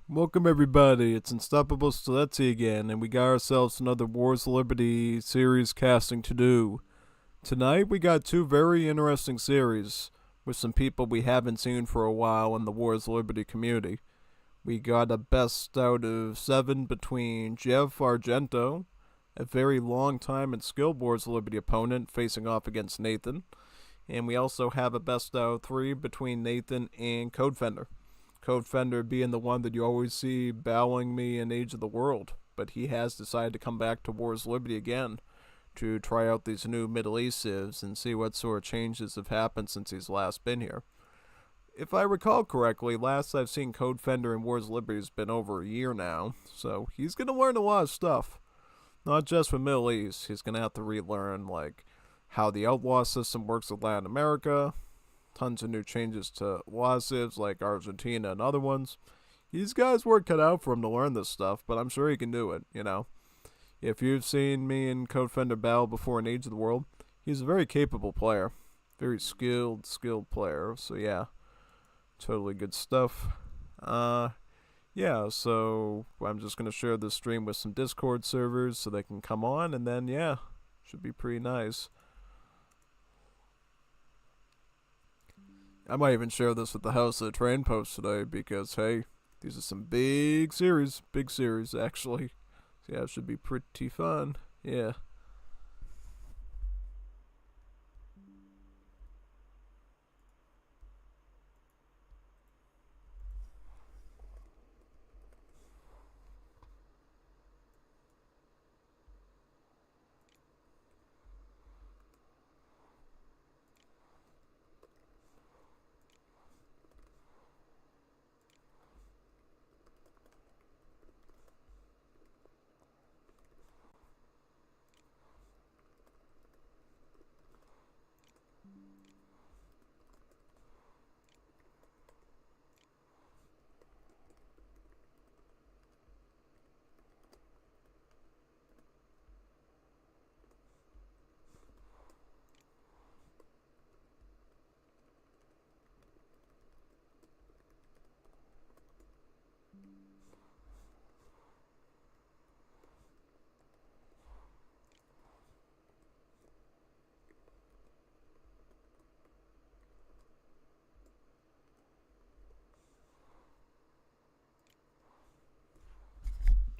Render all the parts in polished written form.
Welcome everybody, it's Unstoppable Stiletzi again, and we got ourselves another Wars of Liberty series casting to do. Tonight we got two very interesting series with some people we haven't seen for a while in the Wars of Liberty community. We got a best out of 7 between Jeff Argento, a very long time and skilled Wars of Liberty opponent facing off against Nathan, and we also have a best out of 3 between Nathan and Codefender. Codefender being the one that you always see bowing me in Age of the World, but he has decided to come back to Wars Liberty again to try out these new Middle East civs and see what sort of changes have happened since he's last been here. If I recall correctly, last I've seen Codefender in Wars Liberty has been over a year now, so he's going to learn a lot of stuff. Not just from Middle East, he's going to have to relearn like how the outlaw system works in Latin America, tons of new changes to law civs like Argentina and other ones. He's got his work cut out for him to learn this stuff, but I'm sure he can do it, you know. If you've seen me and Codefender battle before in Age of the World, he's a very capable player. Very skilled player. So yeah, totally good stuff. Yeah, so I'm just going to share this stream with some Discord servers so they can come on, and then yeah, should be pretty nice. I might even share this with the House of the Train Post today because, hey, these are some big series actually. So yeah, it should be pretty fun. Yeah.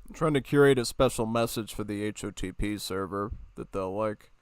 I'm trying to curate a special message for the HOTP server that they'll like.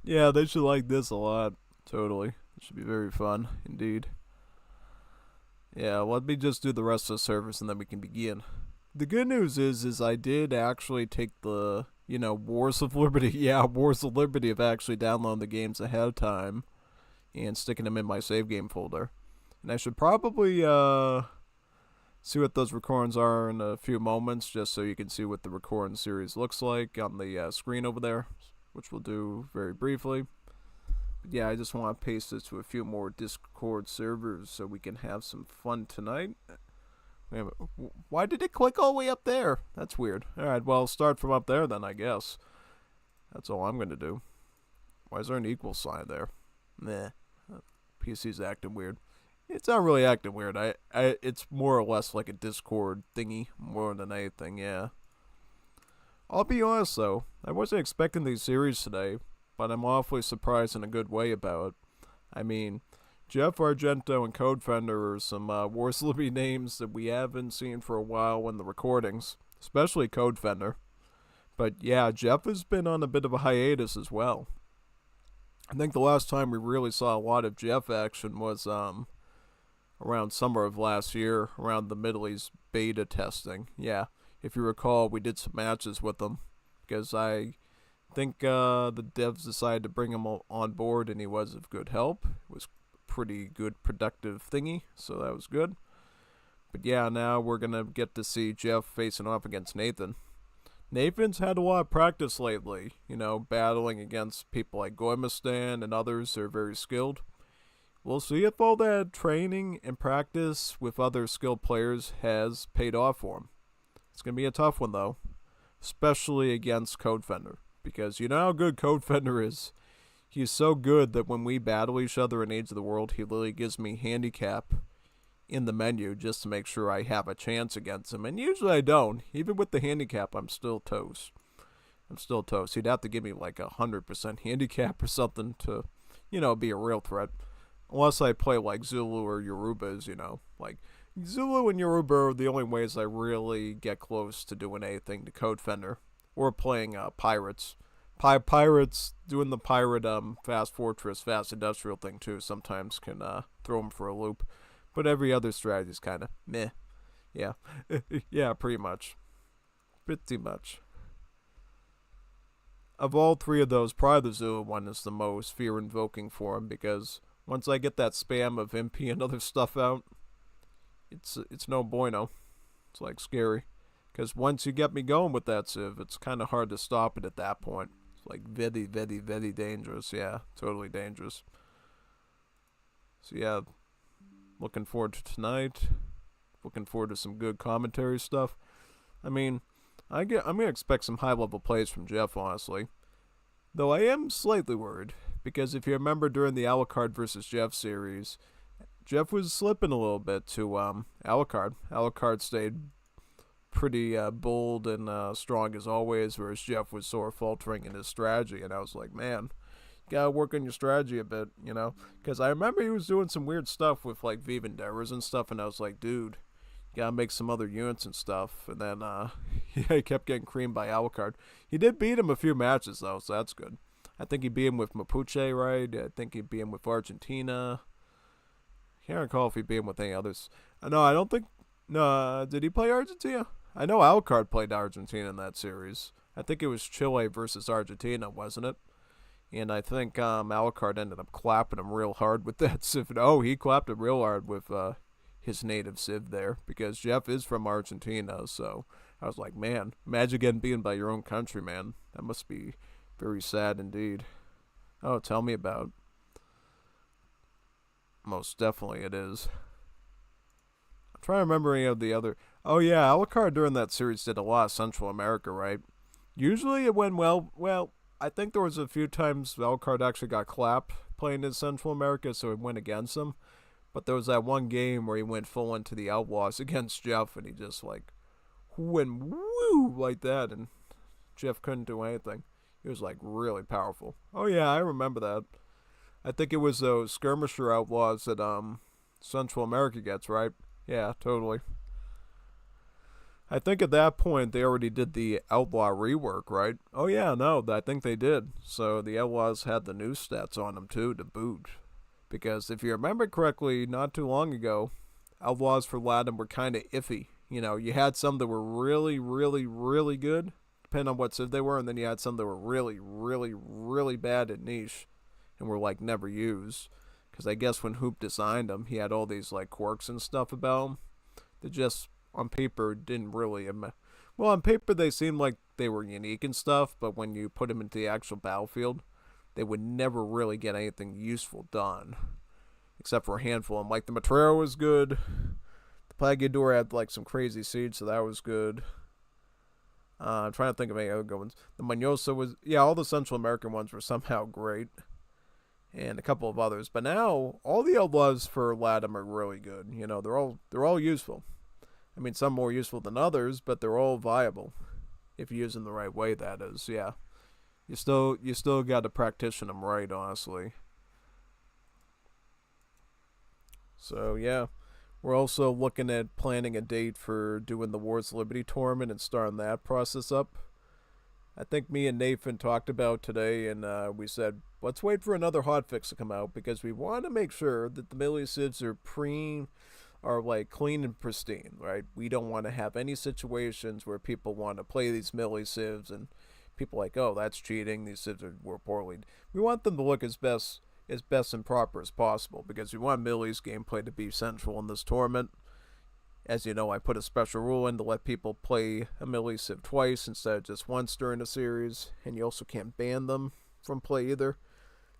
Yeah, they should like this a lot. Totally. It should be very fun, indeed. Yeah, let me just do the rest of the service and then we can begin. The good news is I did actually take the, Wars of Liberty. Yeah, Wars of Liberty of actually downloading the games ahead of time and sticking them in my save game folder. And I should probably see what those recordings are in a few moments just so you can see what the recording series looks like on the screen over there, which we'll do very briefly. But yeah, I just want to paste this to a few more Discord servers so we can have some fun tonight. Why did it click all the way up there? That's weird. Alright, well, start from up there then, I guess. That's all I'm going to do. Why is there an equal sign there? Meh. PC's acting weird. It's not really acting weird. It's more or less like a Discord thingy more than anything, yeah. I'll be honest though, I wasn't expecting these series today, but I'm awfully surprised in a good way about it. I mean, Jeff Argento and Codefender are some Wars Liberty names that we haven't seen for a while in the recordings, especially Codefender. But yeah, Jeff has been on a bit of a hiatus as well. I think the last time we really saw a lot of Jeff action was around summer of last year, around the Middle East beta testing. Yeah, if you recall, we did some matches with him because I think the devs decided to bring him on board, and he was of good help. It was pretty good, productive thingy, so that was good. But yeah, now we're gonna get to see Jeff facing off against Nathan. Nathan's had a lot of practice lately, battling against people like Gommuistan and others who are very skilled. We'll see if all that training and practice with other skilled players has paid off for him. It's going to be a tough one, though, especially against Codefender, because you know how good Codefender is. He's so good that when we battle each other in Age of the World, he literally gives me handicap in the menu just to make sure I have a chance against him. And usually I don't. Even with the handicap, I'm still toast. He'd have to give me like 100% handicap or something to, be a real threat. Unless I play like Zulu or Yorubas, Like, Zulu and Yoruba are the only ways I really get close to doing anything to Codefender. Or playing Pirates. Pirates, doing the pirate Fast Fortress, Fast Industrial thing too, sometimes can throw them for a loop. But every other strategy is kind of meh. Yeah. Yeah, pretty much. Pretty much. Of all three of those, probably the Zulu one is the most fear-invoking for him, because once I get that spam of MP and other stuff out, it's no bueno. It's like scary. Because once you get me going with that Civ, it's kind of hard to stop it at that point. It's like very, very, very dangerous. Yeah, totally dangerous. So yeah, looking forward to tonight. Looking forward to some good commentary stuff. I mean, I'm gonna expect some high level plays from Jeff, honestly. Though I am slightly worried, because if you remember during the Alucard versus Jeff series, Jeff was slipping a little bit to Alucard. Alucard stayed pretty bold and strong as always, whereas Jeff was sort of faltering in his strategy, and I was like, man, you gotta work on your strategy a bit, because I remember he was doing some weird stuff with like Vive Endeavors and stuff, and I was like, dude, you gotta make some other units and stuff. And then he kept getting creamed by Alucard. He did beat him a few matches though, so that's good. I think he beat him with Mapuche, right? I think he beat him with Argentina. Can't recall if he beat him with any others. No, I don't think. No, did he play Argentina? I know Alucard played Argentina in that series. I think it was Chile versus Argentina, wasn't it? And I think Alucard ended up clapping him real hard with that Civ. Oh, he clapped him real hard with his native Civ there, because Jeff is from Argentina. So I was like, man, imagine getting beaten by your own country, man. That must be very sad indeed. Oh, tell me about it. Most definitely it is. I'm trying to remember any of the other. Oh yeah, Alucard during that series did a lot of Central America, right? Usually it went well. Well, I think there was a few times Alucard actually got clapped playing in Central America, so it went against him. But there was that one game where he went full into the Outlaws against Jeff, and he just like went woo like that, and Jeff couldn't do anything. He was like really powerful. Oh yeah, I remember that. I think it was those skirmisher outlaws that Central America gets, right? Yeah, totally. I think at that point they already did the outlaw rework, right? Oh yeah, no, I think they did. So the outlaws had the new stats on them too to boot. Because if you remember correctly, not too long ago, outlaws for Latin were kind of iffy. You had some that were really, really, really good, depending on what civ they were, and then you had some that were really, really, really bad at niche, and were like never used. Because I guess when Hoop designed them, he had all these like quirks and stuff about them that just on paper didn't really. Well, on paper they seemed like they were unique and stuff, but when you put them into the actual battlefield, they would never really get anything useful done, except for a handful. And like the Matrero was good. The Plagador had like some crazy siege, so that was good. I'm trying to think of any other good ones. The Manyosa was, yeah, all the Central American ones were somehow great, and a couple of others. But now all the outlaws for Latam are really good. They're all useful. I mean, some more useful than others, but they're all viable if you use them the right way. That is, yeah. You still got to practice them right, honestly. So yeah, we're also looking at planning a date for doing the Wars of Liberty tournament and starting that process up. I think me and Nathan talked about today, and we said let's wait for another hotfix to come out because we want to make sure that the millisieves are like clean and pristine, right? We don't want to have any situations where people want to play these millisieves and people like, oh, that's cheating. These civs were poorly. We want them to look as best and proper as possible because we want Millie's gameplay to be central in this tournament. As you know, I put a special rule in to let people play a Millie Civ twice instead of just once during the series, and you also can't ban them from play either.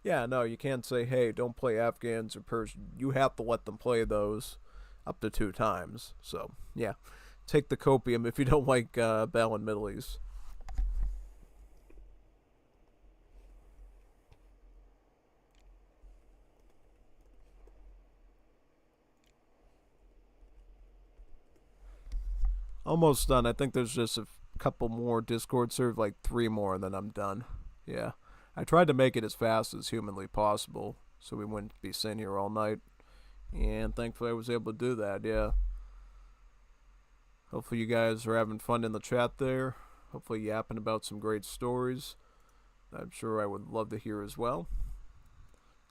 Yeah, no, you can't say, hey, don't play Afghans or Persian. You have to let them play those up to 2 times. So, yeah, take the copium if you don't like battling Middle East. Almost done. I think there's just a couple more Discord servers, like 3 more, and then I'm done. Yeah. I tried to make it as fast as humanly possible so we wouldn't be sitting here all night. And thankfully I was able to do that, yeah. Hopefully you guys are having fun in the chat there. Hopefully yapping about some great stories. I'm sure I would love to hear as well.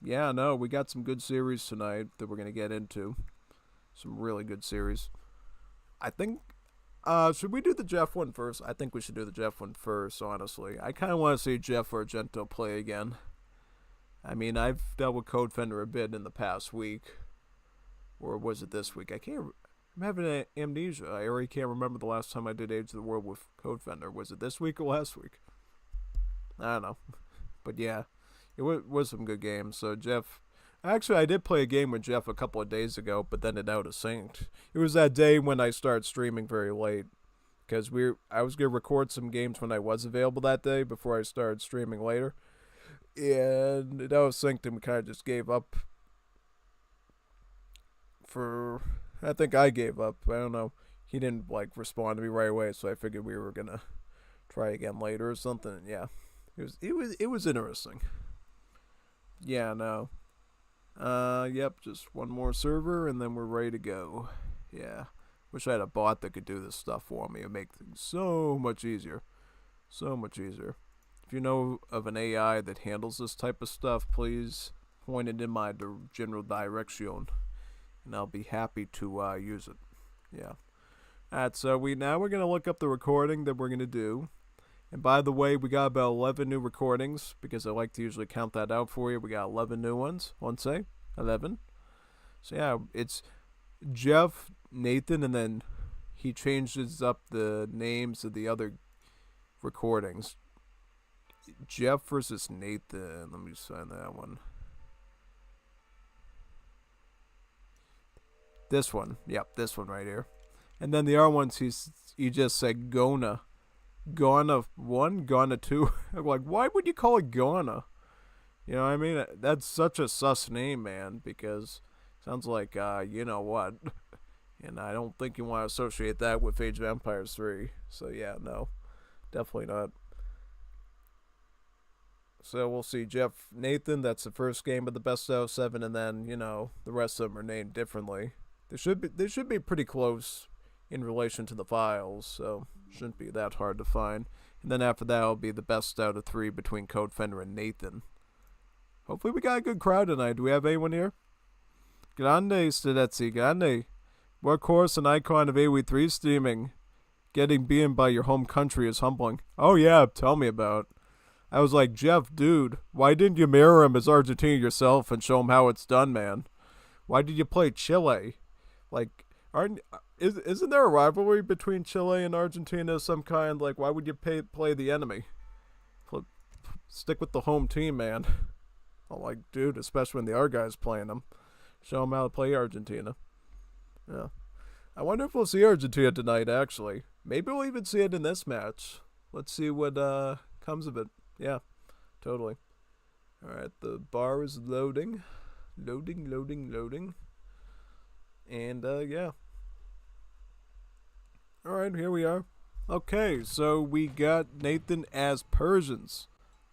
Yeah, no, we got some good series tonight that we're going to get into. Some really good series. I think should we do the Jeff one first? I think we should do the Jeff one first, honestly. I kind of want to see Jeff Argento play again. I mean, I've dealt with Codefender a bit in the past week. Or was it this week? I'm having amnesia. I already can't remember the last time I did Age of the World with Codefender. Was it this week or last week? I don't know. But yeah, it was some good games. So Jeff... Actually, I did play a game with Jeff a couple of days ago, but then it out of synced. It was that day when I started streaming very late, because I was gonna record some games when I was available that day before I started streaming later, and it out of synced, and we kind of just gave up. I think I gave up. I don't know. He didn't respond to me right away, so I figured we were gonna try again later or something. Yeah, it was interesting. Yeah, no. Yep, just one more server and then we're ready to go. Yeah. Wish I had a bot that could do this stuff for me. It'd make things so much easier. So much easier. If you know of an AI that handles this type of stuff, please point it in my general direction. And I'll be happy to use it. Yeah. Alright, so we're going to look up the recording that we're going to do. And by the way, we got about 11 new recordings, because I like to usually count that out for you. We got 11 new ones. Let's say 11. So yeah, it's Jeff, Nathan, and then he changes up the names of the other recordings. Jeff versus Nathan. Let me sign that one. This one. Yep, this one right here. And then the other ones, he just said Gona 1, Gona 2. I'm like, why would you call it Gona? You know what I mean? That's such a sus name, man, because it sounds like, you know what. And I don't think you want to associate that with Age of Empires 3. So yeah, no. Definitely not. So we'll see. Jeff, Nathan, that's the first game of the best out of 7, and then, you know, the rest of them are named differently. They should be pretty close in relation to the files, so shouldn't be that hard to find. And then after that, it'll be the best out of 3 between Codefender and Nathan. Hopefully we got a good crowd tonight. Do we have anyone here? Grande, Stedetzi, grande. Workhorse and icon of AW3 streaming. Getting beaten by your home country is humbling. Oh yeah, tell me about it. I was like, Jeff, dude, why didn't you mirror him as Argentina yourself and show him how it's done, man? Why did you play Chile? Isn't there a rivalry between Chile and Argentina of some kind? Like, why would you play the enemy? Stick with the home team, man. I'm like, dude, especially when the other guy's playing them. Show them how to play Argentina. Yeah. I wonder if we'll see Argentina tonight, actually. Maybe we'll even see it in this match. Let's see what comes of it. Yeah, totally. Alright, the bar is loading. Loading. And, yeah. Alright, here we are. Okay, so we got Nathan as Persians.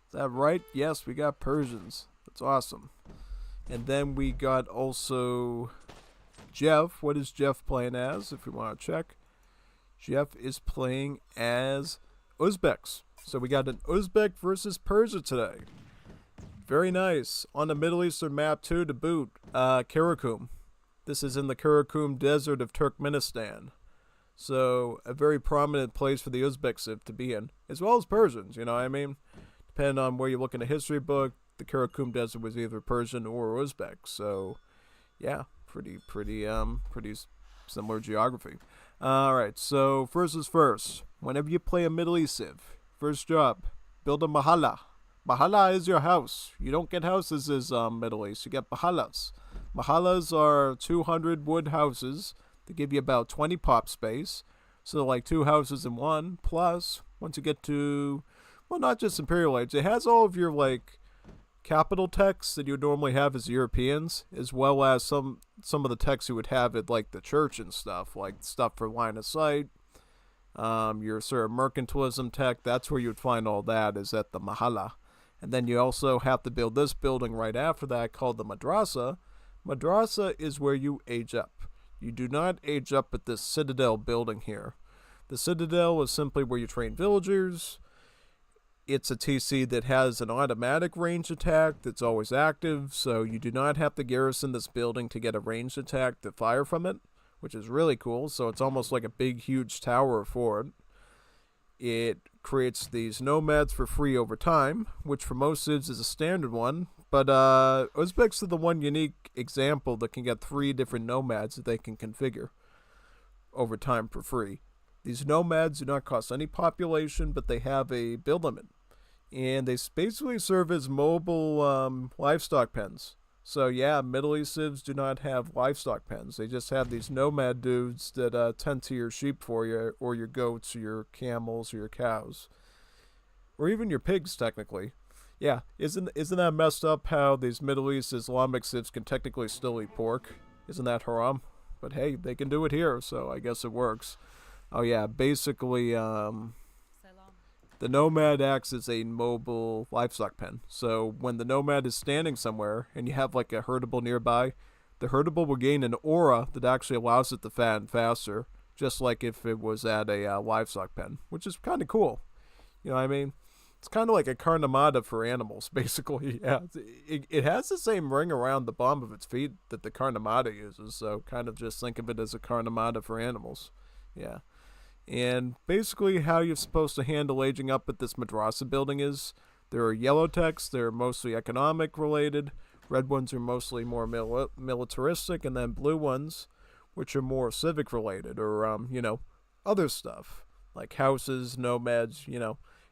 Is that right? Yes, we got Persians. That's awesome. And then we got also Jeff. What is Jeff playing as, if we want to check? Jeff is playing as Uzbeks. So we got an Uzbek versus Persia today. Very nice. On the Middle Eastern map too to boot. Karakum. This is in the Karakum Desert of Turkmenistan. So a very prominent place for the Uzbeks to be in, as well as Persians, you know what I mean? Depending on where you look in a history book, the Karakum Desert was either Persian or Uzbek. So yeah, pretty similar geography. Alright, so first is first. Whenever you play a Middle East civ, first job, build a mahalla. Mahalla is your house. You don't get houses as Middle East, you get mahallas. Mahallas are 200 wood houses. They give you about 20 pop space. So like 2 houses in one. Plus, once you get to, well, not just Imperial Age, it has all of your like capital texts that you would normally have as Europeans, as well as some of the texts you would have at like the church and stuff, like stuff for line of sight, your sort of mercantilism tech. That's where you would find all that, is at the mahalla. And then you also have to build this building right after that called the madrasa. Madrasa is where you age up. You do not age up at this citadel building here. The citadel is simply where you train villagers. It's a TC that has an automatic range attack that's always active, so you do not have to garrison this building to get a ranged attack to fire from it, which is really cool. So it's almost like a big, huge tower fort. It creates these nomads for free over time, which for most civs is a standard one. But Uzbeks are the one unique example that can get 3 different nomads that they can configure over time for free. These nomads do not cost any population, but they have a build limit. And they basically serve as mobile livestock pens. So yeah, Middle East civs do not have livestock pens. They just have these nomad dudes that tend to your sheep for you, or your goats, or your camels, or your cows. Or even your pigs, technically. Yeah, isn't that messed up how these Middle East Islamic civs can technically still eat pork? Isn't that haram? But hey, they can do it here, so I guess it works. Oh yeah, basically, the nomad acts as a mobile livestock pen. So when the nomad is standing somewhere and you have like a herdable nearby, the herdable will gain an aura that actually allows it to fatten faster, just like if it was at a livestock pen, which is kind of cool. You know what I mean? It's kind of like a carnamata for animals, basically. Yeah, it has the same ring around the bottom of its feet that the carnamata uses, so kind of just think of it as a carnamata for animals. Yeah. And basically how you're supposed to handle aging up at this madrasa building is, there are yellow techs, they're mostly economic related, red ones are mostly more militaristic, and then blue ones, which are more civic related, or, other stuff, like houses, nomads,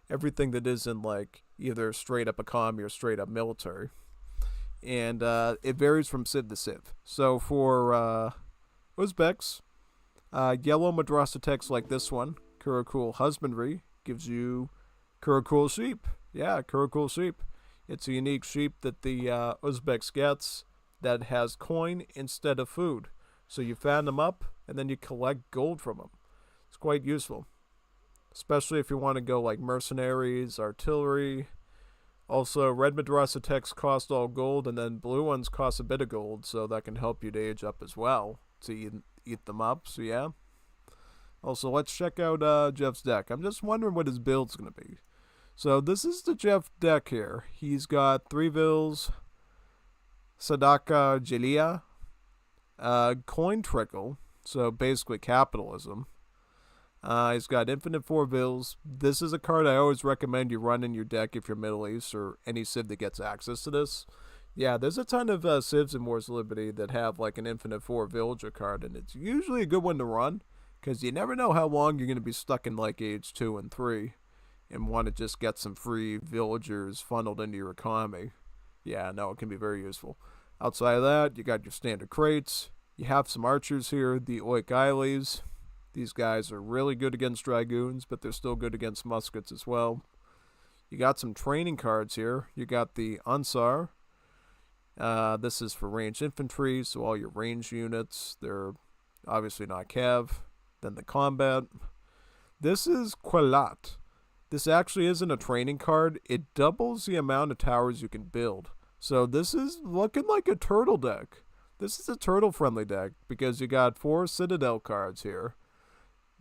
everything that isn't like either straight up economy or straight up military. And it varies from civ to civ. So for Uzbeks, yellow madrasa text like this one, Kurakul Husbandry, gives you Kurakul sheep. Yeah, Kurakul sheep. It's a unique sheep that the Uzbeks gets that has coin instead of food. So you fatten them up and then you collect gold from them. It's quite useful, especially if you want to go like mercenaries, artillery. Also, red madrasa texts cost all gold, and then blue ones cost a bit of gold, so that can help you to age up as well, to eat them up, so yeah. Also, let's check out Jeff's deck. I'm just wondering what his build's going to be. So this is the Jeff deck here. He's got 3 vills, Sadaka Jelia, coin trickle, so basically capitalism. He's got infinite 4 vills. This is a card I always recommend you run in your deck if you're Middle East or any civ that gets access to this. Yeah, there's a ton of civs in Wars of Liberty that have like an infinite 4 villager card, and it's usually a good one to run because you never know how long you're going to be stuck in like age 2 and 3 and want to just get some free villagers funneled into your economy. Yeah, no, it can be very useful. Outside of that, you got your standard crates. You have some archers here, the Oik. These guys are really good against dragoons, but they're still good against muskets as well. You got some training cards here. You got the Ansar. This is for ranged infantry, so all your ranged units. They're obviously not cav. Then the combat. This is Quelat. This actually isn't a training card. It doubles the amount of towers you can build. So this is looking like a turtle deck. This is a turtle-friendly deck because you got 4 Citadel cards here.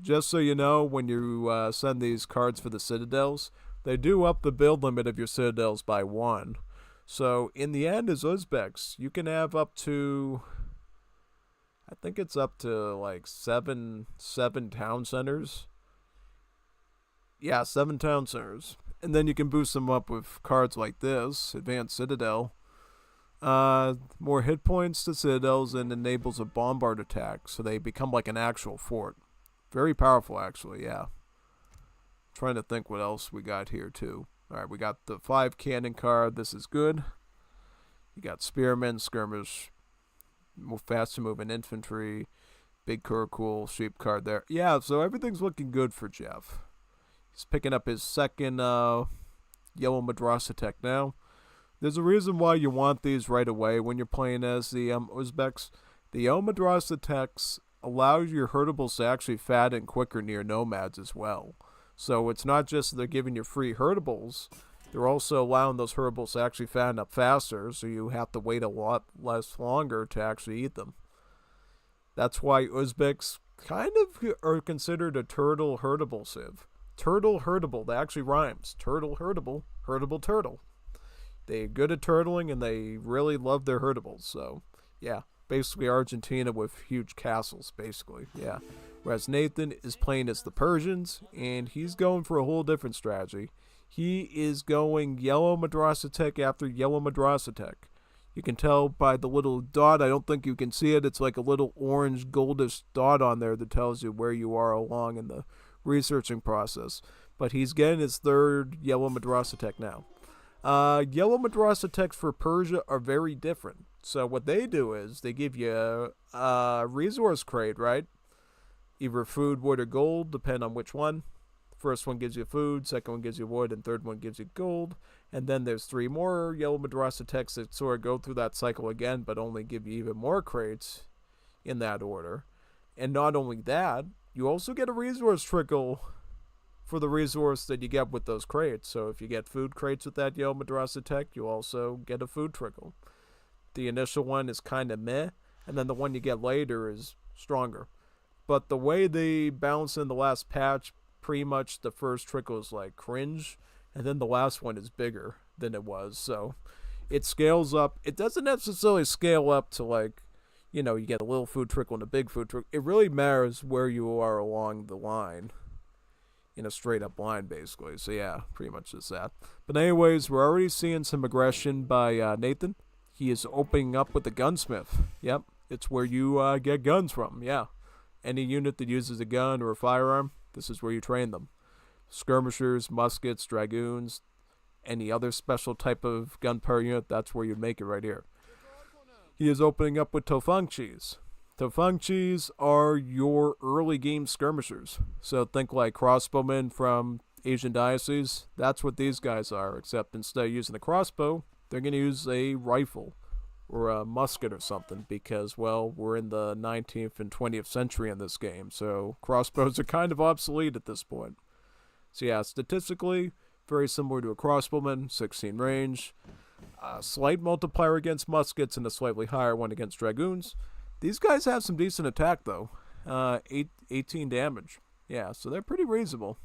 Just so you know, when you send these cards for the Citadels, they do up the build limit of your citadels by 1. So in the end, as Uzbeks, you can have up to, I think it's up to like seven town centers. Yeah, 7 town centers. And then you can boost them up with cards like this, Advanced Citadel. More hit points to citadels and enables a bombard attack, so they become like an actual fort. Very powerful, actually, yeah. Trying to think what else we got here, too. Alright, we got the 5 cannon card. This is good. You got spearmen, skirmish, faster moving infantry, big cool sheep card there. Yeah, so everything's looking good for Jeff. He's picking up his second yellow madrasa tech now. There's a reason why you want these right away when you're playing as the Uzbeks. The yellow madrasa techs allow your herdables to actually fatten quicker near nomads as well. So it's not just they're giving you free herdables, they're also allowing those herdables to actually fatten up faster, so you have to wait a lot less longer to actually eat them. That's why Uzbeks kind of are considered a turtle herdable civ. Turtle herdable, that actually rhymes. Turtle herdable, herdable turtle. They're good at turtling and they really love their herdables, so yeah. Basically Argentina with huge castles, basically, yeah. Whereas Nathan is playing as the Persians, and he's going for a whole different strategy. He is going yellow madrasa tech after yellow madrasa tech. You can tell by the little dot, I don't think you can see it, it's like a little orange goldish dot on there that tells you where you are along in the researching process. But he's getting his 3rd yellow madrasa tech now. Yellow madrasa techs for Persia are very different. So what they do is they give you a resource crate, right? Either food, wood, or gold, depending on which one. First one gives you food, second one gives you wood, and third one gives you gold. And then there's 3 more yellow madrasa techs that sort of go through that cycle again, but only give you even more crates in that order. And not only that, you also get a resource trickle for the resource that you get with those crates. So if you get food crates with that yellow madrasa tech, you also get a food trickle. The initial one is kind of meh, and then the one you get later is stronger. But the way they balance in the last patch, pretty much the first trickle is like cringe, and then the last one is bigger than it was. So it scales up. It doesn't necessarily scale up to like, you know, you get a little food trickle and a big food trickle. It really matters where you are along the line. In a straight up line, basically. So yeah, pretty much just that. But anyways, we're already seeing some aggression by Nathan. He is opening up with the gunsmith. Yep, it's where you get guns from, yeah. Any unit that uses a gun or a firearm, this is where you train them. Skirmishers, muskets, dragoons, any other special type of gunpowder unit, that's where you'd make it right here. He is opening up with Tofangchis. Tofangchis are your early game skirmishers. So think like crossbowmen from Asian Diocese. That's what these guys are, except instead of using a crossbow, they're going to use a rifle or a musket or something because, well, we're in the 19th and 20th century in this game, so crossbows are kind of obsolete at this point. So yeah, statistically, very similar to a crossbowman, 16 range, a slight multiplier against muskets and a slightly higher one against dragoons. These guys have some decent attack, though. 18 damage. Yeah, so they're pretty reasonable.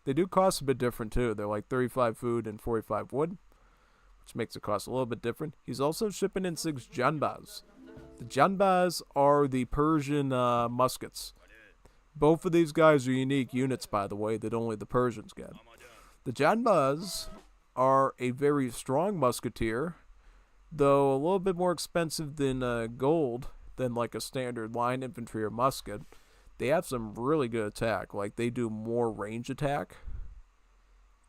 They do cost a bit different, too. They're like 35 food and 45 wood, which makes it cost a little bit different. He's also shipping in 6 janbaz. The janbaz are the Persian muskets. Both of these guys are unique units, by the way, that only the Persians get. The janbaz are a very strong musketeer, though a little bit more expensive than gold than like a standard line infantry or musket. They have some really good attack. Like, they do more range attack.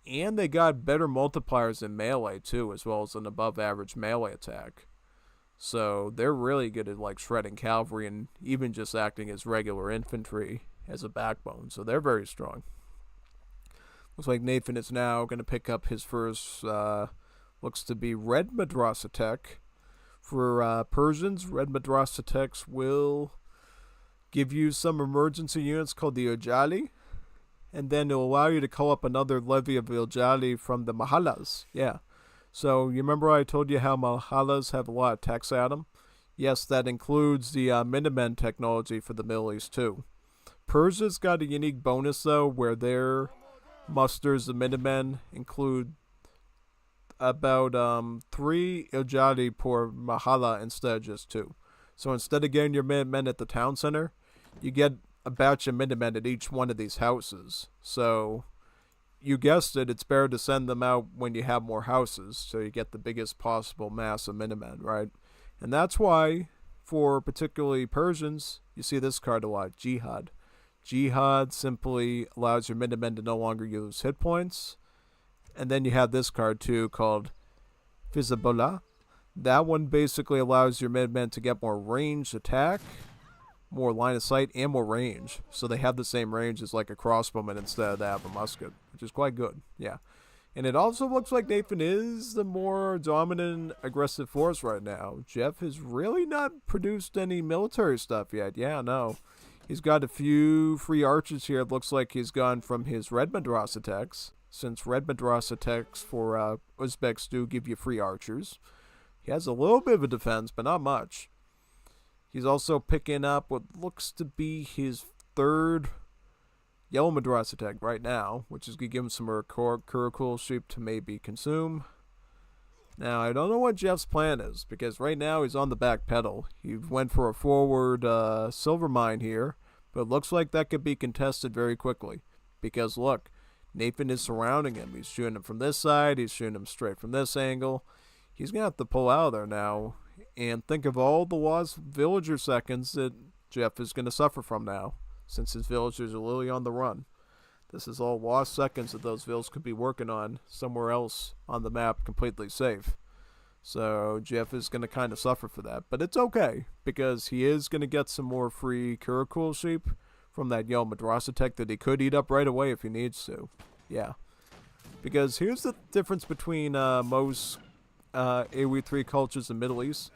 And they got better multipliers in melee, too, as well as an above-average melee attack. So, they're really good at, like, shredding cavalry and even just acting as regular infantry as a backbone. So, they're very strong. Looks like Nathan is now going to pick up his first, looks to be red madrasa tech. For Persians, red madrasa techs will give you some emergency units called the Ojali, and then it'll allow you to call up another levy of Ojali from the Mahallas. Yeah. So you remember I told you how Mahallas have a lot of techs at them? Yes, that includes the Minutemen technology for the Middle East too. Persia's got a unique bonus though, where their musters the Minutemen include about 3 Ijadi per Mahala instead of just 2. So instead of getting your Minutemen at the town center, you get a batch of Minutemen at each one of these houses. So you guessed it, it's better to send them out when you have more houses, so you get the biggest possible mass of Minutemen, right? And that's why, for particularly Persians, you see this card a lot, Jihad. Jihad simply allows your Minutemen to no longer use hit points. And then you have this card too called Fizabola. That one basically allows your Minutemen to get more ranged attack, more line of sight, and more range. So they have the same range as like a crossbowman instead of that of a musket, which is quite good. Yeah. And it also looks like Nathan is the more dominant aggressive force right now. Jeff has really not produced any military stuff yet. Yeah, no. He's got a few free archers here. It looks like he's gone from his red madrasa techs, since red madrasa techs for Uzbeks do give you free archers. He has a little bit of a defense, but not much. He's also picking up what looks to be his 3rd yellow madrasa tech right now, which is going to give him some more curricle sheep to maybe consume. Now, I don't know what Jeff's plan is, because right now he's on the back pedal. He went for a forward silver mine here, but it looks like that could be contested very quickly. Because look, Nathan is surrounding him. He's shooting him from this side, he's shooting him straight from this angle. He's going to have to pull out of there now, and think of all the lost villager seconds that Jeff is going to suffer from now, since his villagers are literally on the run. This is all lost seconds that those vills could be working on somewhere else on the map completely safe. So Jeff is going to kind of suffer for that. But it's okay, because he is going to get some more free Kurikul sheep from that yellow madrasa tech that he could eat up right away if he needs to. Yeah. Because here's the difference between most AoE3 cultures in the Middle East.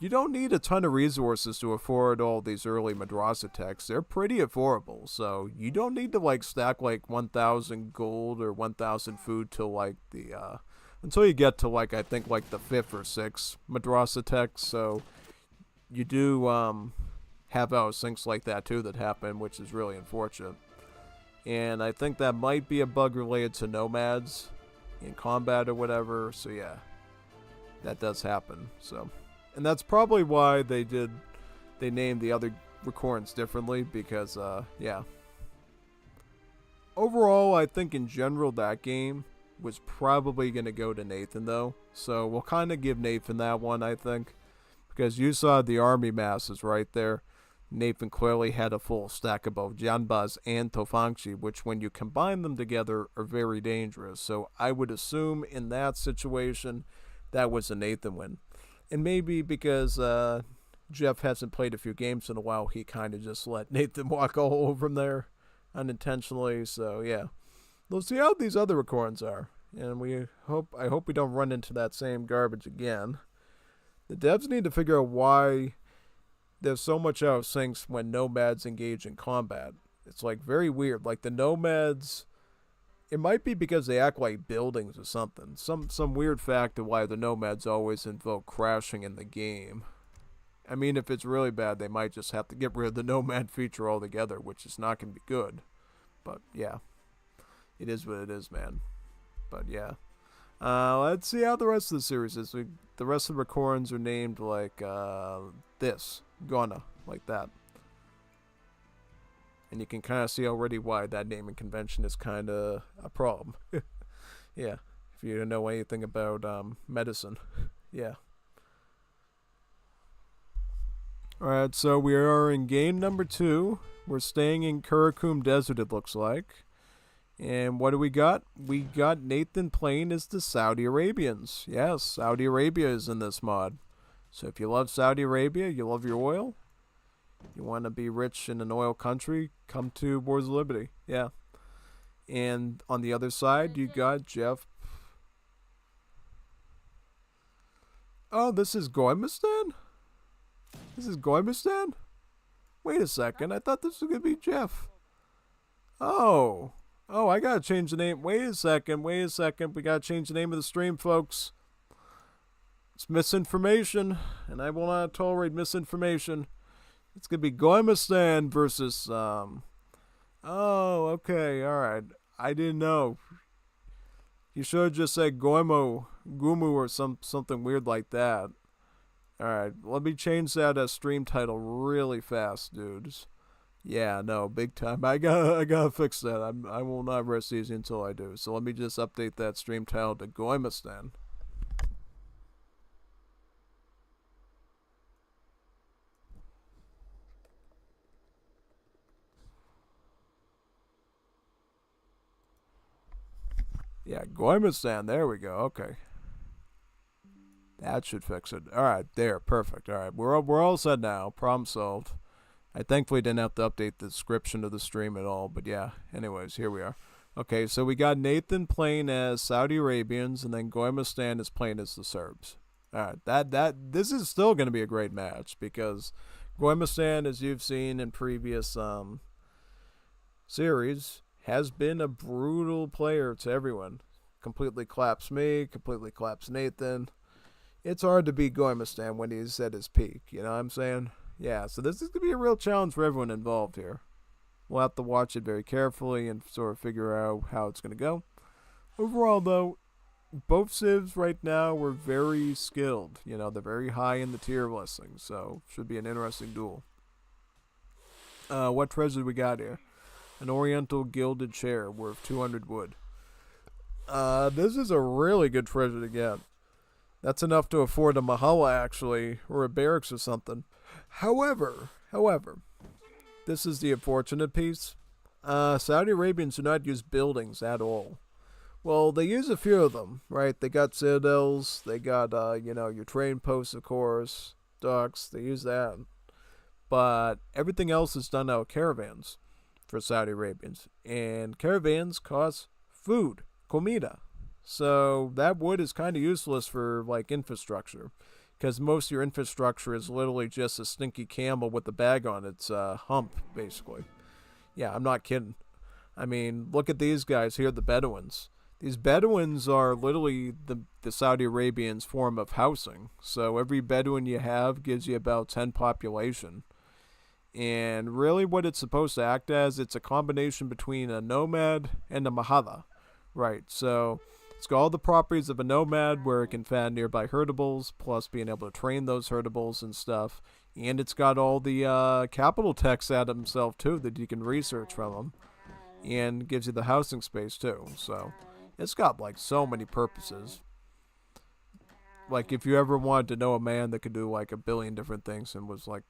You don't need a ton of resources to afford all these early madrasa techs. They're pretty affordable, so you don't need to like stack like 1,000 gold or 1,000 food till like the until you get to like I think like the 5th or 6th madrasa techs. So you do have out sinks like that too that happen, which is really unfortunate. And I think that might be a bug related to nomads in combat or whatever. So yeah, that does happen. So. And that's probably why they named the other records differently, because, yeah. Overall, I think in general that game was probably going to go to Nathan, though. So we'll kind of give Nathan that one, I think. Because you saw the army masses right there. Nathan clearly had a full stack of both Janbaz and Tofangchi, which when you combine them together are very dangerous. So I would assume in that situation, that was a Nathan win. And maybe because Jeff hasn't played a few games in a while, he kind of just let Nathan walk all over him there unintentionally. So, yeah. We'll see how these other recordings are. And I hope we don't run into that same garbage again. The devs need to figure out why there's so much out of syncs when nomads engage in combat. It's like very weird. Like the nomads... It might be because they act like buildings or something. Some weird fact of why the nomads always invoke crashing in the game. I mean, if it's really bad, they might just have to get rid of the nomad feature altogether, which is not going to be good. But, yeah. It is what it is, man. But, yeah. Let's see how the rest of the series is. The rest of the recordings are named like this. Gona. Like that. And you can kind of see already why that naming convention is kind of a problem. Yeah, if you don't know anything about medicine. Yeah. Alright, so we are in game number 2. We're staying in Karakum Desert, it looks like. And what do we got? We got Nathan playing as the Saudi Arabians. Yes, Saudi Arabia is in this mod. So if you love Saudi Arabia, you love your oil, you want to be rich in an oil country, come to Wars of Liberty. Yeah. And on the other side, you got Jeff. Oh, this is Gommuistan? This is Gommuistan? Wait a second. I thought this was going to be Jeff. Oh. Oh, I got to change the name. Wait a second. We got to change the name of the stream, folks. It's misinformation, and I will not tolerate misinformation. It's going to be Gommuistan versus Oh, okay, alright. I didn't know. You should have just said Gumu, or something weird like that. Alright, let me change that as stream title really fast, dudes. Yeah, no, big time. I gotta fix that. I will not rest easy until I do. So let me just update that stream title to Gommuistan. Yeah, Gommuistan. There we go. Okay, that should fix it. All right, there, perfect. All right, we're all set now. Problem solved. I thankfully didn't have to update the description of the stream at all. But yeah, anyways, here we are. Okay, so we got Nathan playing as Saudi Arabians, and then Gommuistan is playing as the Serbs. All right, that this is still going to be a great match because Gommuistan, as you've seen in previous series, has been a brutal player to everyone. Completely claps me, completely claps Nathan. It's hard to beat Gommuistan when he's at his peak, you know what I'm saying? Yeah, so this is going to be a real challenge for everyone involved here. We'll have to watch it very carefully and sort of figure out how it's going to go. Overall, though, both civs right now were very skilled. You know, they're very high in the tier listing, so should be an interesting duel. What treasure we got here? An oriental gilded chair worth 200 wood. This is a really good treasure to get. That's enough to afford a Mahala, actually, or a barracks or something. However, this is the unfortunate piece. Saudi Arabians do not use buildings at all. Well, they use a few of them, right? They got citadels, they got, your train posts, of course, docks, they use that. But everything else is done out of caravans for Saudi Arabians. And caravans cost food, comida. So that wood is kind of useless for, like, infrastructure. Because most of your infrastructure is literally just a stinky camel with a bag on its hump, basically. Yeah, I'm not kidding. I mean, look at these guys here, the Bedouins. These Bedouins are literally the Saudi Arabians' form of housing. So every Bedouin you have gives you about 10 population. And really what it's supposed to act as, it's a combination between a nomad and a mahalla. Right, so it's got all the properties of a nomad where it can fan nearby herdables, plus being able to train those herdables and stuff. And it's got all the capital text at himself too that you can research from them. And gives you the housing space too, so it's got like so many purposes. Like if you ever wanted to know a man that could do like a billion different things and was like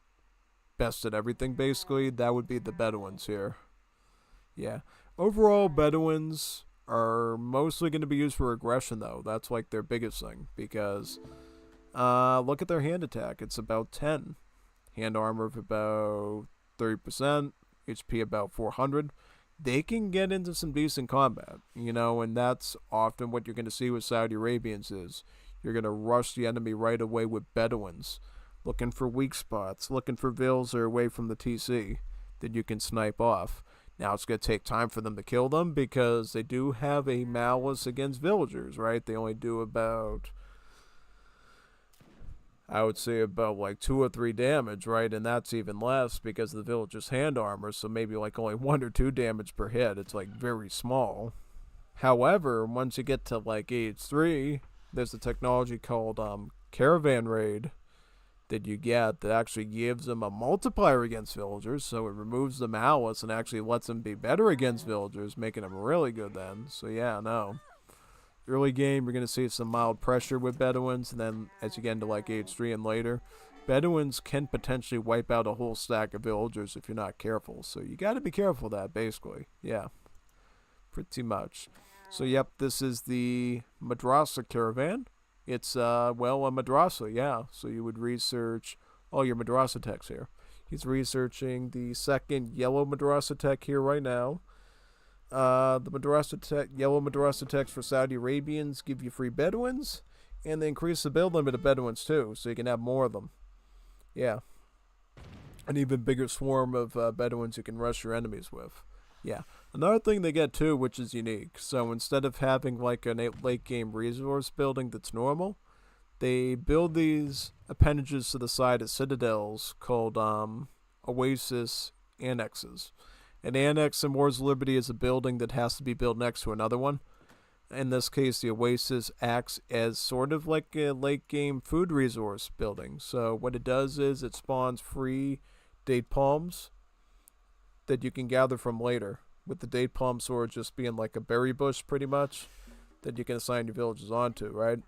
best at everything basically, that would be the Bedouins here. Yeah. Overall, Bedouins are mostly going to be used for aggression though. That's like their biggest thing because look at their hand attack. It's about 10. Hand armor of about 30%, HP about 400. They can get into some decent combat, and that's often what you're going to see with Saudi Arabians is you're going to rush the enemy right away with Bedouins, looking for weak spots, looking for vills that are away from the TC that you can snipe off. Now it's going to take time for them to kill them because they do have a malice against villagers, right? They only do about, I would say about like 2 or 3 damage, right? And that's even less because the villager's hand armor, so maybe like only 1 or 2 damage per hit. It's like very small. However, once you get to like age 3, there's a technology called Caravan Raid that you get that actually gives them a multiplier against villagers, so it removes the malice and actually lets them be better against villagers, making them really good then. So yeah, no. Early game, you're going to see some mild pressure with Bedouins, and then as you get into like age 3 and later, Bedouins can potentially wipe out a whole stack of villagers if you're not careful. So you got to be careful of that, basically. Yeah, pretty much. So yep, this is the Madrasa Caravan. It's, a Madrasa, yeah. So you would research all your Madrasa techs here. He's researching the second yellow Madrasa tech here right now. The yellow Madrasa techs for Saudi Arabians give you free Bedouins, and they increase the build limit of Bedouins too, so you can have more of them. Yeah. An even bigger swarm of Bedouins you can rush your enemies with. Yeah. Another thing they get too, which is unique. So instead of having like a late game resource building that's normal, they build these appendages to the side of citadels called Oasis Annexes. An annex in Wars of Liberty is a building that has to be built next to another one. In this case, the Oasis acts as sort of like a late game food resource building. So what it does is it spawns free date palms that you can gather from later, with the date palm sword just being like a berry bush pretty much that you can assign your villages onto, right?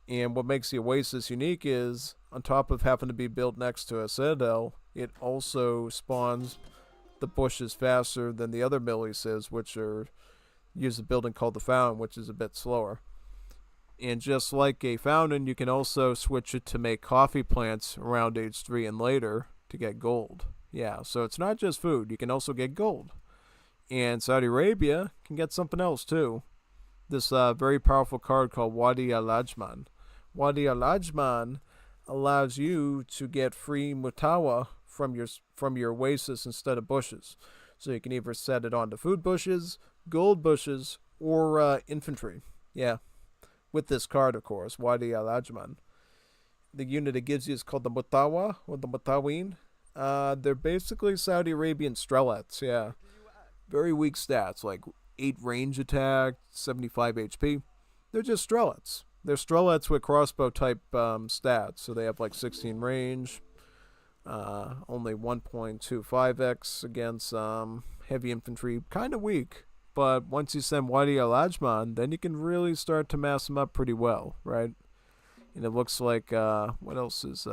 And what makes the Oasis unique is, on top of having to be built next to a citadel, it also spawns the bushes faster than the other militias, which are use a building called the Fountain, which is a bit slower. And just like a fountain, you can also switch it to make coffee plants around age 3 and later to get gold. Yeah, so it's not just food, you can also get gold. And Saudi Arabia can get something else too. This very powerful card called Wadi al-Ajman. Wadi al-Ajman allows you to get free mutawa from your oasis instead of bushes. So you can either set it onto food bushes, gold bushes, or infantry. Yeah, with this card, of course, Wadi al-Ajman. The unit it gives you is called the Mutawa, or the Mutawin. They're basically Saudi Arabian Strelets, yeah. Very weak stats, like 8 range attack, 75 HP. They're just Strelets. They're Strelets with crossbow type stats, so they have like 16 range, only 1.25x against heavy infantry, kind of weak. But once you send Wadi al-Ajman, then you can really start to mass them up pretty well, right? And it looks like, what else is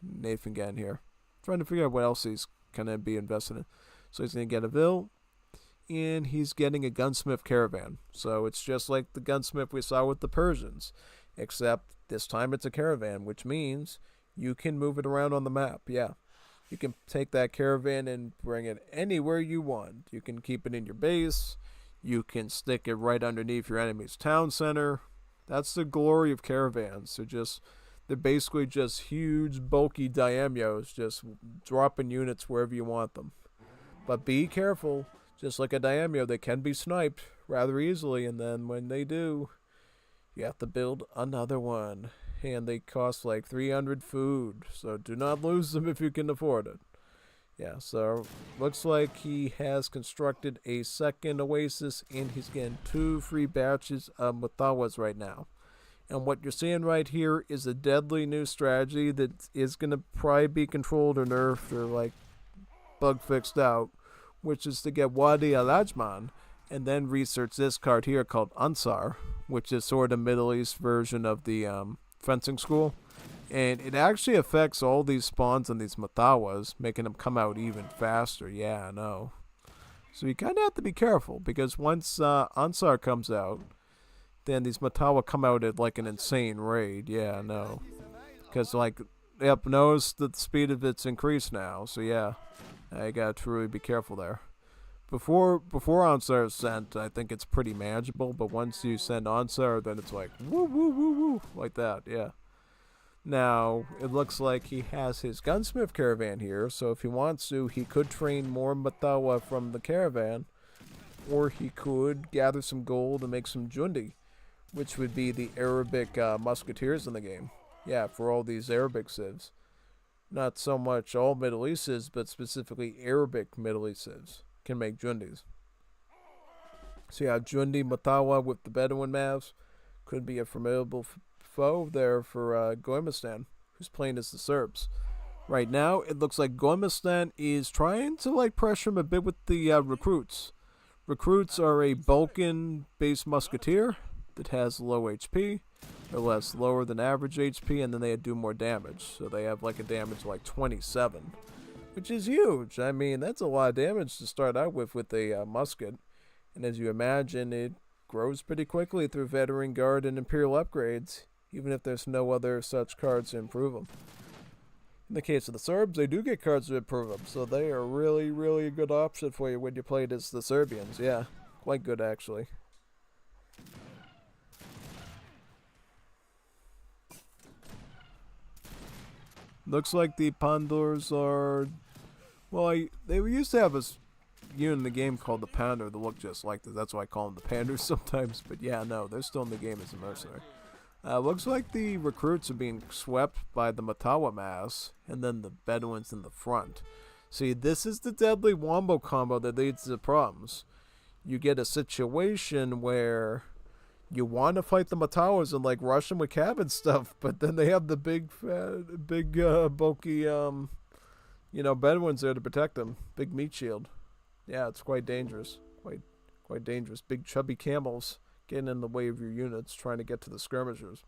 Nathan getting here? Trying to figure out what else he's going to be invested in. So he's going to get a Vil, and he's getting a gunsmith caravan. So it's just like the gunsmith we saw with the Persians, except this time it's a caravan, which means you can move it around on the map. Yeah, you can take that caravan and bring it anywhere you want. You can keep it in your base. You can stick it right underneath your enemy's town center. That's the glory of caravans. They're basically just huge, bulky daimyos, just dropping units wherever you want them. But be careful. Just like a daimyo, they can be sniped rather easily, and then when they do, you have to build another one. And they cost like 300 food, so do not lose them if you can afford it. Yeah, so looks like he has constructed a second oasis, and he's getting 2 free batches of Mutawas right now. And what you're seeing right here is a deadly new strategy that is going to probably be controlled or nerfed or like bug fixed out, which is to get Wadi al-Ajman and then research this card here called Ansar, which is sort of Middle East version of the fencing school. And it actually affects all these spawns and these Mutawas, making them come out even faster. Yeah, I know. So you kind of have to be careful, because once Ansar comes out, then these Mutawa come out at like an insane rate. Yeah, I know. Because like, yep, notice that the speed of it's increased now. So yeah, I gotta truly be careful there. Before Ansar is sent, I think it's pretty manageable. But once you send Ansar, then it's like woo woo woo woo like that. Yeah. Now, it looks like he has his gunsmith caravan here, so if he wants to, he could train more Mutawa from the caravan, or he could gather some gold and make some Jundi, which would be the Arabic musketeers in the game. Yeah, for all these Arabic civs. Not so much all Middle East civs, but specifically Arabic Middle East civs can make Jundis. So yeah, Jundi Mutawa with the Bedouin Mavs could be a formidable foe there for Gommuistan, who's playing as the Serbs. Right now, it looks like Gommuistan is trying to like pressure him a bit with the recruits. Recruits are a Balkan-based musketeer that has low HP, or less lower than average HP, and then they do more damage. So they have like a damage like 27, which is huge. I mean, that's a lot of damage to start out with a musket. And as you imagine, it grows pretty quickly through Veteran Guard and Imperial upgrades, even if there's no other such cards to improve them. In the case of the Serbs, they do get cards to improve them, so they are really, really a good option for you when you play it as the Serbians. Yeah, quite good actually. Looks like the Pandors are... Well, they used to have a unit in the game called the Pandor that looked just like this. That's why I call them the Pandors sometimes. But yeah, no, they're still in the game as a mercenary. Looks like the recruits are being swept by the Mutawa mass, and then the Bedouins in the front. See, this is the deadly wombo combo that leads to problems. You get a situation where you want to fight the Matawas and like rush them with cabin stuff, but then they have the bulky, Bedouins there to protect them. Big meat shield. Yeah, it's quite dangerous. Quite dangerous. Big chubby camels getting in the way of your units trying to get to the skirmishers.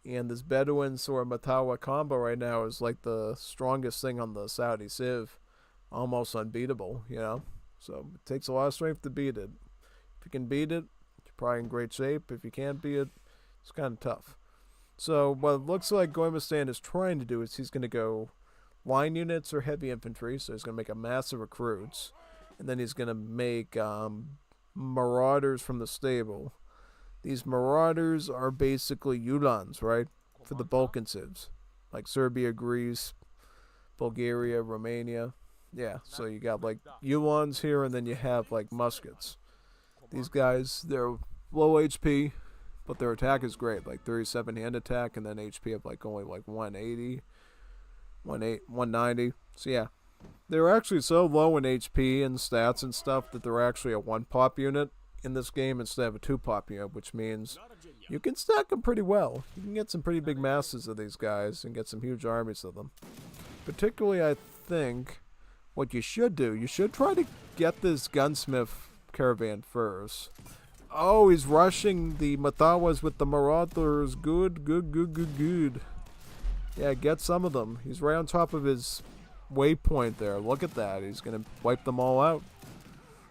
And this Bedouins or Matawa combo right now is like the strongest thing on the Saudi Civ. Almost unbeatable, So it takes a lot of strength to beat it. If you can beat it, you're probably in great shape. If you can't beat it, it's kind of tough. So what it looks like Gommuistan is trying to do is he's going to go line units or heavy infantry. So he's going to make a massive recruits. And then he's going to make marauders from the stable. These marauders are basically Ulans, right? For the Balkan civs. Like Serbia, Greece, Bulgaria, Romania. Yeah, so you got like Ulans here, and then you have like muskets. These guys, they're low HP, but their attack is great. Like 37 hand attack, and then HP of like only like 180, 190. So yeah, they're actually so low in HP and stats and stuff that they're actually a 1-pop unit in this game instead of a 2-pop unit, which means you can stack them pretty well. You can get some pretty big masses of these guys and get some huge armies of them. Particularly, I think what you should do, you should try to get this gunsmith caravan first. Oh, he's rushing the Matawas with the marauders. Good. Yeah, get some of them. He's right on top of his waypoint there. Look at that. He's going to wipe them all out.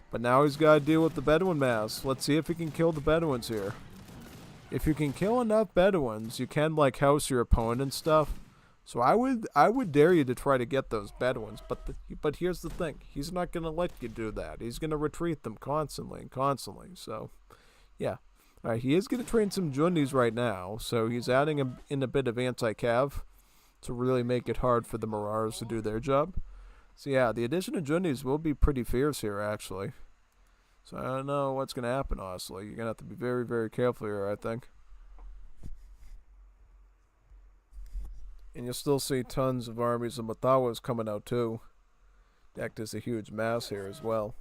But now he's got to deal with the Bedouin mass. Let's see if he can kill the Bedouins here. If you can kill enough Bedouins, you can like house your opponent and stuff. So I would dare you to try to get those Bedouins, but here's the thing: he's not gonna let you do that. He's gonna retreat them constantly. So, yeah, all right. He is gonna train some Jundis right now, so he's adding in a bit of anti-cav to really make it hard for the Marauders to do their job. So yeah, the addition of Jundis will be pretty fierce here, actually. So I don't know what's gonna happen. Honestly, you're gonna have to be very, very careful here, I think. And you'll still see tons of armies of Matawas coming out too. Act as a huge mass here as well.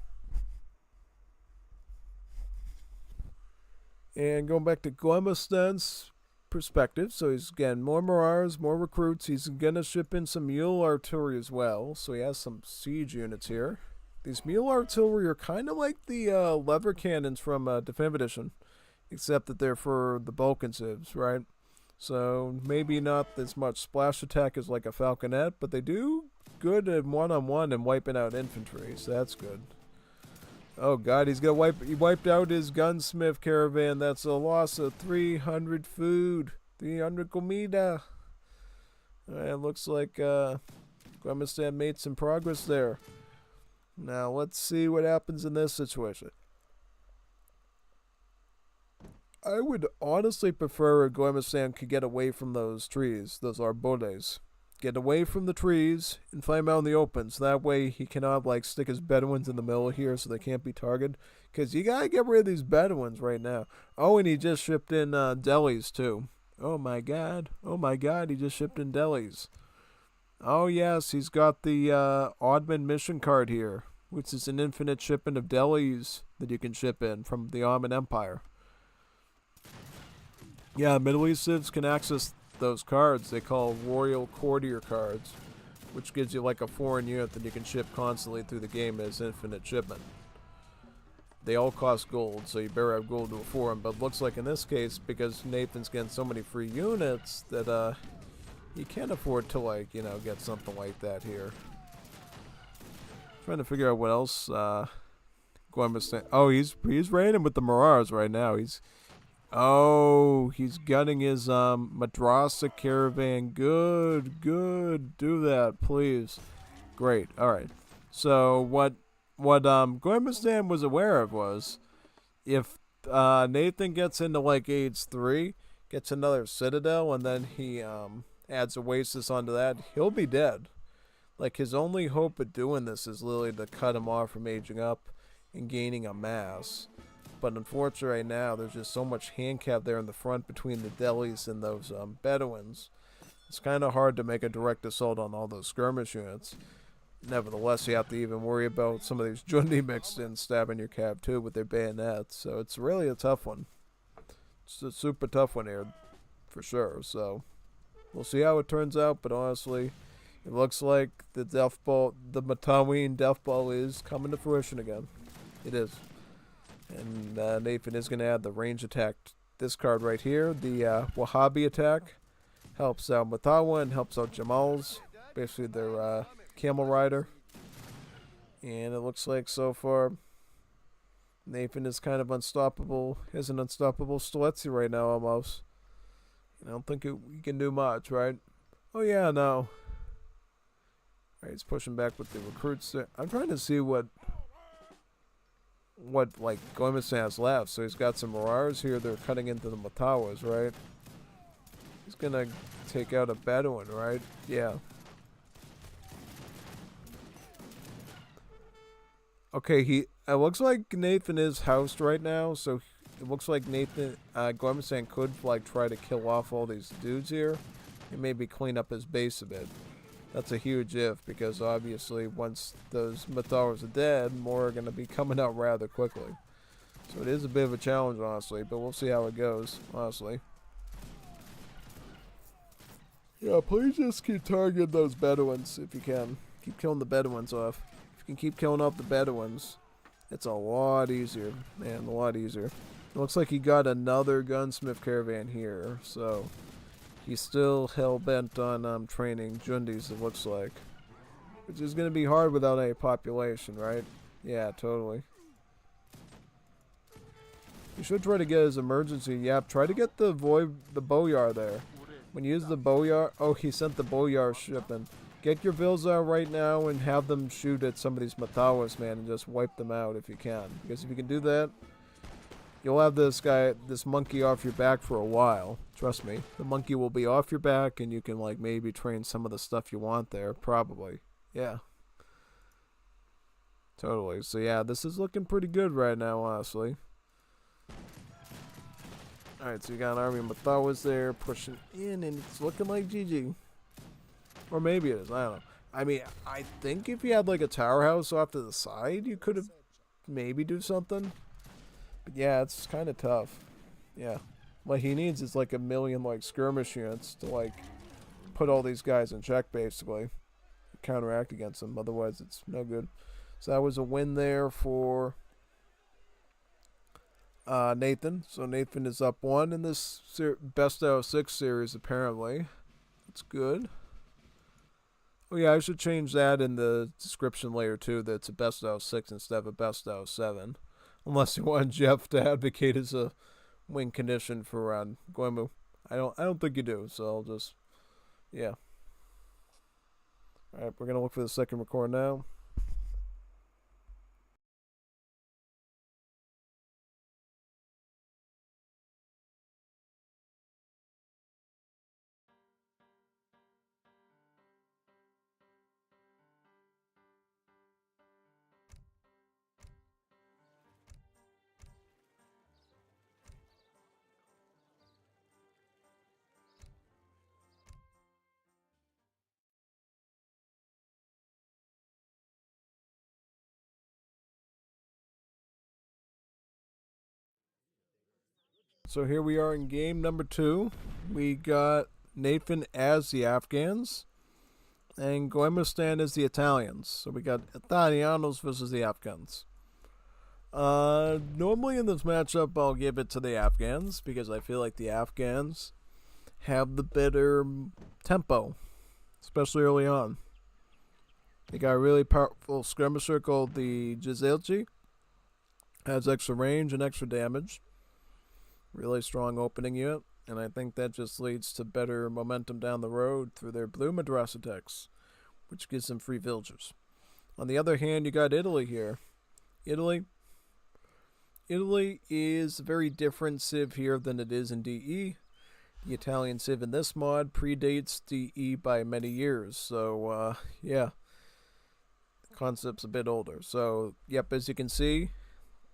And going back to Gommuistan's perspective, so he's getting more Marauders, more recruits. He's gonna ship in some mule artillery as well. So he has some siege units here. These mule artillery are kind of like the lever cannons from Definitive Edition, except that they're for the Balkan civs, right? So maybe not as much splash attack as like a falconet, but they do good at one-on-one and wiping out infantry, so that's good. Oh god, he wiped out his gunsmith caravan. That's a loss of 300 food. 300 comida. Alright, looks like Gommuistan made some progress there. Now let's see what happens in this situation. I would honestly prefer Gommuistan could get away from those trees, those arboles. Get away from the trees and find them out in the open, so that way he cannot like stick his Bedouins in the middle here so they can't be targeted. Because you gotta get rid of these Bedouins right now. Oh, and he just shipped in delis too. Oh my god, he just shipped in delis. Oh yes, he's got the Oddman mission card here, which is an infinite shipment of delis that you can ship in from the Ottoman Empire. Yeah, Middle East civs can access those cards they call Royal Courtier cards, which gives you like a foreign unit that you can ship constantly through the game as infinite shipment. They all cost gold, so you better have gold to afford them, but it looks like in this case, because Nathan's getting so many free units, that he can't afford to like, get something like that here. Trying to figure out what else Gommuistan. Oh, he's raiding with the Marauders right now. He's gunning his madrasa caravan. Good. Do that, please. Great. All right. So what Gommuistan was aware of was, if Nathan gets into like age 3, gets another citadel, and then he adds Oasis onto that, he'll be dead. Like his only hope of doing this is literally to cut him off from aging up and gaining a mass. But unfortunately right now, there's just so much handicap there in the front between the delis and those Bedouins. It's kind of hard to make a direct assault on all those skirmish units. nevertheless, you have to even worry about some of these Jundi mixed in stabbing your cab too with their bayonets. So it's really a tough one. It's a super tough one here, for sure. So we'll see how it turns out. But honestly, it looks like the death ball, the Mataween death ball, is coming to fruition again. It is. And Nathan is going to add the range attack. This card right here, the Wahhabi attack, helps out Matawa and helps out Jamal's. Basically their camel rider. And it looks like so far Nathan is kind of unstoppable. Is an unstoppable Steletsy right now almost. I don't think he can do much, right? Oh yeah, no. Alright, he's pushing back with the recruits there. I'm trying to see what like Gommuistan has left. So he's got some Mirars here. They're cutting into the Matawas, right? He's gonna take out a Bedouin, right? Yeah. Okay, it looks like Nathan is housed right now, so it looks like Nathan Gommuistan could like try to kill off all these dudes here and maybe clean up his base a bit. That's a huge if, because obviously once those Matawas are dead, more are going to be coming out rather quickly. So it is a bit of a challenge, honestly, but we'll see how it goes, honestly. Yeah, please just keep targeting those Bedouins if you can. Keep killing the Bedouins off. If you can keep killing off the Bedouins, it's a lot easier, man, a lot easier. It looks like he got another gunsmith caravan here, so he's still hell-bent on training Jundis, it looks like. Which is going to be hard without any population, right? Yeah, totally. You should try to get his emergency. Yeah, try to get the Boyar there. When you use the Boyar... Oh, he sent the Boyar ship in. Get your Vils out right now and have them shoot at some of these Matawas, man, and just wipe them out if you can. Because if you can do that, you'll have this monkey off your back for a while. Trust me. The monkey will be off your back and you can, like, maybe train some of the stuff you want there. Probably. Yeah. Totally. So, yeah, this is looking pretty good right now, honestly. Alright, so you got an army of Matawas there pushing in, and it's looking like GG. Or maybe it is. I don't know. I mean, I think if you had, like, a tower house off to the side, you could have maybe do something. But yeah, it's kind of tough. Yeah. What he needs is like 1 million like skirmish units to like put all these guys in check basically. Counteract against them. Otherwise it's no good. So that was a win there for Nathan. So Nathan is up 1 in this best out of 6 series apparently. That's good. Oh yeah, I should change that in the description later too. That it's a best out of 6 instead of a best out of 7. Unless you want Jeff to advocate as a win condition for Gommu. I don't think you do, so I'll just, yeah. Alright, we're going to look for the second record now. So here we are in game number 2. We got Nathan as the Afghans and Gommuistan as the Italians. So we got Italianos versus the Afghans. Normally in this matchup I'll give it to the Afghans because I feel like the Afghans have the better tempo, especially early on. They got a really powerful skirmisher called the Gizelci. Has extra range and extra damage. Really strong opening unit, and I think that just leads to better momentum down the road through their blue Madras attacks, which gives them free villagers. On the other hand, you got Italy here. Italy is a very different civ here than it is in DE. The Italian civ in this mod predates DE by many years, so yeah, the concept's a bit older. So yep, as you can see,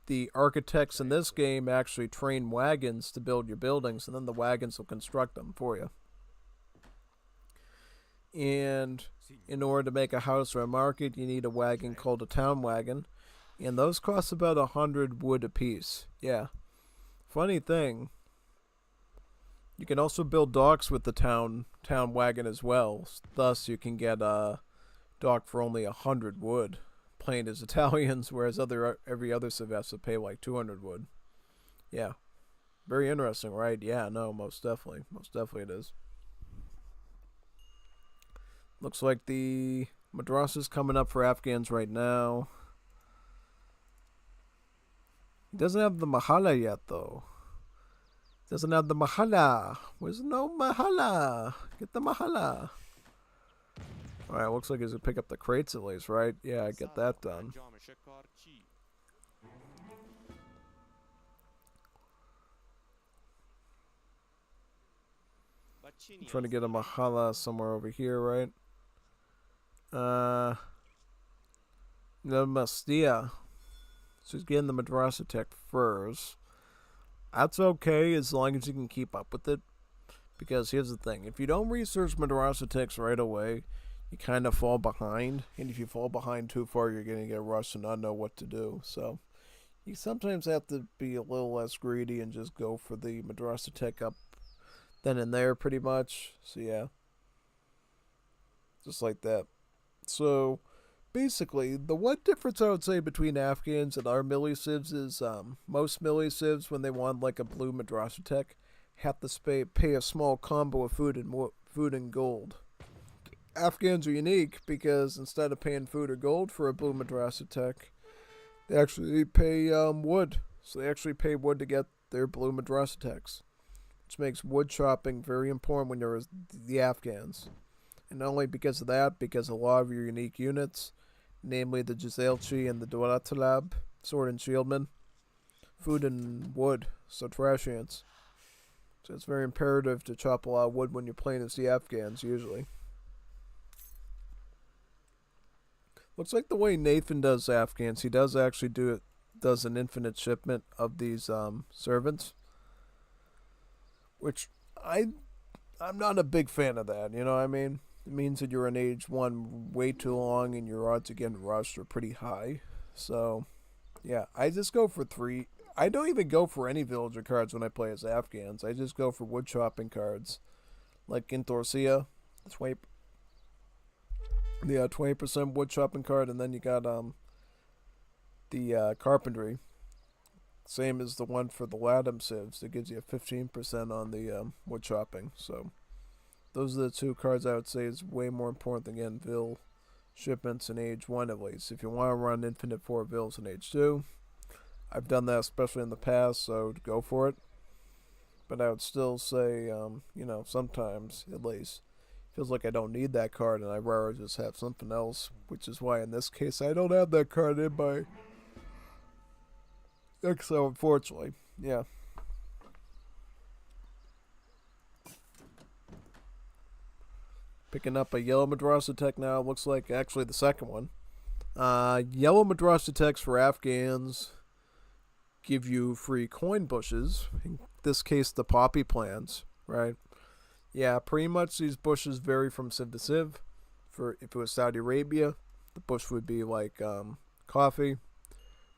the architects in this game actually train wagons to build your buildings, and then the wagons will construct them for you. And in order to make a house or a market, you need a wagon called a town wagon. And those cost about 100 wood apiece. Yeah. Funny thing, you can also build docks with the town wagon as well. Thus, you can get a dock for only 100 wood, playing as Italians, whereas every other civ has to pay like 200 wood. Yeah, very interesting, right? Yeah, no, most definitely it is. Looks like the madrasa's coming up for Afghans right now. He doesn't have the mahala yet, though. Doesn't have the mahala. Where's no mahala? Get the mahala. Alright, looks like he's gonna pick up the crates at least, right? Yeah, I get that done. I'm trying to get a mahala somewhere over here, right? Namastia. So he's getting the madrasa tech first. That's okay as long as you can keep up with it. Because here's the thing. If you don't research madrasa techs right away, you kind of fall behind. And if you fall behind too far, you're going to get rushed and not know what to do. So you sometimes have to be a little less greedy and just go for the madrasa tech up then and there pretty much. So yeah. Just like that. So basically, the one difference I would say between Afghans and our millisivs is most millisivs, when they want like a blue madrasa tech, have to pay a small combo of food and gold. Afghans are unique because instead of paying food or gold for a blue madrasa tech, they actually pay wood. So they actually pay wood to get their blue madrasa techs, which makes wood chopping very important when you're the Afghans. And not only because of that, because a lot of your unique units, namely the Gizelchi and the Dwaratalab, Sword and Shieldmen, food and wood, so trash ants. So it's very imperative to chop a lot of wood when you're playing as the Afghans, usually. Looks like the way Nathan does Afghans, he does actually does an infinite shipment of these servants. Which I'm not a big fan of that, you know what I mean? It means that you're in age 1 way too long and your odds of getting rushed are pretty high. So, yeah, I just go for 3. I don't even go for any villager cards when I play as Afghans. I just go for wood chopping cards. Like in Dorsia, 20% wood chopping card, and then you got the carpentry. Same as the one for the Latham civs that gives you 15% on the wood chopping. So those are the 2 cards I would say is way more important than getting Vil shipments in age 1 at least. If you want to run infinite 4 Vils in age 2, I've done that especially in the past, so go for it. But I would still say, sometimes at least, feels like I don't need that card and I'd rather just have something else, which is why in this case I don't have that card in my deck, so unfortunately, yeah. Picking up a yellow madrasa tech now. Looks like actually the second one. Yellow madrasa techs for Afghans give you free coin bushes. In this case, the poppy plants, right? Yeah, pretty much these bushes vary from civ to civ. For if it was Saudi Arabia, the bush would be like coffee.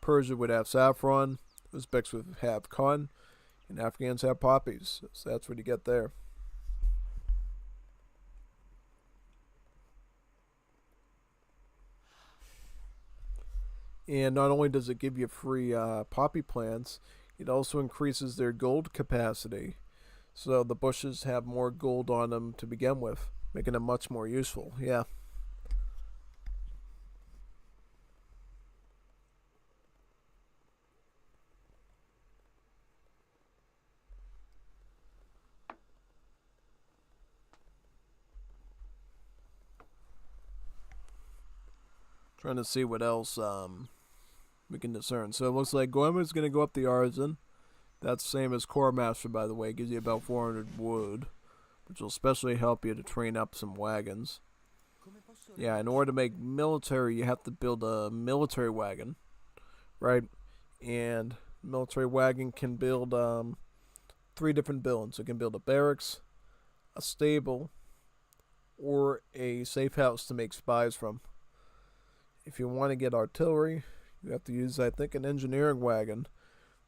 Persia would have saffron. Uzbeks would have cotton, and Afghans have poppies. So that's what you get there. And not only does it give you free poppy plants, it also increases their gold capacity. So the bushes have more gold on them to begin with, making them much more useful. Yeah. Trying to see what else we can discern. So it looks like Goemon is going to go up the Artisan. That's the same as Core Master, by the way. It gives you about 400 wood, which will especially help you to train up some wagons. Yeah, in order to make military, you have to build a military wagon, right? And military wagon can build 3 different buildings. It can build a barracks, a stable, or a safe house to make spies from. If you want to get artillery, you have to use, I think, an engineering wagon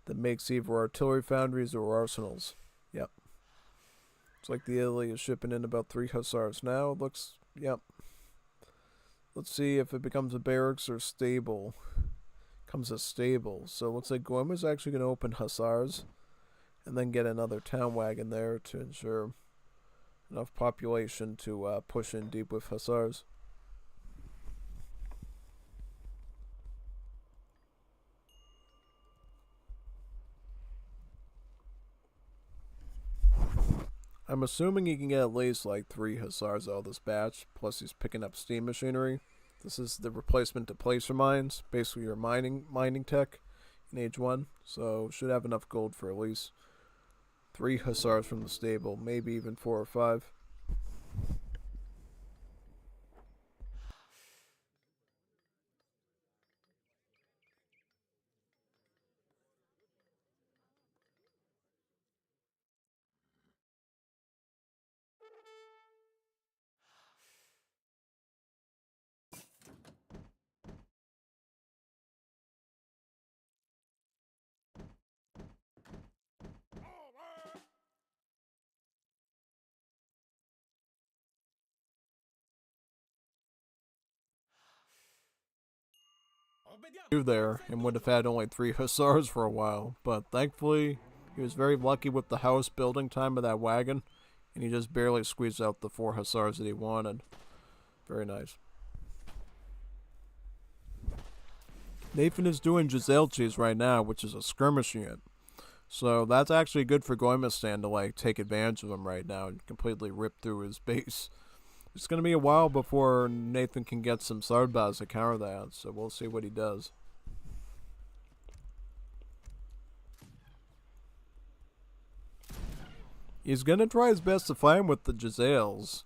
that makes either artillery foundries or arsenals. Yep. It's like the Italy is shipping in about 3 hussars now. Looks, yep. Let's see if it becomes a barracks or stable. Comes a stable. So it looks like Gommuistan is actually going to open hussars and then get another town wagon there to ensure enough population to push in deep with hussars. I'm assuming he can get at least like 3 hussars out of this batch, plus he's picking up steam machinery. This is the replacement to placer mines, basically your mining tech in Age 1, so should have enough gold for at least 3 hussars from the stable, maybe even 4 or 5. There and would have had only 3 hussars for a while, but thankfully he was very lucky with the house building time of that wagon, and he just barely squeezed out the 4 hussars that he wanted. Very nice. Nathan is doing Giselches right now, which is a skirmish unit. So that's actually good for Gommuistan to like take advantage of him right now and completely rip through his base. It's going to be a while before Nathan can get some Sardbas to counter that, so we'll see what he does. He's going to try his best to fight him with the Giselles.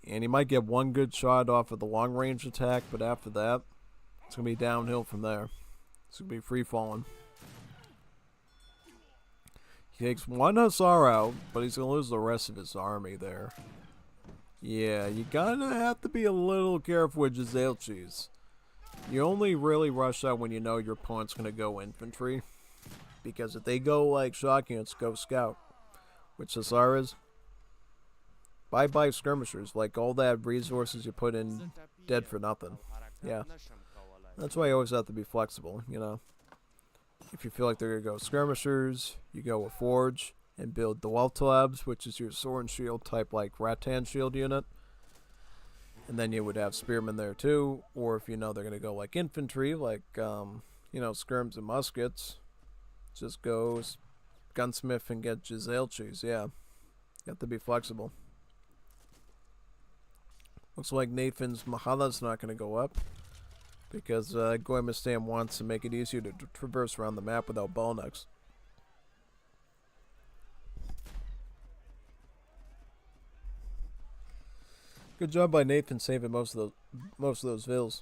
And he might get one good shot off of the long range attack, but after that, it's going to be downhill from there. It's going to be free falling. He takes 1 hussar out, but he's going to lose the rest of his army there. Yeah, you gotta have to be a little careful with Giselches. You only really rush out when you know your opponent's gonna go infantry. Because if they go like shock units, go scout. Which hussar is. Bye-bye skirmishers. Like all that resources you put in, dead for nothing. Yeah. That's why you always have to be flexible, you know. If you feel like they're gonna go skirmishers, you go with Forge and build the Weltalabs, which is your sword and shield type like Rattan shield unit. And then you would have spearmen there too, or if you know they're going to go like infantry, like, you know, skirms and muskets, just go gunsmith and get Giselches, yeah. You have to be flexible. Looks like Nathan's Mahala's not going to go up, because Gommuistan wants to make it easier to traverse around the map without bottlenecks. Good job by Nathan saving most of those vills.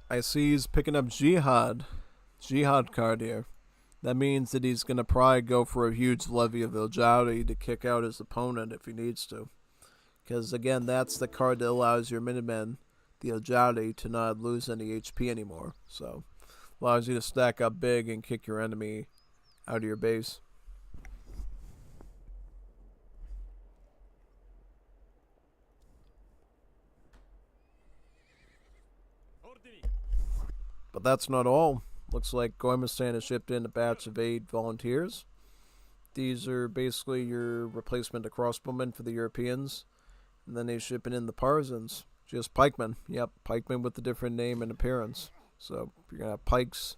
I see he's picking up Jihad card here. That means that he's gonna probably go for a huge levy of Iljari to kick out his opponent if he needs to. Because again, that's the card that allows your Minutemen, the Iljari, to not lose any HP anymore. So allows you to stack up big and kick your enemy out of your base. But that's not all. Looks like Gommuistan has shipped in a batch of 8 volunteers. These are basically your replacement to crossbowmen for the Europeans. And then he's shipping in the Partisans. Just pikemen. Yep, pikemen with a different name and appearance. So you're going to have pikes.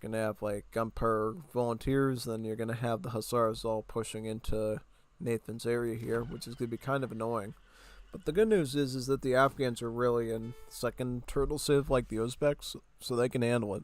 You're going to have like gunpowder volunteers. Then you're going to have the hussars all pushing into Nathan's area here, which is going to be kind of annoying. But the good news is that the Afghans are really in second turtle sieve like the Uzbeks, so they can handle it.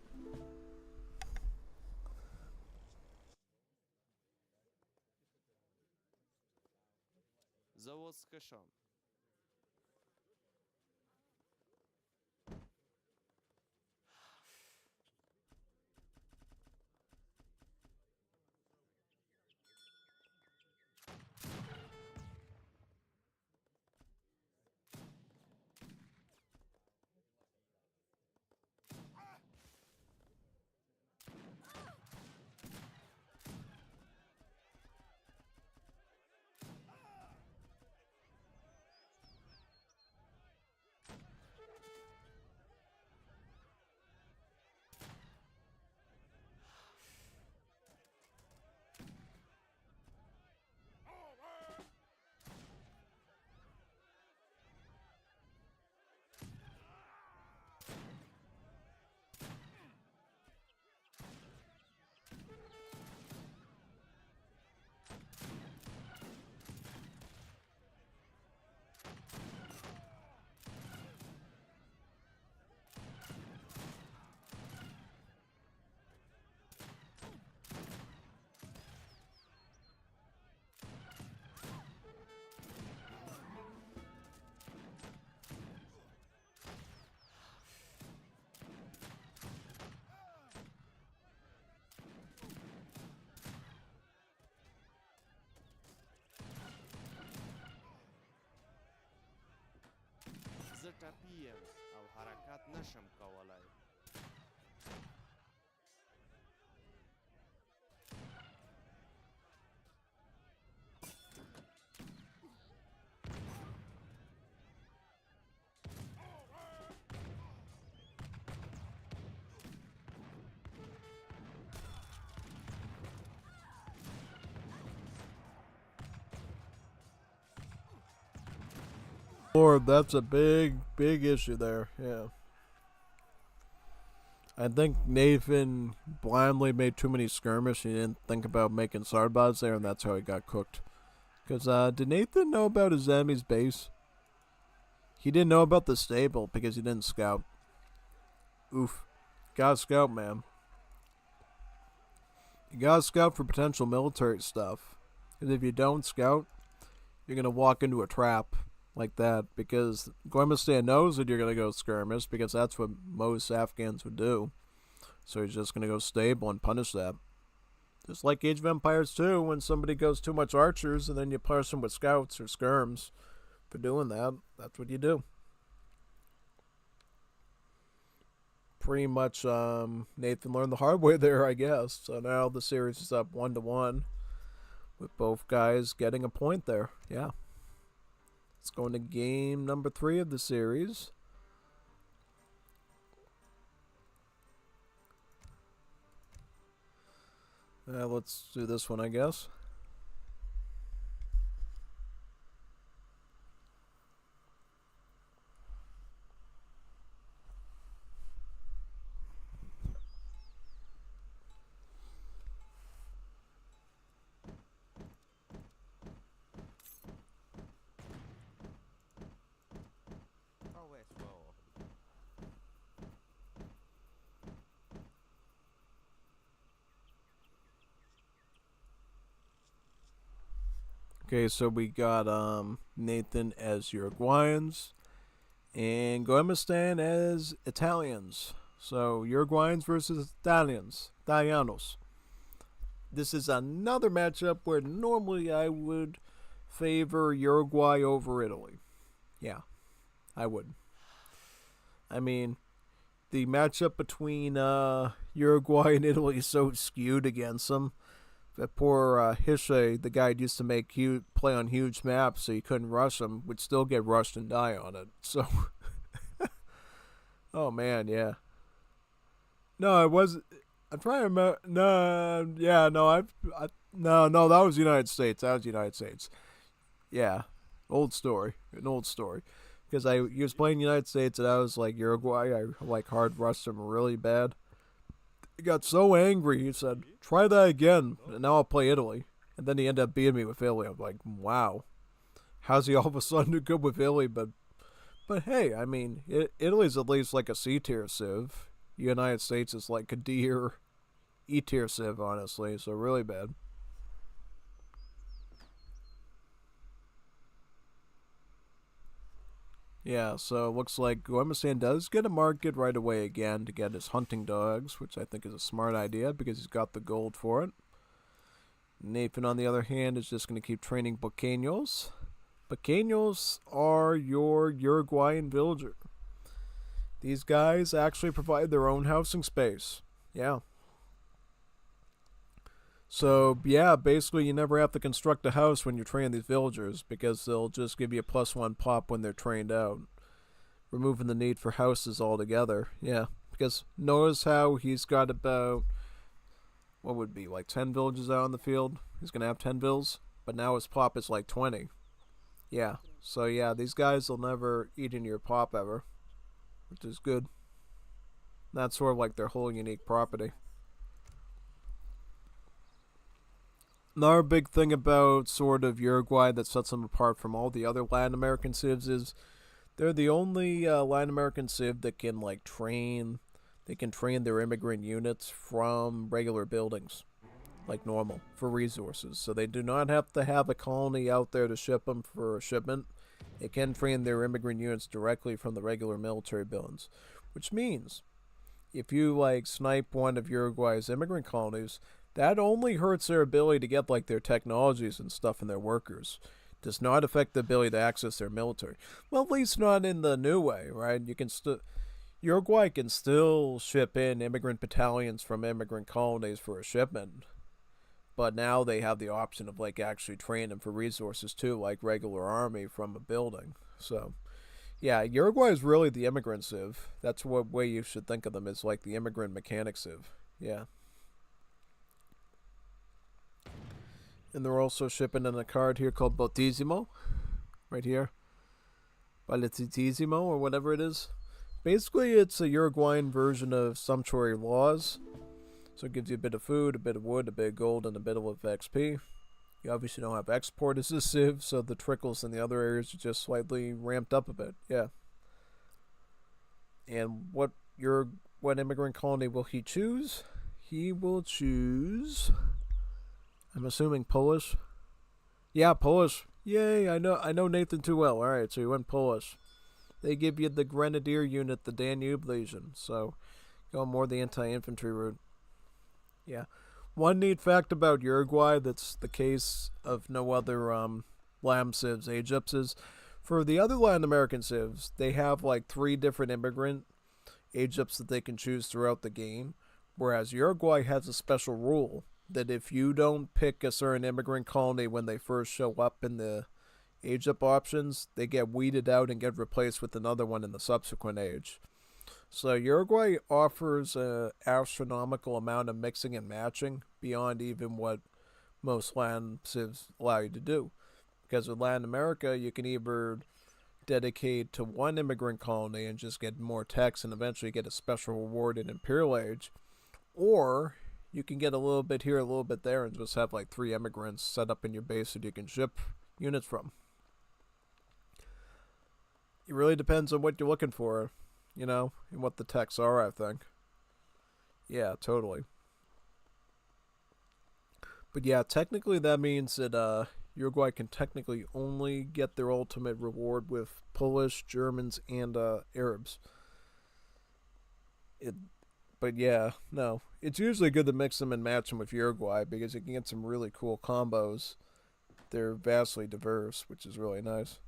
Lord, that's a big issue there. Yeah. I think Nathan blindly made too many skirmish. He didn't think about making Sarbots there, and that's how he got cooked. Because, did Nathan know about his enemy's base? He didn't know about the stable because he didn't scout. Oof. Gotta scout, man. You gotta scout for potential military stuff. Because if you don't scout, you're gonna walk into a trap like that. Because Gommuistan knows that you're gonna go skirmish because that's what most Afghans would do. So he's just gonna go stable and punish that. Just like Age of Empires 2, when somebody goes too much archers and then you punish them with scouts or skirms for doing that, that's what you do. Pretty much Nathan learned the hard way there, I guess. So now the series is up 1-1 with both guys getting a point there. Yeah. Let's go into game number 3 of the series. Let's do this one, I guess. Okay, so we got Nathan as Uruguayans and Gommuistan as Italians. So Uruguayans versus Italianos. This is another matchup where normally I would favor Uruguay over Italy. Yeah, I would. I mean, the matchup between Uruguay and Italy is so skewed against them. That poor Hishe, the guy used to make play on huge maps so you couldn't rush him, would still get rushed and die on it. So, oh man, yeah. No, it was. I'm trying to remember. No, yeah, no, no, that was United States. That was United States. Yeah, old story, an old story. Because he was playing United States and I was like Uruguay. I like hard rushed him really bad. He got so angry, he said, try that again, and now I'll play Italy. And then he ended up beating me with Italy. I'm like, wow. How's he all of a sudden do good with Italy? But hey, I mean, Italy's at least like a C-tier civ. United States is like a D or E-tier civ, honestly, so really bad. Yeah, so it looks like Gommuistan does get a market right away again to get his hunting dogs, which I think is a smart idea because he's got the gold for it. Nathan, on the other hand, is just going to keep training Pequeños. Pequeños are your Uruguayan villager. These guys actually provide their own housing space. Yeah. So, yeah, basically you never have to construct a house when you train these villagers because they'll just give you a +1 pop when they're trained out, removing the need for houses altogether. Yeah, because notice how he's got about, what would be, like 10 villages out in the field? He's going to have 10 vills, but now his pop is like 20. Yeah, so yeah, these guys will never eat into your pop ever, which is good. That's sort of like their whole unique property. Another big thing about sort of Uruguay that sets them apart from all the other Latin American civs is they're the only Latin American civ that can like train. They can train their immigrant units from regular buildings, like normal, for resources. So they do not have to have a colony out there to ship them for a shipment. They can train their immigrant units directly from the regular military buildings, which means if you like snipe one of Uruguay's immigrant colonies, that only hurts their ability to get like their technologies and stuff and their workers. Does not affect the ability to access their military. Well, at least not in the new way, right? You can still Uruguay can still ship in immigrant battalions from immigrant colonies for a shipment, but now they have the option of like actually training them for resources too, like regular army from a building. So yeah, Uruguay is really the immigrant civ. That's what way you should think of them, as like the immigrant mechanic civ. Yeah. And they're also shipping in a card here called Bautismo, right here. Bautismo, or whatever it is. Basically, it's a Uruguayan version of sumptuary laws. So it gives you a bit of food, a bit of wood, a bit of gold, and a bit of XP. You obviously don't have export as a civ, so the trickles in the other areas are just slightly ramped up a bit. Yeah. And what immigrant colony will he choose? He will choose, I'm assuming, Polish. Yeah, Polish. Yay! I know Nathan too well. All right, so he went Polish. They give you the Grenadier unit, the Danube Legion. So go more the anti-infantry route. Yeah. One neat fact about Uruguay that's the case of no other LAM civs, Egypt, is for the other Latin American civs, they have like 3 different immigrant Egypts that they can choose throughout the game. Whereas Uruguay has a special rule that if you don't pick a certain immigrant colony when they first show up in the Egypt options, they get weeded out and get replaced with another one in the subsequent age. So Uruguay offers an astronomical amount of mixing and matching beyond even what most Latin civs allow you to do. Because with Latin America, you can either dedicate to one immigrant colony and just get more techs and eventually get a special reward in Imperial Age, or you can get a little bit here, a little bit there, and just have like 3 immigrants set up in your base that you can ship units from. It really depends on what you're looking for, and what the techs are, I think. Yeah, totally. But yeah, technically that means that Uruguay can technically only get their ultimate reward with Polish, Germans, and Arabs. But yeah, no. It's usually good to mix them and match them with Uruguay because you can get some really cool combos. They're vastly diverse, which is really nice.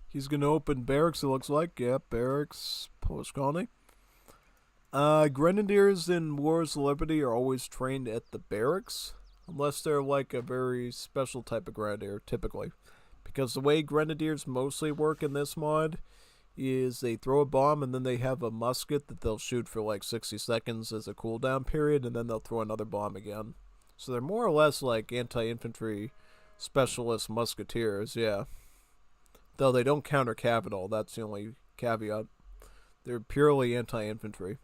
He's going to open barracks, it looks like. Yep, barracks, Polish colony. Grenadiers in Wars of Liberty are always trained at the barracks, unless they're like a very special type of grenadier, typically. Because the way grenadiers mostly work in this mod is they throw a bomb and then they have a musket that they'll shoot for like 60 seconds as a cooldown period, and then they'll throw another bomb again. So they're more or less like anti-infantry specialist musketeers, yeah. Though they don't counter cav at all, that's the only caveat. They're purely anti-infantry.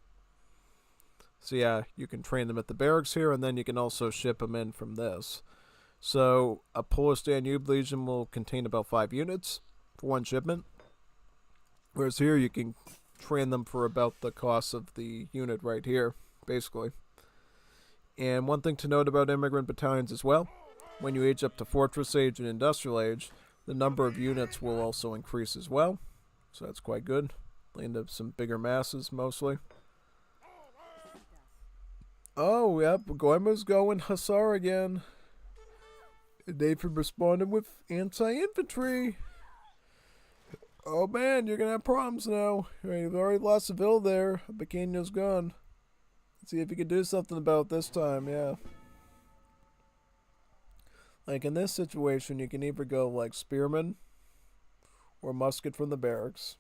So yeah, you can train them at the barracks here, and then you can also ship them in from this. So a Polish Danube Legion will contain about 5 units for one shipment. Whereas here you can train them for about the cost of the unit right here, basically. And one thing to note about immigrant battalions as well, when you age up to Fortress Age and Industrial Age, the number of units will also increase as well. So that's quite good. Lead to some bigger masses, mostly. Oh, yep, Goima's going Hussar again. Nathan responded with anti-infantry. Oh man, you're gonna have problems now. You've already lost a Ville there. Bikino's gone. Let's see if you can do something about it this time, yeah. Like in this situation, you can either go like Spearman or Musket from the barracks.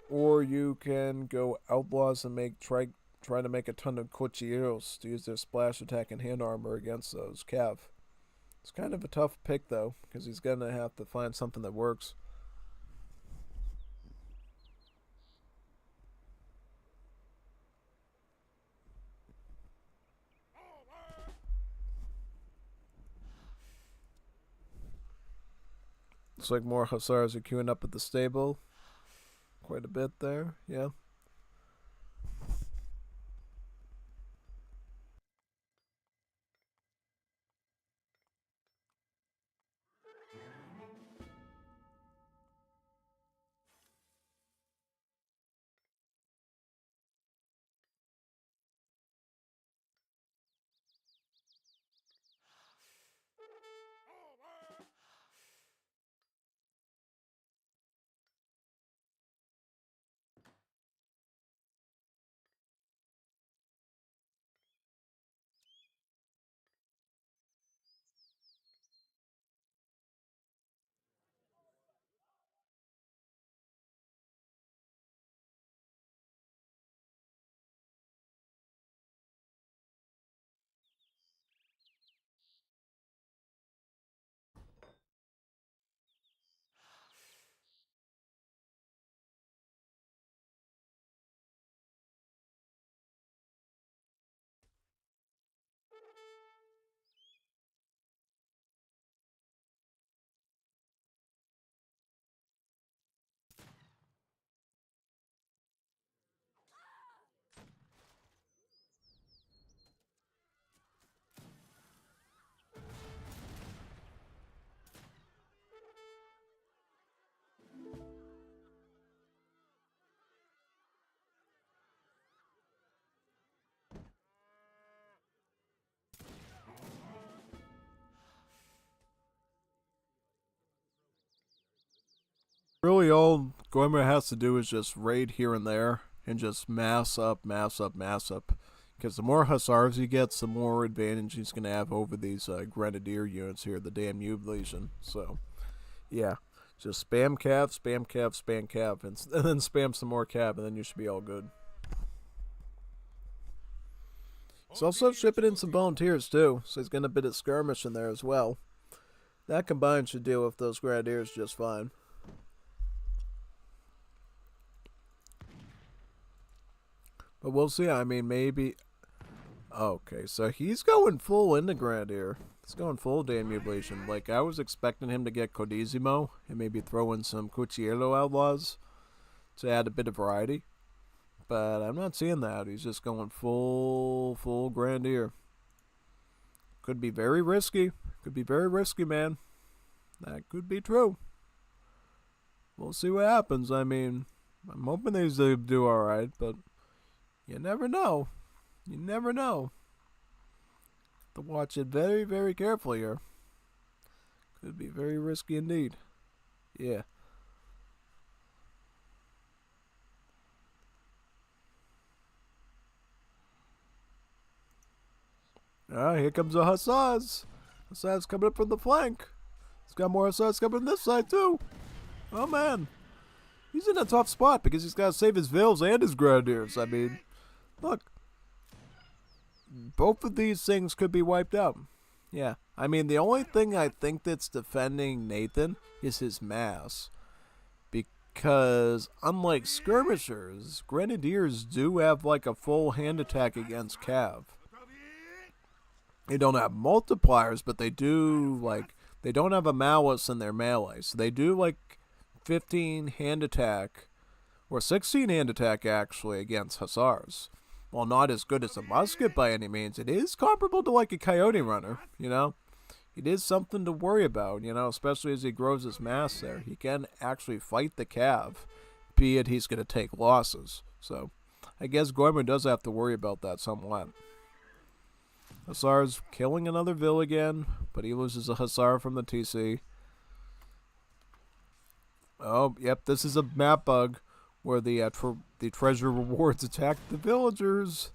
Or you can go Outlaws and make trying to make a ton of cuchillos to use their splash attack and hand armor against those Cav. It's kind of a tough pick, though, because he's going to have to find something that works. Looks like more Hussars are queuing up at the stable. Quite a bit there, yeah. Really, all Gommuistan has to do is just raid here and there and just mass up, mass up, mass up. Because the more Hussars he gets, the more advantage he's going to have over these Grenadier units here, the Danube Legion. So, yeah. Just spam Cav, spam Cav, spam Cav, and then spam some more Cav, and then you should be all good. He's also shipping in some volunteers, too, so he's getting a bit of skirmish in there as well. That combined should deal with those Grenadiers just fine. But we'll see. I mean, maybe... Okay, so he's going full into Grenadier. He's going full Danube Legion. Like, I was expecting him to get Codissimo and maybe throw in some Cuchillo Outlaws to add a bit of variety. But I'm not seeing that. He's just going full Grenadier. Could be very risky. Could be very risky, man. That could be true. We'll see what happens. I mean, I'm hoping they do alright, but you never know. You never know. To watch it very, very carefully here. Could be very risky indeed. Yeah. Ah, here comes the Hussars. Hussars coming up from the flank. He's got more Hussars coming from this side too. Oh man. He's in a tough spot because he's got to save his Vils and his Grenadiers. I mean, look. Both of these things could be wiped out. Yeah. I mean, the only thing I think that's defending Nathan is his mass. Because, unlike skirmishers, Grenadiers do have like a full hand attack against Cav. They don't have multipliers, but they do, like, they don't have a malice in their melee. So they do, like, 15 hand attack, or 16 hand attack, actually, against Hussars. While not as good as a musket by any means, it is comparable to, like, a coyote runner, you know? It is something to worry about, you know, especially as he grows his mass there. He can actually fight the Cav, be it he's going to take losses. So, I guess Gommuistan does have to worry about that somewhat. Hussar's killing another Vil again, but he loses a Hussar from the TC. Oh, yep, this is a map bug where the treasure rewards attack the villagers.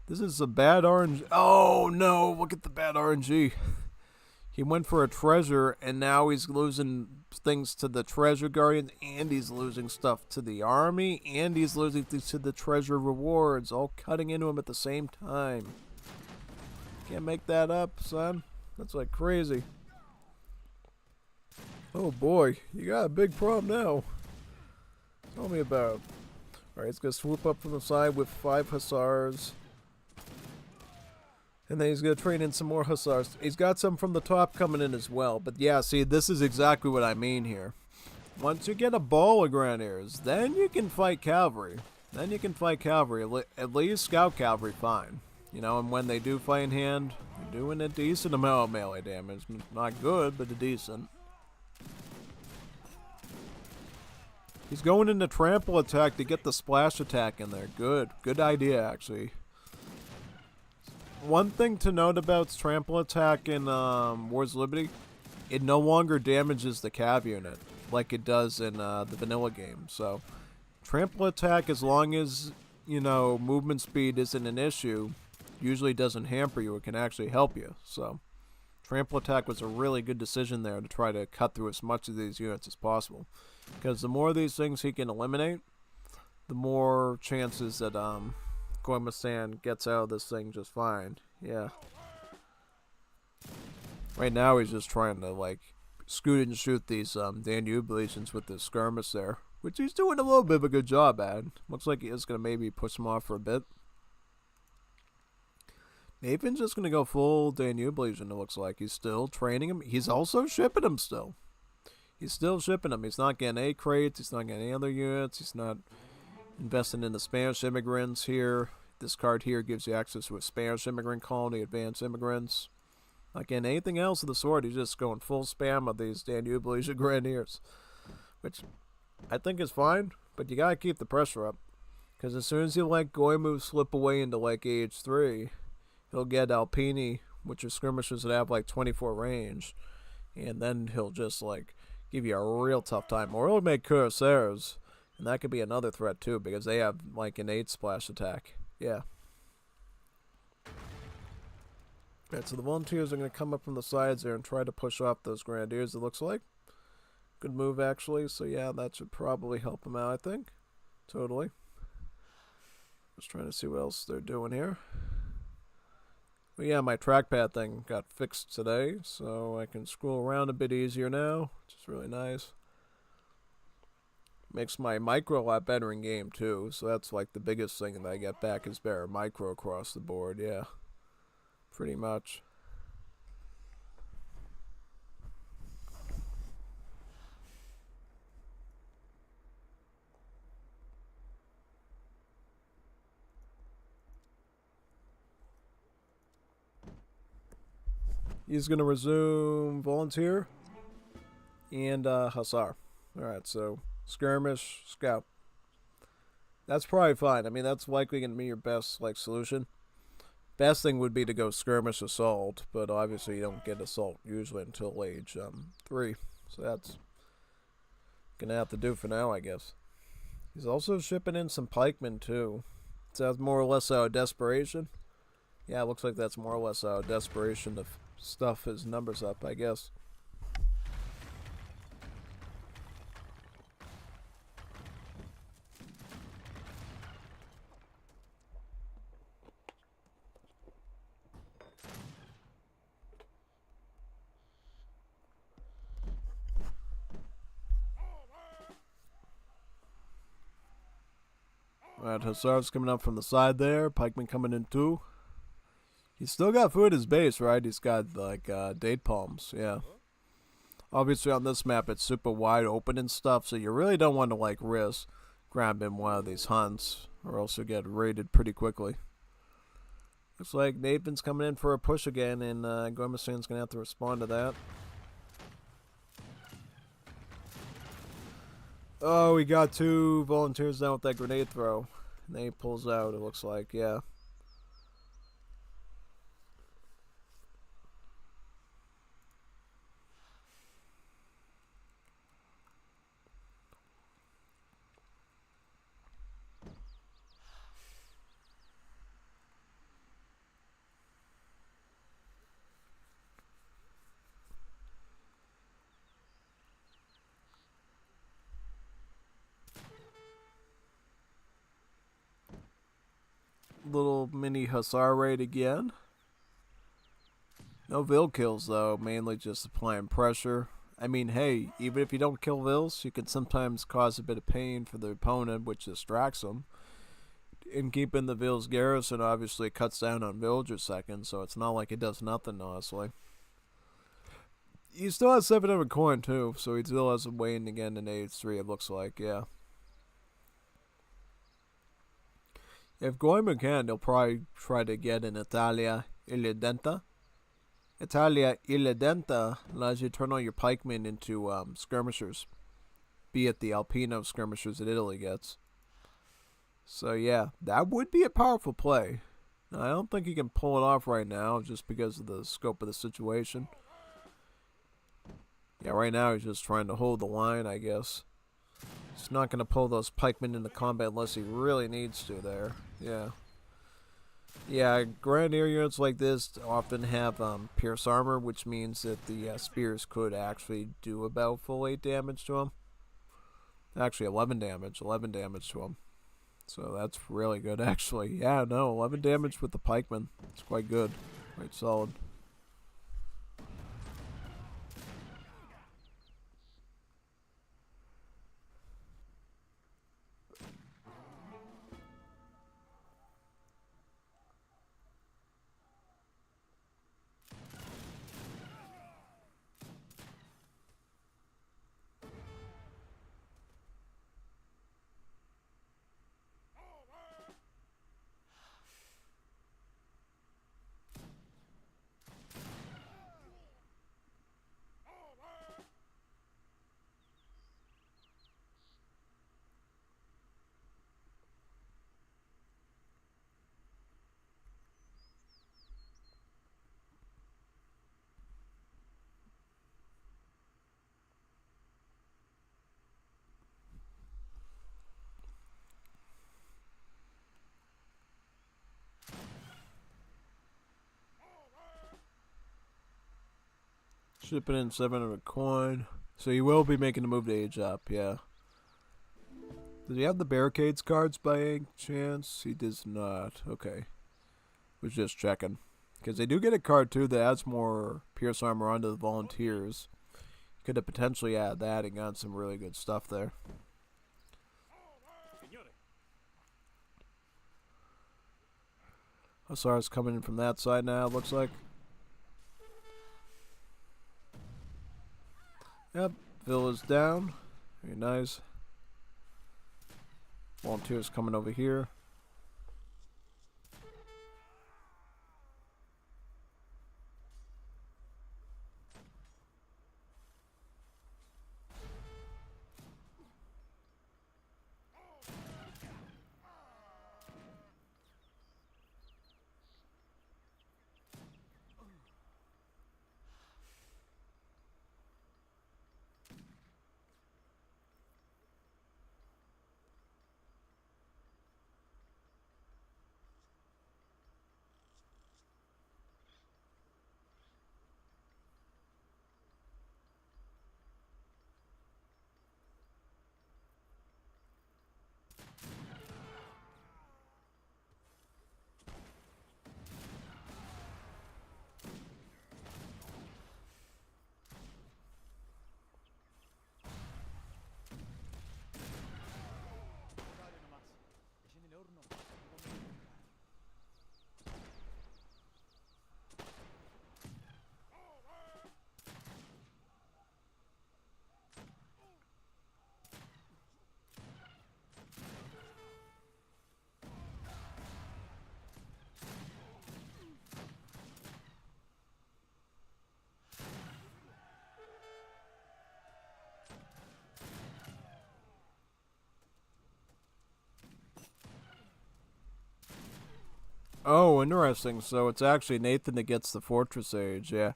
This is a bad RNG. Oh, no, look at the bad RNG. He went for a treasure, and now he's losing things to the treasure guardian, and he's losing stuff to the army, and he's losing things to the treasure rewards, all cutting into him at the same time. Can't make that up, son. That's like crazy. Oh boy, you got a big problem now. Tell me about it. Alright, he's gonna swoop up from the side with 5 hussars. And then he's going to train in some more hussars. He's got some from the top coming in as well. But yeah, see, this is exactly what I mean here. Once you get a ball of grenadiers, then you can fight cavalry. Then you can fight cavalry. At least scout cavalry, fine. You know, and when they do fight in hand, they're doing a decent amount of melee damage. Not good, but a decent. He's going into trample attack to get the splash attack in there. Good. Good idea, actually. One thing to note about trample attack in Wars of Liberty, it no longer damages the cav unit like it does in the vanilla game. So, trample attack, as long as, you know, movement speed isn't an issue, usually doesn't hamper you. It can actually help you. So, trample attack was a really good decision there to try to cut through as much of these units as possible. Because the more of these things he can eliminate, the more chances that Gommuistan gets out of this thing just fine. Yeah. Right now he's just trying to like scoot and shoot these Danube legions with the skirmish there, which he's doing a little bit of a good job at. Looks like he is gonna maybe push him off for a bit. Nathan's just gonna go full Danube legion. It looks like he's still training him. He's also shipping him still. He's still shipping him. He's not getting A crates. He's not getting any other units. He's not investing in the Spanish immigrants here. This card here gives you access to a Spanish immigrant colony, advanced immigrants. Not getting anything else of the sort. He's just going full spam of these Danube Legion Grenadiers. Which I think is fine, but you gotta keep the pressure up. Because as soon as you let Gommuistan slip away into like age 3, he'll get Alpini, which are skirmishers that have like 24 range. And then he'll just like give you a real tough time. Or he'll make Cuirassiers. And that could be another threat too, because they have like an 8 splash attack. Yeah. Alright, so the volunteers are going to come up from the sides there and try to push off those grenadiers, it looks like. Good move, actually. So yeah, that should probably help them out, I think. Totally. Just trying to see what else they're doing here. Well, yeah, my trackpad thing got fixed today, so I can scroll around a bit easier now, which is really nice. Makes my micro a lot better in game too, so that's like the biggest thing that I get back is better micro across the board, yeah. Pretty much. He's gonna resume volunteer and hussar. Alright, so skirmish, scout. That's probably fine. I mean, that's likely going to be your best like solution. Best thing would be to go skirmish assault, but obviously you don't get assault usually until age 3. So that's going to have to do for now, I guess. He's also shipping in some pikemen too. So that's more or less out of desperation. Yeah, it looks like that's more or less out of desperation to stuff his numbers up, I guess. Alright, Hussar's coming up from the side there. Pikeman coming in too. He's still got food at his base, right? He's got like date palms, yeah. Obviously on this map it's super wide open and stuff, so you really don't want to like risk grabbing one of these hunts, or else you'll get raided pretty quickly. Looks like Nathan's coming in for a push again, and Gommuistan's gonna have to respond to that. Oh, we got 2 volunteers down with that grenade throw. And then he pulls out, it looks like, yeah. little mini hussar raid again. No Vil kills though, mainly just applying pressure. I mean, hey, even if you don't kill Vils, you can sometimes cause a bit of pain for the opponent, which distracts them. And keeping the Vils garrison obviously cuts down on villager seconds, so it's not like it does nothing, honestly. He still has 700 coin too, so he still has him waiting again in H3, it looks like, yeah. If Gommuistan can, they'll probably try to get an Italia Illedenta. Italia Illedenta allows you to turn all your pikemen into skirmishers, be it the Alpino skirmishers that Italy gets. So yeah, that would be a powerful play. Now, I don't think he can pull it off right now, just because of the scope of the situation. Yeah, right now he's just trying to hold the line, I guess. He's not going to pull those pikemen into combat unless he really needs to there. Yeah. Yeah, Grenadier units like this often have pierce armor, which means that the spears could actually do about full 8 damage to him. Actually, 11 damage to him. So that's really good, actually. Yeah, no, 11 damage with the pikemen. It's quite good. Quite solid. Shipping in 700 coin. So he will be making a move to age up, yeah. Does he have the barricades cards by any chance? He does not. Okay. Was just checking. Because they do get a card too that adds more pierce armor onto the volunteers. Could have potentially added that and gotten some really good stuff there. Hussar's coming in from that side now, it looks like. Yep, Villa's down. Very nice. Volunteers coming over here. Oh, interesting. So it's actually Nathan that gets the Fortress Age, yeah.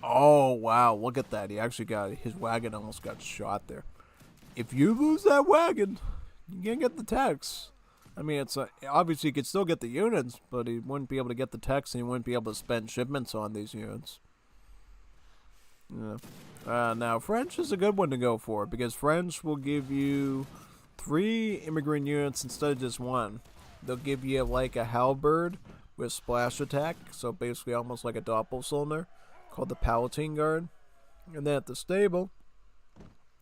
Oh, wow, look at that. He actually got, his wagon almost got shot there. If you lose that wagon, you can't get the techs. I mean, it's obviously you could still get the units, but he wouldn't be able to get the techs and he wouldn't be able to spend shipments on these units. Yeah. Now, French is a good one to go for, because French will give you 3 immigrant units instead of just 1. they'll give you like a halberd with splash attack, so basically almost like a doppelcylinder, called the Palatine Guard. And then at the stable,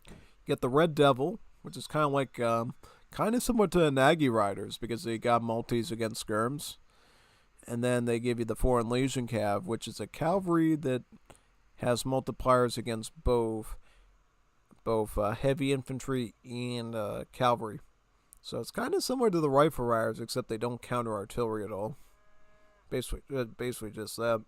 you get the Red Devil, which is kind of like, kind of similar to the Nagi Riders, because they got multis against skirms. And then they give you the Foreign Legion Cav, which is a cavalry that has multipliers against both heavy infantry and cavalry. So it's kind of similar to the Rifle Riders, except they don't counter artillery at all. Basically just that.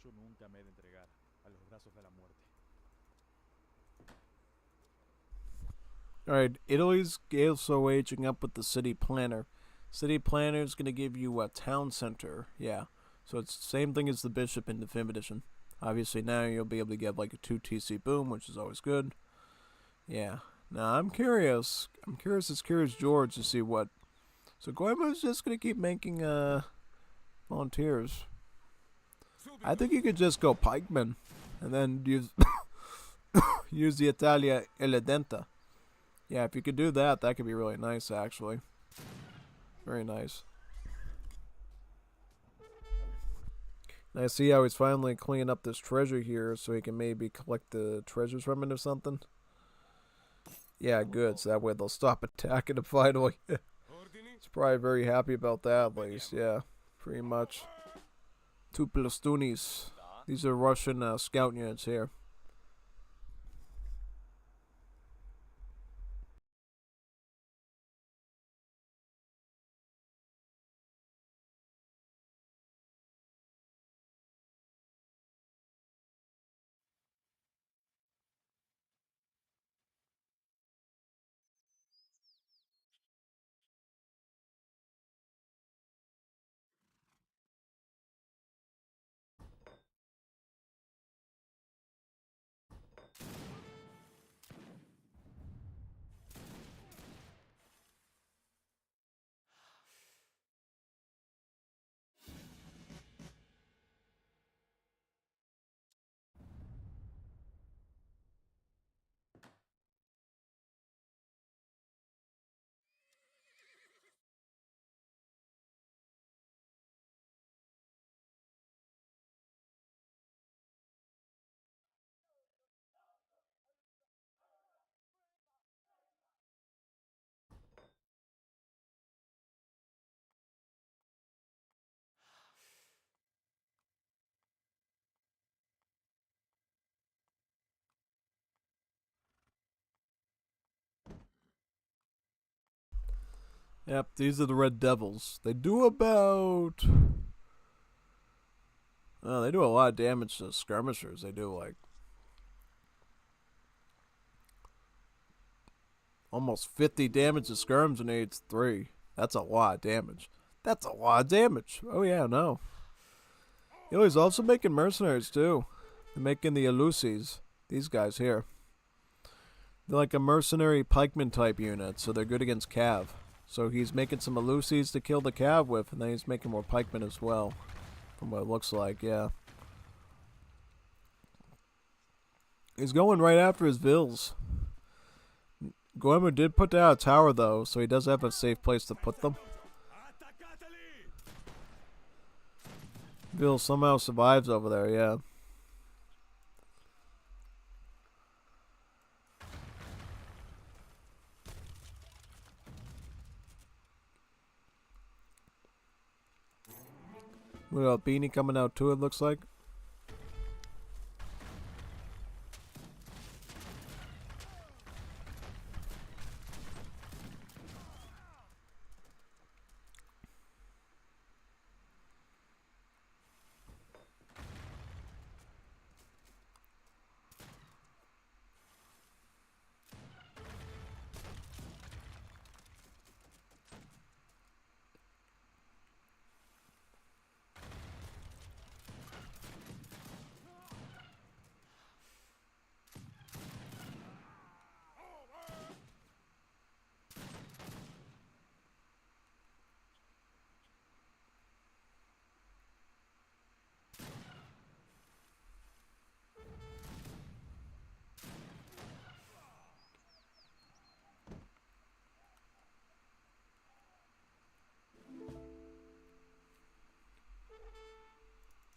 Yo nunca me he de entregar a los brazos de la muerte. Alright, Italy's also waging up with the City Planner. City Planner is going to give you a town center. Yeah. So it's the same thing as the Bishop in the 5th edition. Obviously now you'll be able to get like a 2 TC boom, which is always good. Yeah. Now I'm curious. I'm curious as Curious George to see what. So Goemon is just going to keep making volunteers. I think you could just go pikemen and then use use the Italia Eledenta. Yeah, if you could do that, that could be really nice, actually. Very nice. And I see how he's finally cleaning up this treasure here so he can maybe collect the treasures from it or something. Yeah, good. So that way they'll stop attacking him finally. He's probably very happy about that, at least. Yeah, pretty much. 2 Plastunis. These are Russian scout units here. Yep, these are the Red Devils. They do about... they do a lot of damage to skirmishers. They do like almost 50 damage to skirms in age 3. That's a lot of damage. That's a lot of damage. Oh yeah, no. You know, he's also making mercenaries too. They're making the Elusies. These guys here. They're like a mercenary pikeman type unit, so they're good against cav. So he's making some Elusies to kill the cav with, and then he's making more pikemen as well. From what it looks like, yeah. He's going right after his vills. Goemon did put down a tower though, so he does have a safe place to put them. Vil somehow survives over there, yeah. We got Beanie coming out too, it looks like.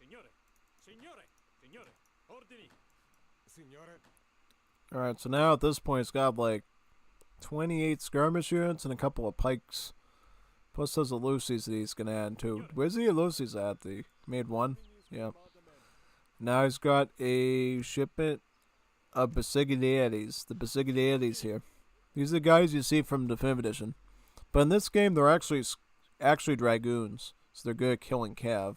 Signore! Signore! Signore! Ordini! Signore. Alright, so now at this point it's got like 28 skirmish units and a couple of pikes. Plus those Lucy's that he's gonna add too. Where's the Lucy's at? The made one? Yeah. Now he's got a shipment of Basigadietes. The Basigadietes here. These are the guys you see from Definitive Edition. But in this game they're actually dragoons. So they're good at killing cav.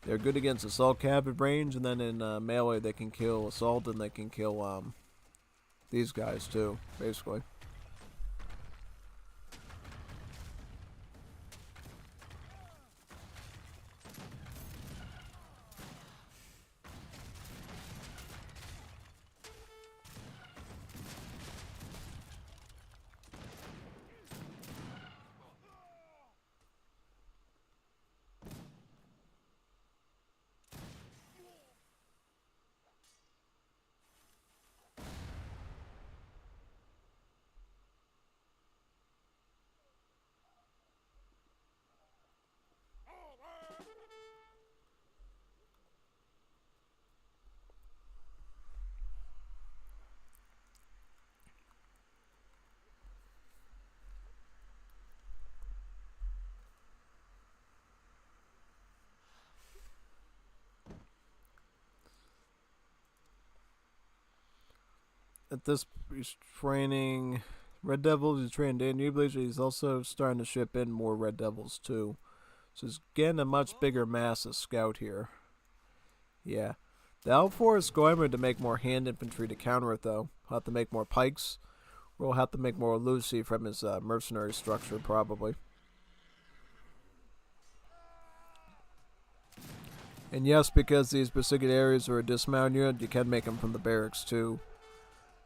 They're good against assault cav at range, and then in melee they can kill assault and they can kill these guys too, basically. At this, he's training Red Devils. He's training Danube. He's also starting to ship in more Red Devils too. So he's getting a much bigger mass of scout here. Yeah. The L4 is going to make more hand infantry to counter it though. He'll have to make more pikes. Or he'll have to make more Lucy from his mercenary structure probably. And yes, because these Basigadietes are a dismount unit, you can make them from the barracks too.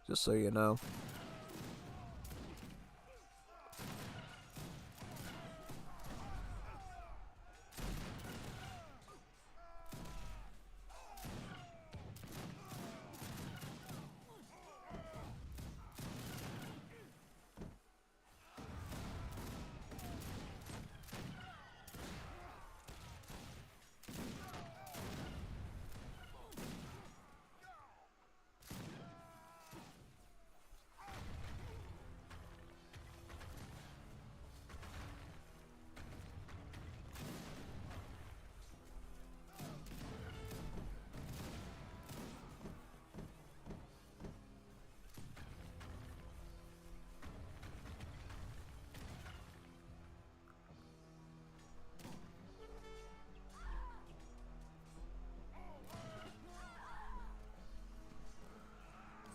Just so you know.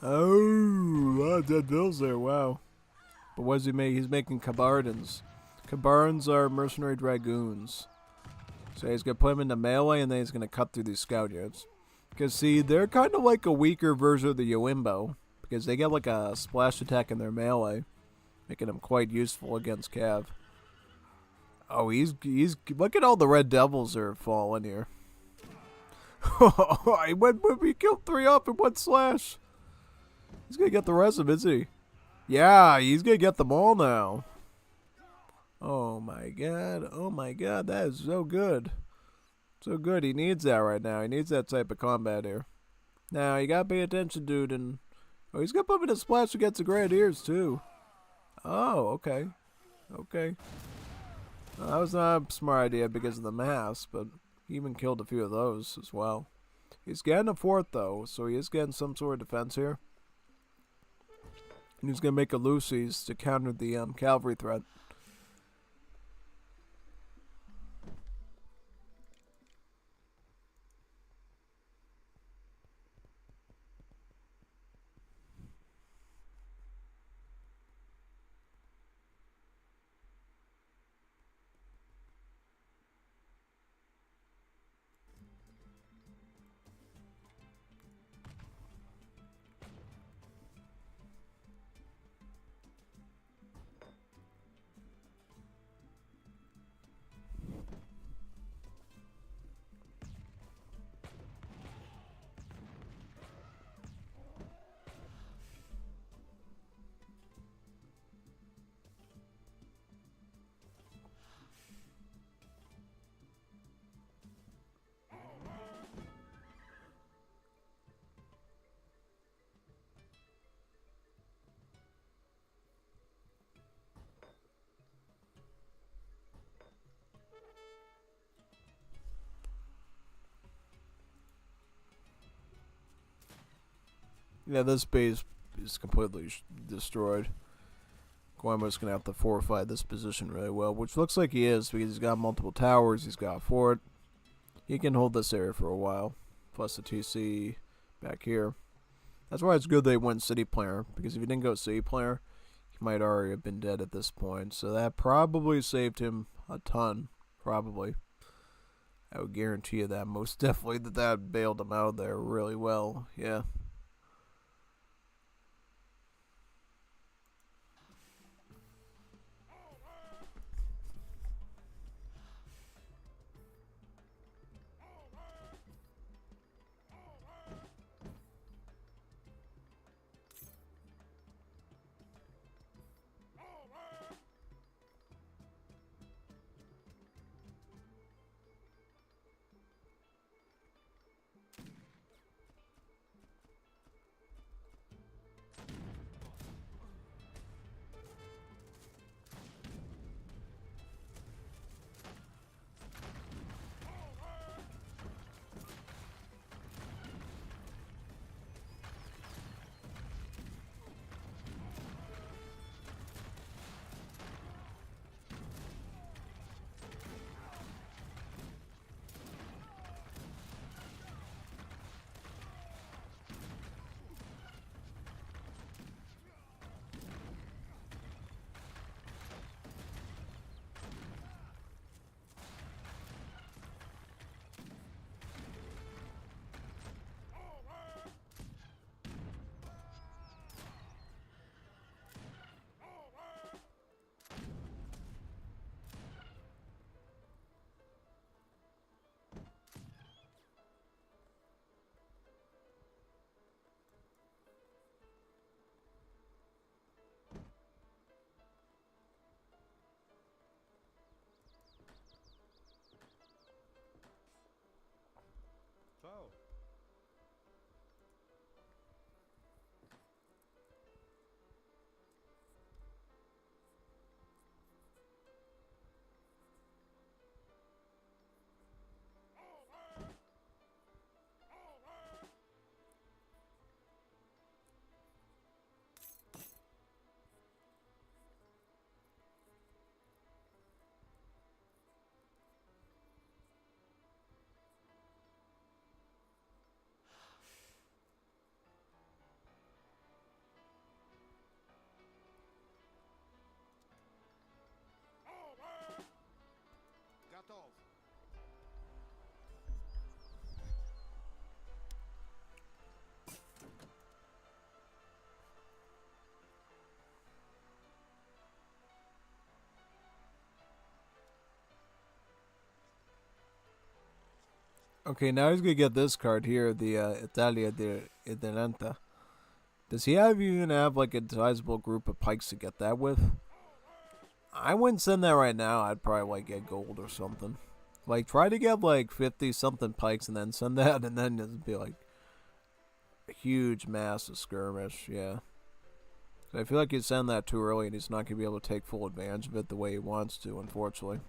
Oh, a lot of dead bills there, wow. But what does he make? He's making Kabardans. Kabardans are mercenary dragoons. So he's going to put them into melee and then he's going to cut through these scout units. Because see, they're kind of like a weaker version of the Yoimbo. Because they get like a splash attack in their melee. Making them quite useful against cav. Oh, he's look at all the Red Devils that are falling here. We killed 3 off in 1 slash. He's gonna get the rest of them, isn't he? Yeah, he's gonna get them all now. Oh my god, that is so good. So good, he needs that right now. He needs that type of combat here. Now, you gotta pay attention, dude, and... Oh, he's gonna put him in a splash against the Grenadiers, too. Oh, okay. Okay. Well, that was not a smart idea because of the mass, but he even killed a few of those as well. He's getting a 4th, though, so he is getting some sort of defense here. And he's going to make a Lucy's to counter the cavalry threat. Yeah, this base is completely destroyed. Guayma's going to have to fortify this position really well, which looks like he is because he's got multiple towers, he's got a fort. He can hold this area for a while, plus the TC back here. That's why it's good they went city planner, because if he didn't go city planner, he might already have been dead at this point. So that probably saved him a ton, probably. I would guarantee you that, most definitely, that bailed him out there really well, yeah. Ciao. Готов. Okay, now he's going to get this card here, the Italia de Adelanta. Does he even have like a sizable group of pikes to get that with? I wouldn't send that right now. I'd probably like get gold or something. Like try to get like 50 something pikes and then send that, and then it'd be like a huge massive skirmish. Yeah. So I feel like you send that too early and he's not gonna be able to take full advantage of it the way he wants to, unfortunately.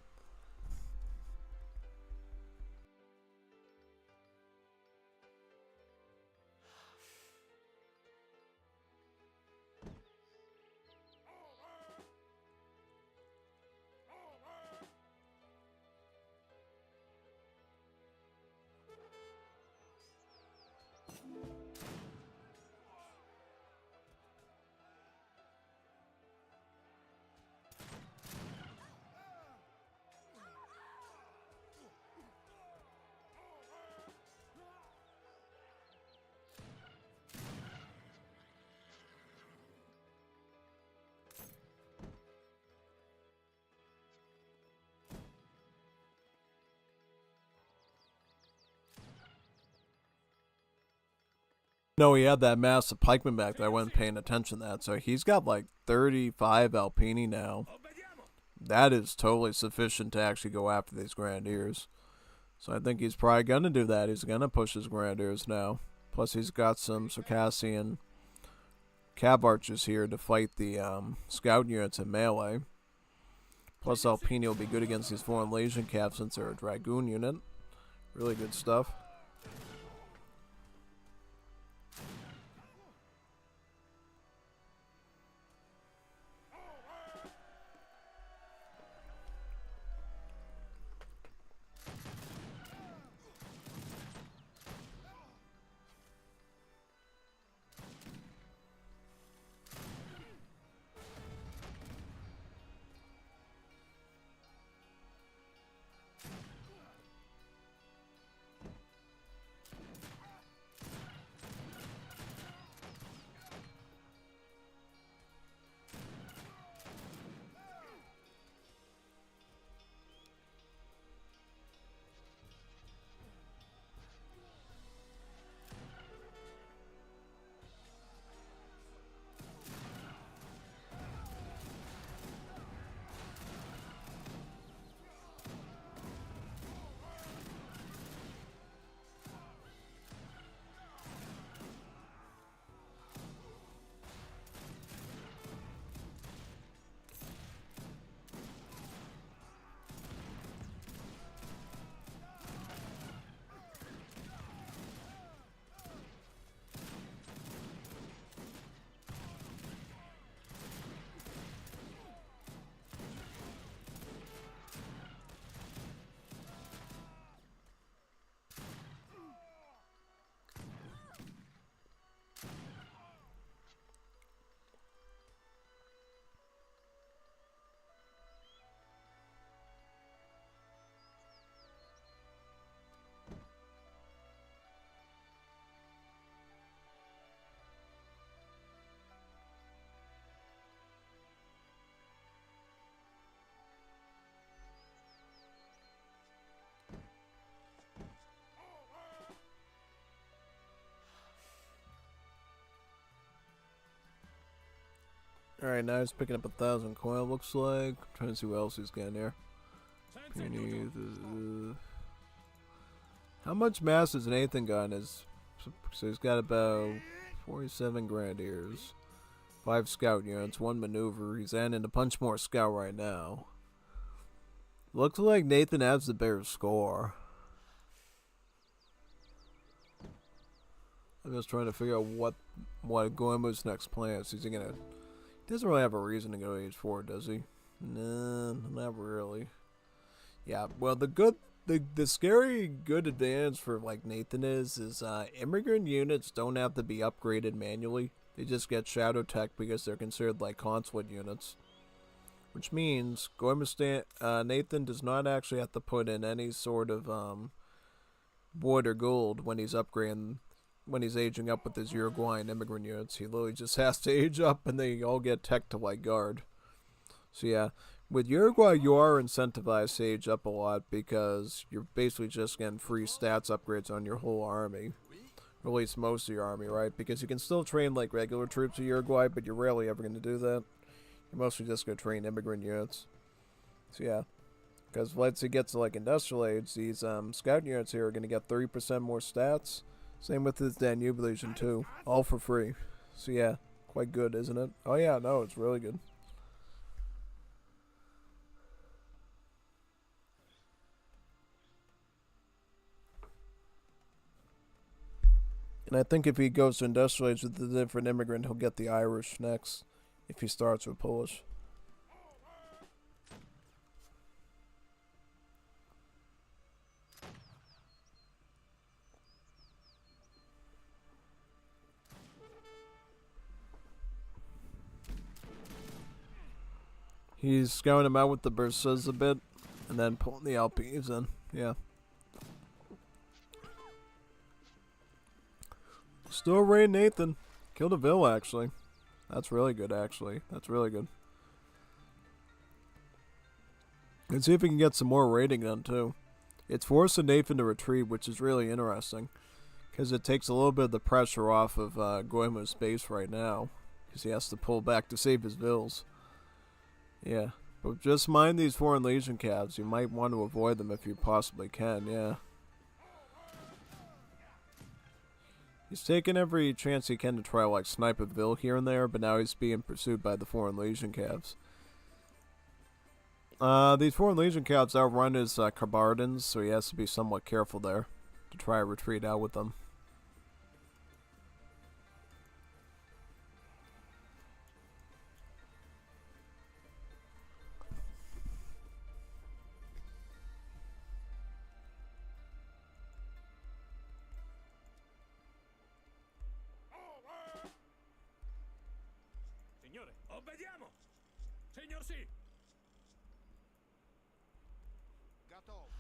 No, he had that massive pikeman back there. I wasn't paying attention to that. So he's got like 35 Alpini now. That is totally sufficient to actually go after these Grenadiers. So I think he's probably going to do that. He's going to push his Grenadiers now. Plus he's got some Circassian Cav Archers here to fight the scout units in melee. Plus Alpini will be good against these foreign legion Cav since they're a Dragoon unit. Really good stuff. Alright, now he's picking up 1,000 coin, looks like. I'm trying to see what else he's getting here. How much mass has Nathan got in his... So he's got about 47 grenadiers, 5 scout units, 1 maneuver. He's adding to punch more scout right now. Looks like Nathan has the better score. I'm just trying to figure out what Gommuistan's next plan is. Is he gonna... He doesn't really have a reason to go to H4, does he? No, not really. Yeah, well, the scary good advantage for like Nathan is immigrant units don't have to be upgraded manually. They just get shadow tech because they're considered like consulate units. Which means Nathan does not actually have to put in any sort of wood or gold when he's upgrading, when he's aging up with his Uruguayan immigrant units. He literally just has to age up and they all get tech to like guard. So yeah, with Uruguay you are incentivized to age up a lot because you're basically just getting free stats upgrades on your whole army. Or at least most of your army, right? Because you can still train like regular troops in Uruguay, but you're rarely ever going to do that. You're mostly just going to train immigrant units. So yeah. Because once it gets to like industrial age, these scout units here are going to get 30% more stats. Same with this Danube Legion too. All for free. So yeah, quite good, isn't it? Oh yeah, no, it's really good. And I think if he goes to industrial age with a different immigrant, he'll get the Irish next. If he starts with Polish. He's scouting him out with the Bursas a bit, and then pulling the LPs in. Yeah. Still Ray Nathan. Killed a Vil, actually. That's really good, actually. That's really good. Let's see if we can get some more raiding done, too. It's forcing Nathan to retreat, which is really interesting. Because it takes a little bit of the pressure off of Gommuistan's base right now. Because he has to pull back to save his Vils. Yeah. But just mind these Foreign Legion cabs. You might want to avoid them if you possibly can, yeah. He's taking every chance he can to try like snipe a Vil here and there, but now he's being pursued by the Foreign Legion cabs. These Foreign Legion cabs outrun his Kabardins, so he has to be somewhat careful there to try to retreat out with them. Signore, obbediamo! Signor sì! Готов.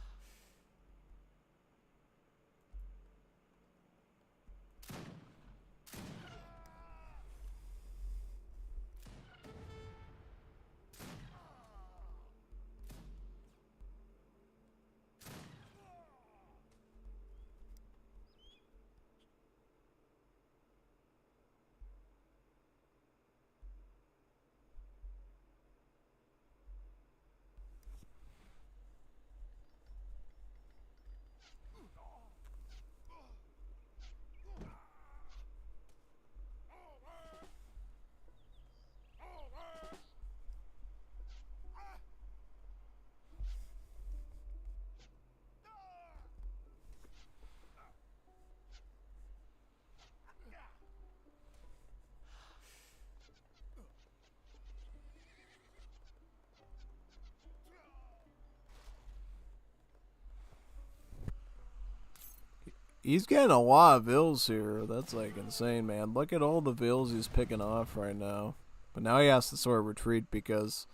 He's getting a lot of Vils here. That's like insane, man. Look at all the Vils he's picking off right now. But now he has to sort of retreat because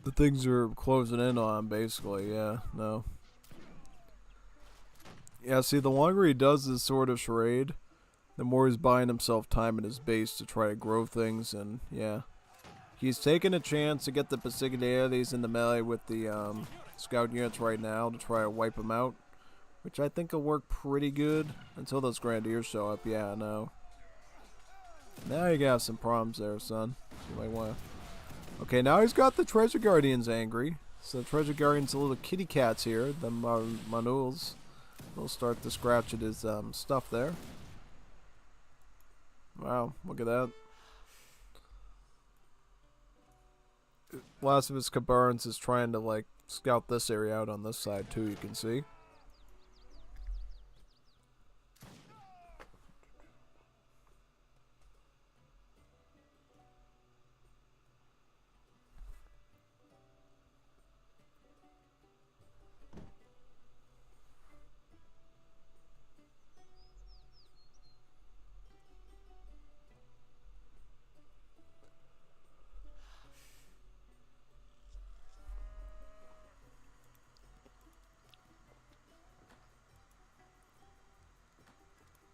the things are closing in on him, basically. Yeah, no. Yeah, see, the longer he does this sort of charade, the more he's buying himself time in his base to try to grow things, and yeah. He's taking a chance to get the Pasigadiades in the melee with the scout units right now to try to wipe them out. Which I think will work pretty good until those Grenadiers show up. Yeah, I know. Now you got some problems there, son. You might want to Okay, now he's got the Treasure Guardians angry. So the Treasure Guardians are little kitty cats here, the Manuls. They'll start to scratch at his stuff there. Wow, look at that. Last of his Cabarns is trying to like scout this area out on this side too, you can see.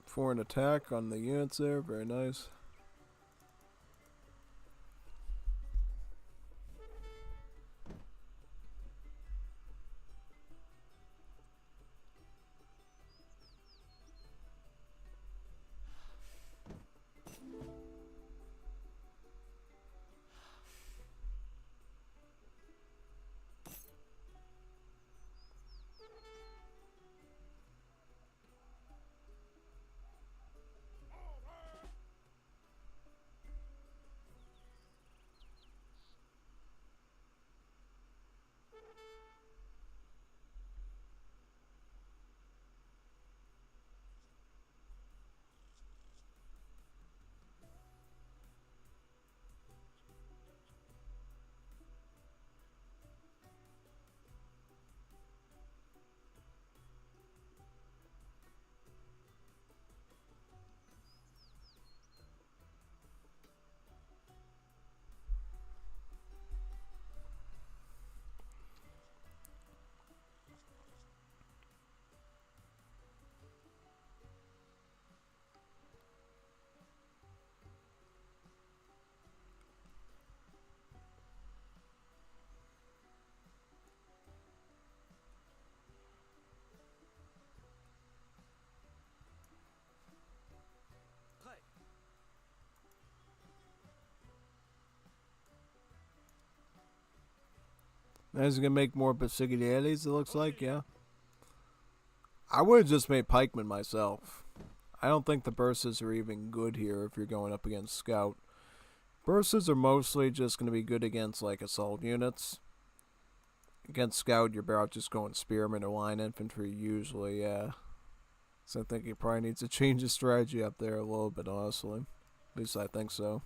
For an attack on the units there, very nice. Now he's gonna make more Basigliades, it looks like, yeah. I would have just made pikemen myself. I don't think the bursts are even good here if you're going up against scout. Bursts are mostly just gonna be good against like assault units. Against scout, you're better off just going spearmen or line infantry usually, yeah. So I think he probably needs to change his strategy up there a little bit, honestly. At least I think so.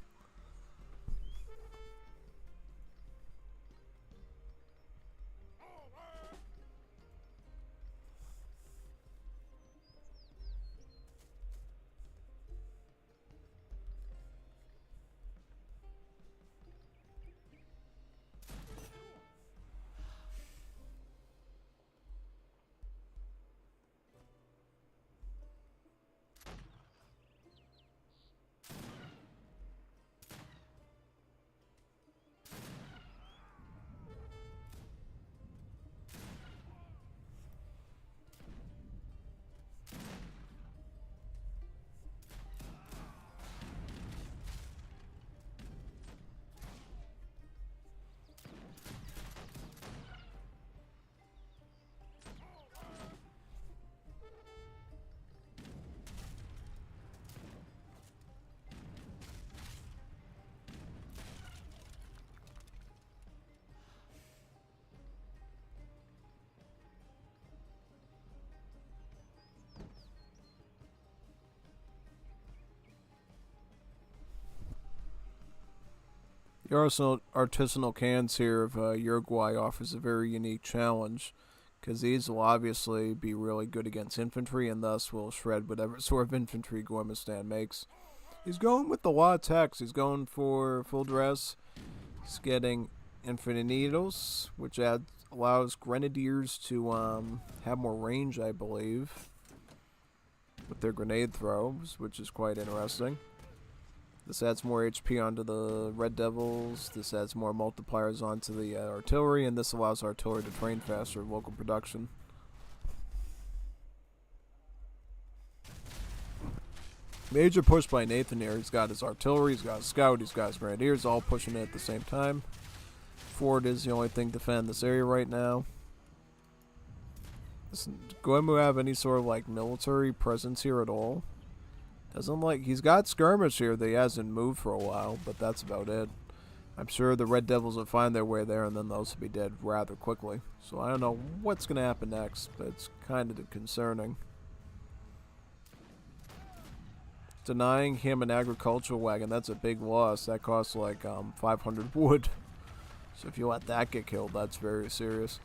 The artisanal cans here of Uruguay offers a very unique challenge, because these will obviously be really good against infantry and thus will shred whatever sort of infantry Gommuistan makes. He's going with a lot of attacks. He's going for full dress. He's getting infinite needles, which allows grenadiers to have more range, I believe, with their grenade throws, which is quite interesting. This adds more HP onto the Red Devils, this adds more multipliers onto the artillery, and this allows artillery to train faster in local production. Major push by Nathan here. He's got his artillery, he's got his scout, he's got his grenadiers all pushing it at the same time. fort is the only thing to defend this area right now. Does Gommuistan have any sort of like military presence here at all? Doesn't like he's got skirmish here that he hasn't moved for a while, but that's about it. I'm sure the Red Devils will find their way there and then those will be dead rather quickly. So I don't know what's gonna happen next, but it's kind of concerning. Denying him an agricultural wagon, that's a big loss. That costs like 500 wood. So if you let that get killed, that's very serious.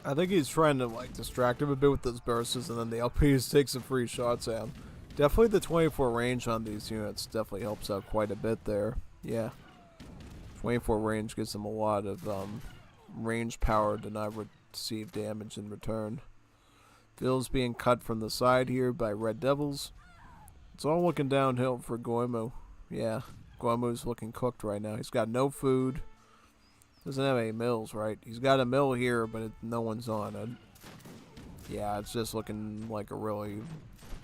I think he's trying to like distract him a bit with those bursts, and then the LPs take some free shots at him. Definitely the 24 range on these units definitely helps out quite a bit there. Yeah. 24 range gives them a lot of range power to not receive damage in return. Phil's being cut from the side here by Red Devils. It's all looking downhill for Gommuistan. Yeah, Gommuistan's looking cooked right now. He's got no food. Doesn't have any mills, right? He's got a mill here, but no one's on it. Yeah, it's just looking like a really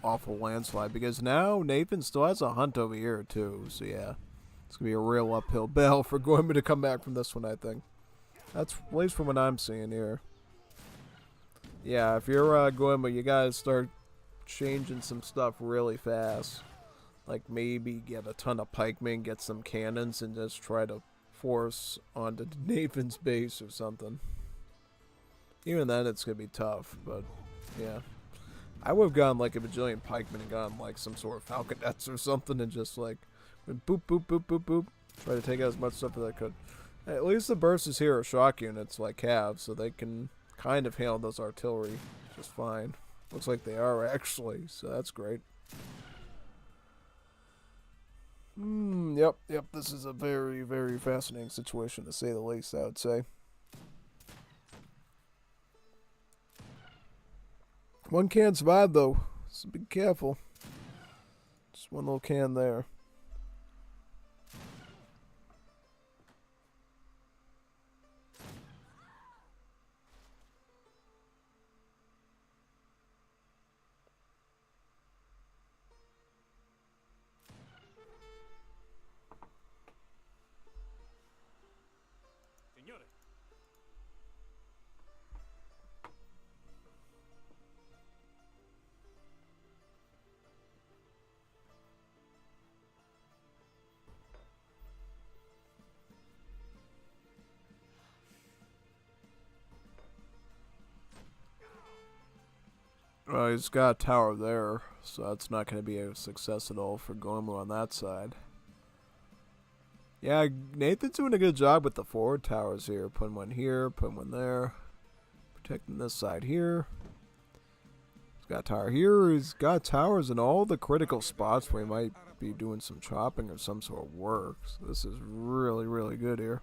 awful landslide, because now Nathan still has a hunt over here too. So yeah, it's gonna be a real uphill battle for Gommuistan to come back from this one, I think. That's at least from what I'm seeing here. Yeah, if you're Gommuistan, you gotta start changing some stuff really fast. Like maybe get a ton of pikemen, get some cannons, and just try to force onto Nathan's base or something. Even then, it's gonna be tough, but yeah. I would have gone like a bajillion pikemen and gotten like some sort of falconets or something and just like went boop, boop, boop, boop, boop. Try to take out as much stuff as I could. At least the bursts here are shock units like Cav, so they can kind of handle those artillery just fine. Looks like they are actually, so that's great. Yep, this is a very, very fascinating situation to say the least, I would say. One can survive though, so be careful. Just one little can there. He's got a tower there, so that's not going to be a success at all for Gommuistan on that side. Yeah, Nathan's doing a good job with the forward towers here. Putting one here, putting one there. Protecting this side here. He's got a tower here. He's got towers in all the critical spots where he might be doing some chopping or some sort of work. So this is really, really good here.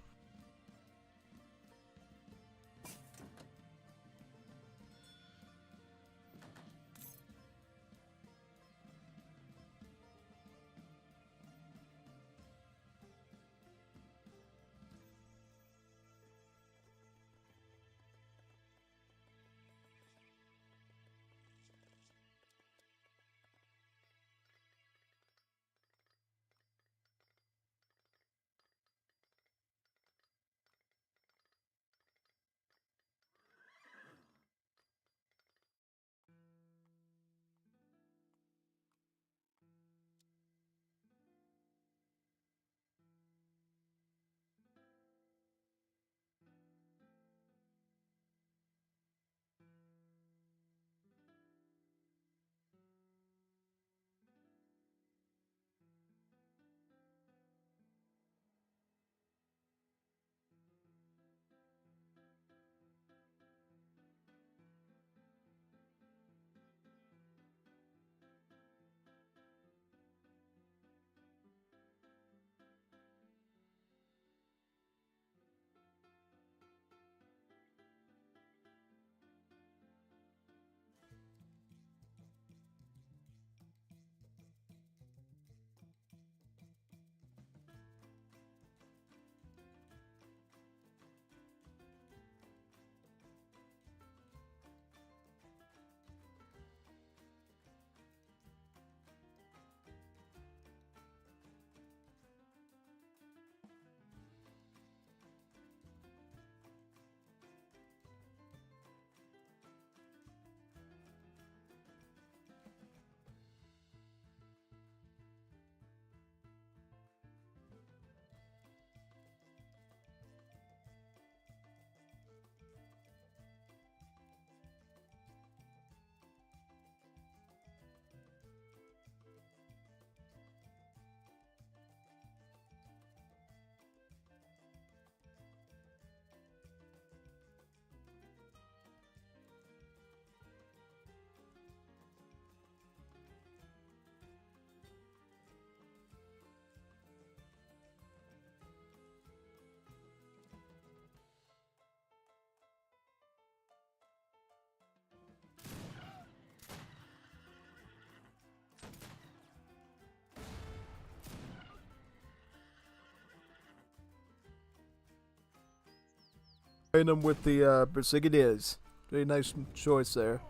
Playing them with the Brigadiers. Very nice choice there.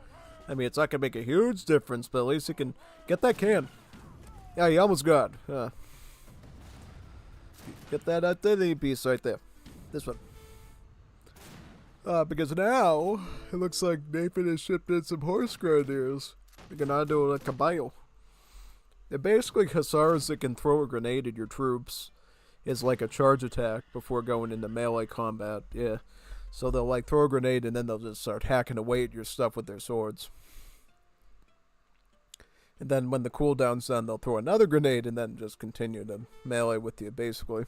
I mean, it's not gonna make a huge difference, but at least you can get that can. Yeah, you almost got. Get that identity piece right there. This one. Because now it looks like Nathan has shipped in some horse grenadiers. We can now do a caballo. They're basically hussars that can throw a grenade at your troops. It's like a charge attack before going into melee combat. Yeah. So they'll like throw a grenade and then they'll just start hacking away at your stuff with their swords. And then when the cooldown's done, they'll throw another grenade and then just continue to melee with you, basically.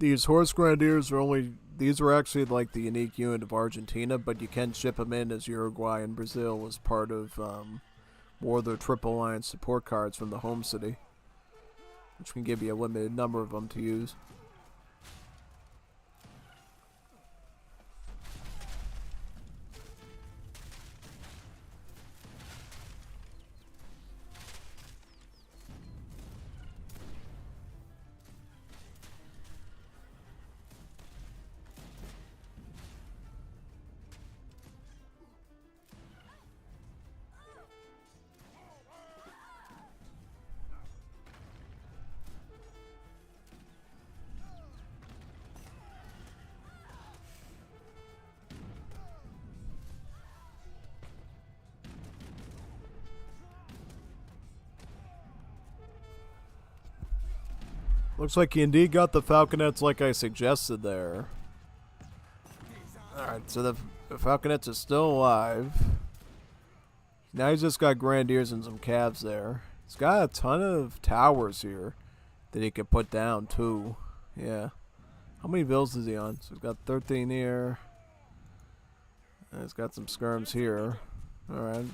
These horse grenadiers these are actually like the unique unit of Argentina, but you can ship them in as Uruguay and Brazil as part of more of their Triple Alliance support cards from the home city, which can give you a limited number of them to use. Looks like he indeed got the falconets like I suggested there. Alright, so the falconets are still alive. Now he's just got grenadiers and some calves there. He's got a ton of towers here that he could put down too. Yeah. How many vills is he on? So he's got 13 here. And he's got some skirms here. Alright.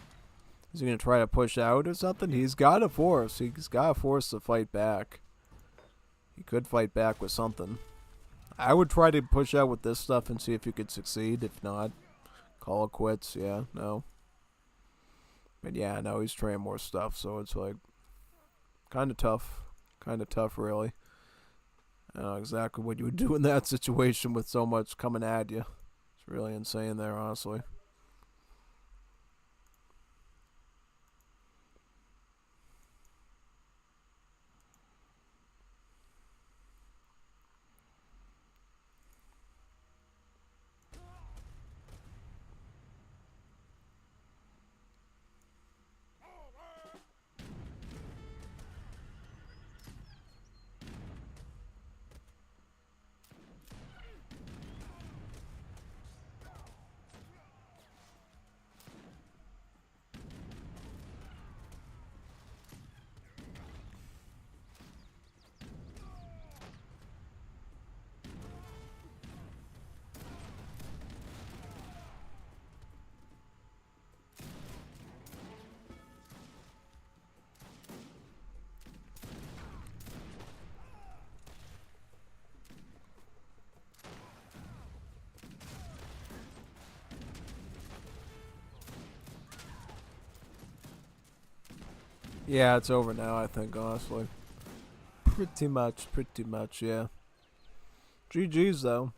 Is he going to try to push out or something? He's got a force. He's got a force to fight back. He could fight back with something. I would try to push out with this stuff and see if you could succeed. If not, call it quits. Yeah, no. But yeah, no, he's trying more stuff, so it's like kind of tough. Kind of tough, really. I don't know exactly what you would do in that situation with so much coming at you. It's really insane there, honestly. Yeah, it's over now, I think, honestly. Pretty much, yeah. GG's, though.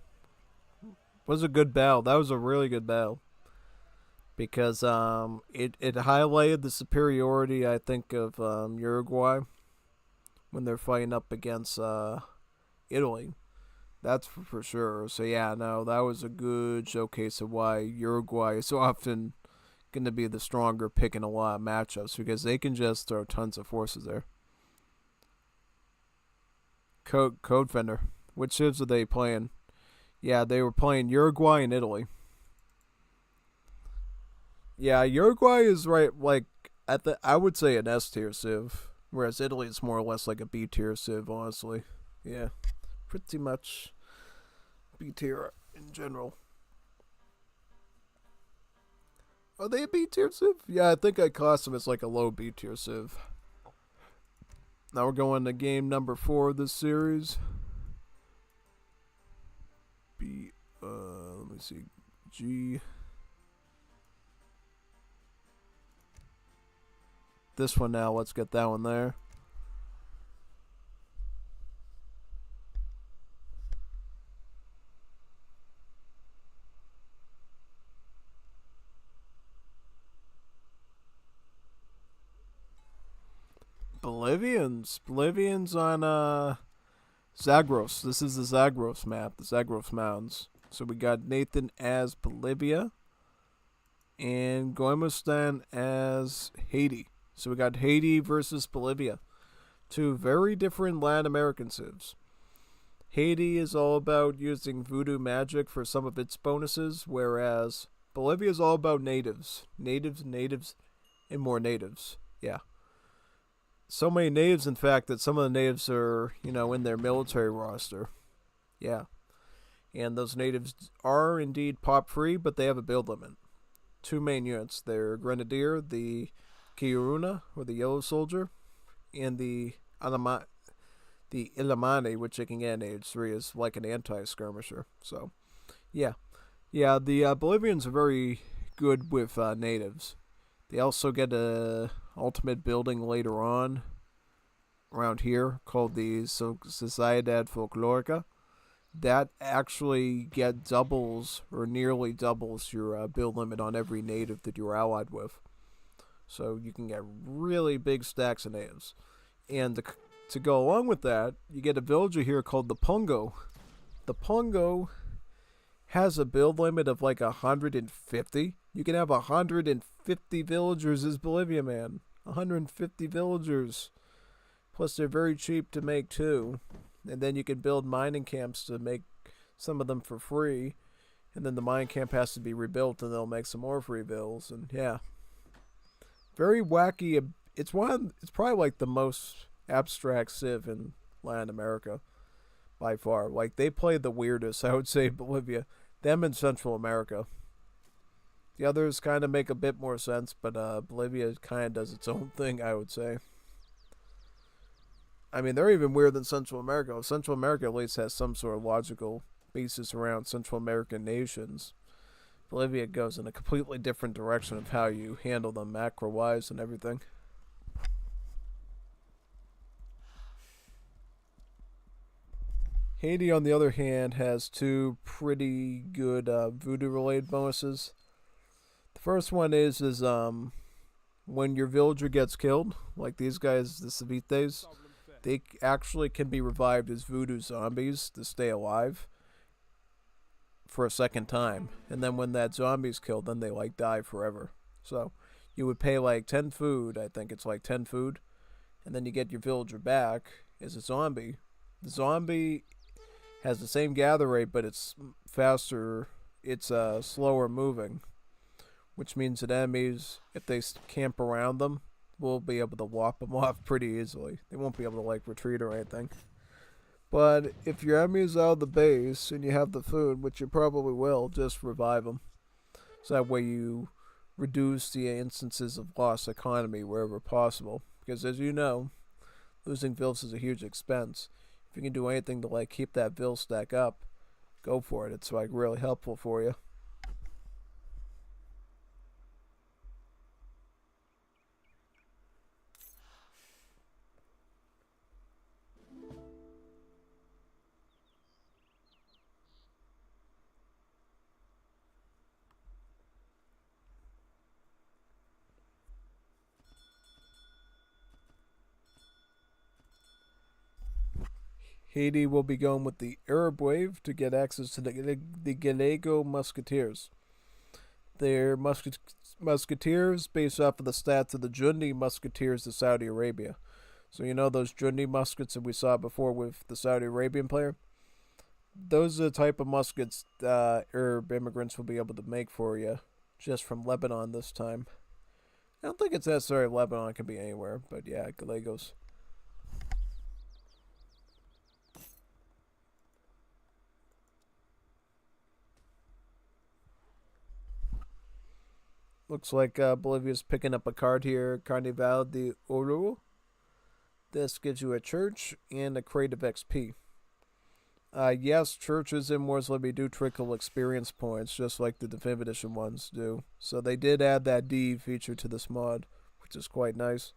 Was a good battle. That was a really good battle. Because it highlighted the superiority, I think, of Uruguay when they're fighting up against Italy. That's for sure. So, yeah, no, that was a good showcase of why Uruguay is so often going to be the stronger pick in a lot of matchups, because they can just throw tons of forces there. Codefender. Which ships are they playing? Yeah, they were playing Uruguay and Italy. Yeah, Uruguay is right, like, I would say an S tier civ, whereas Italy is more or less like a B tier civ, honestly. Yeah, pretty much B tier in general. Are they a B tier civ? Yeah, I think I class them as like a low B tier civ. Now we're going to game number 4 of this series. Let me see, G. This one now, let's get that one there. Bolivians on Zagros. This is the Zagros map, the Zagros Mountains. So we got Nathan as Bolivia and Gommuistan as Haiti. So we got Haiti versus Bolivia. Two very different Latin American civs. Haiti is all about using voodoo magic for some of its bonuses, whereas Bolivia is all about natives. Natives, and more natives. Yeah. So many natives, in fact, that some of the natives are, in their military roster. Yeah. And those natives are indeed pop free, but they have a build limit. Two main units. They're Grenadier, the Kiuruna, or the Yellow Soldier, and the Illimani, which you can get in Age 3 is like an anti-skirmisher. So, yeah. Yeah, the Bolivians are very good with natives. They also get a ultimate building later on around here called the Sociedad Folklorica. That actually doubles or nearly doubles your build limit on every native that you're allied with. So you can get really big stacks of natives. And to go along with that, you get a villager here called the Pongo. The Pongo has a build limit of like 150. You can have 150 villagers as Bolivia, man. 150 villagers. Plus they're very cheap to make too. And then you can build mining camps to make some of them for free. And then the mining camp has to be rebuilt and they'll make some more free bills. And yeah. Very wacky. It's probably like the most abstract civ in Latin America by far. Like they play the weirdest, I would say, Bolivia. Them in Central America. The others kind of make a bit more sense, but Bolivia kind of does its own thing, I would say. I mean, they're even weirder than Central America. Central America at least has some sort of logical basis around Central American nations. Bolivia goes in a completely different direction of how you handle them macro-wise and everything. Haiti, on the other hand, has two pretty good voodoo-related bonuses. The first one is when your villager gets killed, like these guys, the Civites, they actually can be revived as voodoo zombies to stay alive for a second time. And then when that zombie's killed, then they like die forever. So you would pay like 10 food, I think it's like 10 food, and then you get your villager back as a zombie. The zombie has the same gather rate, but it's faster, it's slower moving, which means that enemies, if they camp around them, will be able to whop them off pretty easily. They won't be able to like retreat or anything. But if your enemy is out of the base and you have the food, which you probably will, just revive them. So that way you reduce the instances of lost economy wherever possible. Because as you know, losing vills is a huge expense. If you can do anything to like keep that vill stack up, go for it. It's like really helpful for you. Haiti will be going with the Arab wave to get access to the Gallego Musketeers. They're Musketeers based off of the stats of the Jundi Musketeers of Saudi Arabia. So you know those Jundi muskets that we saw before with the Saudi Arabian player? those are the type of muskets Arab immigrants will be able to make for you, just from Lebanon this time. I don't think it's necessary Lebanon, it can be anywhere, but yeah, Gallegos. Looks like Bolivia's picking up a card here, Carnival de Oro. This gives you a church and a crate of XP. Yes, churches in Wars Liberty do trickle experience points, just like the Definitive Edition ones do. So they did add that D feature to this mod, which is quite nice.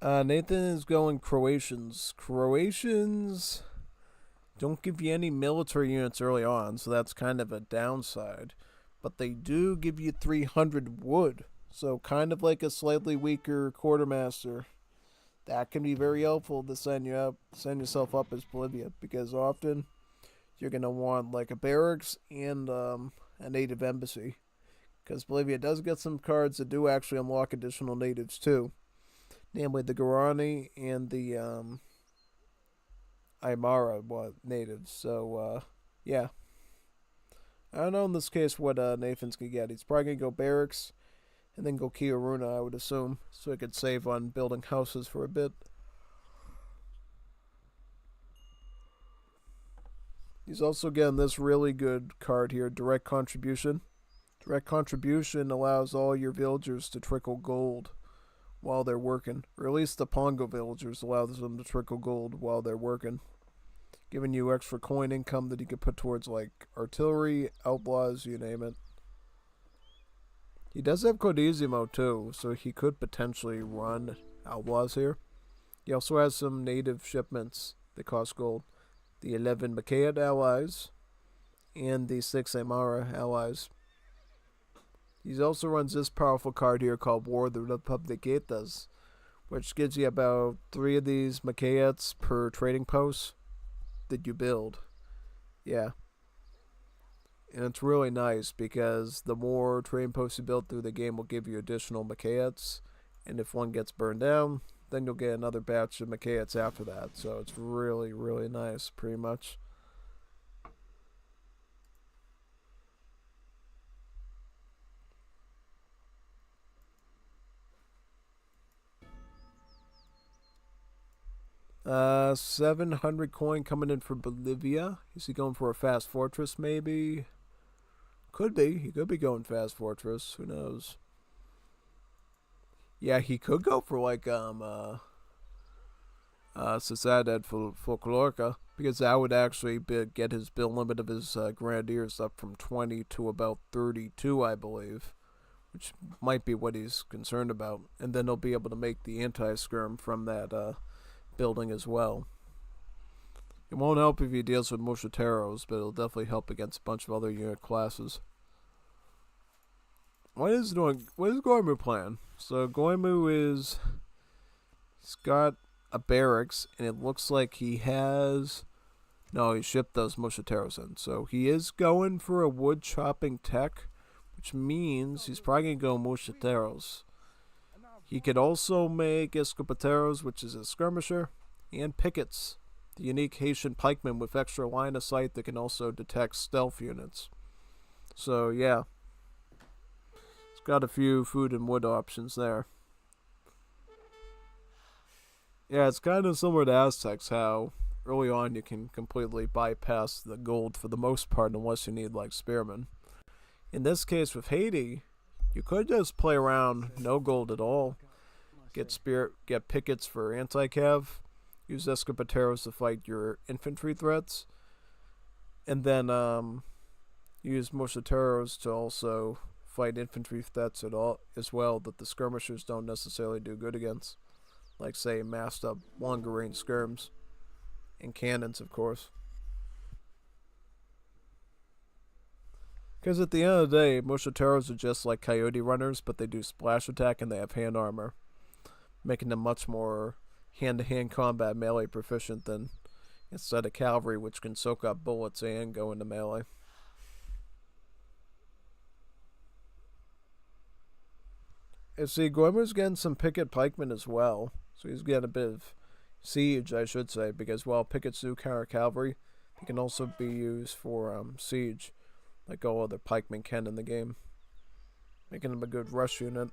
Nathan is going Croatians. Croatians don't give you any military units early on, so that's kind of a downside. But they do give you 300 wood, so kind of like a slightly weaker quartermaster. That can be very helpful to send yourself up as Bolivia, because often you're gonna want like a barracks and a native embassy, because Bolivia does get some cards that do actually unlock additional natives too, namely the Guarani and the Aymara natives. So yeah, I don't know in this case what Nathan's gonna get. He's probably gonna go barracks and then go Kiaruna, I would assume, so he could save on building houses for a bit. He's also getting this really good card here, Direct Contribution. Direct Contribution allows all your villagers to trickle gold while they're working, or at least the Pongo villagers allows them to trickle gold while they're working, giving you extra coin income that you could put towards like artillery, outlaws, you name it. He does have Codesimo too, so he could potentially run outlaws here. He also has some native shipments that cost gold. The 11 Macaat allies and the 6 Aymara allies. He also runs this powerful card here called War of the Republiquetas, which gives you about 3 of these Macaats per trading post that you build. Yeah. And it's really nice because the more trading posts you build through the game will give you additional Macaats, and if one gets burned down, then you'll get another batch of Macaats after that. So it's really, really nice, pretty much. Uh, 700 coin coming in for Bolivia. Is he going for a fast fortress, maybe? Could be. He could be going fast fortress. Who knows? Yeah, he could go for like Sociedad Folklorica, because that would actually get his build limit of his grenadiers up from 20 to about 32, I believe, which might be what he's concerned about. And then he'll be able to make the anti-skirm from that building as well. It won't help if he deals with Mosquiteros, but it'll definitely help against a bunch of other unit classes. What is Goimu playing? So Goimu he's got a barracks, and it looks like he has. No, he shipped those Mosquiteros in, so he is going for a wood chopping tech, which means he's probably gonna go Mosquiteros. He could also make Escopeteros, which is a skirmisher, and pickets, the unique Haitian pikemen with extra line of sight that can also detect stealth units. So yeah, it's got a few food and wood options there. Yeah, it's kind of similar to Aztecs, how early on you can completely bypass the gold for the most part unless you need like spearmen. In this case with Haiti, you could just play around no gold at all. Get pickets for anti-cav, use Escopeteros to fight your infantry threats, and then use Mosquiteros to also fight infantry threats at all as well that the skirmishers don't necessarily do good against, like say massed up longer range skirms and cannons, of course. Because at the end of the day, Musketeers are just like coyote runners, but they do splash attack and they have hand armor, making them much more hand-to-hand combat melee proficient than instead of cavalry, which can soak up bullets and go into melee. And see, Gommuistan's getting some picket pikemen as well, so he's getting a bit of siege, I should say, because while pickets do counter cavalry, they can also be used for siege, like all other pikemen can in the game, making them a good rush unit.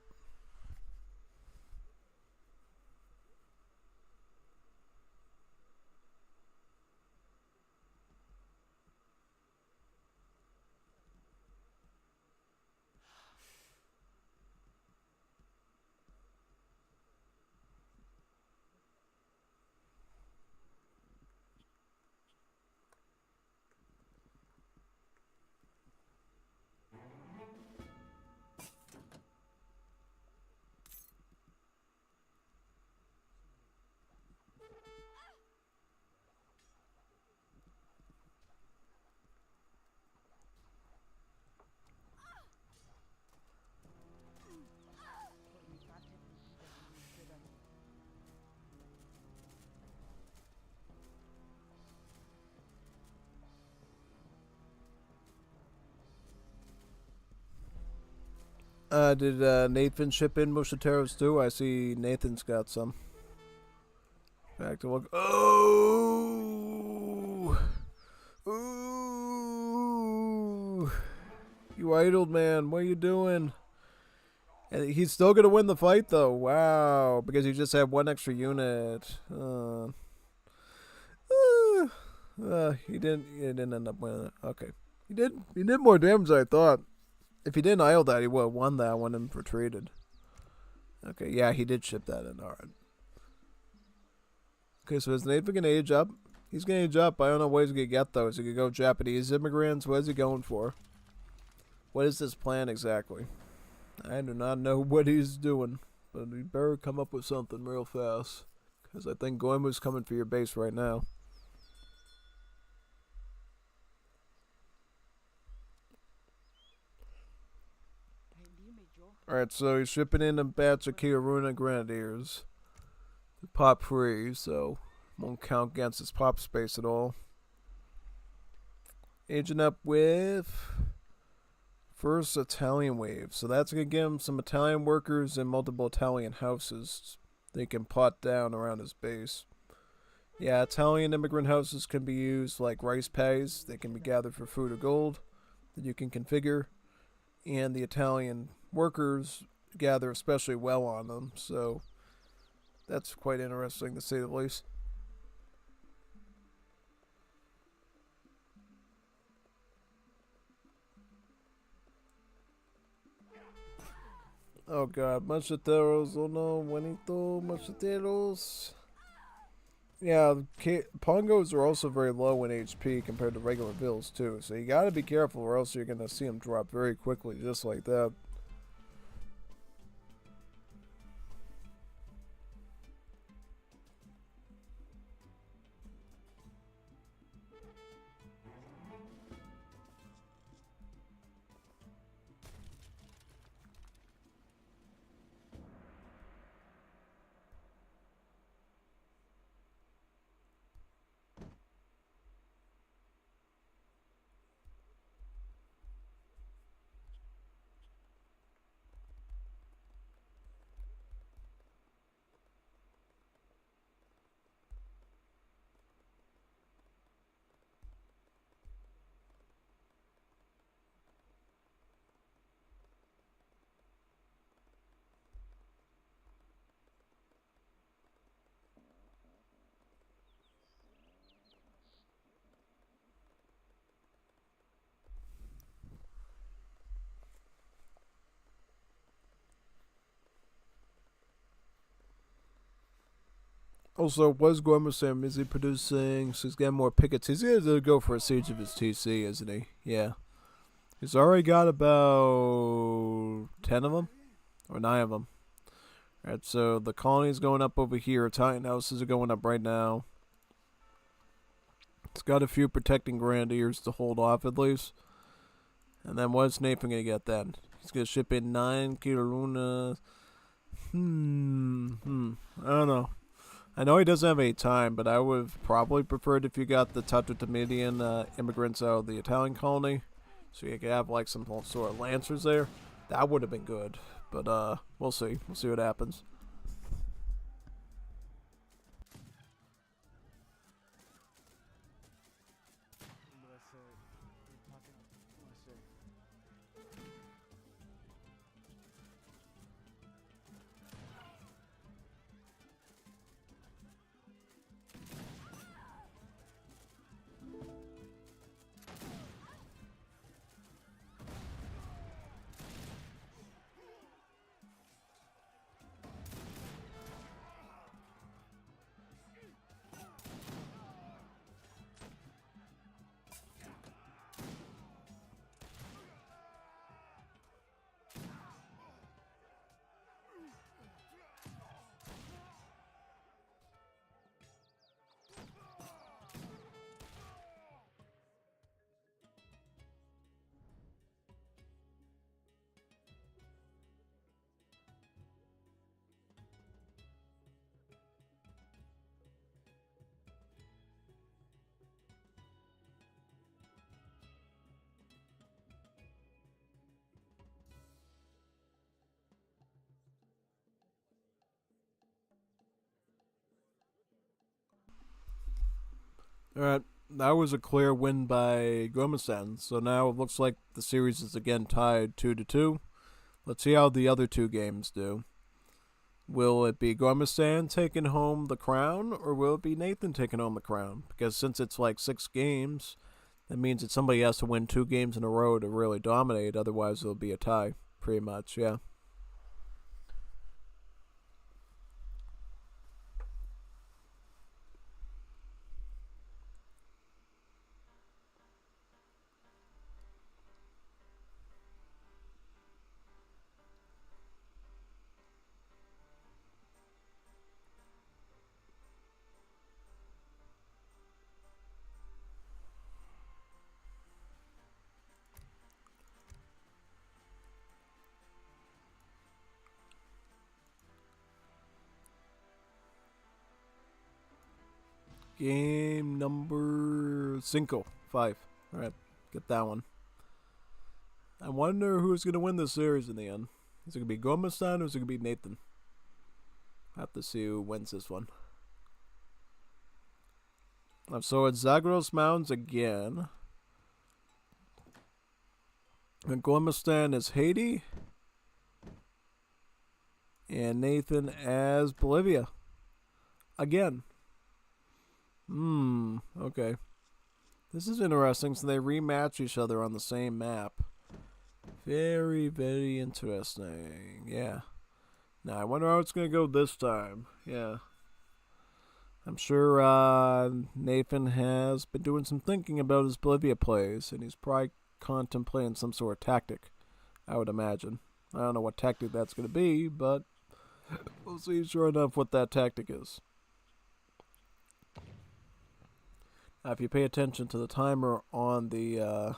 Did Nathan ship in Musketeers too? I see Nathan's got some. Back to look. Oh! Ooh! You idled, man. What are you doing? And he's still gonna win the fight, though. Wow! Because he just had one extra unit. He didn't. He didn't end up winning it. Okay. He did. He did more damage than I thought. If he didn't idle that, he would have won that one and retreated. Okay, yeah, he did ship that in. Alright. Okay, so is Nathan gonna age up? He's gonna age up. I don't know what he's gonna get, though. Is he gonna go Japanese immigrants? What is he going for? What is his plan exactly? I do not know what he's doing. But he better come up with something real fast. Because I think Gommuistan's coming for your base right now. Alright, so he's shipping in a batch of Kiaruna Grenadiers. Pop free, so won't count against his pop space at all. Aging up with first Italian wave. So that's going to give him some Italian workers and multiple Italian houses they can pot down around his base. Yeah, Italian immigrant houses can be used like rice paddies. They can be gathered for food or gold that you can configure. And the Italian workers gather especially well on them, so that's quite interesting to say the least. Oh god, Macheteros, oh no, Juanito, Macheteros. Yeah, Pongos are also very low in HP compared to regular bills too, so you gotta be careful or else you're gonna see them drop very quickly, just like that. Also, was Gommuistan, is he producing? So he's getting more pickets. He's going to go for a siege of his TC, isn't he? Yeah. He's already got about 10 of them? Or 9 of them. Alright, so the colony's going up over here. Italian houses are going up right now. It's got a few protecting grenadiers to hold off at least. And then what's Nathan gonna get then? He's gonna ship in 9 Kiruna. I don't know. I know he doesn't have any time, but I would have probably preferred if you got the Tatartamidian immigrants out of the Italian colony, so you could have like some sort of lancers there. That would have been good, but we'll see. We'll see what happens. Alright, that was a clear win by Gommuistan. So now it looks like the series is again tied 2-2. Let's see how the other two games do. Will it be Gommuistan taking home the crown, or will it be Nathan taking home the crown? Because since it's like 6 games, that means that somebody has to win 2 games in a row to really dominate. Otherwise, it'll be a tie, pretty much, yeah. Game number 5. Alright, get that one. I wonder who's going to win this series in the end. Is it going to be Gommuistan or is it going to be Nathan? I have to see who wins this one. So it's Zagros Mountains again. And Gommuistan is Haiti. And Nathan as Bolivia. Again. Okay. This is interesting, so they rematch each other on the same map. Very, very interesting. Yeah. Now, I wonder how it's going to go this time. Yeah. I'm sure Nathan has been doing some thinking about his Bolivia plays, and he's probably contemplating some sort of tactic, I would imagine. I don't know what tactic that's going to be, but we'll see sure enough what that tactic is. If you pay attention to the timer on the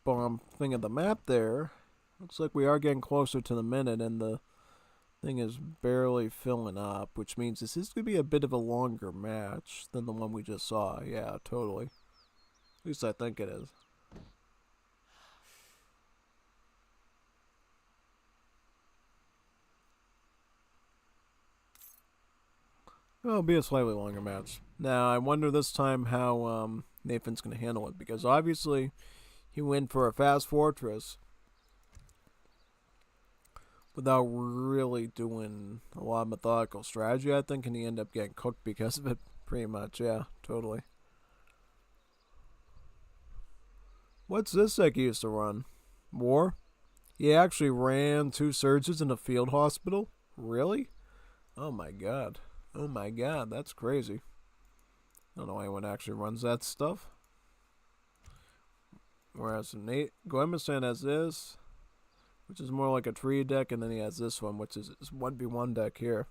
bomb thing of the map there, looks like we are getting closer to the minute and the thing is barely filling up, which means this is going to be a bit of a longer match than the one we just saw. Yeah, totally. At least I think it is. It'll be a slightly longer match. Now, I wonder this time how Nathan's going to handle it, because obviously he went for a fast fortress without really doing a lot of methodical strategy, I think, and he ended up getting cooked because of it, pretty much. Yeah, totally. What's this deck he used to run? War? He actually ran 2 surges in a field hospital? Really? Oh my god. Oh my god, that's crazy. I don't know anyone actually runs that stuff. Whereas Gommuistan has this, which is more like a tree deck, and then he has this one, which is his 1v1 deck here.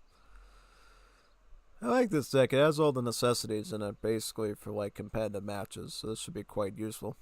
I like this deck. It has all the necessities in it, basically, for like competitive matches, so this should be quite useful.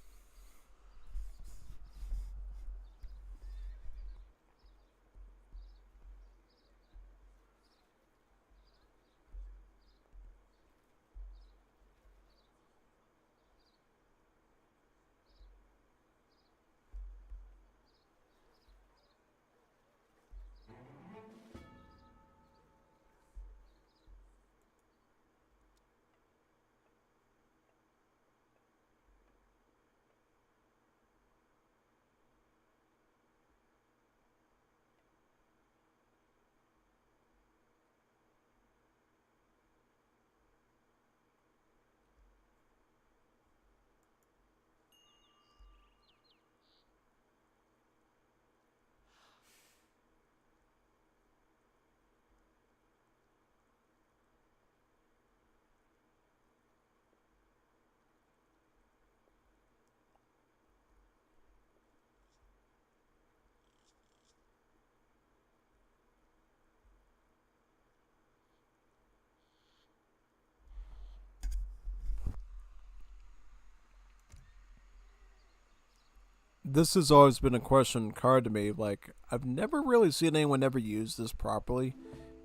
this has always been a question card to me. Like, I've never really seen anyone ever use this properly,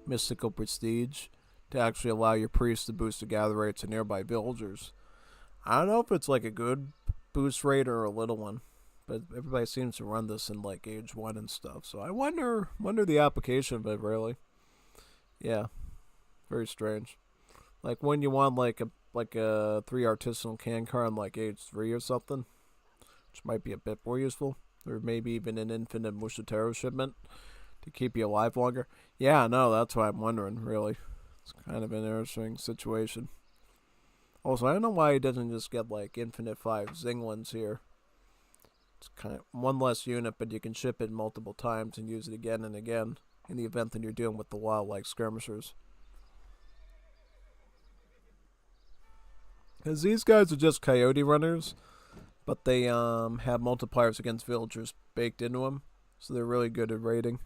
Mystical Prestige, to actually allow your priests to boost the gather rates of nearby villagers. I don't know if it's like a good boost rate or a little one, but everybody seems to run this in like age 1 and stuff. So I wonder the application of it really. Yeah, very strange. Like when you want like a 3 artisanal can card in like age 3 or something, which might be a bit more useful, or maybe even an infinite Mushitaro shipment to keep you alive longer. Yeah, no, that's what I'm wondering. Really, it's kind of an interesting situation. Also, I don't know why he doesn't just get like infinite 5 Zinglins here. It's kind of one less unit, but you can ship it multiple times and use it again and again in the event that you're dealing with the wild like skirmishers. Because these guys are just coyote runners, but they have multipliers against villagers baked into them, so they're really good at raiding.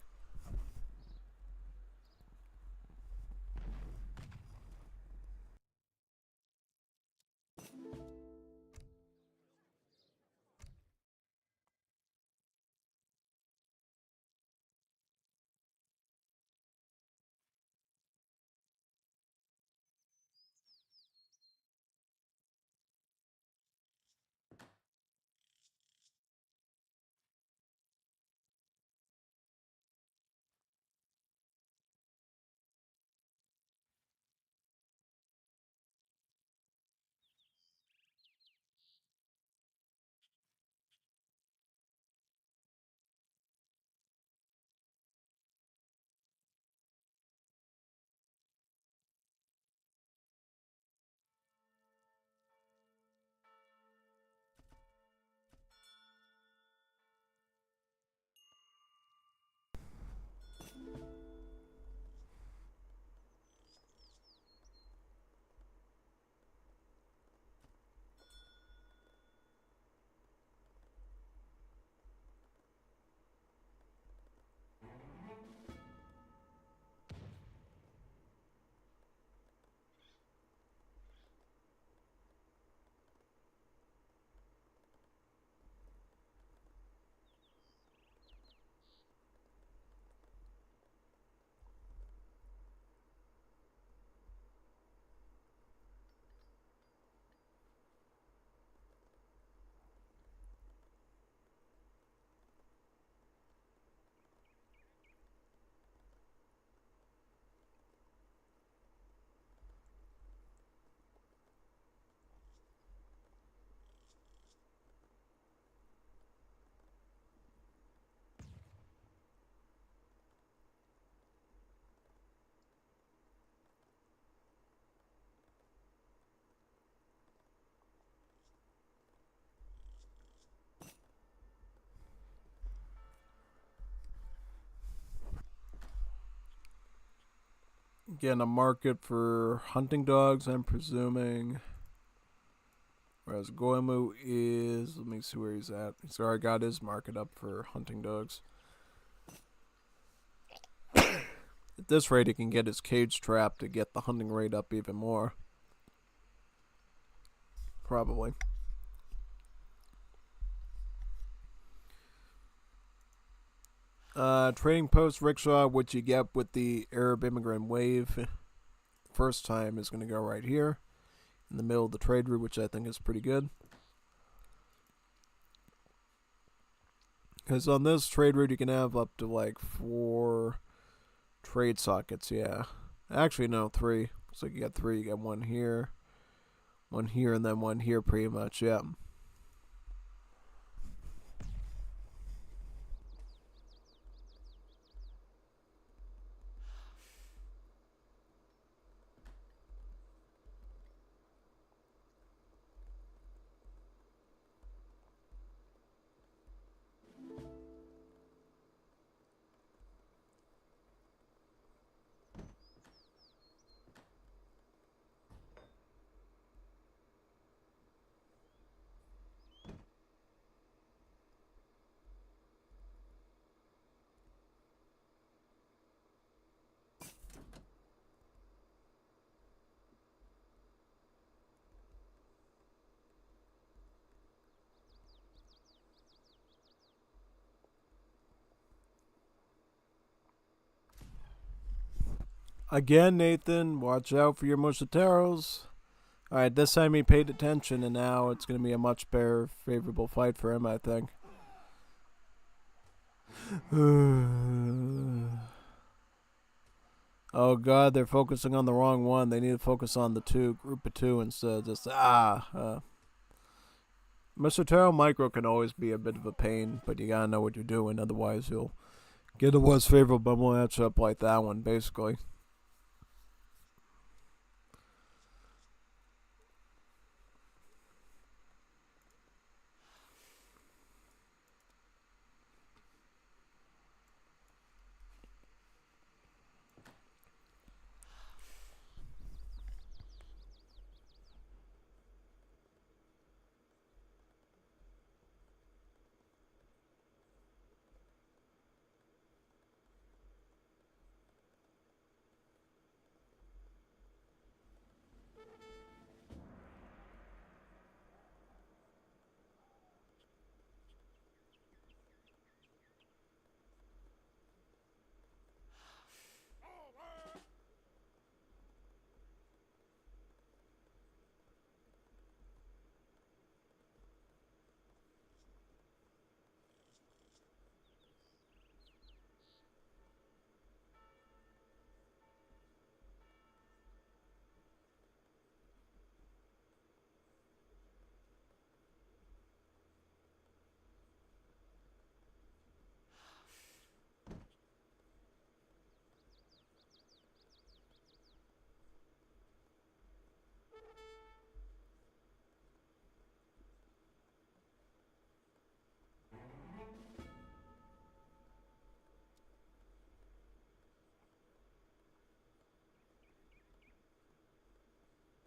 Again, a market for hunting dogs, I'm presuming. Whereas Goemu is, let me see where he's at. He's already got his market up for hunting dogs. At this rate, he can get his cage trap to get the hunting rate up even more. Probably. Trading post rickshaw, which you get with the Arab immigrant wave. First time is going to go right here in the middle of the trade route, which I think is pretty good. Because on this trade route, you can have up to like 4 trade sockets, yeah. Actually, no, 3. Looks like you got 3. You got one here, and then one here, pretty much, yeah. Again, Nathan, watch out for your musketeros. Alright, this time he paid attention, and now it's going to be a much better, favorable fight for him, I think. Oh god, they're focusing on the wrong one. They need to focus on the group of two instead of just, Mr. Taro Micro can always be a bit of a pain, but you gotta know what you're doing, otherwise you'll get a less favorable matchup like that one, basically.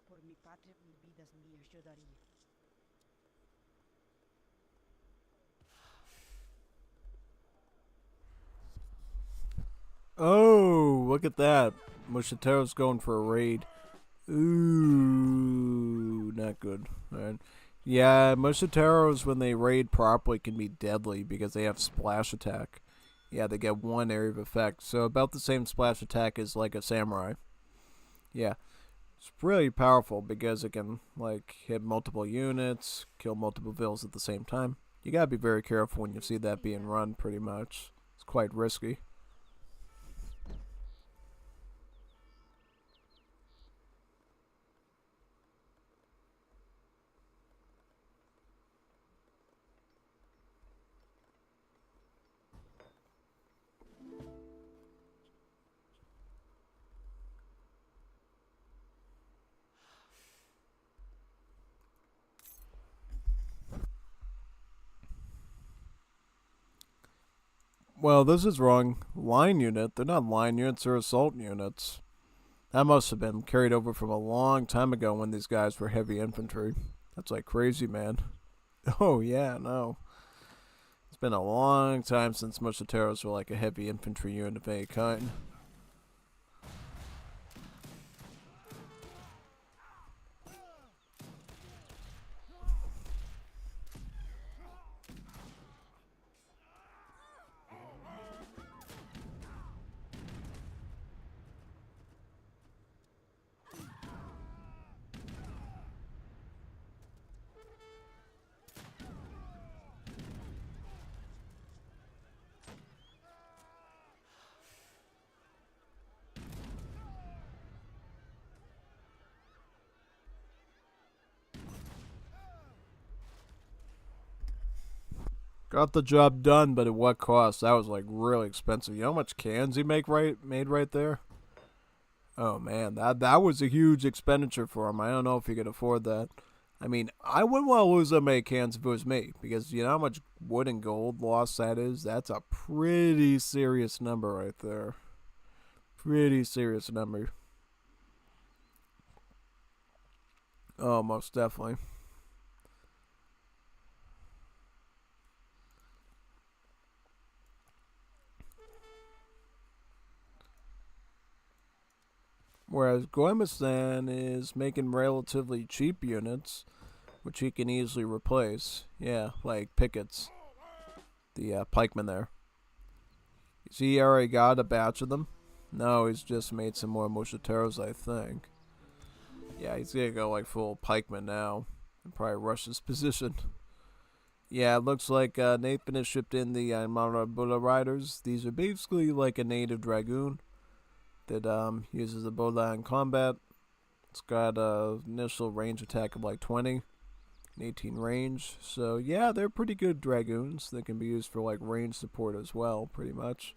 Por mi patria, mi vidas mías yo daría. Oh, look at that. Mushatero's going for a raid. Ooh, not good. Alright. Yeah, Mushateros, when they raid properly, can be deadly because they have splash attack. Yeah, they get one area of effect. So about the same splash attack as like a samurai. Yeah. It's really powerful because it can like hit multiple units, kill multiple vills at the same time. You gotta be very careful when you see that being run pretty much. It's quite risky. Well, this is wrong. Line unit? They're not line units, they're assault units. That must have been carried over from a long time ago when these guys were heavy infantry. That's like crazy, man. Oh, yeah, no. It's been a long time since Musketeros were like a heavy infantry unit of any kind. Got the job done, but at what cost? That was like really expensive. You know how much cans he made right there? Oh man, that was a huge expenditure for him. I don't know if he could afford that. I mean, I wouldn't want to lose that many cans if it was me, because you know how much wood and gold loss that is? That's a pretty serious number right there. Pretty serious number. Oh, most definitely. Whereas Gommuistan is making relatively cheap units, which he can easily replace. Yeah, like pickets. The pikemen there. You see, he already got a batch of them. No, he's just made some more Mosquiteros, I think. Yeah, he's gonna go like full pikeman now and probably rush his position. Yeah, it looks like Nathan has shipped in the Marabula Riders. These are basically like a native dragoon that uses the bola in combat. It's got a initial range attack of like 20, and 18 range. So yeah, they're pretty good dragoons. They can be used for like range support as well, pretty much.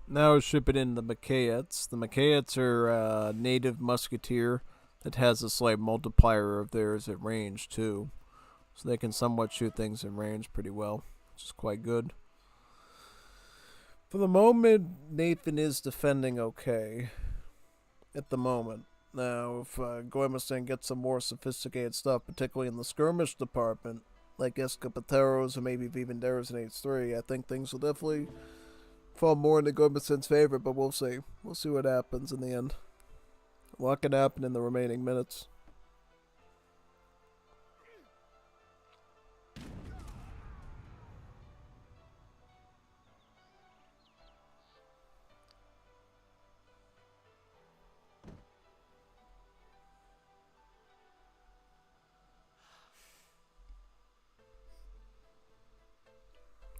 Now ship it in the Macaettes. The Macaettes are a native musketeer that has a slight multiplier of theirs at range too. So they can somewhat shoot things in range pretty well, which is quite good. For the moment, Nathan is defending okay. At the moment. Now, if Gommuistan gets some more sophisticated stuff, particularly in the skirmish department, like Escapateros or maybe Vivenderos in H3, I think things will definitely fall more into Gommuistan's favor, but we'll see. We'll see what happens in the end. A lot can happen in the remaining minutes.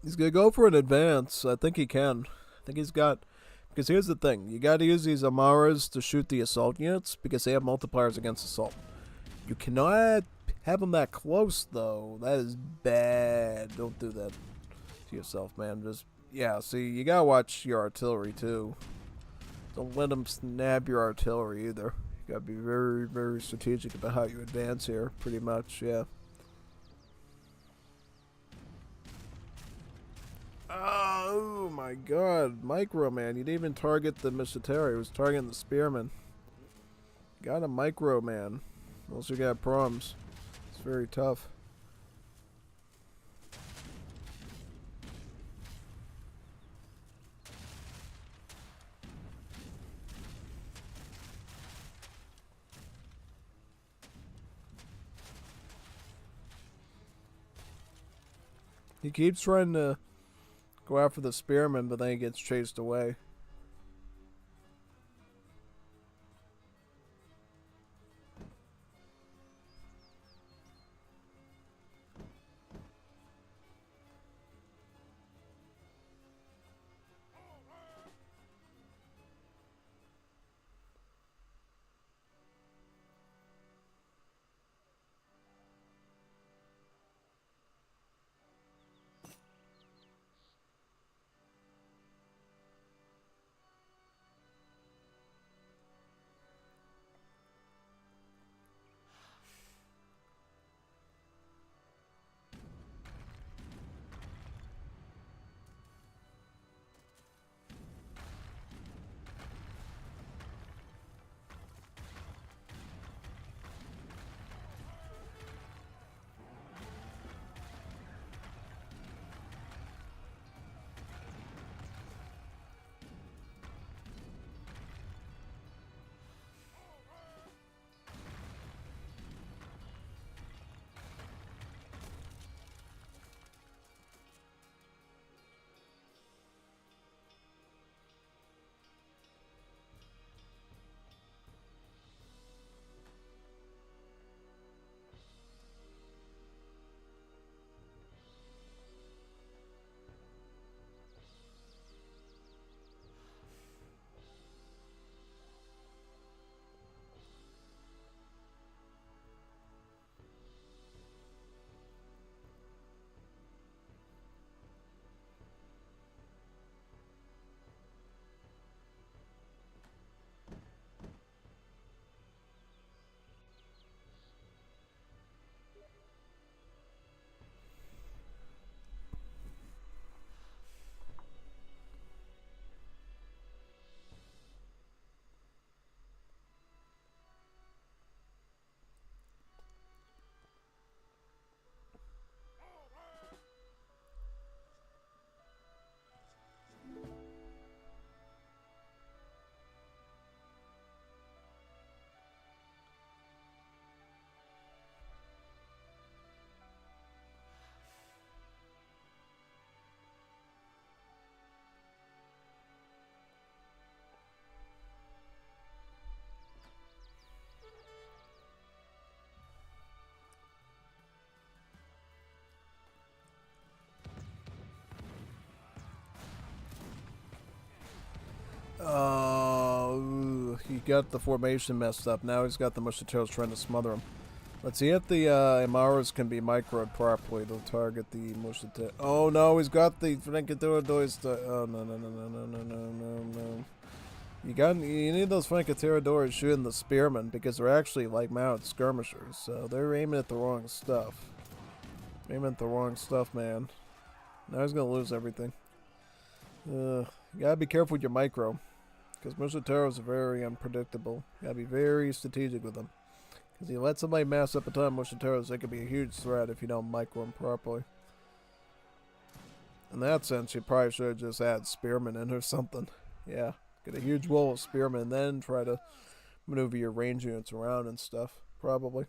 He's going to go for an advance. I think he can. I think he's got... Because here's the thing. You got to use these Amaras to shoot the assault units because they have multipliers against assault. You cannot have them that close, though. That is bad. Don't do that to yourself, man. Just... Yeah, see, you got to watch your artillery, too. Don't let them snap your artillery, either. You got to be very, very strategic about how you advance here, pretty much, yeah. Oh my god, Micro Man, you didn't even target the Missionary, he was targeting the Spearman. Got a Micro Man. Also got problems. It's very tough. He keeps trying to go after the Spearman, but then he gets chased away. He got the formation messed up. Now he's got the Musketeers trying to smother him. Let's see if the Imaras can be microed properly. They'll target the Musketeers. Oh no, he's got the Francotiradores. Oh no. You need those Francotiradores shooting the spearmen because they're actually like mounted skirmishers. So they're aiming at the wrong stuff. Aiming at the wrong stuff, man. Now he's gonna lose everything. You gotta be careful with your micro. Because Musketeers are very unpredictable. You gotta be very strategic with them. Because you let somebody mass up a ton of Musketeers, they could be a huge threat if you don't micro them properly. In that sense, you probably should have just add spearmen in or something. Yeah. Get a huge wall of spearmen, then try to maneuver your range units around and stuff. Probably.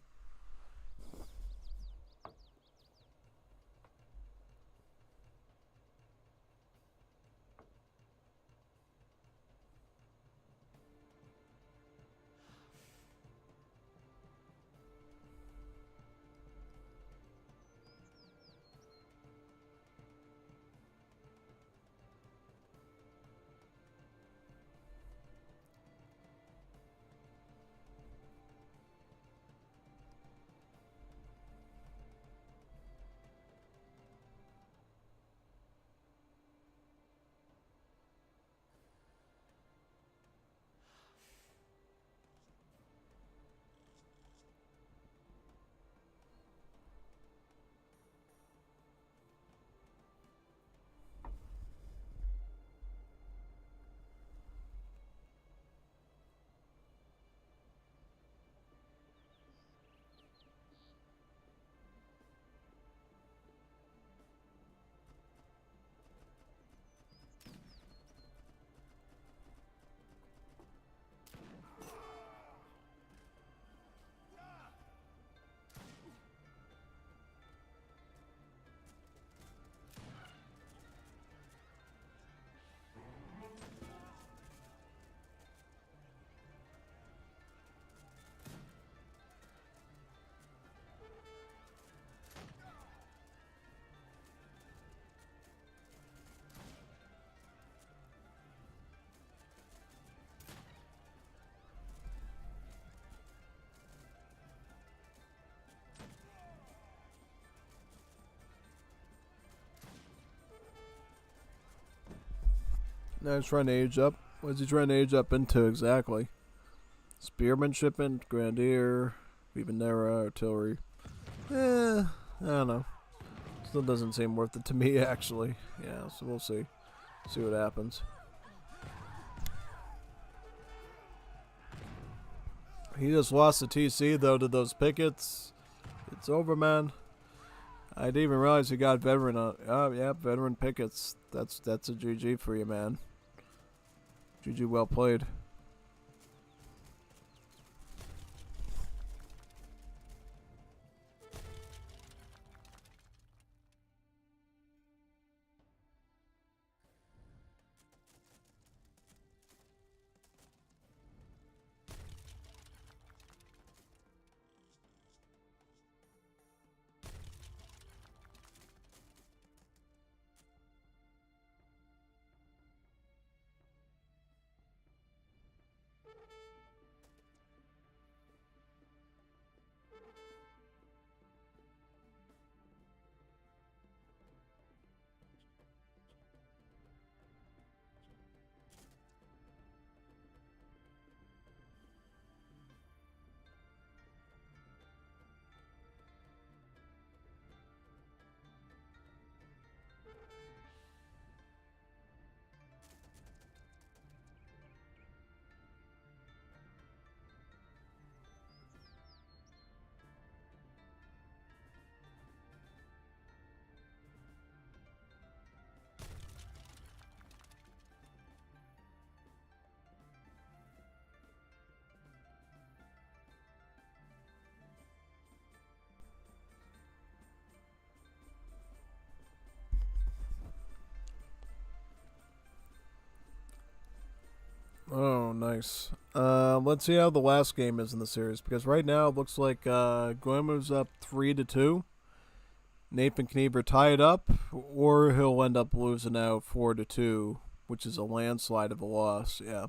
Now he's trying to age up. What's he trying to age up into exactly? Spearmanship, Grenadier, Vivanera, Artillery. I don't know. Still doesn't seem worth it to me, actually. Yeah, so we'll see. See what happens. He just lost the TC, though, to those pickets. It's over, man. I didn't even realize he got veteran on. Oh, yeah, veteran pickets. That's a GG for you, man. GG, well played. Oh, nice. Let's see how the last game is in the series, because right now it looks like Gommuistan's up 3-2. Nathan can either tie it up, or he'll end up losing out 4-2 which is a landslide of a loss. Yeah.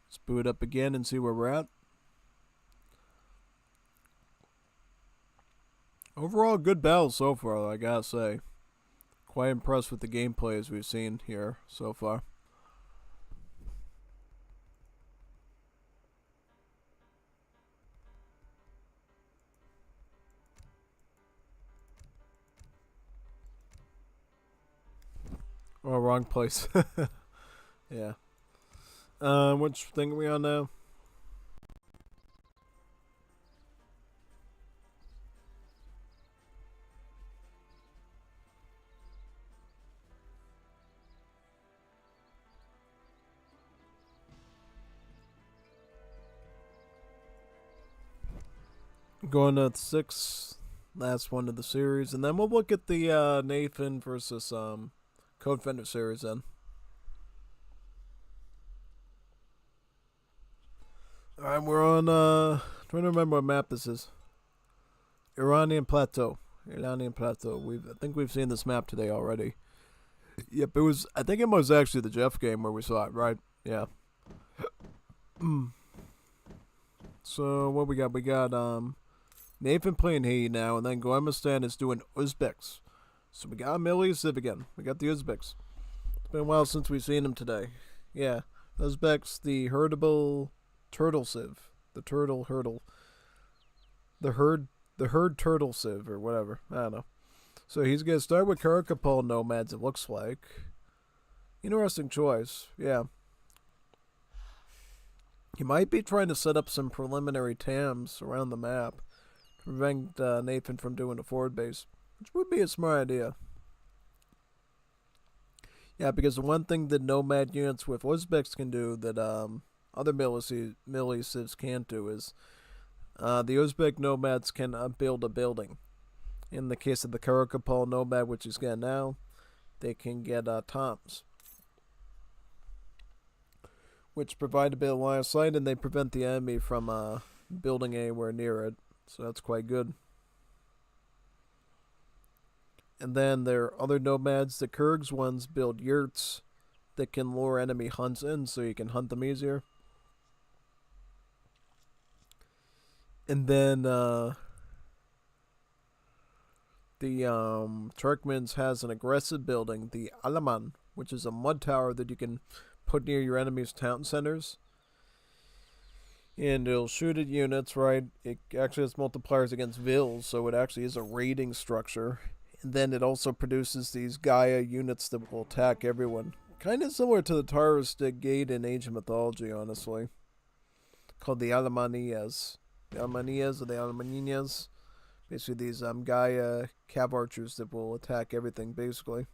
Let's boot up again and see where we're at. Overall, good battle so far, I gotta say. Quite impressed with the gameplay as we've seen here so far. Oh, wrong place. Yeah. Which thing are we on now? Going to the sixth, last one of the series, and then we'll look at the Nathan versus Codefender series then. Alright, we're on trying to remember what map this is. Iranian Plateau. I think we've seen this map today already. Yep, I think it was actually the Jeff game where we saw it, right? Yeah. So what we got? We got Nathan playing Haiti now, and then Gommuistan is doing Uzbeks. So we got Millie Civ again. We got the Uzbeks. It's been a while since we've seen them today. Yeah. Uzbeks, the herdable turtle civ. The herd turtle civ, or whatever. I don't know. So he's gonna start with Karakapal nomads, it looks like. Interesting choice. Yeah. He might be trying to set up some preliminary TAMs around the map to prevent Nathan from doing a forward base, which would be a smart idea. Yeah, because the one thing that nomad units with Uzbeks can do that other melee civs can't do is the Uzbek nomads can build a building. In the case of the Karakapal nomad, which he's getting now, they can get toms, which provide a bit of line of sight, and they prevent the enemy from building anywhere near it. So that's quite good. And then there are other nomads. The Kurgs ones build yurts that can lure enemy hunts in, so you can hunt them easier. And then the Turkmens has an aggressive building, the Alaman, which is a mud tower that you can put near your enemy's town centers. And it'll shoot at units, right? It actually has multipliers against vills, so it actually is a raiding structure. And then it also produces these Gaia units that will attack everyone. Kind of similar to the Taoristic gate in ancient mythology, honestly. Called the Alemannias. The Alemannias or the Alemanninas. Basically these Gaia cav archers that will attack everything, basically.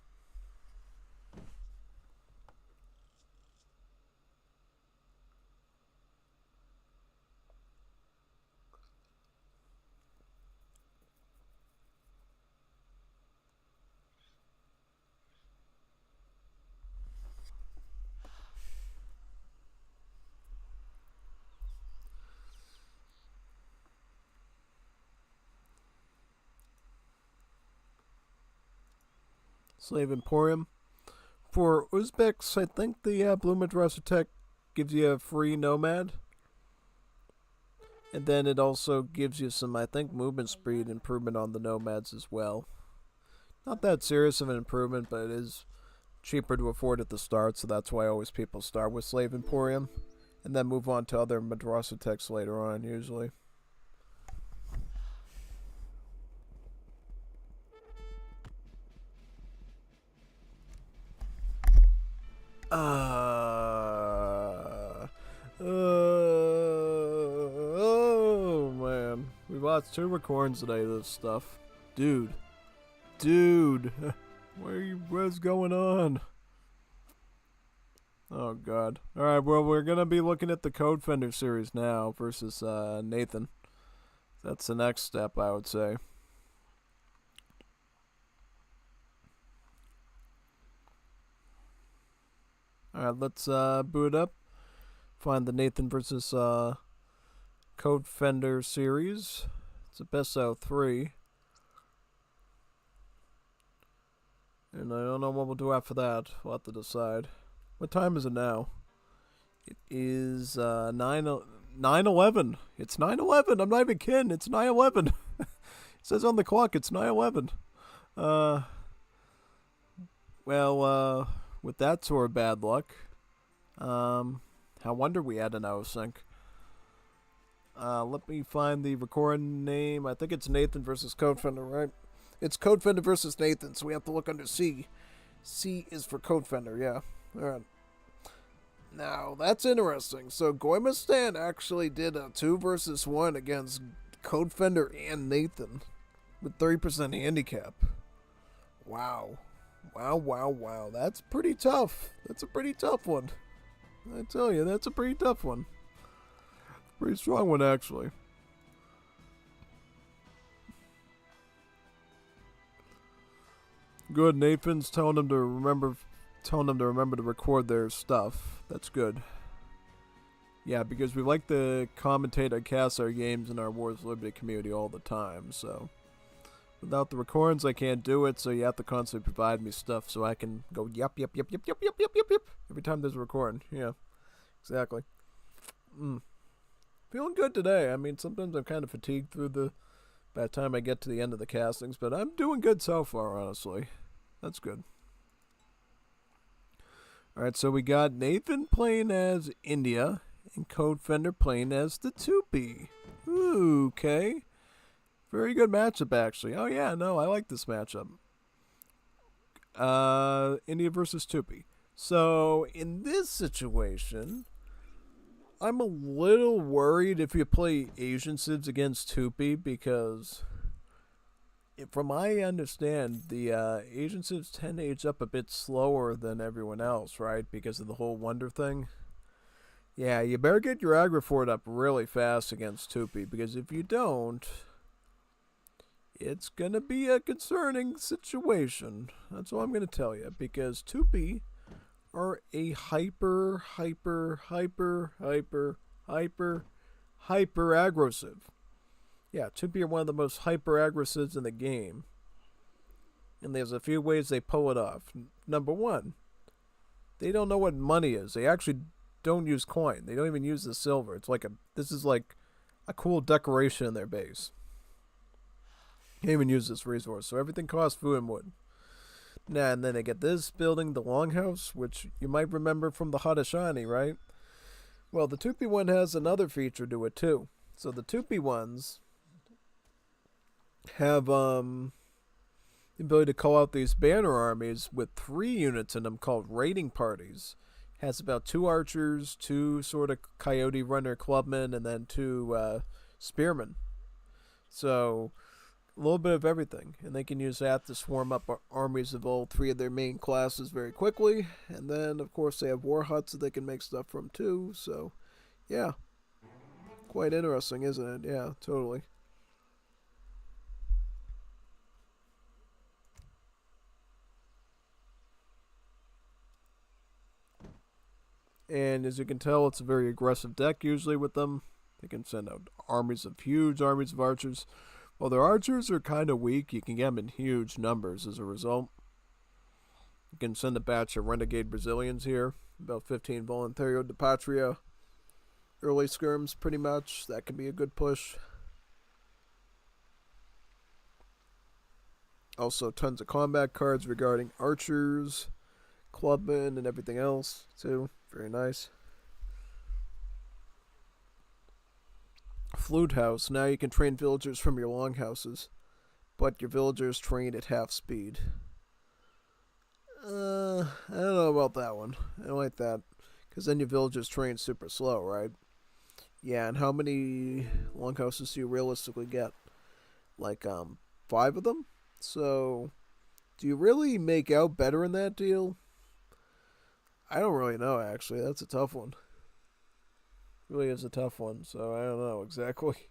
Slave Emporium. For Uzbeks, I think the Blue Madrasa Tech gives you a free nomad. And then it also gives you some, I think, movement speed improvement on the nomads as well. Not that serious of an improvement, but it is cheaper to afford at the start, so that's why always people start with Slave Emporium. And then move on to other Madrasa Techs later on, usually. Oh man, we watched 2 recordings today. This stuff, dude, what's going on? Oh god. All right, well we're gonna be looking at the Codefender series now versus Nathan. That's the next step, I would say. Alright, let's boot up. Find the Nathan versus Codefender series. It's a best out of 3. And I don't know what we'll do after that. We'll have to decide. What time is it now? It is 9:11. It's 9:11. I'm not even kidding. It's 9:11. It says on the clock it's 9:11. Uh, with that sort of bad luck, I wonder we had an out of sync. Let me find the recording name. I think it's Nathan versus Codefender, right? It's Codefender versus Nathan, so we have to look under C. C is for Codefender, yeah. Alright. Now, that's interesting. So, Gommuistan actually did a 2 versus 1 against Codefender and Nathan with 30% handicap. Wow. Wow. That's pretty tough. That's a pretty tough one. I tell you, that's a pretty tough one. Pretty strong one, actually. Good. Nathan's telling them to remember to record their stuff. That's good. Yeah, because we like to commentate and cast our games in our Wars of Liberty community all the time, so without the recordings I can't do it, so you have to constantly provide me stuff so I can go yep every time there's a recording. Yeah. Exactly. Feeling good today. I mean, sometimes I'm kind of fatigued by the time I get to the end of the castings, but I'm doing good so far, honestly. That's good. Alright, so we got Nathan playing as India and Codefender playing as the Tupi. Ooh, okay. Very good matchup, actually. Oh, yeah, no, I like this matchup. India versus Tupi. So, in this situation, I'm a little worried if you play Asian civs against Tupi because, from my understand, the Asian civs tend to age up a bit slower than everyone else, right? Because of the whole wonder thing. Yeah, you better get your aggro fort up really fast against Tupi, because if you don't, it's gonna be a concerning situation. That's all I'm gonna tell you, because Tupi are a hyper aggressive. Yeah, Tupi are one of the most hyper aggressives in the game. And there's a few ways they pull it off. Number one, they don't know what money is. They actually don't use coin. They don't even use the silver. This is like a cool decoration in their base. Can't even use this resource. So everything costs food and wood. Nah, and then they get this building, the Longhouse, which you might remember from the Hadashani, right? Well, the Tupi one has another feature to it, too. So the Tupi ones have the ability to call out these banner armies with 3 units in them called raiding parties. Has about 2 archers, 2 sort of coyote runner clubmen, and then 2 spearmen. So a little bit of everything, and they can use that to swarm up armies of all 3 of their main classes very quickly. And then, of course, they have war huts that they can make stuff from too. So, yeah, quite interesting, isn't it? Yeah, totally. And as you can tell, it's a very aggressive deck usually with them. They can send out huge armies of archers. While their archers are kind of weak, you can get them in huge numbers as a result. You can send a batch of renegade Brazilians here. About 15 Voluntario de Patria. Early skirms, pretty much. That can be a good push. Also, tons of combat cards regarding archers, clubmen, and everything else, too. Very nice. Flute House. Now you can train villagers from your longhouses, but your villagers train at half speed. I don't know about that one. I don't like that, because then your villagers train super slow, right? Yeah, and how many longhouses do you realistically get? Like, 5 of them? So, do you really make out better in that deal? I don't really know, actually. That's a tough one. Really is a tough one, so I don't know exactly.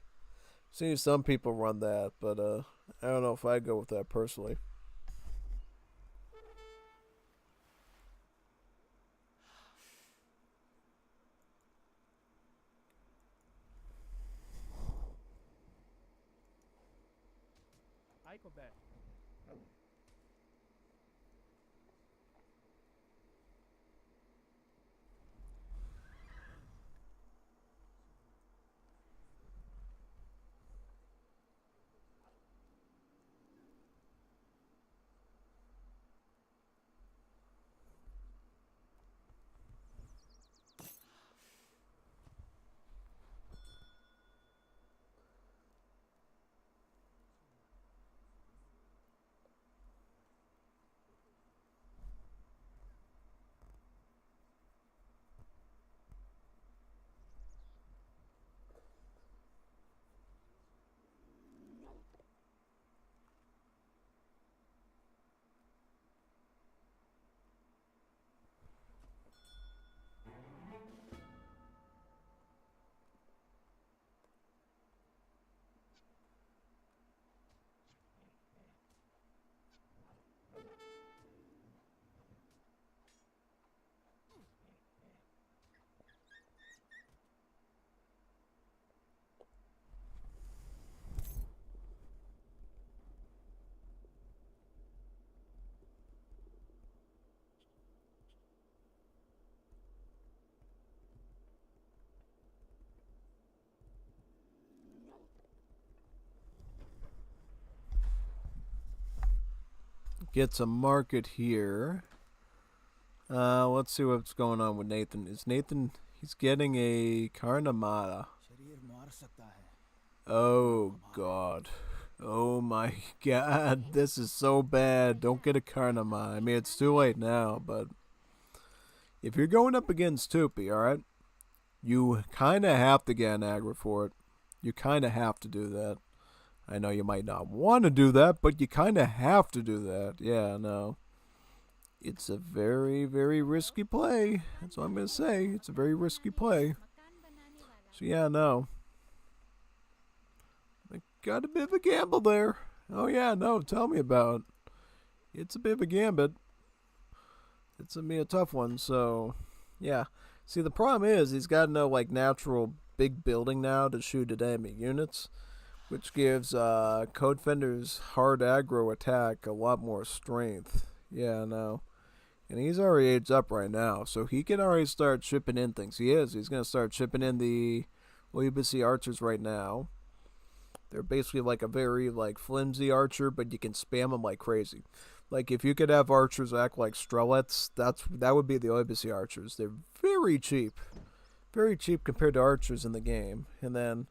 Seen some people run that, but I don't know if I'd go with that personally. I go back. gets a market here. Let's see what's going on with Nathan. Is Nathan... He's getting a Carnamata. Oh, God. Oh, my God. This is so bad. Don't get a Carnamata. I mean, it's too late now, but... If you're going up against Tupi, alright? You kind of have to get an aggro for it. You kind of have to do that. I know you might not want to do that, but you kind of have to do that. Yeah, no. It's a very, very risky play. That's what I'm going to say. It's a very risky play. So, yeah, no. I got a bit of a gamble there. Oh, yeah, no, tell me about it. It's a bit of a gambit. It's going to be a tough one, so, yeah. See, the problem is he's got no, like, natural big building now to shoot at enemy units, which gives Codefender's hard aggro attack a lot more strength. Yeah, no. And he's already aged up right now, so he can already start shipping in things. He is. He's going to start shipping in the Oibisi archers right now. They're basically like a very like flimsy archer, but you can spam them like crazy. Like if you could have archers act like strelets, that would be the Oibisi archers. They're very cheap compared to archers in the game. And then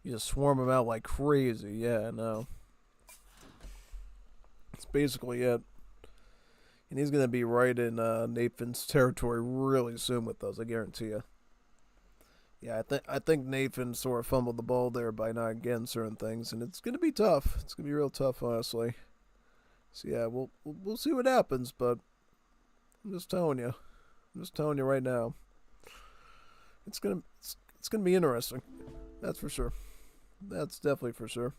you just swarm them out like crazy. Yeah, no. That's basically it. And he's going to be right in Nathan's territory really soon with those, I guarantee you. Yeah, I think Nathan sort of fumbled the ball there by not getting certain things, and it's going to be tough. It's going to be real tough, honestly. So yeah, we'll see what happens, but I'm just telling you. I'm just telling you right now. It's going to be interesting. That's for sure. That's definitely for sure.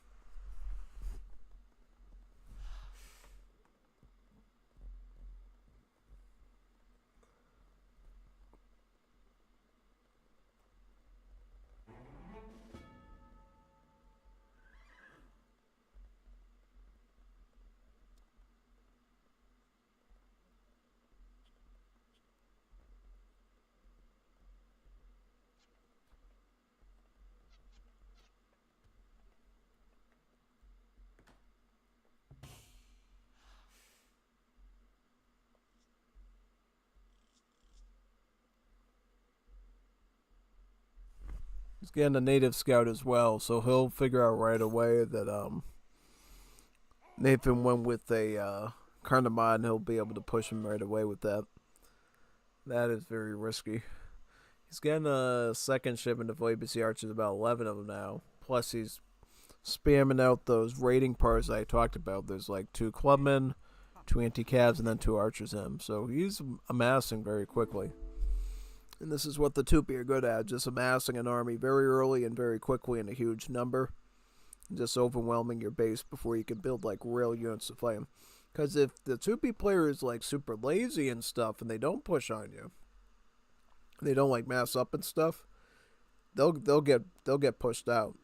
He's getting a native scout as well, so he'll figure out right away that Nathan went with a Carnamon, and he'll be able to push him right away with that. That is very risky. He's getting a second shipment of ABC archers, about 11 of them now. Plus he's spamming out those raiding parts I talked about. There's like 2 clubmen, 2 anti-cavs, and then 2 archers in him. So he's amassing very quickly. And this is what the Tupi are good at, just amassing an army very early and very quickly in a huge number. Just overwhelming your base before you can build like real units to fight them. Because if the Tupi player is like super lazy and stuff and they don't push on you, they don't like mass up and stuff, they'll get pushed out.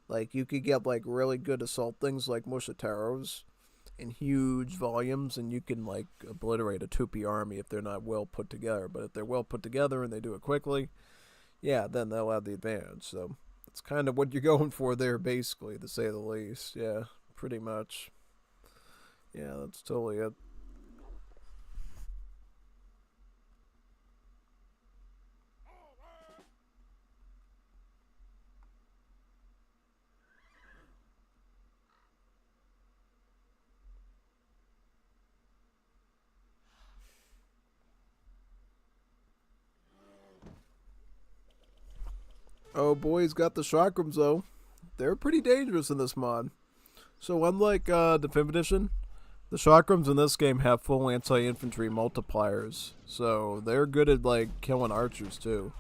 Like you could get like really good assault things like Mushitaros in huge volumes, and you can like obliterate a Tupi army if they're not well put together. But if they're well put together and they do it quickly, yeah, then they'll have the advantage. So it's kind of what you're going for there, basically, to say the least. Yeah, pretty much. Yeah, that's totally it. Oh boy, he's got the chakrams though. They're pretty dangerous in this mod. So unlike the 5th edition, the chakrams in this game have full anti-infantry multipliers. So they're good at like killing archers too.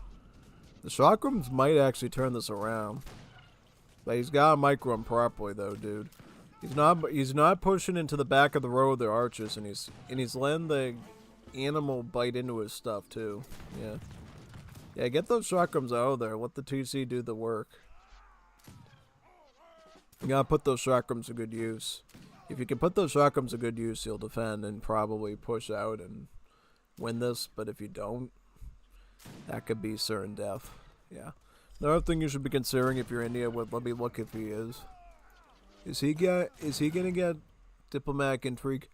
The chakrams might actually turn this around. But he's got to micro them properly though, dude. He's not pushing into the back of the row with their archers, and he's letting the animal bite into his stuff too. Yeah. Yeah, get those chakrams out of there. Let the 2C do the work. You gotta put those chakrams to good use. If you can put those chakrams to good use, you'll defend and probably push out and win this. But if you don't, that could be certain death. Yeah. Another thing you should be considering if you're India, let me look if he is. Is he gonna get diplomatic intrigue?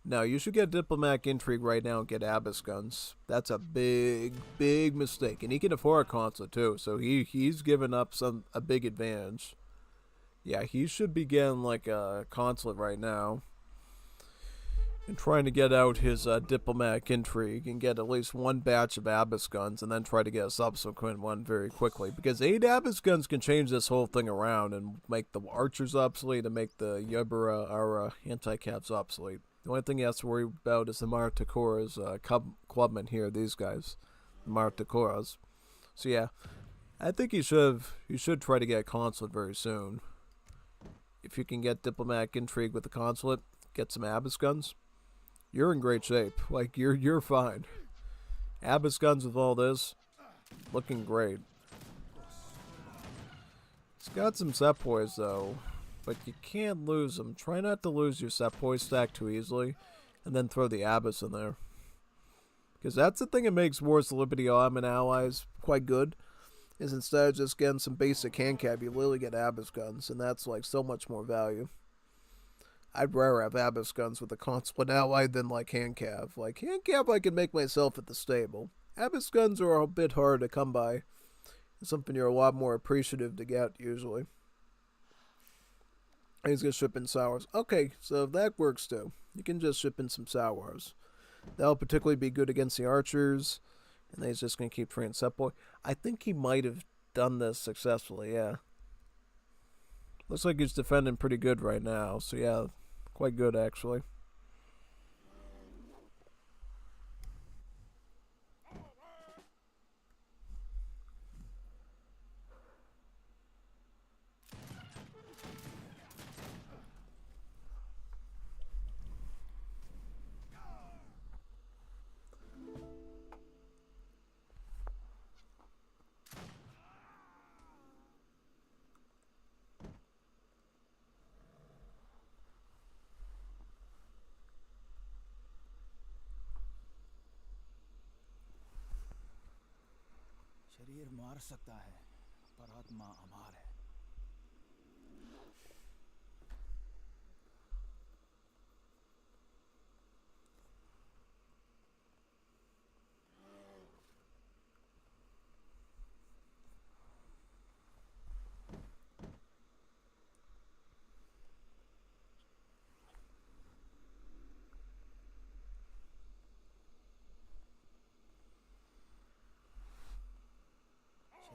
No, you should get diplomatic intrigue right now and get Abyss guns. That's a big, big mistake, and he can afford a consulate too. So he's given up a big advantage. Yeah, he should be getting like a consulate right now, and trying to get out his diplomatic intrigue and get at least one batch of Abyss guns, and then try to get a subsequent one very quickly. Because 8 Abyss guns can change this whole thing around and make the archers obsolete and make the Yubara, our anti-cavs, obsolete. The only thing he has to worry about is the Martakora's clubmen here, these guys. The Martakoras. So yeah, I think he should try to get a consulate very soon. If you can get diplomatic intrigue with the consulate, get some Abyss guns, you're in great shape. Like, you're fine. Abyss guns with all this, looking great. It's got some sepoys though, but you can't lose them. Try not to lose your sepoy stack too easily, and then throw the Abyss in there. Because that's the thing that makes Wars of Liberty Ottoman allies quite good, is instead of just getting some basic hand cab, you literally get Abyss guns, and that's like so much more value. I'd rather have Abyss guns with a consulate ally than like hand cav. Like hand cav I can make myself at the stable. Abyss guns are a bit harder to come by. It's something you're a lot more appreciative to get usually. He's gonna ship in sours. Okay, so that works too. You can just ship in some sours. That'll particularly be good against the archers. And then he's just gonna keep training Sepoy. I think he might have done this successfully, yeah. Looks like he's defending pretty good right now, so yeah, quite good actually. शरीर मार सकता है पर आत्मा अमर है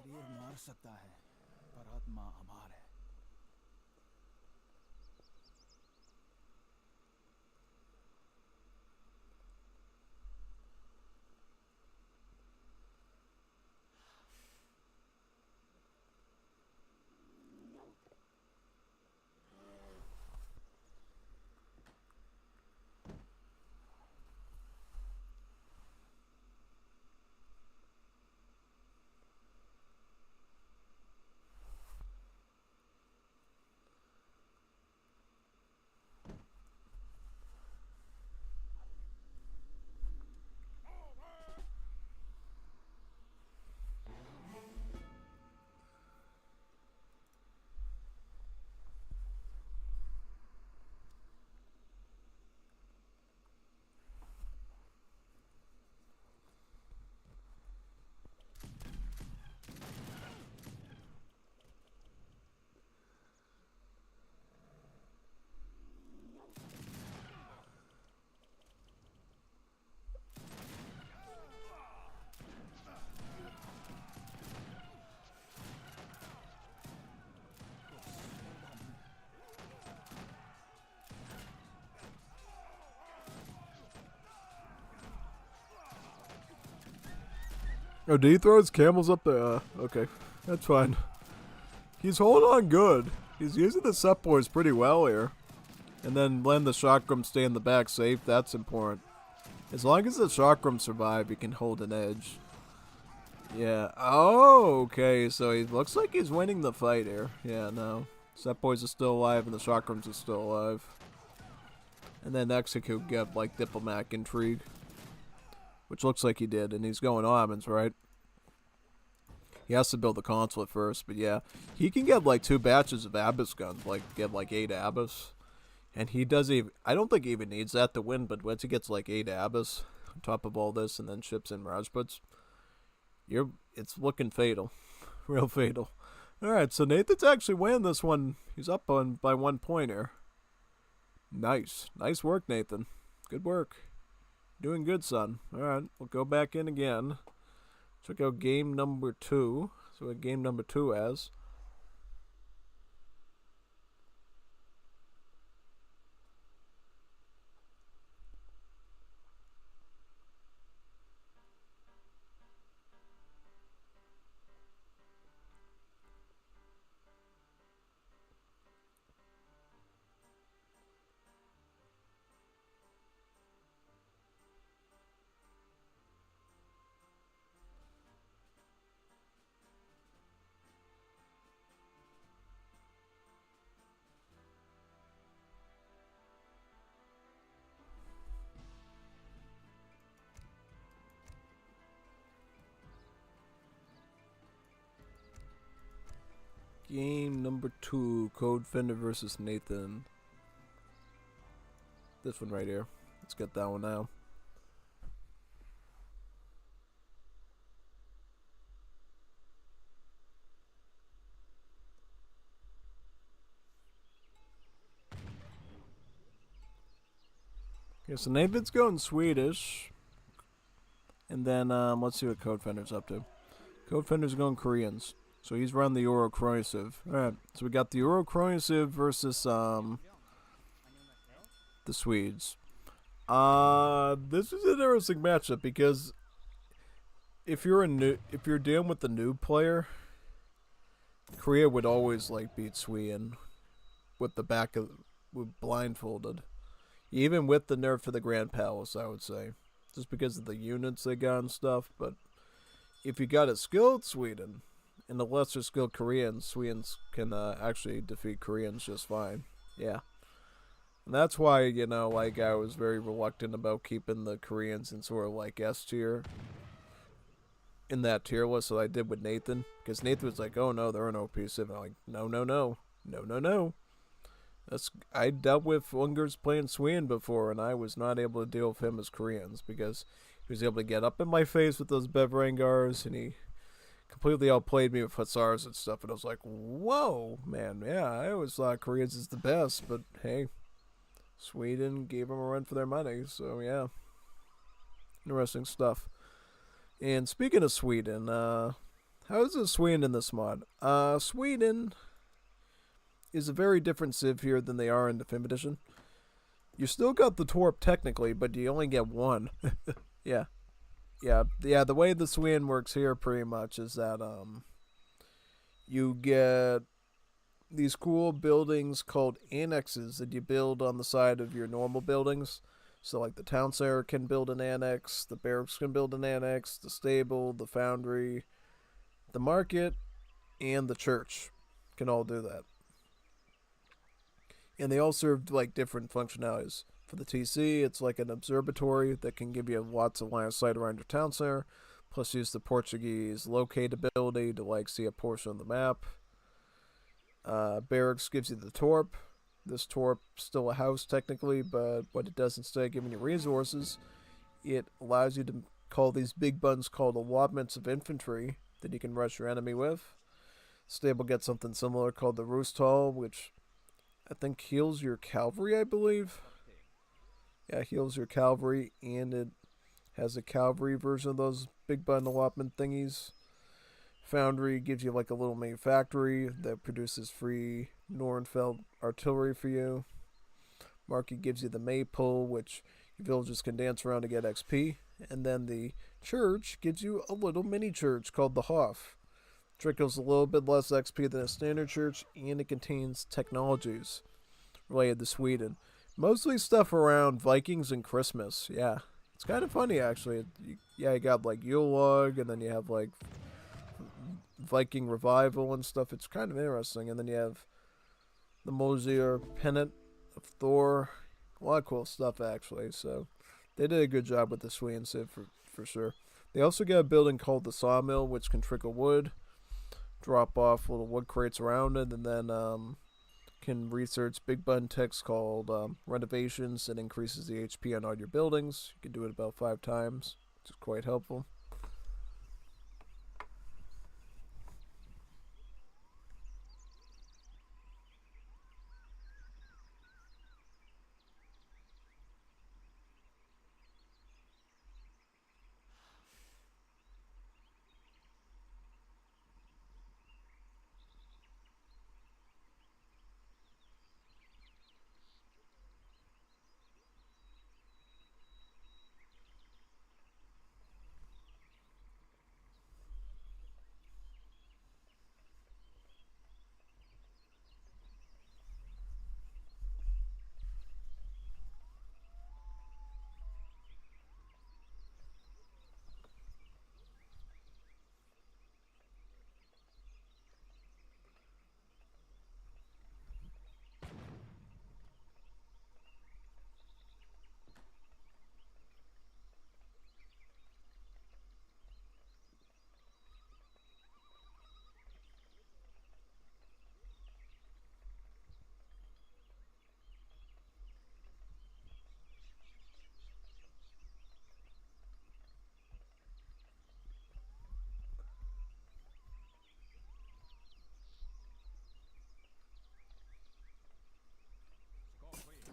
शरीर मार सकता है पर आत्मा अमर है Oh, did he throw his camels up there? Okay, that's fine. He's holding on good. He's using the Sepoys pretty well here. And then letting the Chakram stay in the back safe, that's important. As long as the Chakram survive, he can hold an edge. Yeah. Oh, okay, so he looks like he's winning the fight here. Yeah, no. Sepoys are still alive and the Chakrams are still alive. And then Execute get, like, diplomatic intrigue. Which looks like he did, and he's going Ottomans, right? He has to build the consulate first, but yeah. He can get like 2 batches of Abyss guns, like get like 8 Abyss. And he does even, I don't think he even needs that to win, but once he gets like 8 Abbas on top of all this and then ships in Rajputs, it's looking fatal. Real fatal. Alright, so Nathan's actually winning this one. He's up by 1 point here. Nice. Nice work, Nathan. Good work. Doing good, son. Alright, we'll go back in again. Check out game number 2. So what game number 2 has. Game number 2, Codefender versus Nathan. This one right here. Let's get that one now. Okay, so Nathan's going Swedish. And then let's see what Codefender's up to. Codefender's going Koreans. So he's run the Eurocroisive. Alright, so we got the Eurocroisive versus the Swedes. This is an interesting matchup because if you're dealing with the noob player, Korea would always like beat Sweden with blindfolded. Even with the nerf for the Grand Palace, I would say. Just because of the units they got and stuff, but if you got a skilled Sweden and a lesser skilled Koreans, Swedes can actually defeat Koreans just fine. Yeah. And that's why, you know, like, I was very reluctant about keeping the Koreans in sort of like S tier in that tier list that I did with Nathan. Because Nathan was like, oh no, they're an OP7. I'm like, no. I dealt with Ungers playing Sweden before, and I was not able to deal with him as Koreans because he was able to get up in my face with those Bevrangars, and he completely outplayed me with Hussars and stuff, and I was like, whoa, man, yeah, I always thought Koreans is the best, but hey, Sweden gave them a run for their money, so yeah. Interesting stuff. And speaking of Sweden, how is it Sweden in this mod? Sweden is a very different civ here than they are in the 5th edition. You still got the Torp technically, but you only get 1. Yeah. The way the Sweden works here pretty much is that you get these cool buildings called annexes that you build on the side of your normal buildings. So like the town center can build an annex, the barracks can build an annex, the stable, the foundry, the market, and the church can all do that. And they all serve like different functionalities. For the TC, it's like an observatory that can give you lots of line of sight around your town center, plus use the Portuguese locate ability to like see a portion of the map. Barracks gives you the Torp. This Torp still a house technically, but what it does instead of giving you resources, it allows you to call these big buns called allotments of infantry that you can rush your enemy with. Stable gets something similar called the Roost Hall, which I think heals your cavalry, I believe. Yeah, heals your cavalry, and it has a cavalry version of those big button allotment thingies. Foundry gives you like a little mini factory that produces free Nordenfeld artillery for you. Market gives you the maypole, which your villagers can dance around to get XP. And then the church gives you a little mini church called the Hof. Trickles a little bit less XP than a standard church, and it contains technologies related to Sweden. Mostly stuff around Vikings and Christmas. Yeah, it's kind of funny actually. You got like Yule log, and then you have like Viking revival and stuff. It's kind of interesting. And then you have the Mosier pennant of Thor. A lot of cool stuff actually. So they did a good job with the Sweden civ for sure. They also got a building called the Sawmill, which can trickle wood, drop off little wood crates around it, and then can research big button text called renovations and increases the HP on all your buildings. You can do it about 5 times, which is quite helpful. Score, please.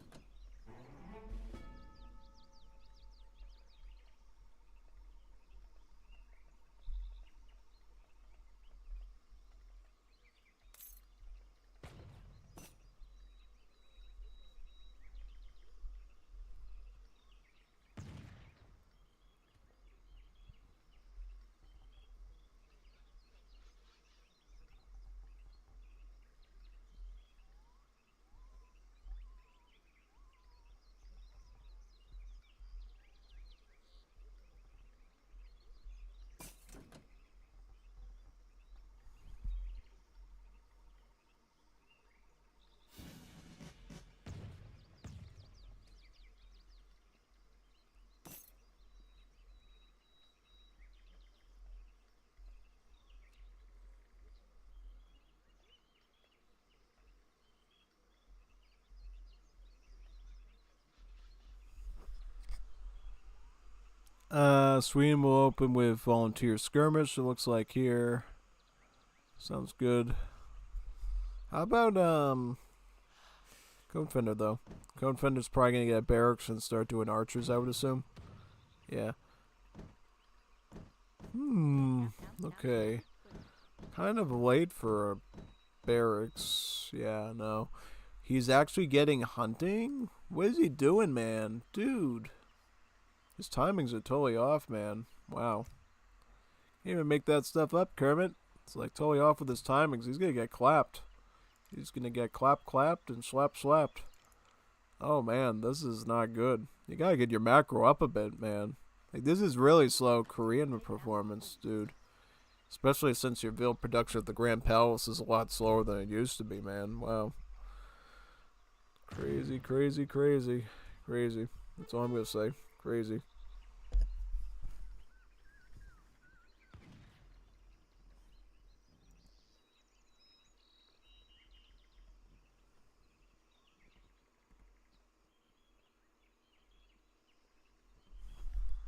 Sweden will open with volunteer skirmish. It looks like here. Sounds good. How about Codefender though? Codefender's probably gonna get barracks and start doing archers, I would assume. Yeah. Okay. Kind of late for a barracks. Yeah, no. He's actually getting hunting? What is he doing, man? Dude. His timings are totally off, man. Wow. Can't even make that stuff up, Kermit. It's like totally off with his timings. He's gonna get clapped. He's gonna get clapped and slapped. Oh man, this is not good. You gotta get your macro up a bit, man. Like this is really slow Korean performance, dude. Especially since your build production at the Grand Palace is a lot slower than it used to be, man. Wow. Crazy. That's all I'm gonna say. Crazy.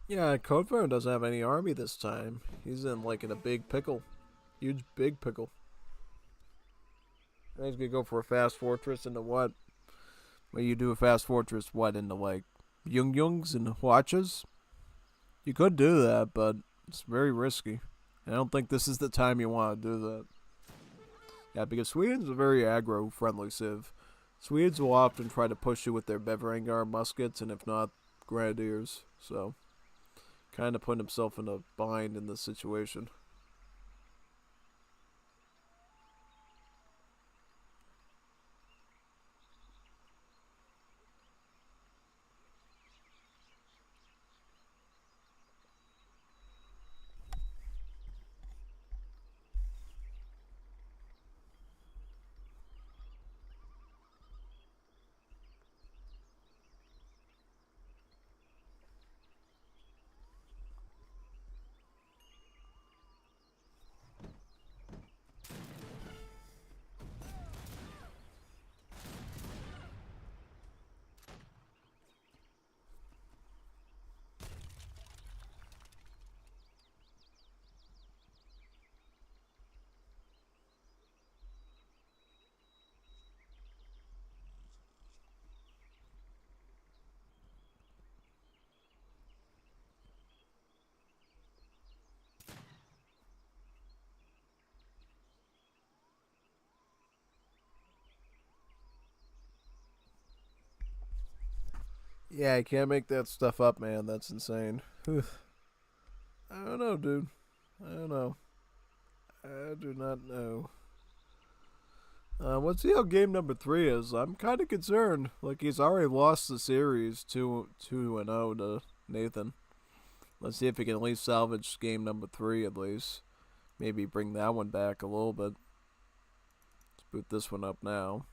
Yeah, Codefender doesn't have any army this time. He's in a big pickle. Huge big pickle. And he's gonna go for a fast fortress into what? Well, you do a fast fortress what into Youngs and Huachas? You could do that, but it's very risky. I don't think this is the time you want to do that. Yeah, because Sweden's a very aggro friendly civ. Swedes will often try to push you with their Beverangar muskets, and if not, grenadiers. So, kind of putting himself in a bind in this situation. Yeah, I can't make that stuff up, man. That's insane. I don't know, dude. I don't know. I do not know. Let's see how game number 3 is. I'm kind of concerned. Like, he's already lost the series 2-0 to Nathan. Let's see if he can at least salvage game number 3 at least. Maybe bring that one back a little bit. Let's boot this one up now.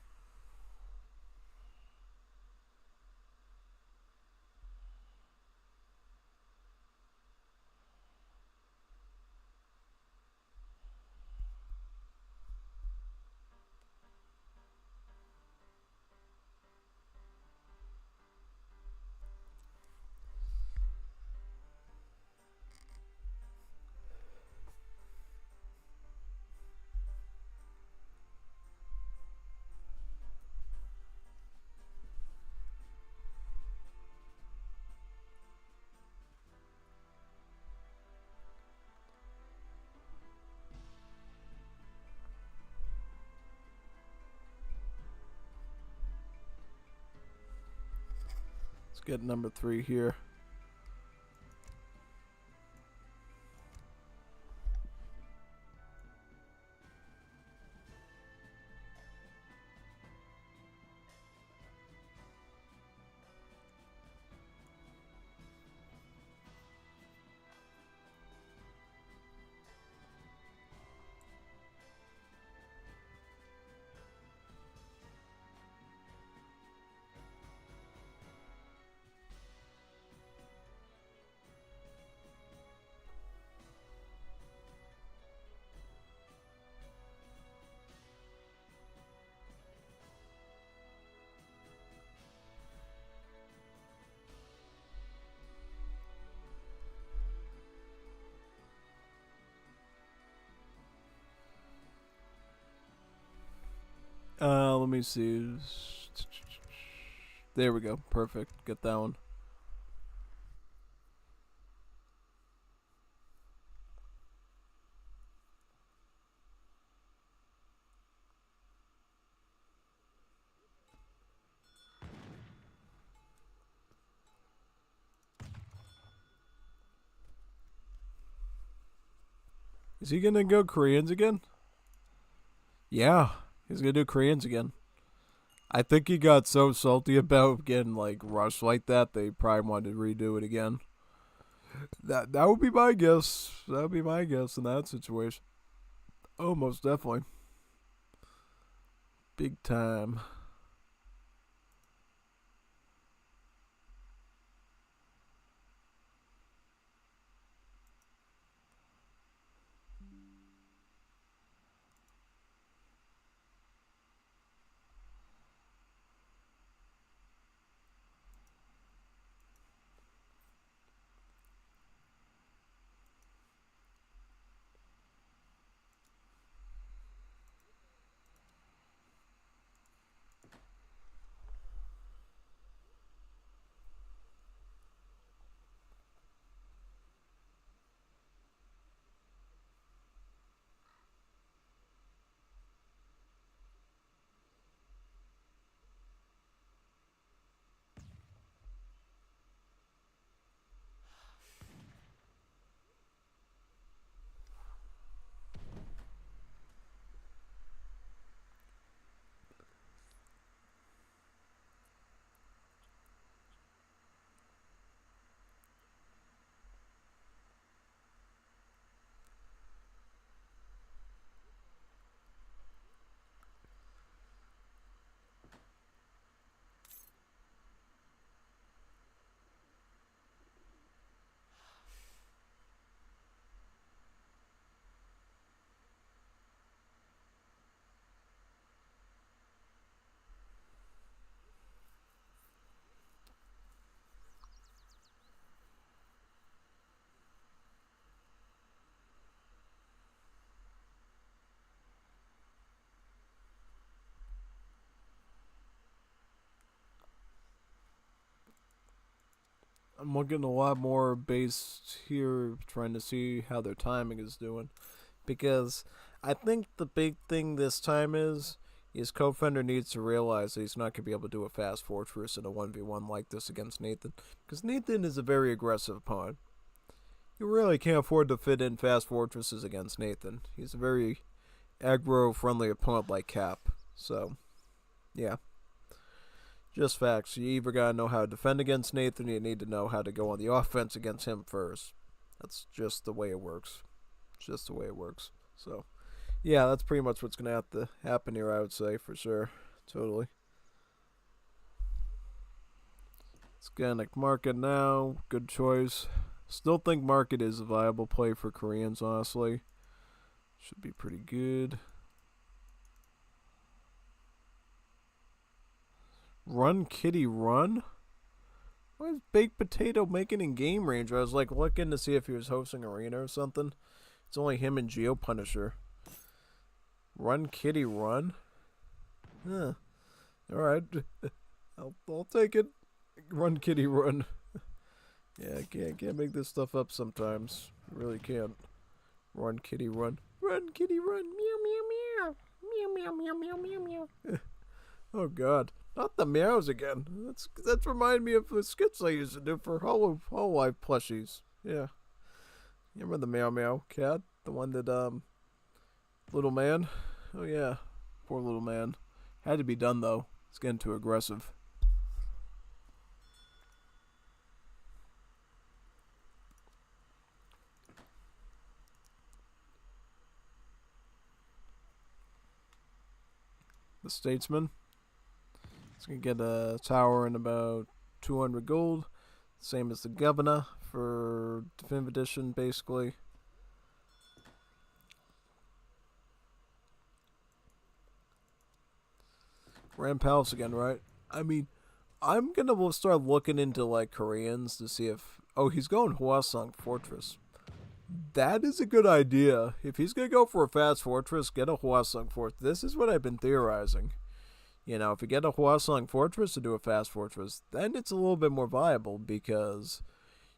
Let's get number 3 here. Let me see. There we go. Perfect. Get that one. Is he gonna go Koreans again? Yeah, he's gonna do Koreans again. I think he got so salty about getting like rushed like that, they probably wanted to redo it again. That would be my guess. That would be my guess in that situation. Oh, most definitely. Big time. I'm looking a lot more based here, trying to see how their timing is doing. Because I think the big thing this time is His Codefender needs to realize that he's not going to be able to do a fast fortress in a 1v1 like this against Nathan. Because Nathan is a very aggressive opponent. You really can't afford to fit in fast fortresses against Nathan. He's a very aggro-friendly opponent like Cap. So, yeah. Just facts. You either gotta know how to defend against Nathan, or you need to know how to go on the offense against him first. That's just the way it works. Just the way it works. So, yeah, that's pretty much what's gonna have to happen here, I would say, for sure. Totally. Scannic Market now. Good choice. Still think Market is a viable play for Koreans, honestly. Should be pretty good. Run, kitty, run? What is Baked Potato making in game range? I was like looking to see if he was hosting Arena or something. It's only him and Geo Punisher. Run, kitty, run? Huh. Alright. I'll take it. Run, kitty, run. Yeah, I can't make this stuff up sometimes. You really can't. Run, kitty, run. Run, kitty, run. Meow, meow, meow. Meow, meow, meow, meow, meow, meow. Oh, God. Not the meows again. That's reminded me of the skits I used to do for Hololive plushies. Yeah. You remember the meow meow cat? The one that, little man? Oh, yeah. Poor little man. Had to be done, though. It's getting too aggressive. The Statesman. It's going to get a tower in about 200 gold. Same as the Governor for Definitive Edition, basically. Grand Palace again, right? I mean, I'm going to start looking into, like, Koreans to see if... Oh, he's going Hwasong Fortress. That is a good idea. If he's going to go for a fast fortress, get a Hwasong Fortress. This is what I've been theorizing. You know, if you get a Hwasong Fortress to do a fast fortress, then it's a little bit more viable because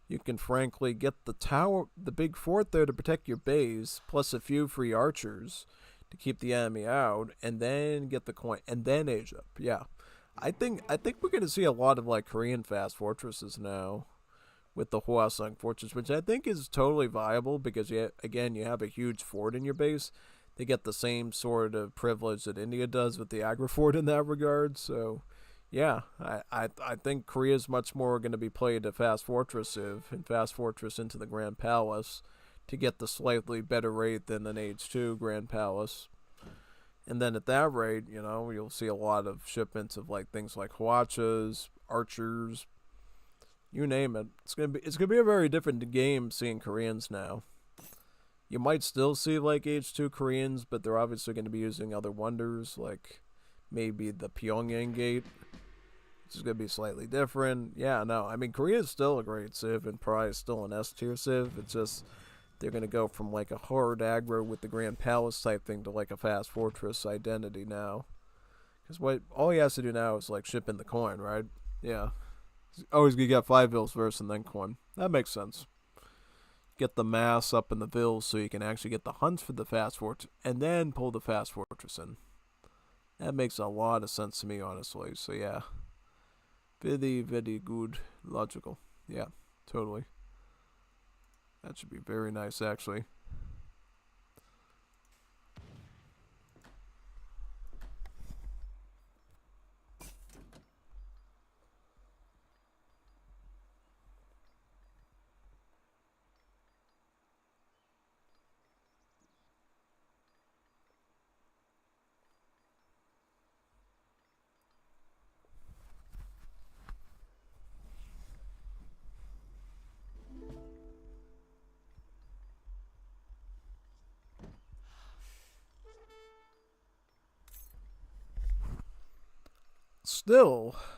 you can frankly get the tower, the big fort there to protect your base, plus a few free archers to keep the enemy out, and then get the coin, and then age up. Yeah, I think we're going to see a lot of like Korean fast fortresses now with the Hwasong Fortress, which I think is totally viable because you have a huge fort in your base. They get the same sort of privilege that India does with the Agra Fort in that regard. So, yeah, I think Korea is much more going to be played a fast fortress and fast fortress into the Grand Palace to get the slightly better rate than an Age 2 Grand Palace. And then at that rate, you know, you'll see a lot of shipments of like things like Hwachas, archers, you name it. It's gonna be a very different game seeing Koreans now. You might still see like Age 2 Koreans, but they're obviously going to be using other wonders, like maybe the Pyongyang Gate, which is going to be slightly different. Yeah, no, I mean, Korea is still a great civ, and Pride is still an S-tier civ. It's just they're going to go from like a hard aggro with the Grand Palace type thing to like a fast fortress identity now. Because all he has to do now is like ship in the coin, right? Yeah. Oh, he's going to get 5 vills first and then coin. That makes sense. Get the mass up in the vills so you can actually get the hunts for the fast fortress and then pull the fast fortress in. That makes a lot of sense to me, honestly. So yeah, very, very good, logical. Yeah, totally. That should be very nice, actually.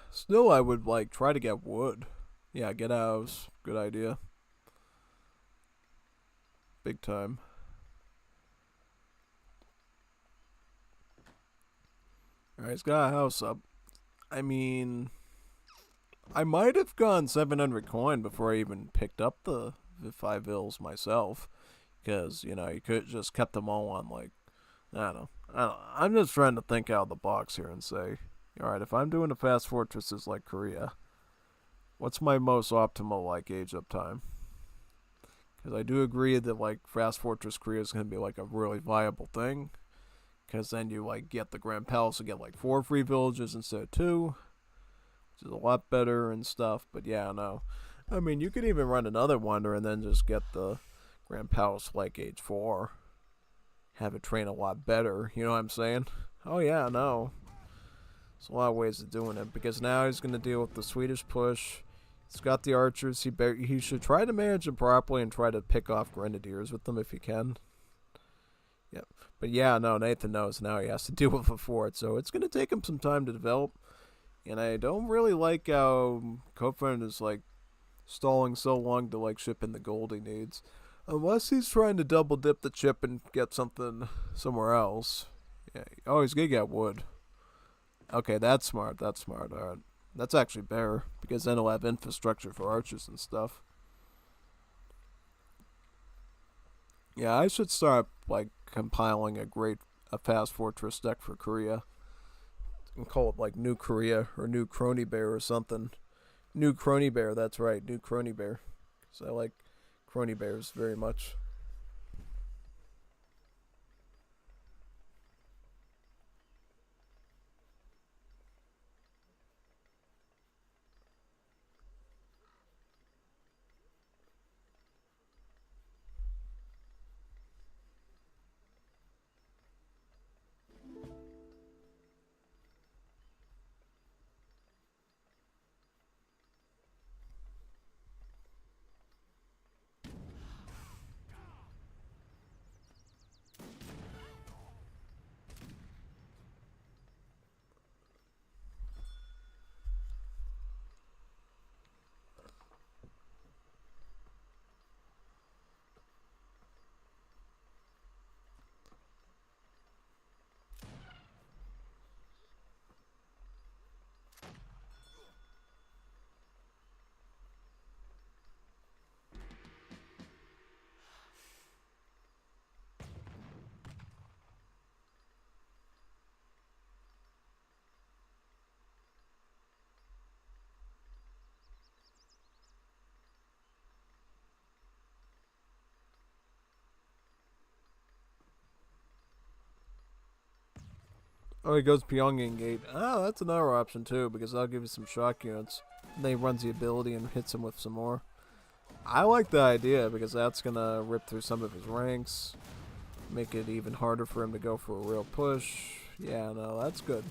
Still, I would like try to get wood. Yeah, get house. Good idea. Big time. Alright, he's got a house up. I mean, I might have gone 700 coin before I even picked up the 5 vills myself. Because, you know, you could just kept them all on, like, I don't know, I'm just trying to think out of the box here and say, all right, if I'm doing a fast fortresses like Korea, what's my most optimal like age up time? Because I do agree that like fast fortress Korea is going to be like a really viable thing. Because then you like get the Grand Palace and get like 4 free villages instead of 2, which is a lot better and stuff. But yeah, no. I mean, you could even run another wonder and then just get the Grand Palace like age 4. Have it train a lot better. You know what I'm saying? Oh yeah, no. There's a lot of ways of doing it because now he's going to deal with the Swedish push. He's got the archers. He should try to manage them properly and try to pick off grenadiers with them if he can. Yeah, but yeah, no. Nathan knows now he has to deal with a fort, so it's going to take him some time to develop. And I don't really like how Codefender is like stalling so long to like ship in the gold he needs, unless he's trying to double dip the chip and get something somewhere else. Yeah. Oh, he's gonna get wood. Okay, that's smart. That's smart. All right. That's actually better because then he'll have infrastructure for archers and stuff. Yeah, I should start like compiling a fast fortress deck for Korea and call it like New Korea or New Crony Bear or something. New Crony Bear, that's right, New Crony Bear. Because I like Crony Bears very much. Oh, he goes Pyongyang Gate. Oh, that's another option too, because that'll give you some shock units. And then he runs the ability and hits him with some more. I like the idea because that's gonna rip through some of his ranks, make it even harder for him to go for a real push. Yeah, no, that's good.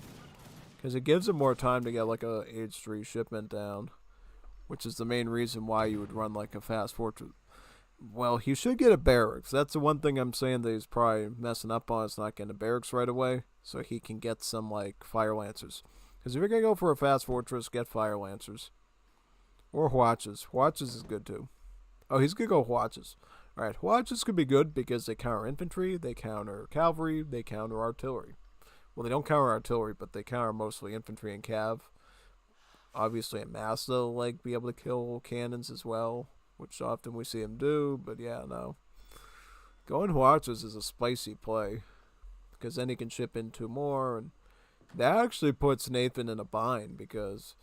Because it gives him more time to get like a age 3 shipment down, which is the main reason why you would run like a fast fortress. Well, he should get a barracks. That's the one thing I'm saying that he's probably messing up on. Is not getting a barracks right away, so he can get some like fire lancers. Because if you're gonna go for a fast fortress, get fire lancers or watches. Watches is good too. Oh, he's gonna go watches. All right, watches could be good because they counter infantry, they counter cavalry, they counter artillery. Well, they don't counter artillery, but they counter mostly infantry and cav. Obviously, a mass they'll like be able to kill cannons as well, which often we see him do. But yeah, no. Going watches is a spicy play because then he can ship in 2 more, and that actually puts Nathan in a bind because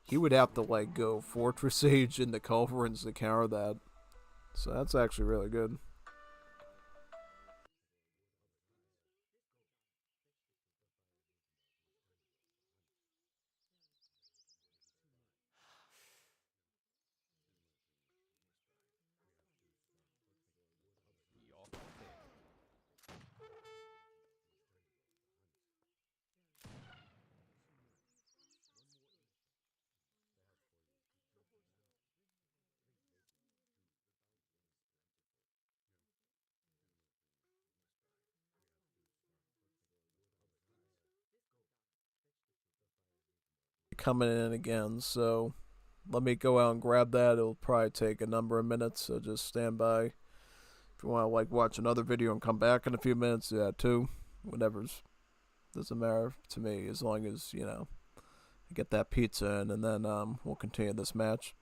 he would have to like go Fortress Age into Culverins to counter that. So that's actually really good. Coming in again, so let me go out and grab that. It'll probably take a number of minutes, so just stand by. If you want to like watch another video and come back in a few minutes, do that too. Whatever's doesn't matter to me as long as I get that pizza in, and then we'll continue this match.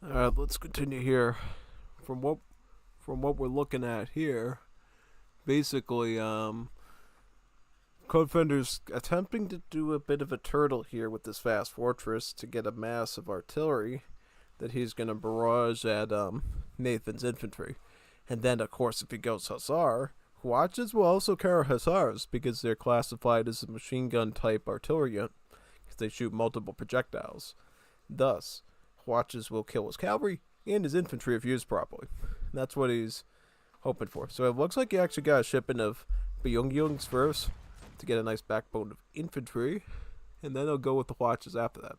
Alright, let's continue here. From what we're looking at here, basically, Codefender's attempting to do a bit of a turtle here with this fast fortress to get a mass of artillery that he's gonna barrage at Nathan's infantry. And then, of course, if he goes Hussar, Watches will also carry Hussars because they're classified as a machine gun type artillery unit because they shoot multiple projectiles. Thus, Watches will kill his cavalry and his infantry if used properly. And that's what he's hoping for. So it looks like he actually got a shipment of Byungyungs first to get a nice backbone of infantry, and then he'll go with the Watches after that.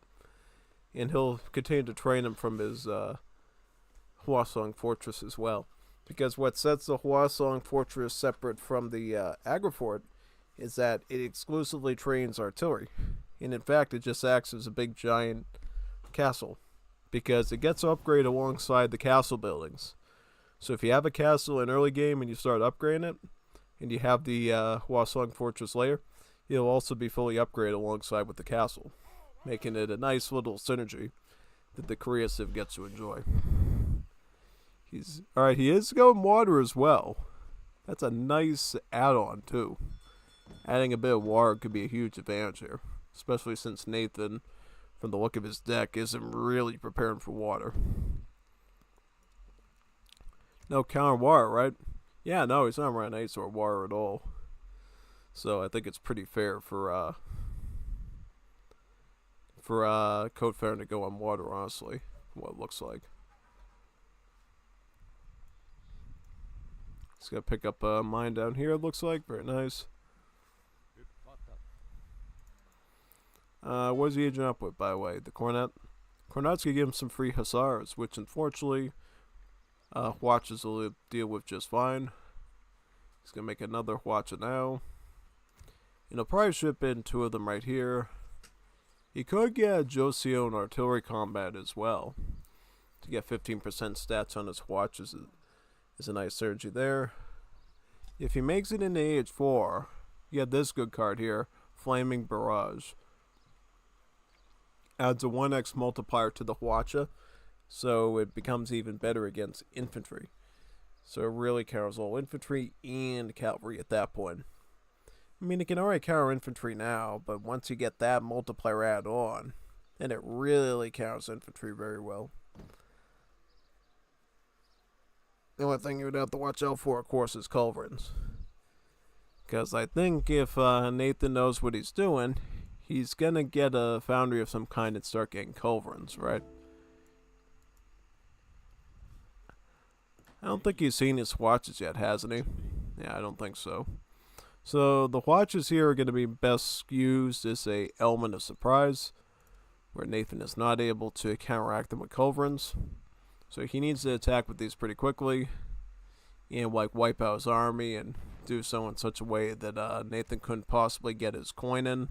And he'll continue to train them from his Hwasong fortress as well. Because what sets the Hwasong fortress separate from the Agrafort is that it exclusively trains artillery. And in fact, it just acts as a big giant castle. Because it gets upgraded alongside the castle buildings. So if you have a castle in early game and you start upgrading it, and you have the Hwasong fortress layer, it'll also be fully upgraded alongside with the castle, making it a nice little synergy that the Korea Civ gets to enjoy. Alright, he is going water as well. That's a nice add-on too. Adding a bit of water could be a huge advantage here, especially since Nathan, from the look of his deck, isn't really preparing for water. No counter water, right? Yeah, no, he's not running ice or water at all. So I think it's pretty fair for Codefender to go on water, honestly, what it looks like. He's gonna pick up a mine down here, it looks like. Very nice. What is he aging up with, by the way? The Cornet? Cornet's gonna give him some free Hussars, which unfortunately Watches will deal with just fine. He's gonna make another Watcher now. And he'll probably ship in 2 of them right here. He could get a Joseon artillery combat as well to get 15% stats on his Watches. Is a nice synergy there. If he makes it into AH4, you have this good card here, Flaming Barrage. Adds a 1x multiplier to the Hwacha, so it becomes even better against infantry. So it really counters all infantry and cavalry at that point. I mean, it can already counter infantry now, but once you get that multiplier add on, then it really counters infantry very well. The only thing you would have to watch out for, of course, is culverins. Because I think if Nathan knows what he's doing, he's going to get a foundry of some kind and start getting culverins, right? I don't think he's seen his Watches yet, hasn't he? Yeah, I don't think so. So the Watches here are going to be best used as a element of surprise, where Nathan is not able to counteract them with culverins. So he needs to attack with these pretty quickly and like wipe out his army and do so in such a way that Nathan couldn't possibly get his coin in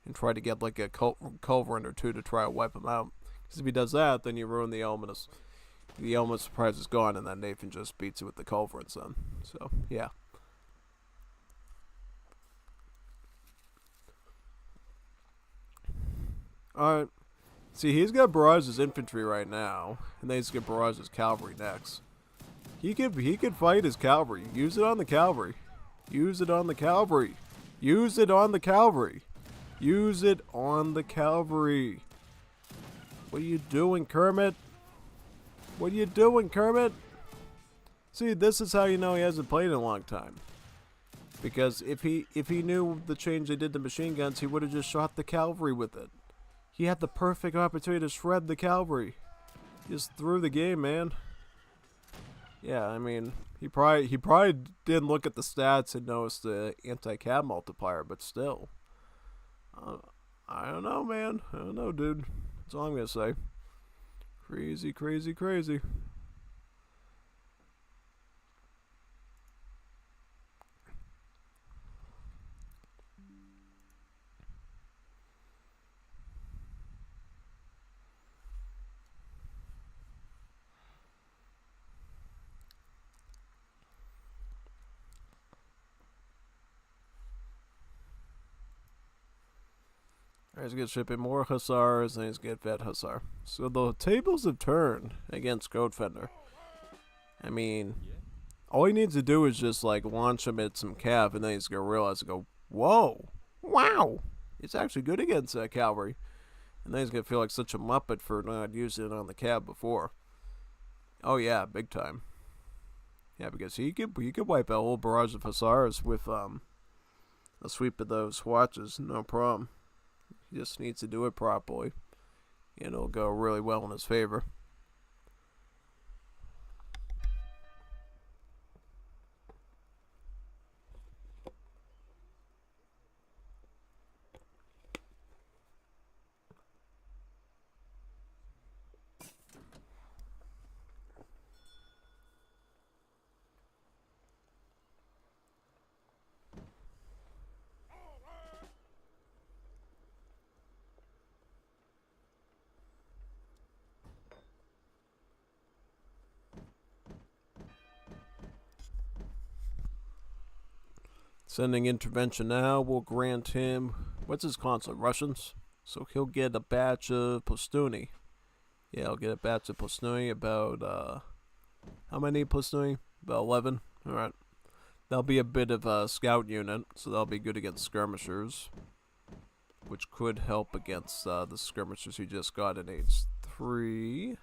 and try to get like a culverin or 2 to try to wipe him out. Because if he does that, then you ruin the element of surprise is gone, and then Nathan just beats it with the culverins then. So yeah. Alright. See, he's got barrage his infantry right now, and then he's got barrage his cavalry next. He could fight his cavalry. Use it on the cavalry. Use it on the cavalry. Use it on the cavalry. Use it on the cavalry. What are you doing, Kermit? What are you doing, Kermit? See, this is how you know he hasn't played in a long time. Because if he knew the change they did to machine guns, he would have just shot the cavalry with it. He had the perfect opportunity to shred the cavalry. He just threw the game, man. Yeah, I mean, he probably didn't look at the stats and notice the anti-cab multiplier, but still. I don't know, man. I don't know, dude. That's all I'm gonna say. Crazy, crazy, crazy. Alright, He's gonna ship in more hussars, and he's gonna get vet hussar. So the tables have turned against Codefender. I mean, all he needs to do is just like launch him at some cav, and then he's gonna realize and go, "Whoa, wow, it's actually good against that cavalry." And then he's gonna feel like such a muppet for not using it on the cab before. Oh yeah, big time. Yeah, because he could wipe out a whole barrage of hussars with a sweep of those watches, no problem. He just needs to do it properly, and it'll go really well in his favor. Sending intervention now will grant him, what's his consulate? Russians? So he'll get a batch of Plastuni. Yeah, he'll get a batch of Plastuni, about, how many Plastuni? About 11. Alright. That'll be a bit of a scout unit, so that'll be good against skirmishers. Which could help against the skirmishers he just got in age 3.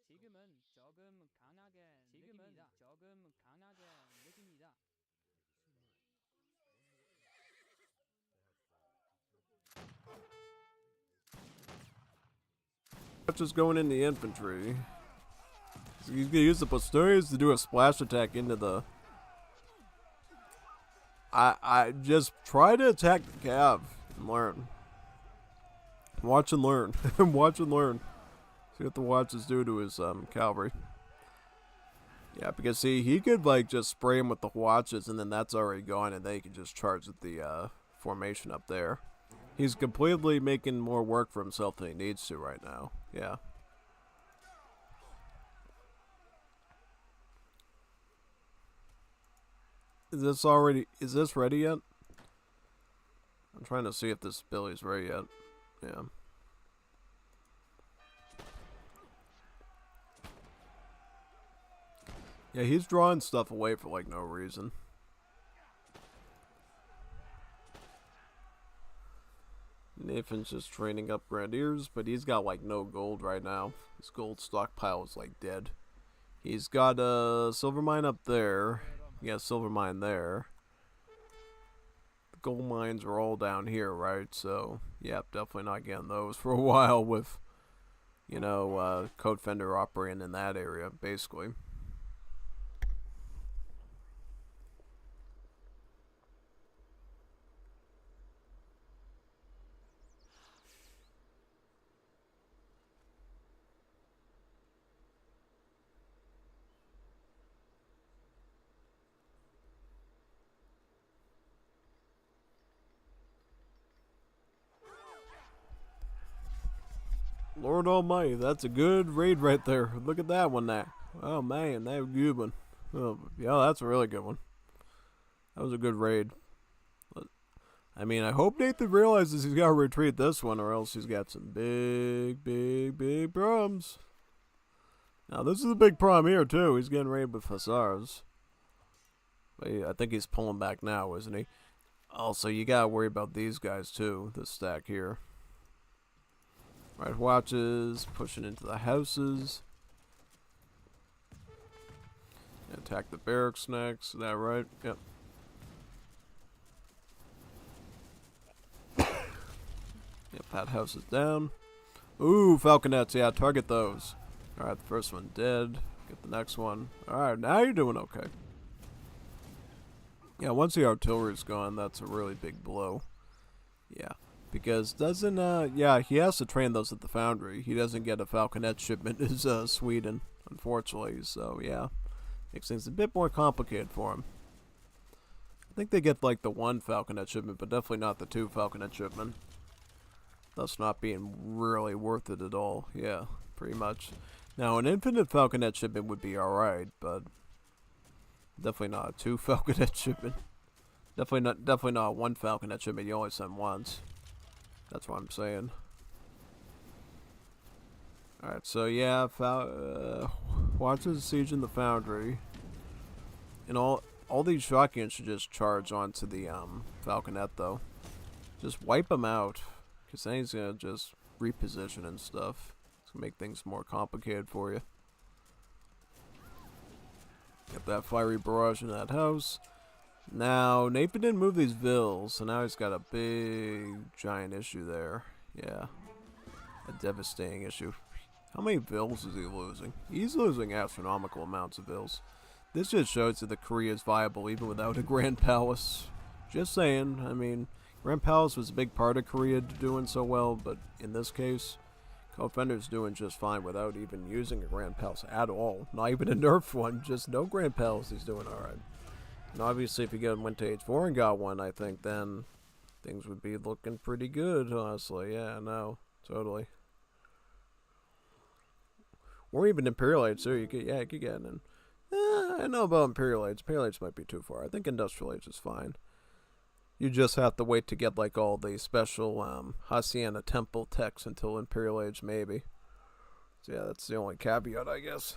지금은 조금 강하게 느낍니다. Just going in the infantry. So he's gonna use the Plastunians to do a splash attack into the. I just try to attack the cav and learn. Watch and learn. Watch and learn. See what the watches do to his cavalry. Yeah, because see, he could like just spray him with the watches, and then that's already gone, and they can just charge at the formation up there. He's completely making more work for himself than he needs to right now. Yeah. Is this ready yet? I'm trying to see if this Billy's ready yet. Yeah. Yeah, he's drawing stuff away for like no reason. Nathan's just training up Grenadiers, but he's got like no gold right now. His gold stockpile is like dead. He's got a silver mine up there. Yeah, silver mine there. The gold mines are all down here, right? So, yeah, definitely not getting those for a while with, you know, Codefender operating in that area, basically. Lord Almighty, that's a good raid right there. Look at that one there. Oh man, that was a good one. Oh, yeah, that's a really good one. That was a good raid. I mean, I hope Nathan realizes he's got to retreat this one, or else he's got some big problems. Now, this is a big problem here, too. He's getting raided with hussars. But I think he's pulling back now, isn't he? Also, you got to worry about these guys, too. This stack here. Right, watches, pushing into the houses. Attack the barracks next. Is that right? Yep. Yep, that house is down. Ooh, falconets. Yeah, target those. Alright, the first one dead. Get the next one. Alright, now you're doing okay. Yeah, once the artillery's gone, that's a really big blow. Yeah. Because doesn't, yeah, he has to train those at the foundry. He doesn't get a falconet shipment as, Sweden, unfortunately. So, yeah. Makes things a bit more complicated for him. I think they get, like, the 1 falconet shipment, but definitely not the 2 falconet shipment. Thus not being really worth it at all. Yeah, pretty much. Now, an infinite falconet shipment would be alright, but definitely not a 2 falconet shipment. Definitely not 1 falconet shipment. You only send once. That's what I'm saying. Alright, so yeah, watches the siege in the foundry. And all these shotguns should just charge onto the falconet, though. Just wipe them out. Because then he's going to just reposition and stuff. It's going to make things more complicated for you. Get that fiery barrage in that house. Now, Nathan didn't move these vills, so now he's got a big, giant issue there. Yeah. A devastating issue. How many vills is he losing? He's losing astronomical amounts of vills. This just shows that the Korea is viable even without a Grand Palace. Just saying, I mean, Grand Palace was a big part of Korea doing so well, but in this case, Codefender's doing just fine without even using a Grand Palace at all. Not even a nerfed one, just no Grand Palace, he's doing alright. And obviously, if you went to Age 4 and got one, I think then things would be looking pretty good, honestly. Yeah, no, totally. Or even Imperial Age, too. You could get in. I don't know about Imperial Age. Imperial Age might be too far. I think Industrial Age is fine. You just have to wait to get, like, all the special Hacienda Temple techs until Imperial Age, maybe. So, yeah, that's the only caveat, I guess.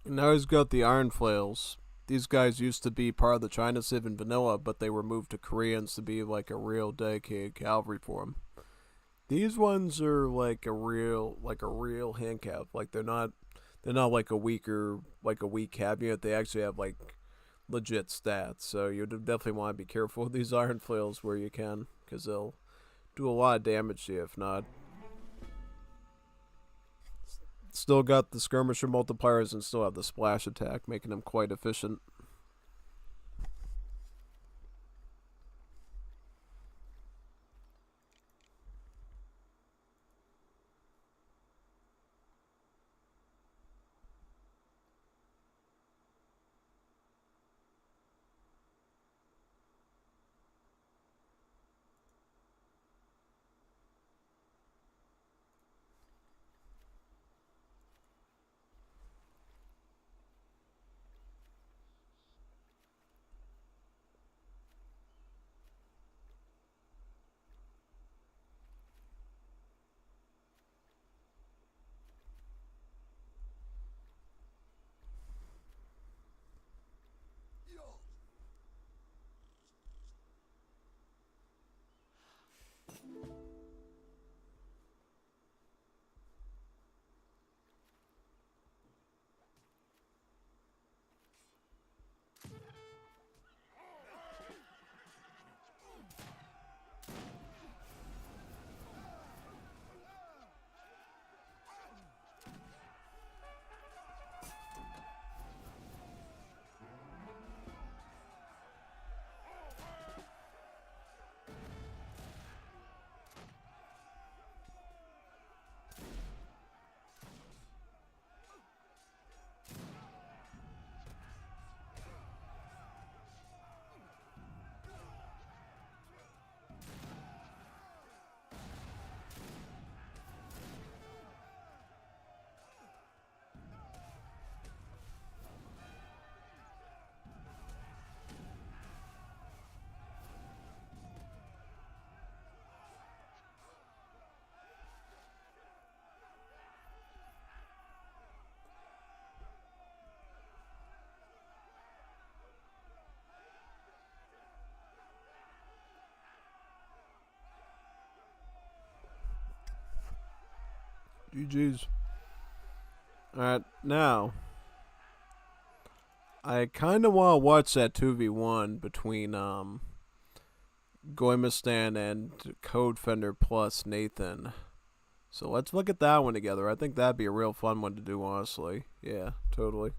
And now he's got the Iron Flails. These guys used to be part of the China Civ in vanilla, but they were moved to Koreans to be like a real dedicated cavalry for him. These ones are like a real hand cav. Like they're not like a weak cav unit. They actually have like legit stats. So you definitely want to be careful with these Iron Flails where you can, because they'll do a lot of damage to you if not. Still got the skirmisher multipliers and still have the splash attack, making them quite efficient. GG's. Alright, now I kind of want to watch that 2v1 between Gommuistan and Codefender plus Nathan. So let's look at that one together. I think that'd be a real fun one to do, honestly. Yeah, totally.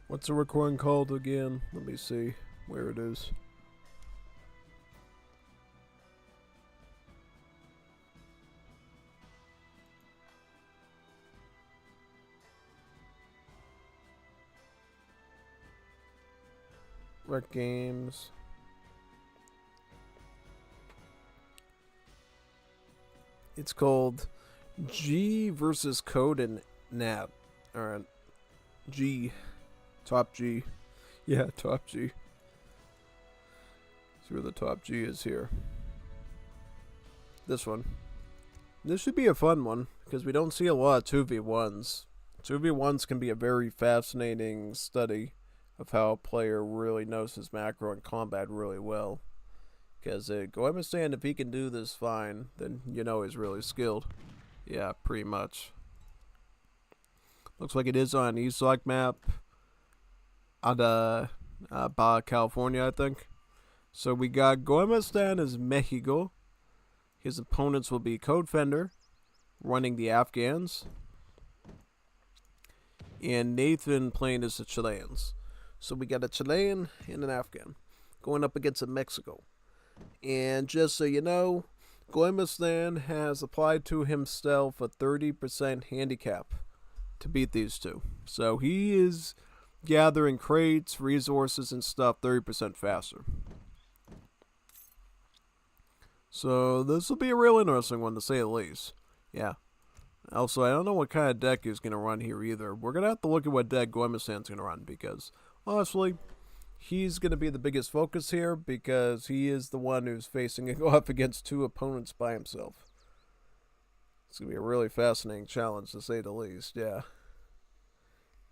What's the recording called again? Let me see where it is. Rec Games. It's called G versus Code and Nap. Alright. G. Top G. Yeah, top G. See where the top G is here. This one. This should be a fun one, because we don't see a lot of 2v1s. 2v1s can be a very fascinating study of how a player really knows his macro and combat really well. Because Gommuistan, if he can do this fine, then you know he's really skilled. Yeah, pretty much. Looks like it is on an ESOC map. On Baja California, I think. So we got Gommuistan as Mexico. His opponents will be Codefender, running the Afghans, and Nathan playing as the Chileans. So we got a Chilean and an Afghan going up against a Mexico. And just so you know, Gommuistan has applied to himself a 30% handicap to beat these two. So he is gathering crates, resources, and stuff 30% faster. So this will be a real interesting one, to say the least. Yeah. Also, I don't know what kind of deck he's going to run here either. We're going to have to look at what deck Gommuistan's going to run, because honestly, he's going to be the biggest focus here, because he is the one who's facing to go up against two opponents by himself. It's going to be a really fascinating challenge, to say the least, yeah.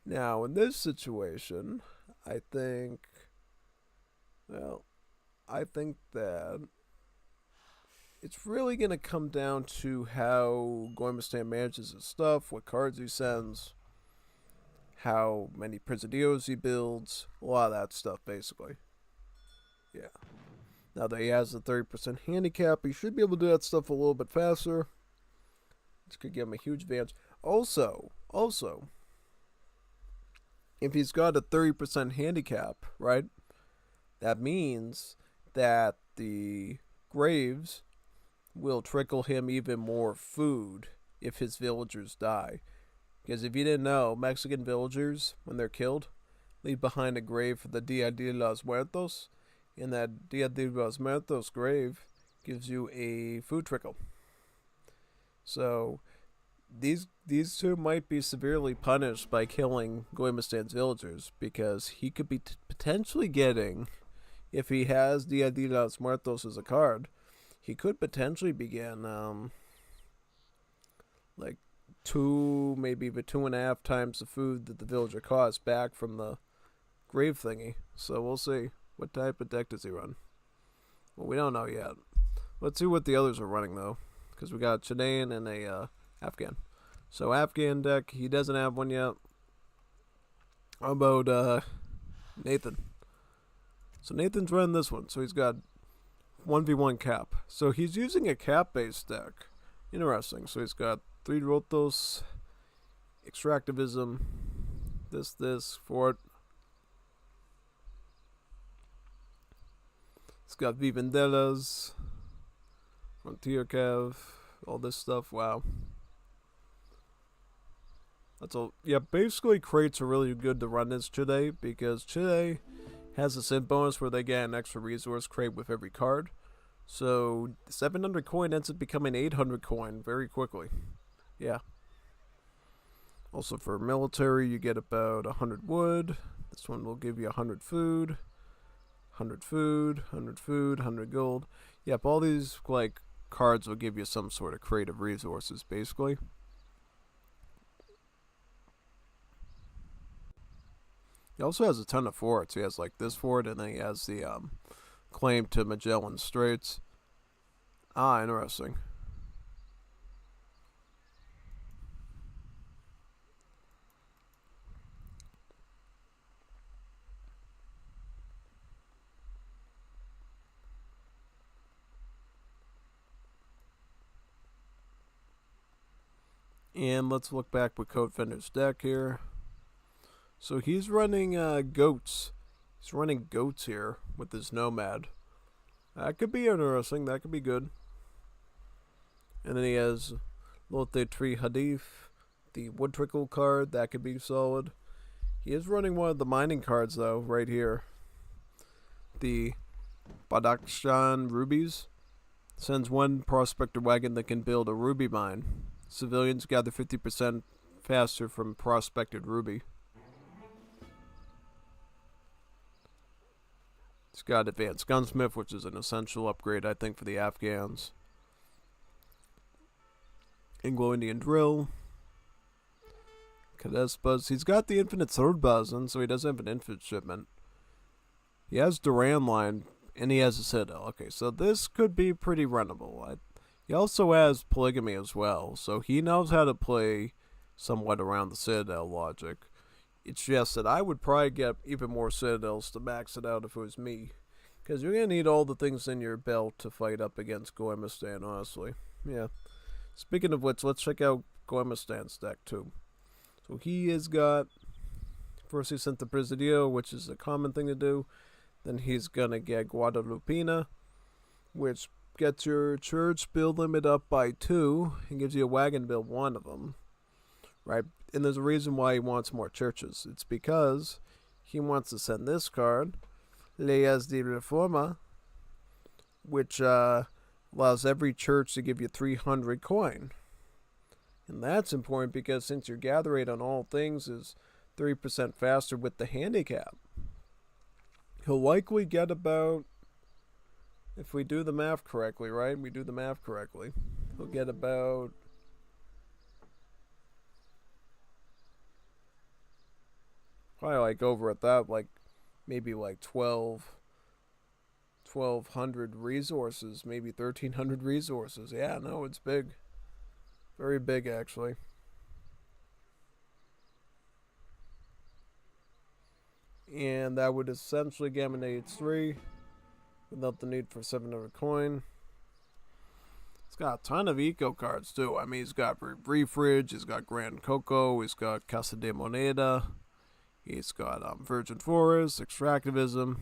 Now, in this situation, I think that it's really going to come down to how Gommuistan manages his stuff, what cards he sends, how many Presidios he builds, a lot of that stuff, basically. Yeah. Now that he has a 30% handicap, he should be able to do that stuff a little bit faster. This could give him a huge advantage. Also, if he's got a 30% handicap, right, that means that the graves will trickle him even more food if his villagers die. Because if you didn't know, Mexican villagers, when they're killed, leave behind a grave for the Dia de los Muertos, and that Dia de los Muertos grave gives you a food trickle. So these two might be severely punished by killing Gommuistan's villagers, because he could be potentially getting, if he has Dia de los Muertos as a card, he could potentially begin like 2, maybe even 2.5 times the food that the villager costs back from the grave thingy. So we'll see. What type of deck does he run? Well, we don't know yet. Let's see what the others are running, though, because we got a Chilean and a Afghan. So Afghan deck, he doesn't have one yet. How about Nathan? So Nathan's running this one. So he's got 1v1 cap. So he's using a cap-based deck. Interesting. So he's got 3 Rotos, Extractivism, this, Fort. He's got Vivendelas, Frontier Cav, all this stuff. Wow. That's all. Yeah, basically crates are really good to run this Chile, because Chile has a synth bonus where they get an extra resource crate with every card. So 700 coin ends up becoming 800 coin very quickly. Yeah. Also for military, you get about 100 wood. This one will give you 100 food. 100 food, 100 food, 100 gold. Yep, all these like cards will give you some sort of creative resources, basically. He also has a ton of forts. He has like this fort, and then he has the claim to Magellan Straits. Ah, interesting. And let's look back with Codefender's deck here. So he's running goats. He's running goats here with his nomad. That could be interesting. That could be good. And then he has Lotte Tree Hadith, the Wood Trickle card. That could be solid. He is running one of the mining cards, though, right here. The Badakhshan Rubies. Sends one prospector wagon that can build a ruby mine. Civilians gather 50% faster from prospected ruby. It's got Advanced Gunsmith, which is an essential upgrade, I think, for the Afghans. Anglo-Indian Drill. Cadespas. He's got the Infinite Sword Bosun, so he does have an Infinite Shipment. He has Duran Line, and he has a Citadel. Okay, so this could be pretty runnable. He also has Polygamy as well, so he knows how to play somewhat around the Citadel logic. It's just that I would probably get even more Citadels to max it out if it was me. Because you're going to need all the things in your belt to fight up against Gommuistan, honestly. Yeah. Speaking of which, let's check out Gommuistan's deck, too. So he has got... First he sent the Presidio, which is a common thing to do. Then he's going to get Guadalupina, which gets your church build limit up by 2 and gives you a wagon build 1 of them. Right? And there's a reason why he wants more churches. It's because he wants to send this card, Leyes de Reforma, which allows every church to give you 300 coin. And that's important because since your gather rate on all things is 3% faster with the handicap, he'll likely get about, if we do the math correctly, right? We do the math correctly. He'll get about probably like over at that, like maybe like 1,200 resources, maybe 1,300 resources. Yeah, no, it's big. Very big, actually. And that would essentially Gamma 3 without the need for 700 coin. He's got a ton of eco cards too. I mean, he's got Refridge, he's got Grand Coco, he's got Casa de Moneda, he's got Virgin Forest, Extractivism.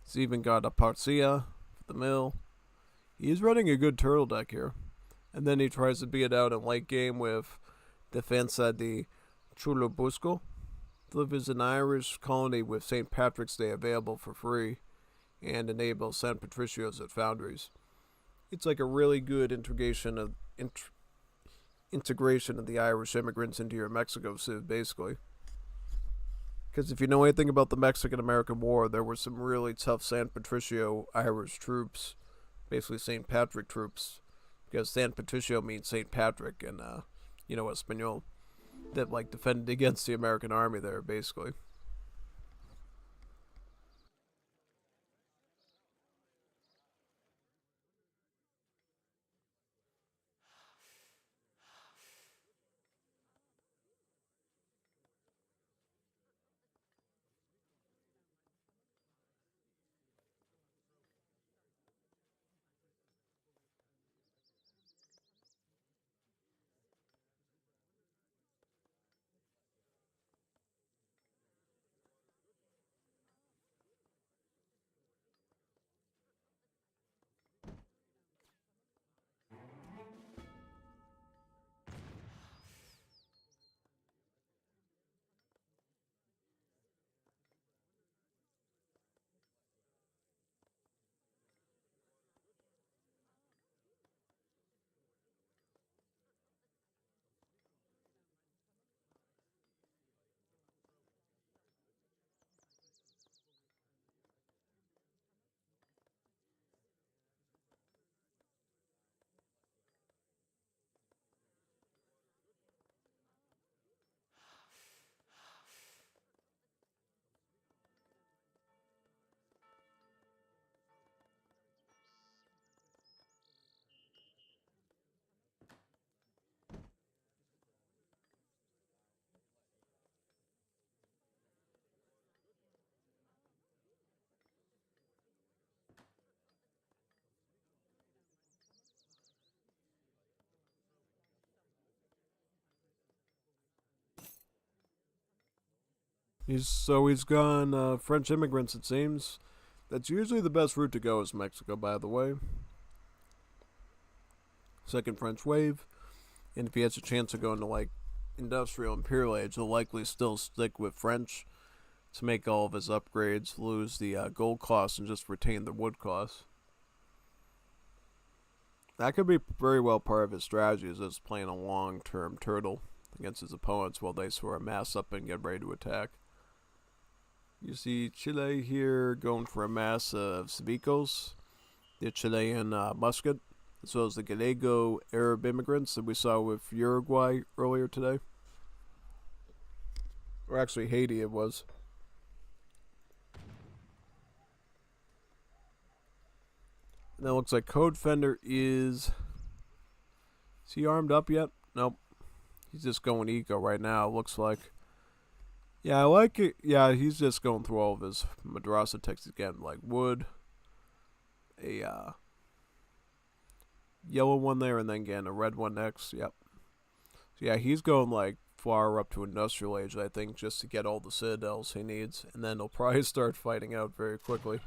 He's even got a Parcia for the mill. He's running a good turtle deck here. And then he tries to beat it out in late game with Defensa de Churubusco. Delivers an Irish colony with St. Patrick's Day available for free and enables San Patricios at Foundries. It's like a really good integration of the Irish immigrants into your Mexico civ, basically. Because if you know anything about the Mexican-American War, there were some really tough San Patricio Irish troops, basically St. Patrick troops, because San Patricio means St. Patrick in, Espanol, that, like, defended against the American army there, basically. He's gone French immigrants, it seems. That's usually the best route to go is Mexico, by the way. Second French wave. And if he has a chance of going to, like, Industrial Imperial Age, he'll likely still stick with French to make all of his upgrades, lose the gold cost, and just retain the wood cost. That could be very well part of his strategy, is just playing a long-term turtle against his opponents while they sort of mass up and get ready to attack. You see Chile here going for a mass of Cívicos, the Chilean musket, as well as the Gallego Arab immigrants that we saw with Uruguay earlier today. Or actually Haiti it was. And that looks like Codefender is he armed up yet? Nope. He's just going eco right now, it looks like. Yeah, I like it. Yeah, he's just going through all of his madrasa texts again, like wood, a yellow one there, and then again a red one next. Yep. So yeah, he's going like far up to industrial age, I think, just to get all the citadels he needs, and then he'll probably start fighting out very quickly.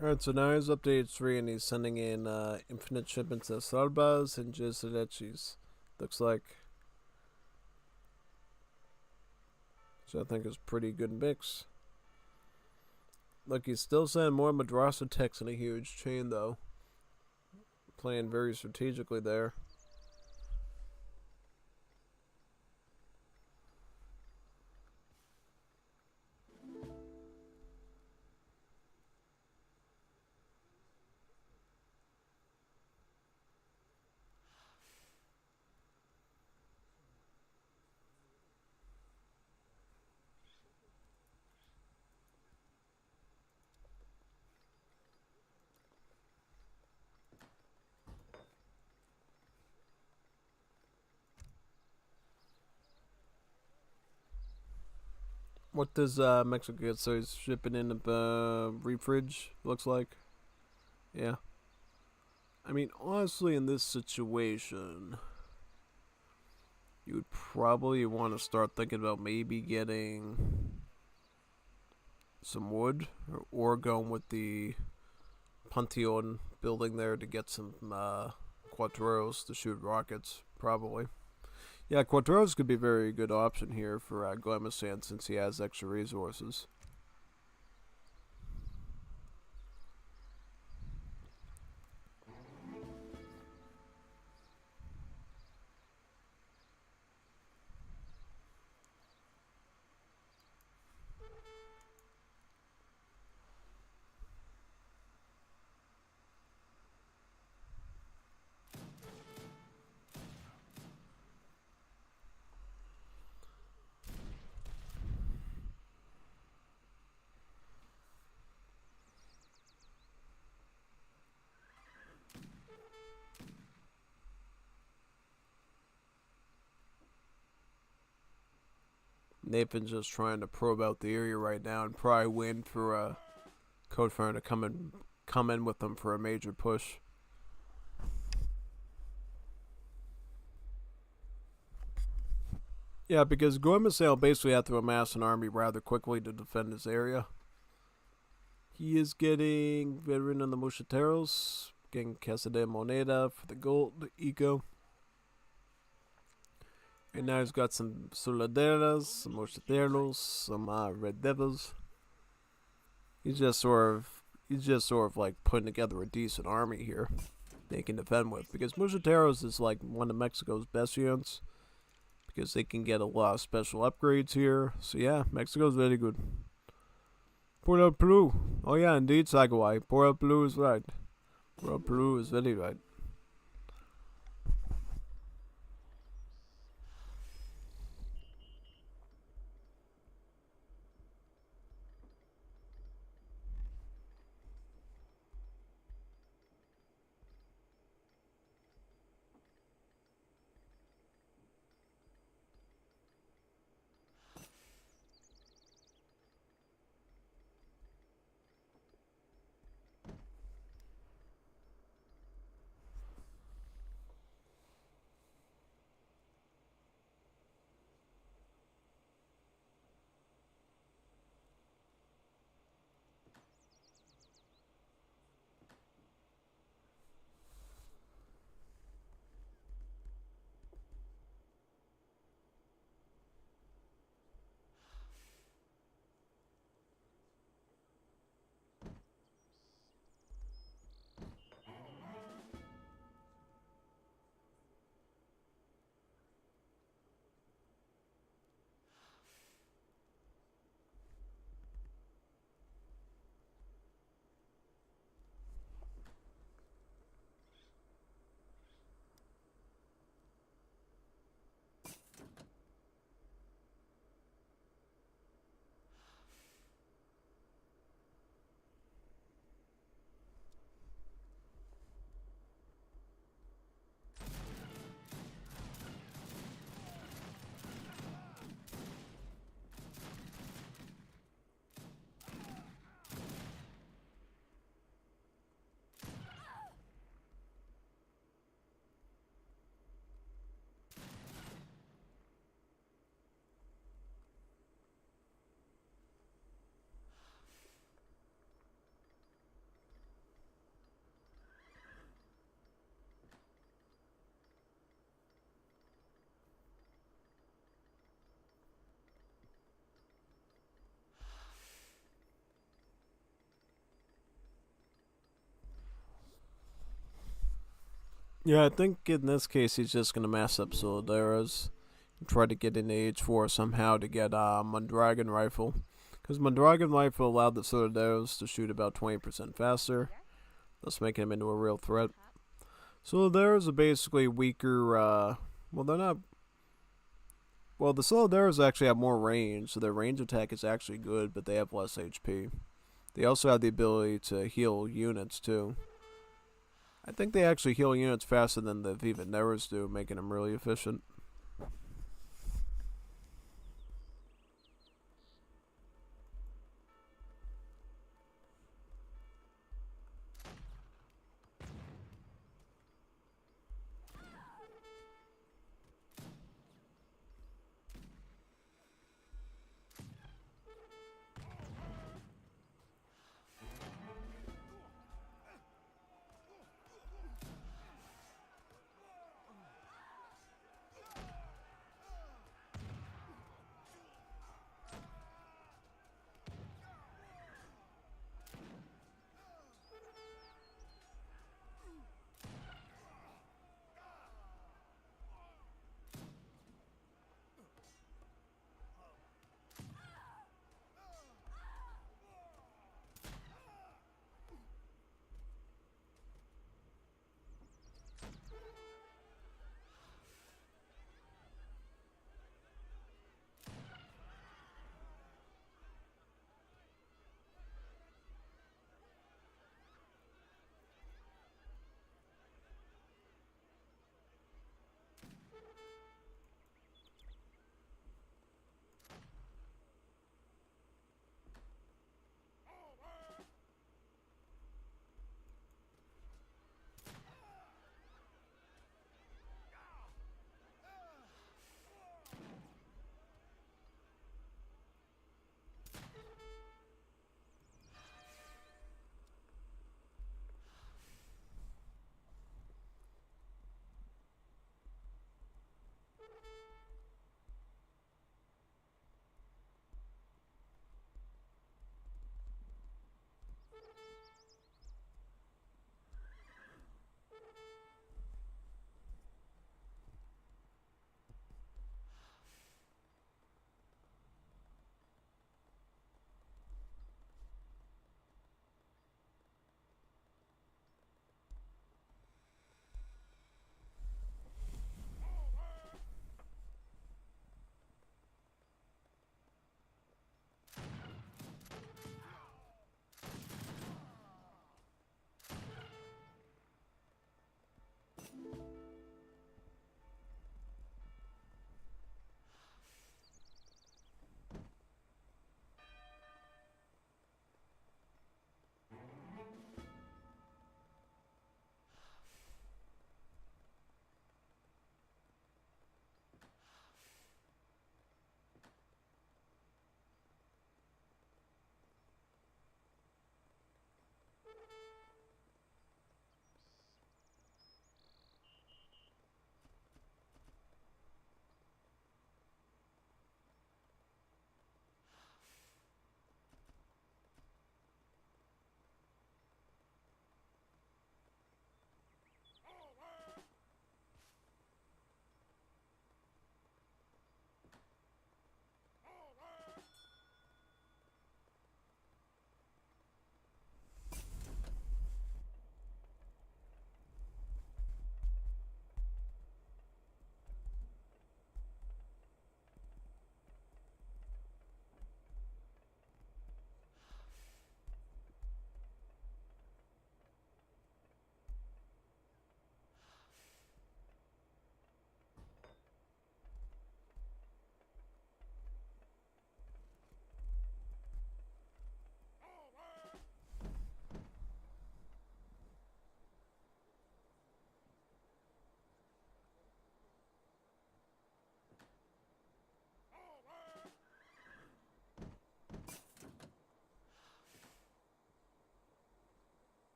Alright, so now he's updated 3 and he's sending in infinite shipments of Salbas and Jisadechis. Looks like. So I think it's a pretty good mix. Look, he's still sending more madrasa techs in a huge chain though. Playing very strategically there. What does Mexico get? So he's shipping in a refridge, looks like. Yeah. I mean, honestly, in this situation, you would probably want to start thinking about maybe getting some wood or going with the Pantheon building there to get some Quattros to shoot rockets, probably. Yeah, Quattros could be a very good option here for Gommuistan since he has extra resources. Nathan's just trying to probe out the area right now and probably win for Codefender to come in with them for a major push. Yeah, because Gommuistan basically had to amass an army rather quickly to defend his area. He is getting veteran on the Mosquiteros, getting Casa de Moneda for the gold eco. And now he's got some Soldaderas, some Mosquiteros, some Red Devils. He's just sort of like putting together a decent army here. they can defend with. Because Muchateros is like one of Mexico's best units. Because they can get a lot of special upgrades here. So yeah, Mexico's very good. Por el Peru. Oh yeah, indeed, Sagawai. Por el Peru is right. Por el Peru is very right. Yeah, I think in this case he's just gonna mass up Solidaras and try to get an H4 somehow to get Mondragon Rifle. Because Mondragon Rifle allowed the Solidaros to shoot about 20% faster, thus making them into a real threat. Solidaros are basically weaker, well they're not, well the Solidaros actually have more range, so their range attack is actually good, but they have less HP. They also have the ability to heal units too. I think they actually heal units faster than the Viva Neros do, making them really efficient.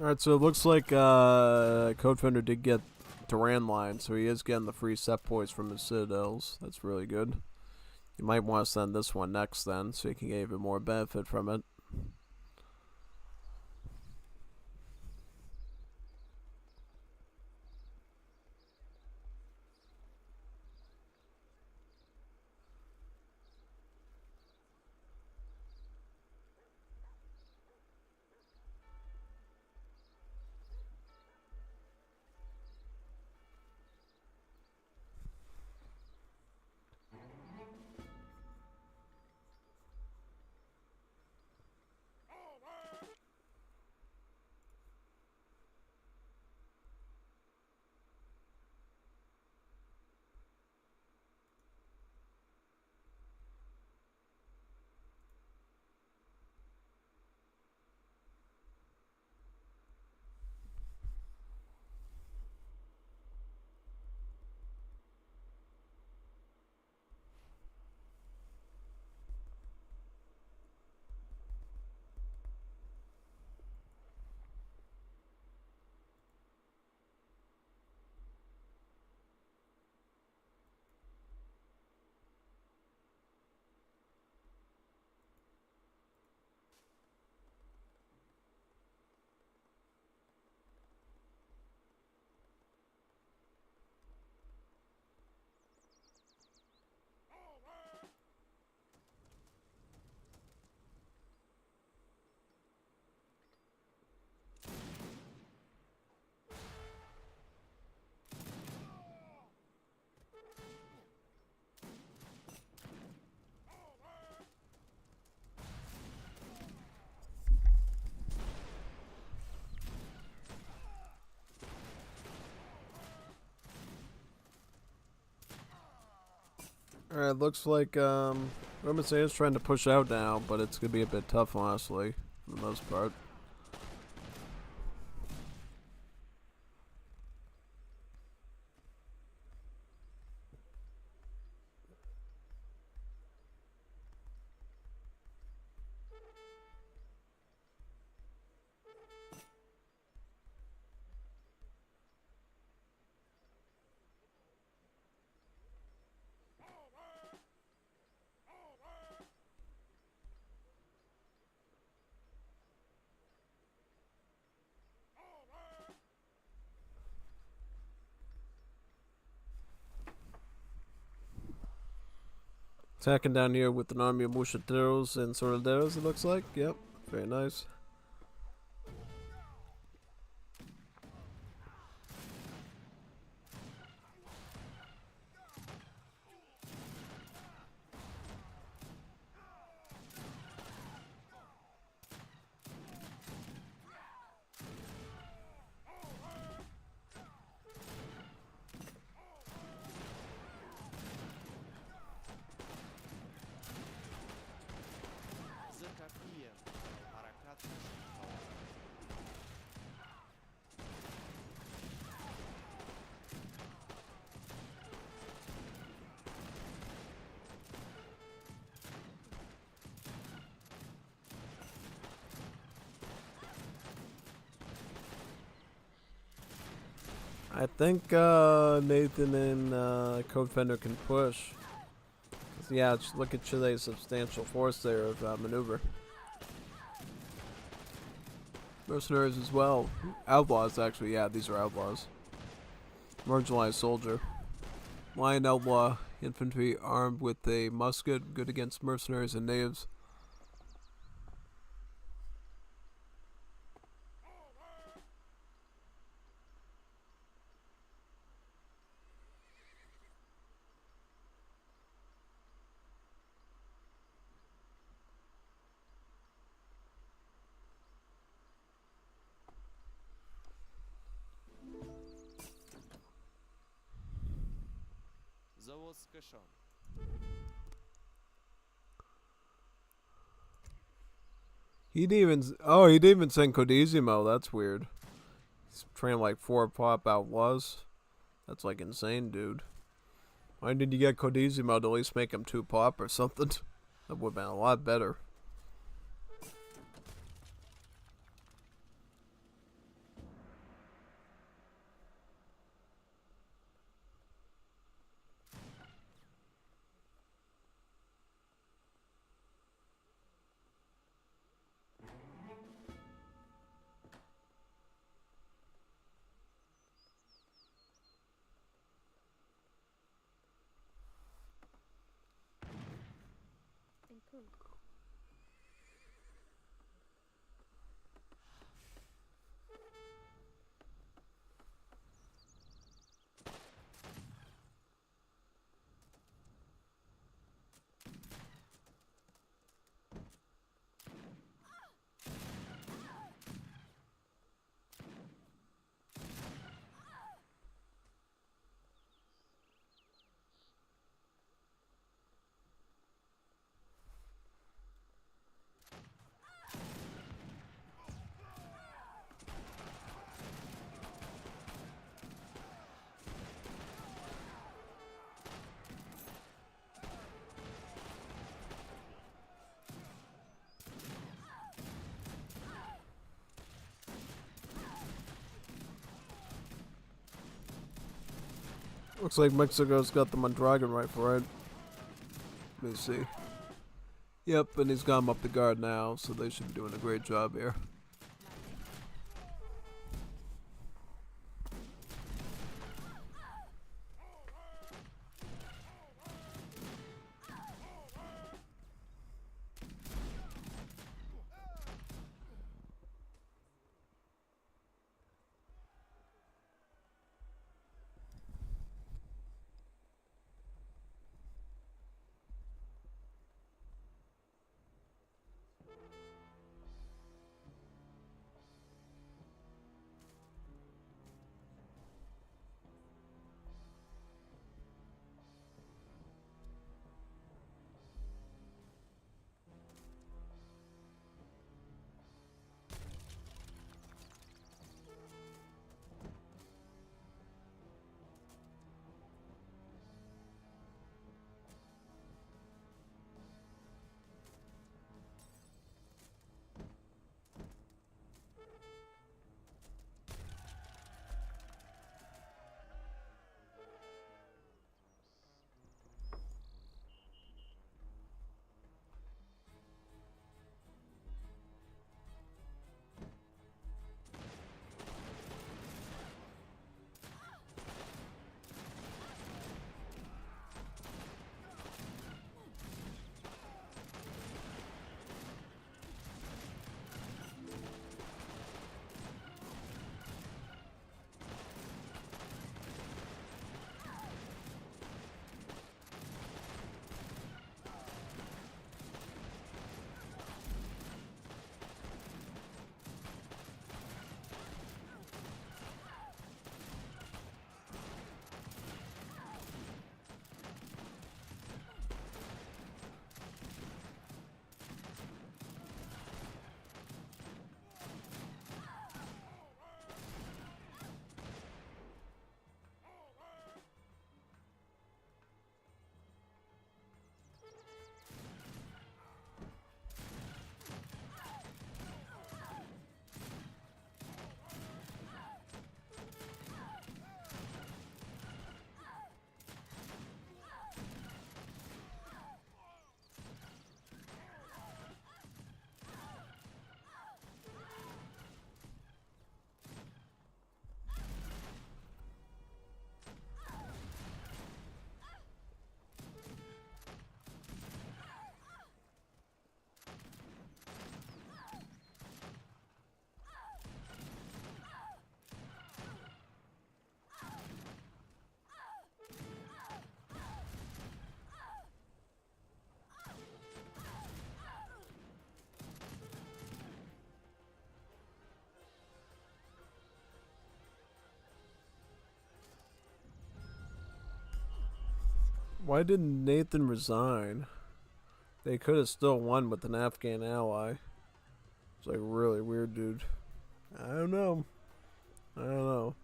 Alright, so it looks like Codefender did get Duran line, so he is getting the free set points from his citadels. That's really good. You might want to send this one next then, so you can get even more benefit from it. Alright, looks like Gommuistan is trying to push out now, but it's gonna be a bit tough, honestly, for the most part. Attacking down here with an army of Mushateros and Soldados, it looks like. Yep, very nice. I think Nathan and Codefender can push. Yeah, just look at Chile's substantial force there of maneuver. Mercenaries as well. Outlaws, actually. Yeah, these are outlaws. Marginalized soldier. Lion outlaw infantry armed with a musket, good against mercenaries and natives. He didn't even send Codesimo. That's weird. He's training like 4 pop outlaws. That's like insane, dude. Why did you get Codesimo to at least make him 2 pop or something? That would have been a lot better. Looks like Mexico's got them on Dragon Rifle, right? Let me see. Yep, and he's got him up the guard now, so they should be doing a great job here. Why didn't Nathan resign? They could have still won with an Afghan ally. It's like really weird, dude. I don't know. I don't know.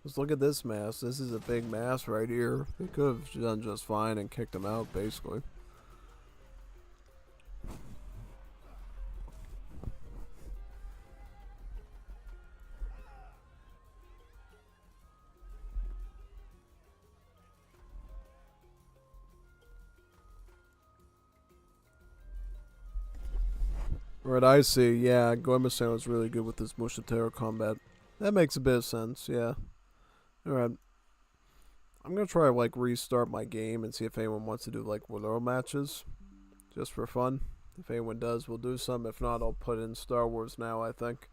Let's look at this mass. This is a big mass right here. They could have done just fine and kicked him out, basically. What I see, yeah, Gommuistan was really good with this Mushatero combat. That makes a bit of sense, yeah. Alright. I'm gonna try to like restart my game and see if anyone wants to do like world matches. Just for fun. If anyone does, we'll do some. If not, I'll put in Star Wars now, I think.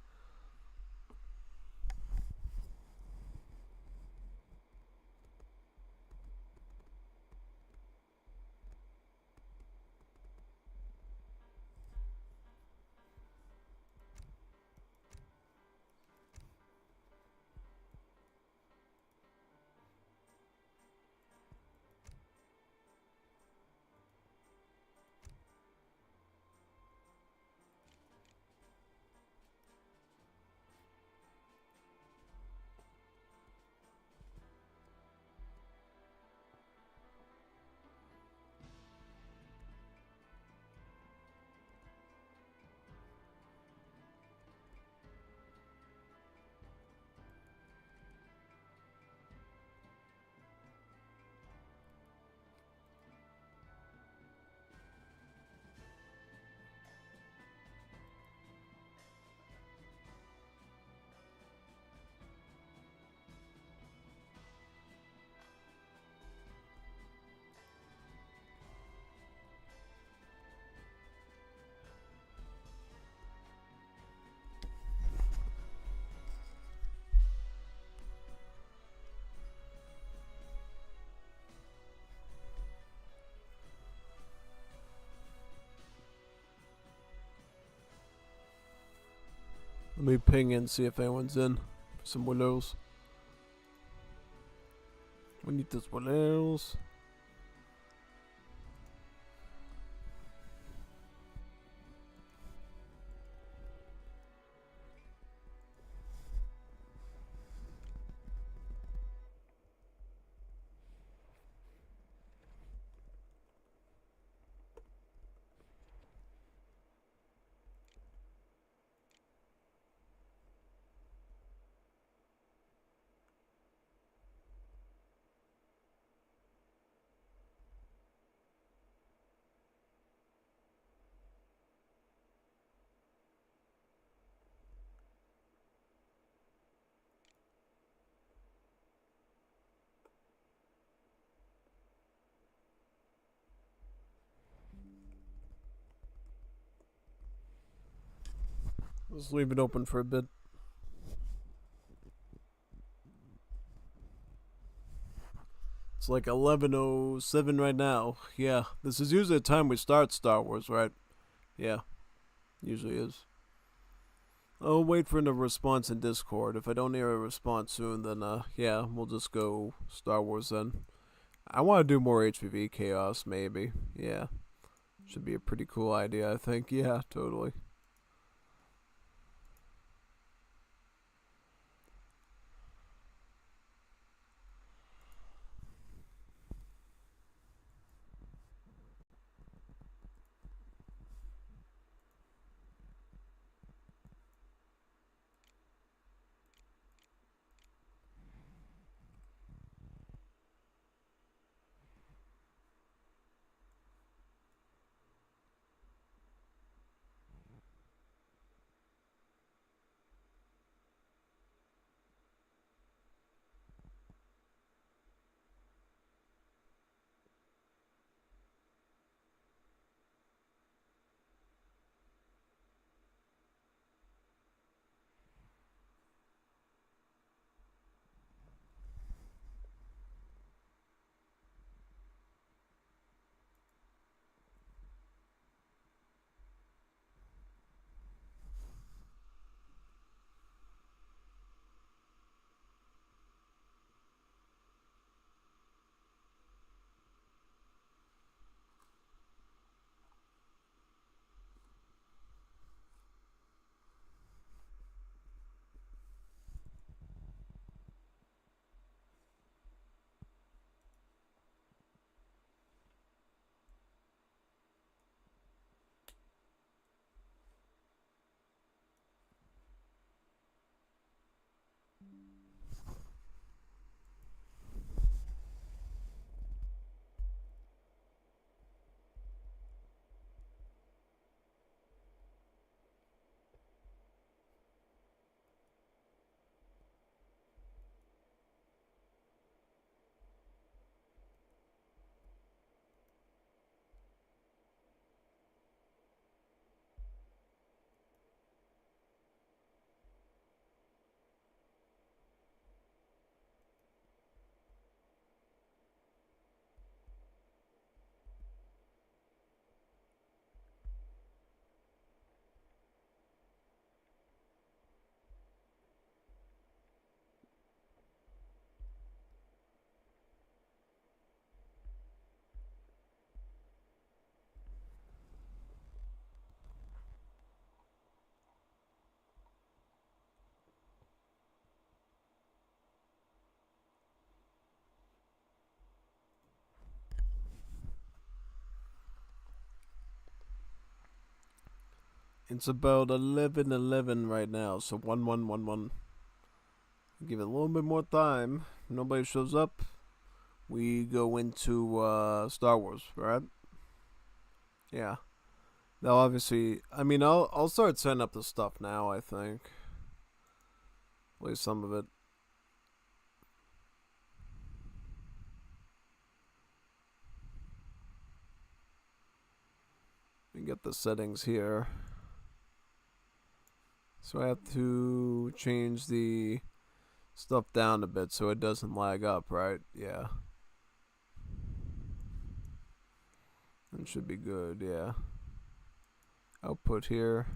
Let me ping in, see if anyone's in. Some willows. We need those willows. Let's leave it open for a bit. It's like 11:07 right now. Yeah, this is usually the time we start Star Wars, right? Yeah, usually is. I'll wait for a response in Discord. If I don't hear a response soon, then yeah, we'll just go Star Wars then. I want to do more HPV Chaos, maybe. Yeah, should be a pretty cool idea, I think. Yeah, totally. It's about 11:11 right now, so 1111. Give it a little bit more time. If nobody shows up, we go into Star Wars, right? Yeah. Now, obviously, I mean, I'll start setting up the stuff now. I think, at least some of it. We get the settings here. So I have to change the stuff down a bit so it doesn't lag up, right? Yeah. That should be good, yeah. Output here.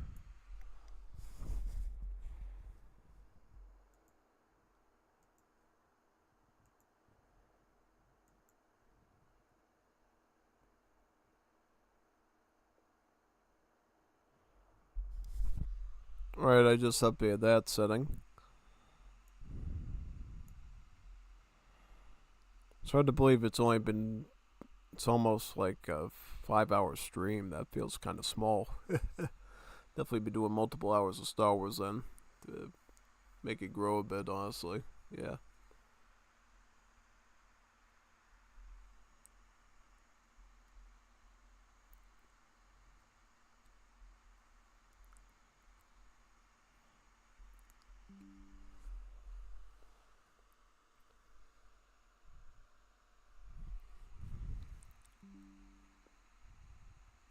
Alright, I just updated that setting. It's hard to believe it's almost like a 5-hour stream. That feels kind of small. Definitely be doing multiple hours of Star Wars then to make it grow a bit, honestly. Yeah.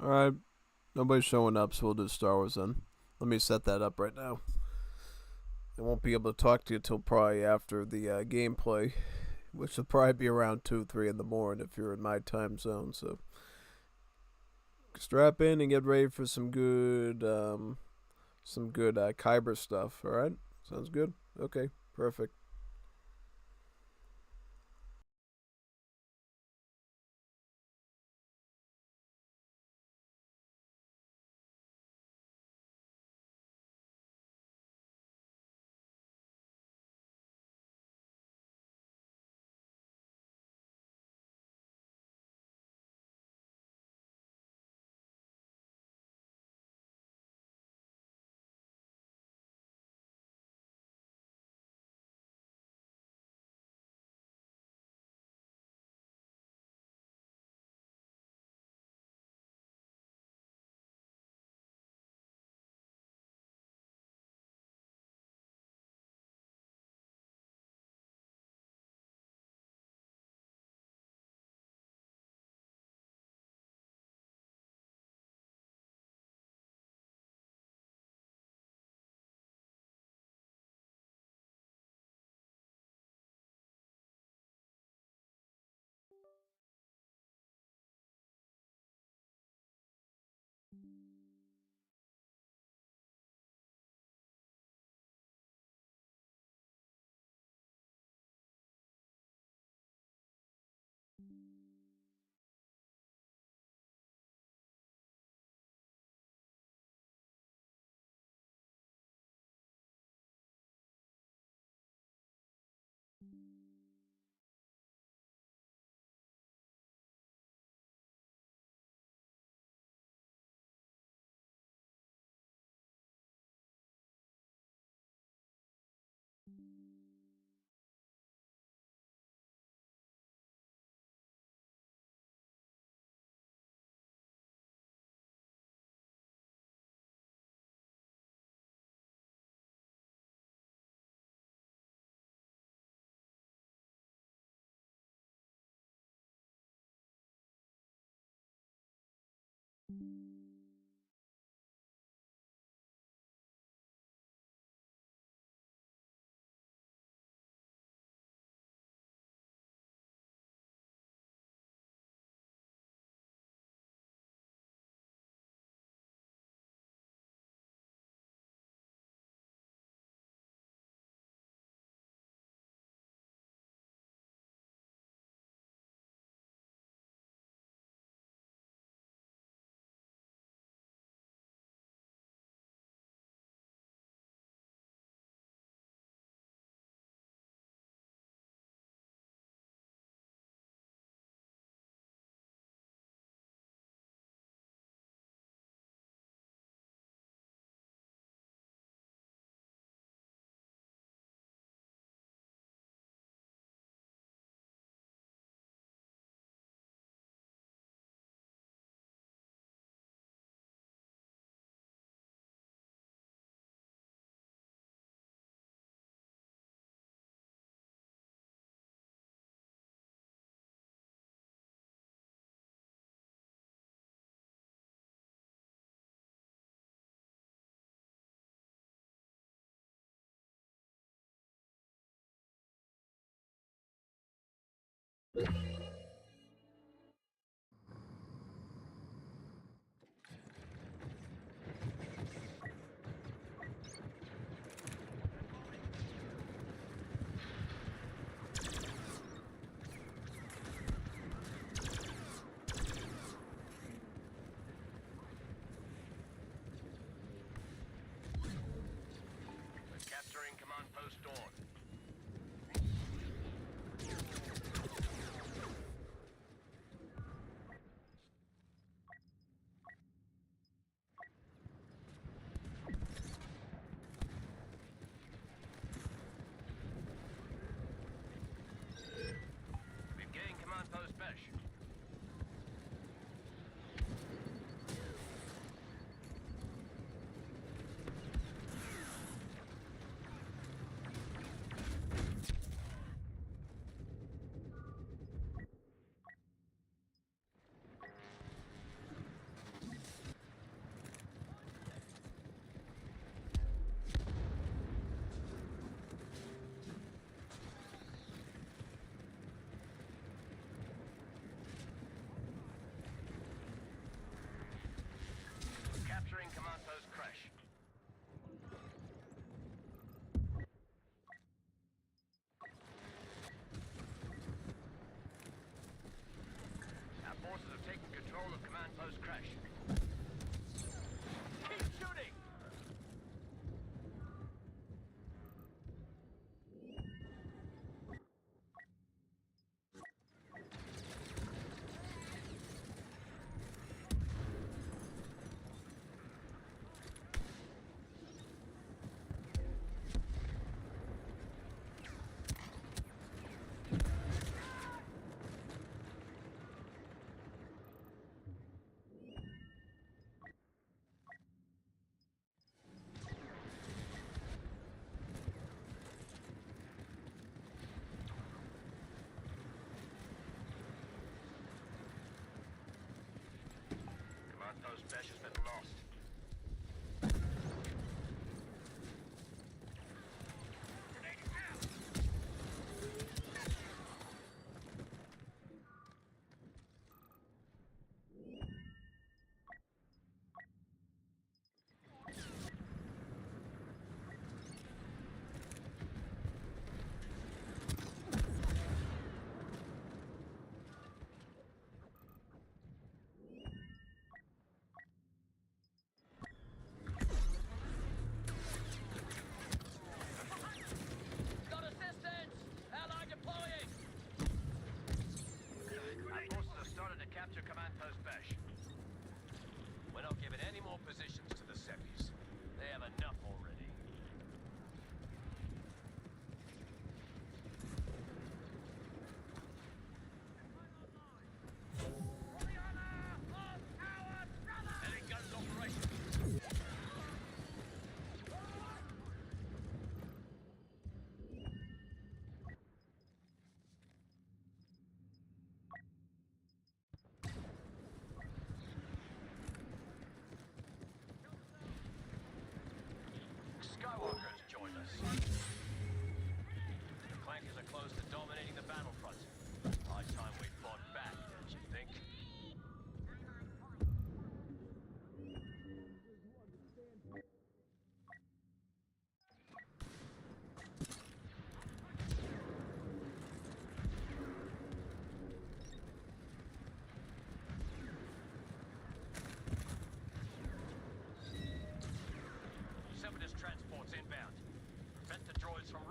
Alright, nobody's showing up, so we'll do Star Wars then. Let me set that up right now. I won't be able to talk to you till probably after the gameplay, which will probably be around 2, 3 in the morning if you're in my time zone. So strap in and get ready for some good Kyber stuff. All right, sounds good. Okay, perfect.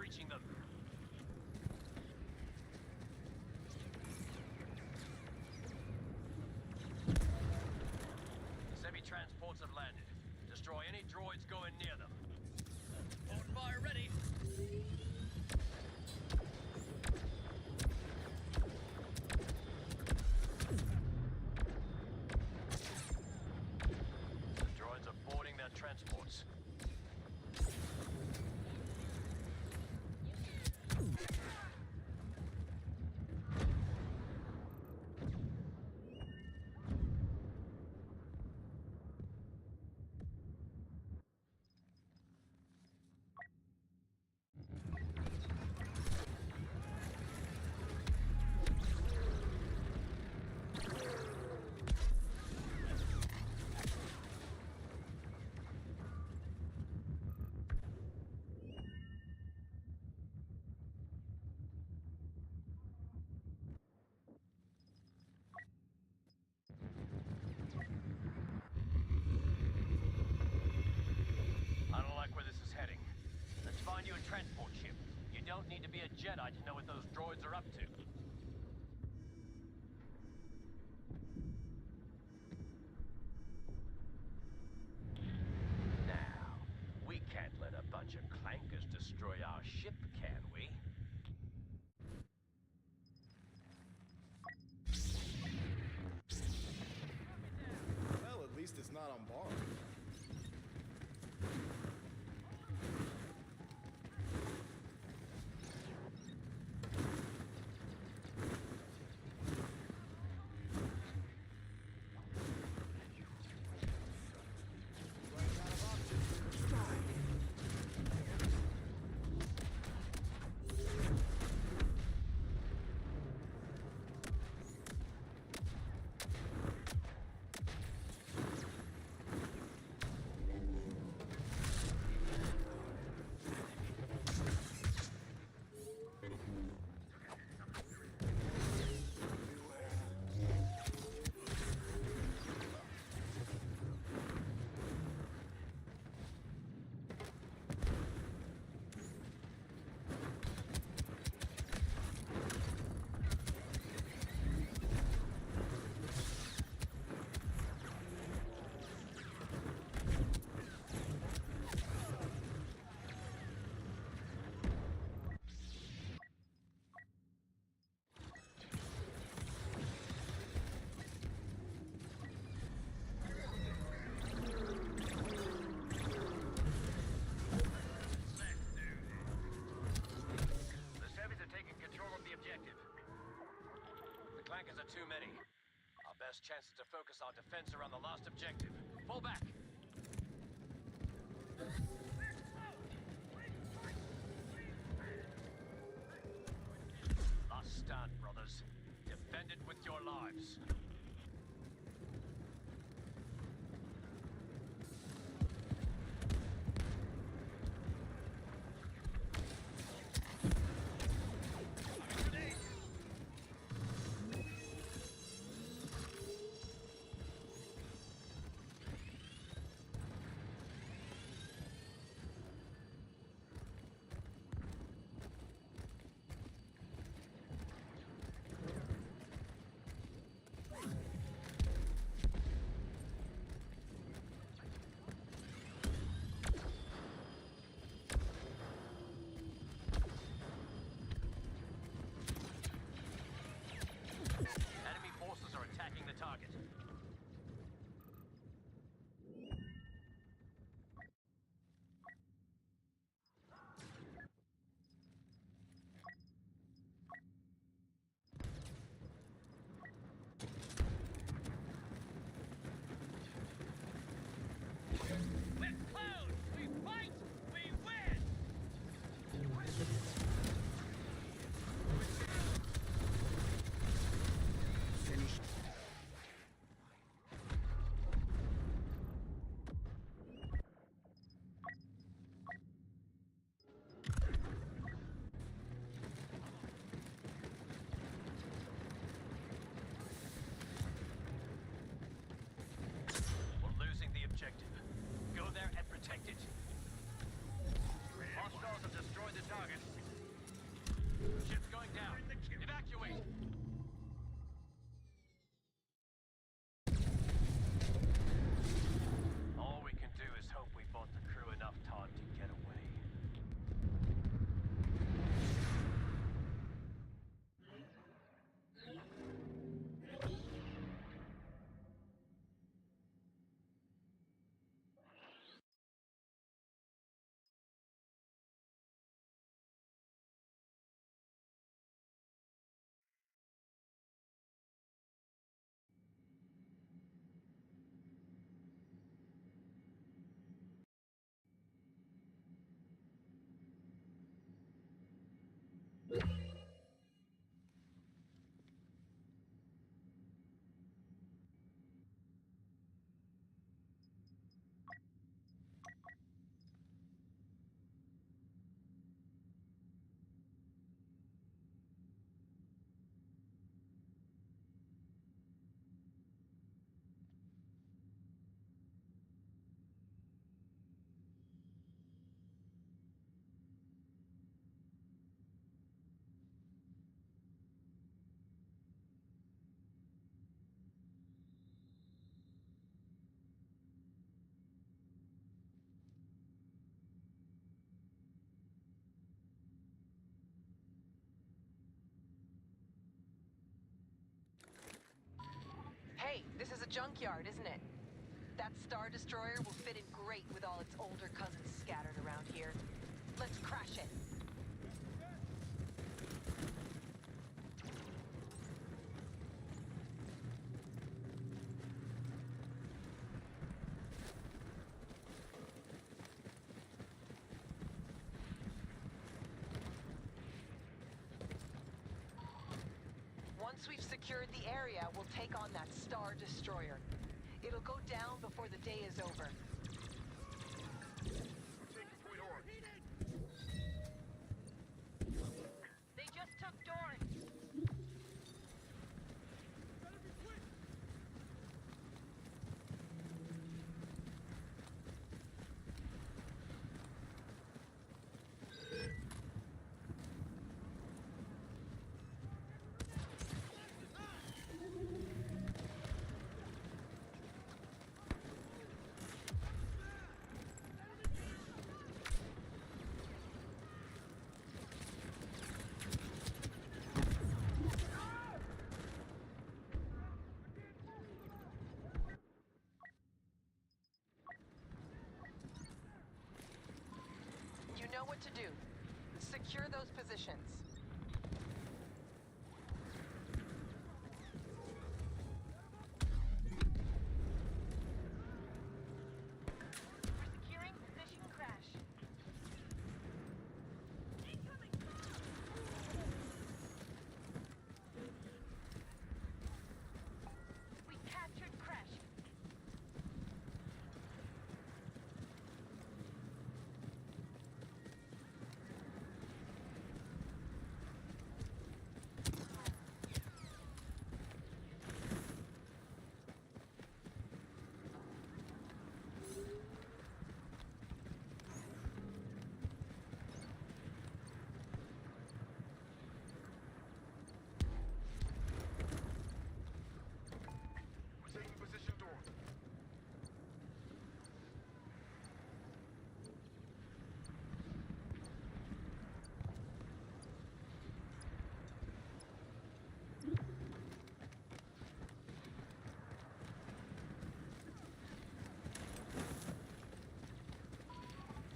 breaching them. The semi-transports have landed. Destroy any droids going near them. On fire ready. The droids are boarding their transports. I don't like where this is heading. Let's find you a transport ship. You don't need to be a Jedi to know what those droids are up to. Now, we can't let a bunch of clankers destroy our ship, can we? Well, at least it's not on bar. Clankers are too many. Our best chance is to focus our defense around the last objective. Fall back! Last stand, brothers. Defend it with your lives. junkyard, isn't it? That Star Destroyer will fit in great with all its older cousins scattered around here. Let's crash it. Once we've secured the area, we'll take on that Star Destroyer. It'll go down before the day is over. They just took Dorn. You know what to do. Secure those positions. We're securing position crash. Incoming! We captured crash.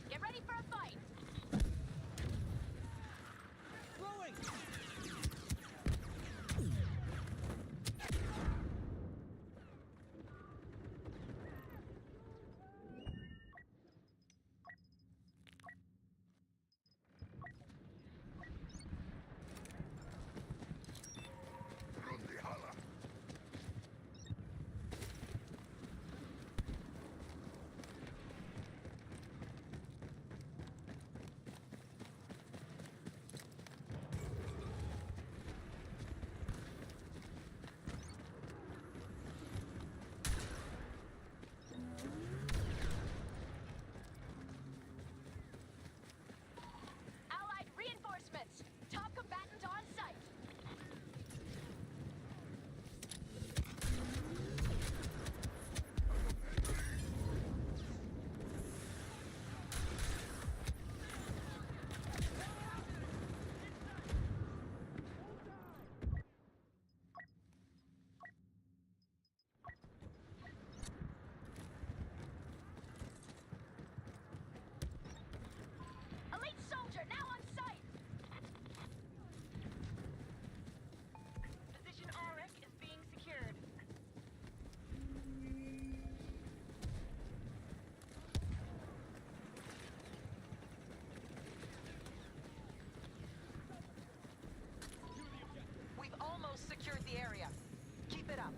Get ready for a fight! Allied reinforcements! Top combatant on site! Elite soldier now on site! Position Auric is being secured. We've almost secured the area. Keep it up.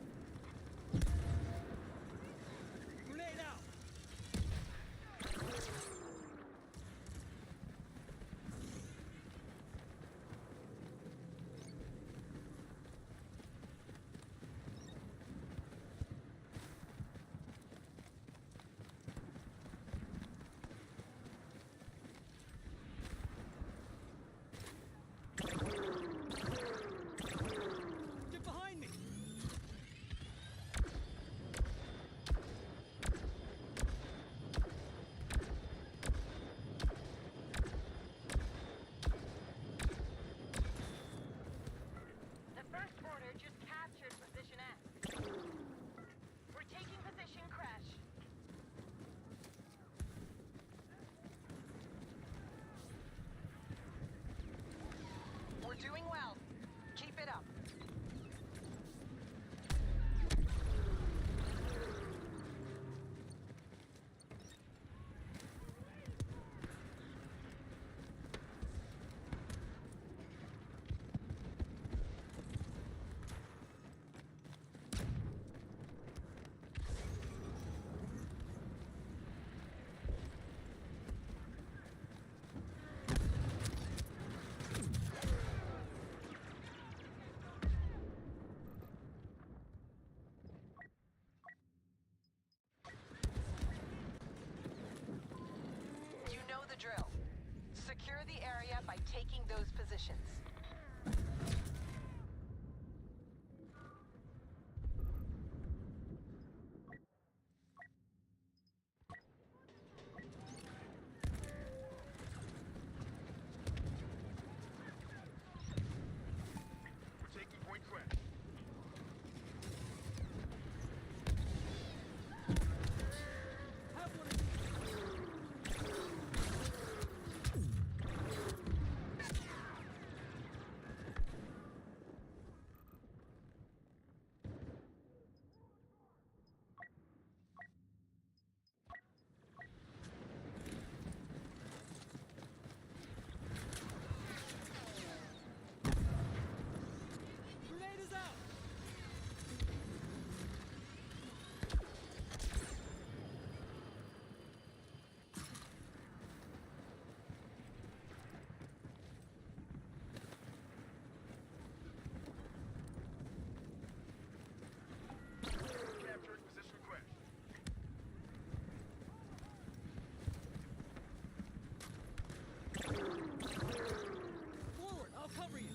Grenade out! Get behind me! Doing well. Keep it up. You know the drill. Secure the area by taking those positions. We're taking point crack. Grenade is out! Capturing position crash. Forward, I'll cover you!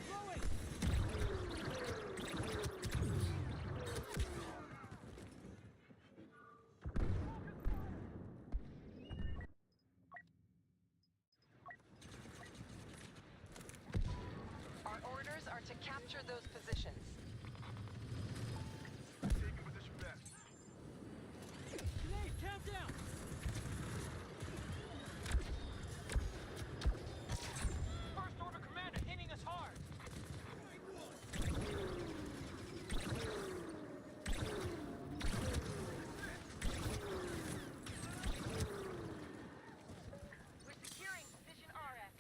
Throwing! Our orders are to capture those positions. Taking position fast. Grenade, countdown! First order commander hitting us hard. We're securing position RF.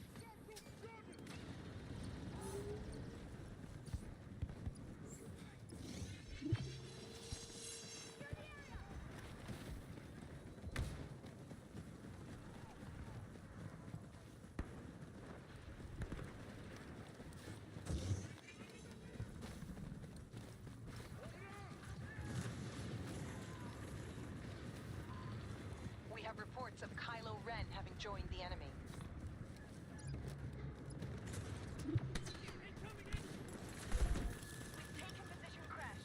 We have reports of Kylo Ren having joined the enemy. We've taken position crash.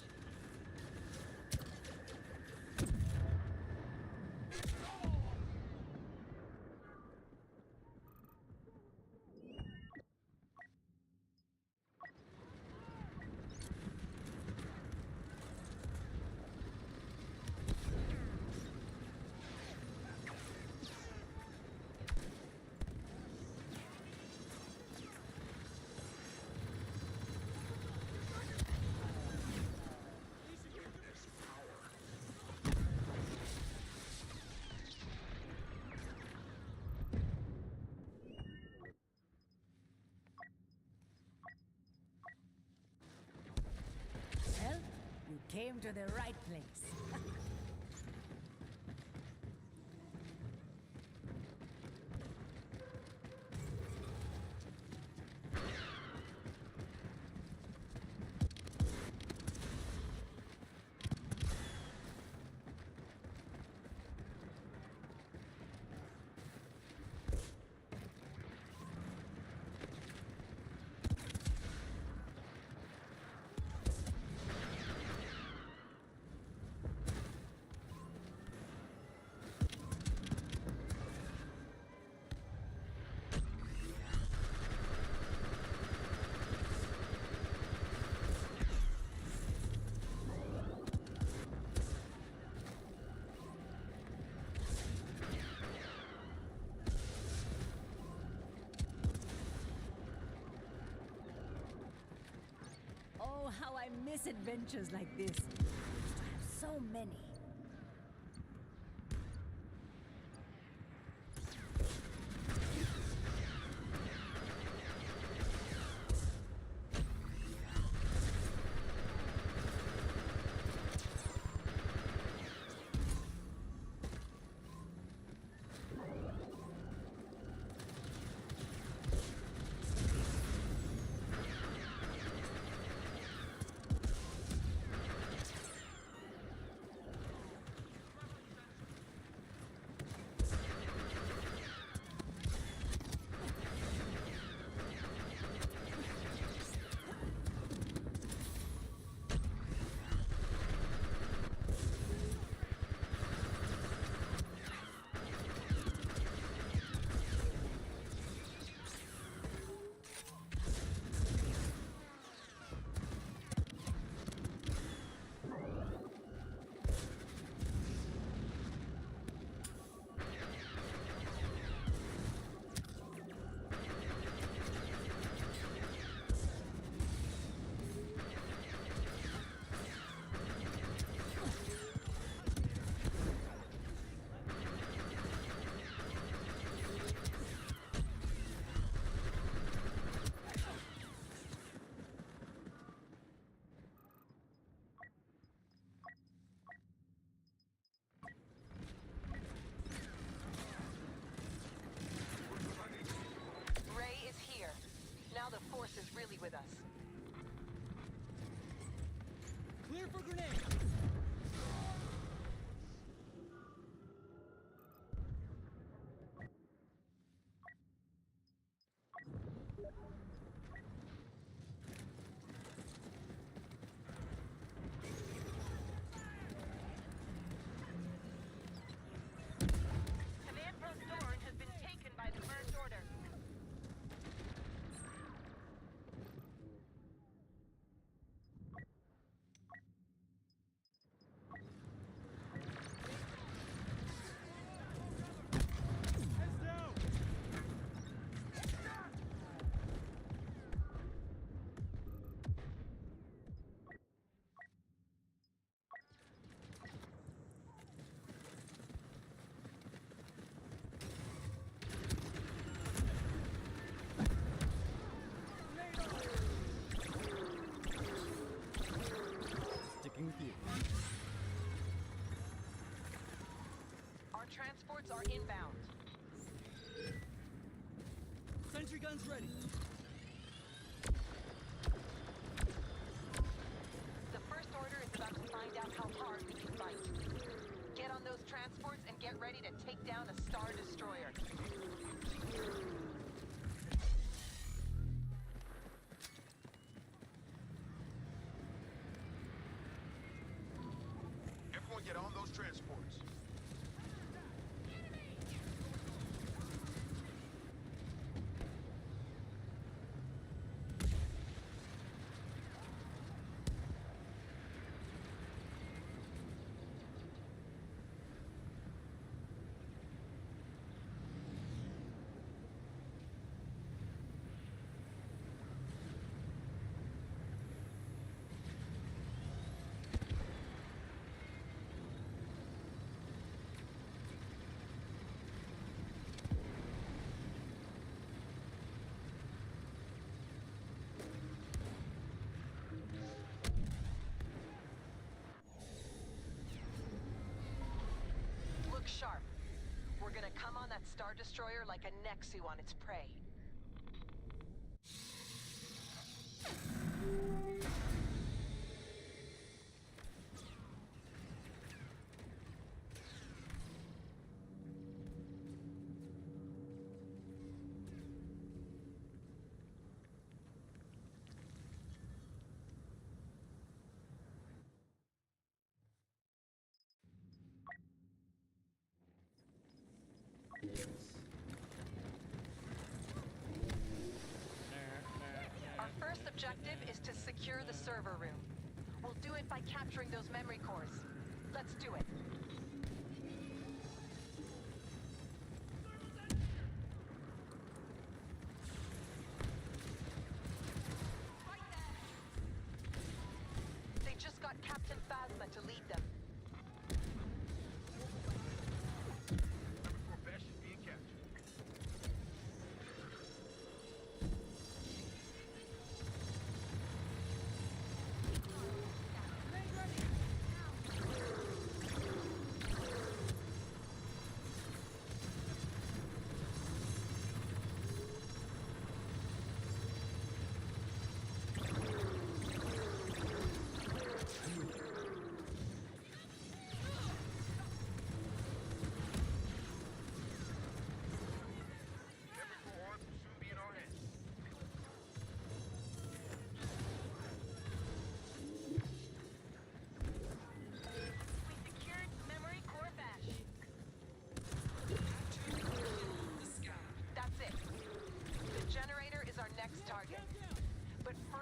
Well, you came to the right place. how I miss adventures like this. I have so many. Is really with us. Clear for grenade. Command post Dorn has been taken by the First Order. Heads down. Sticking with you. Our transports are inbound. Sentry guns ready. The First Order is about to find out how hard we can fight. Get on those transports and get ready to take down a Star Destroyer. Everyone get on those transports. Look sharp. We're gonna come on that Star Destroyer like a Nexu on its prey. Our first objective is to secure the server room. We'll do it by capturing those memory cores. Let's do it.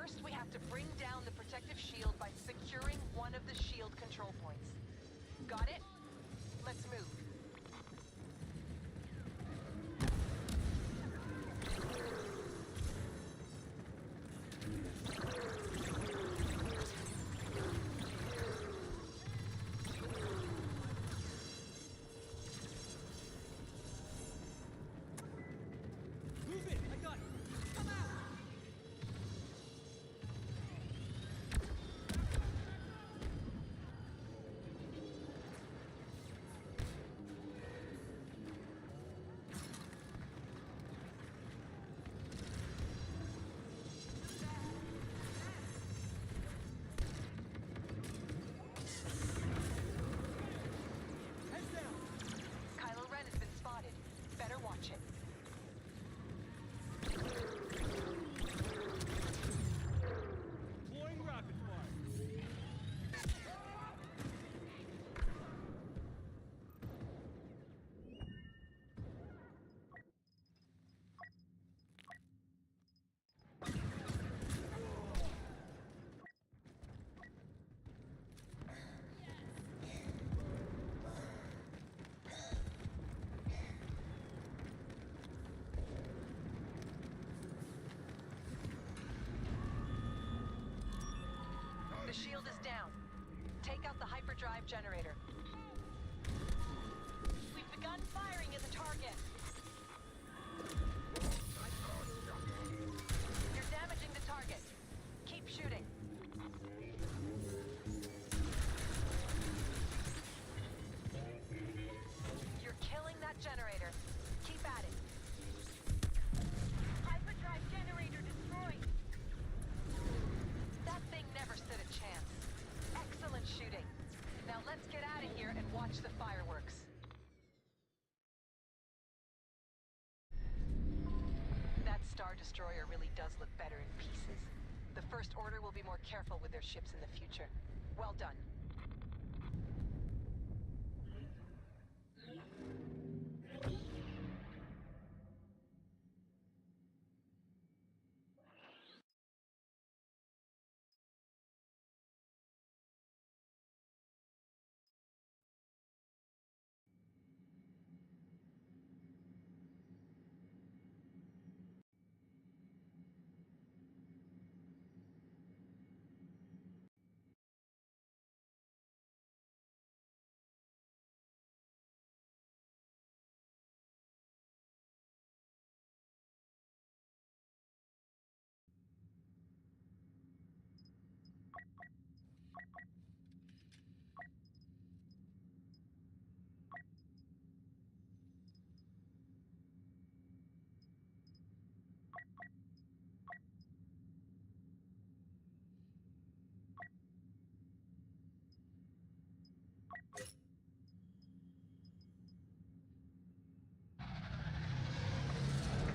First, we have to bring down the protective shield by securing one of the shield control points. Got it? Let's move. Move it! I got it! Come out! Heads down! Kylo Ren has been spotted. Better watch it. Deploying rapid fire! The shield is down. Take out the hyperdrive generator. We've begun firing at the target. You're damaging the target. Keep shooting. You're killing that generator. Keep at it. Hyperdrive generator destroyed. That thing never stood a chance. Excellent shooting. Now let's get out of here and watch the fireworks. That Star Destroyer really does look better in pieces. The First Order will be more careful with their ships in the future. Well done.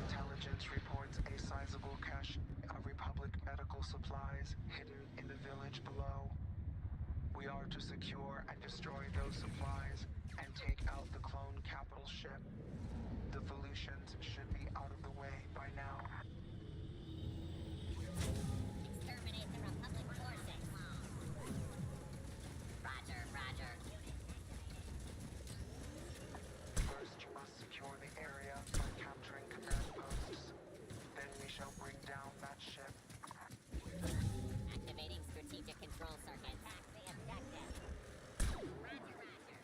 Intelligence reports a sizable cache of Republic medical supplies hidden in the village below. We are to secure and destroy those supplies and take out the clone capital ship. The Volusians should be out of the way by now. Exterminate the Republic forces. Roger, roger. First, you must secure the area by capturing command posts. Then we shall bring down that ship. Activating strategic control circuit. Attack the objective. Roger, roger.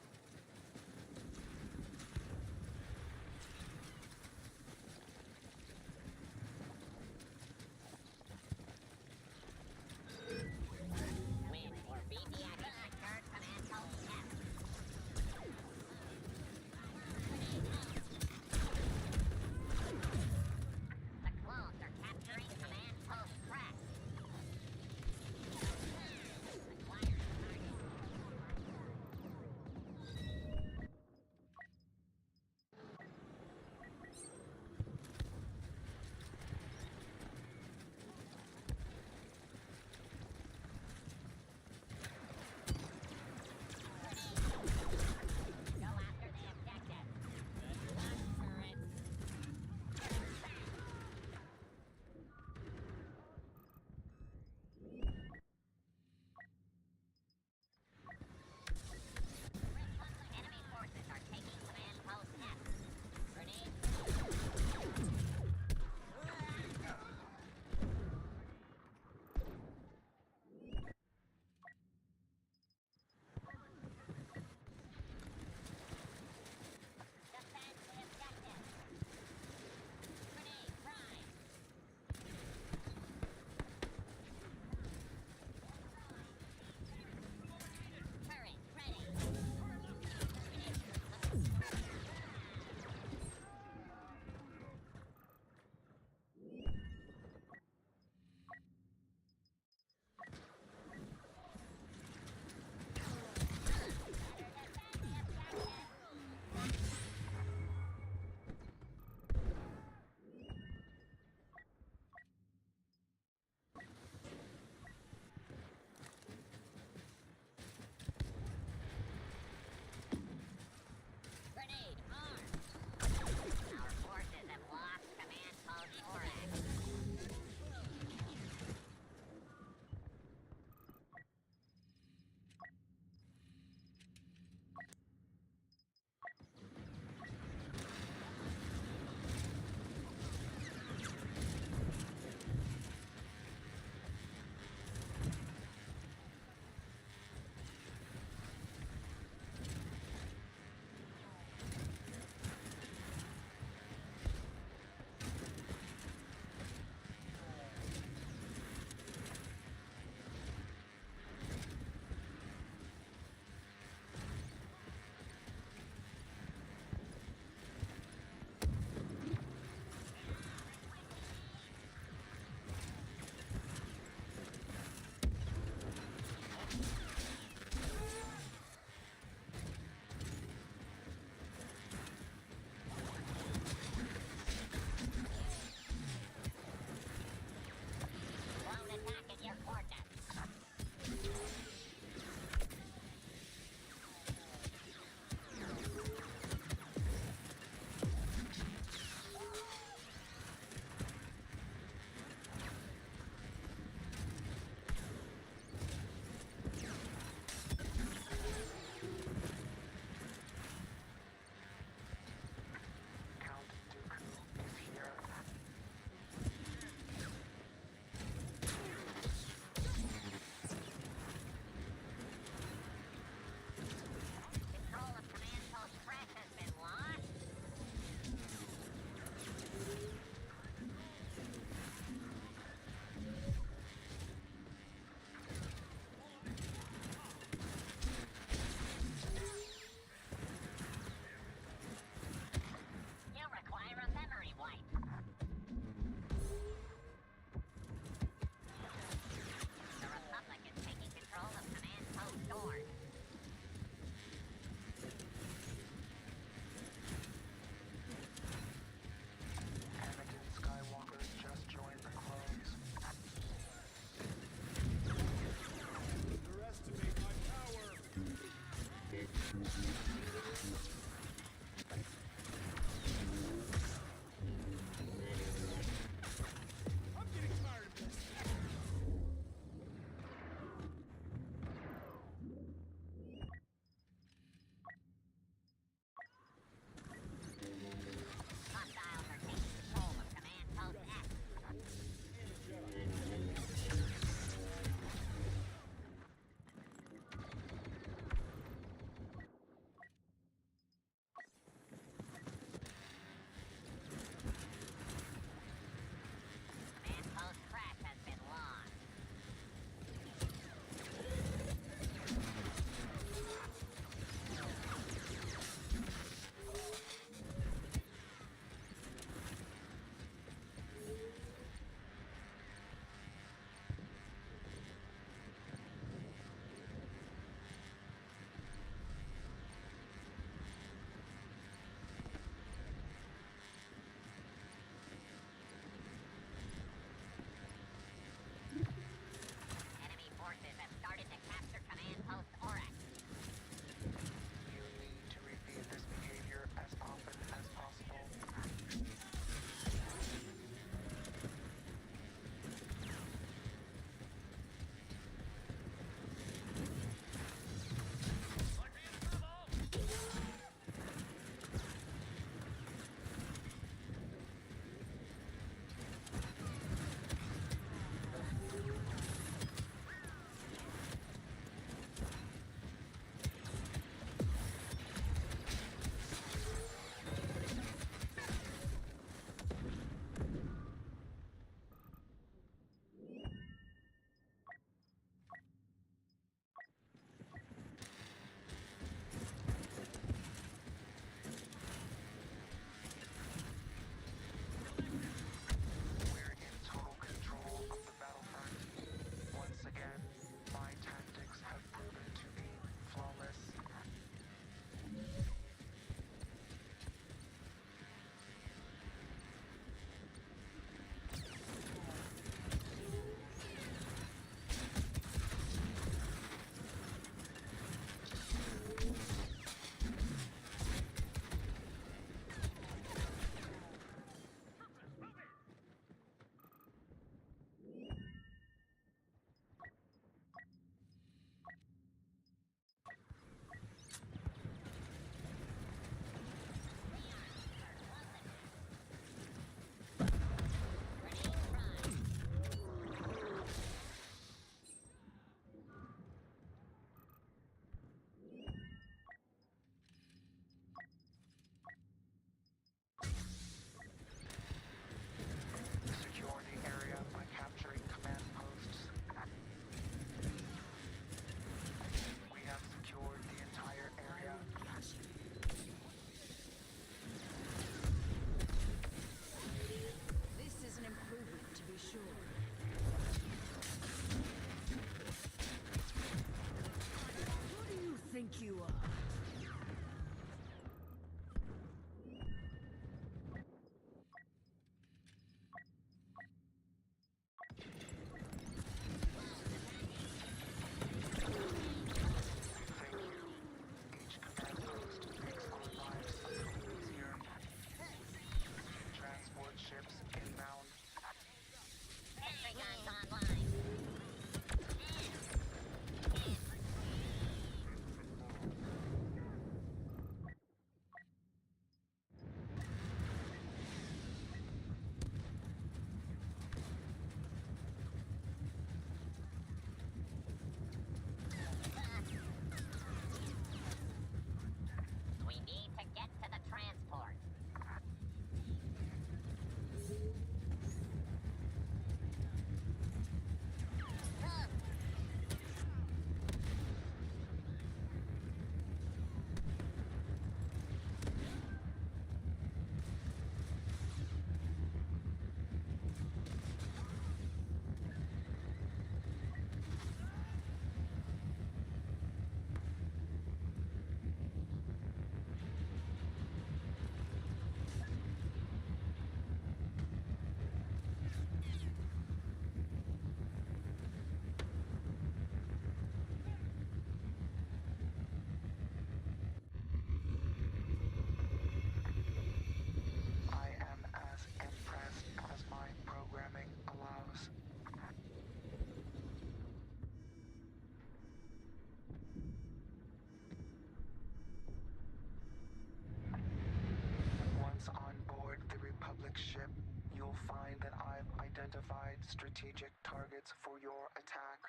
strategic targets for your attack.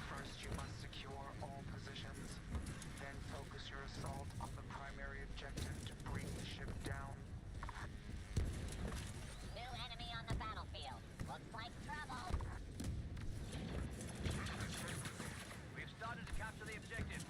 First, you must secure all positions. Then focus your assault on the primary objective to bring the ship down. New enemy on the battlefield. Looks like trouble. We've started to capture the objective.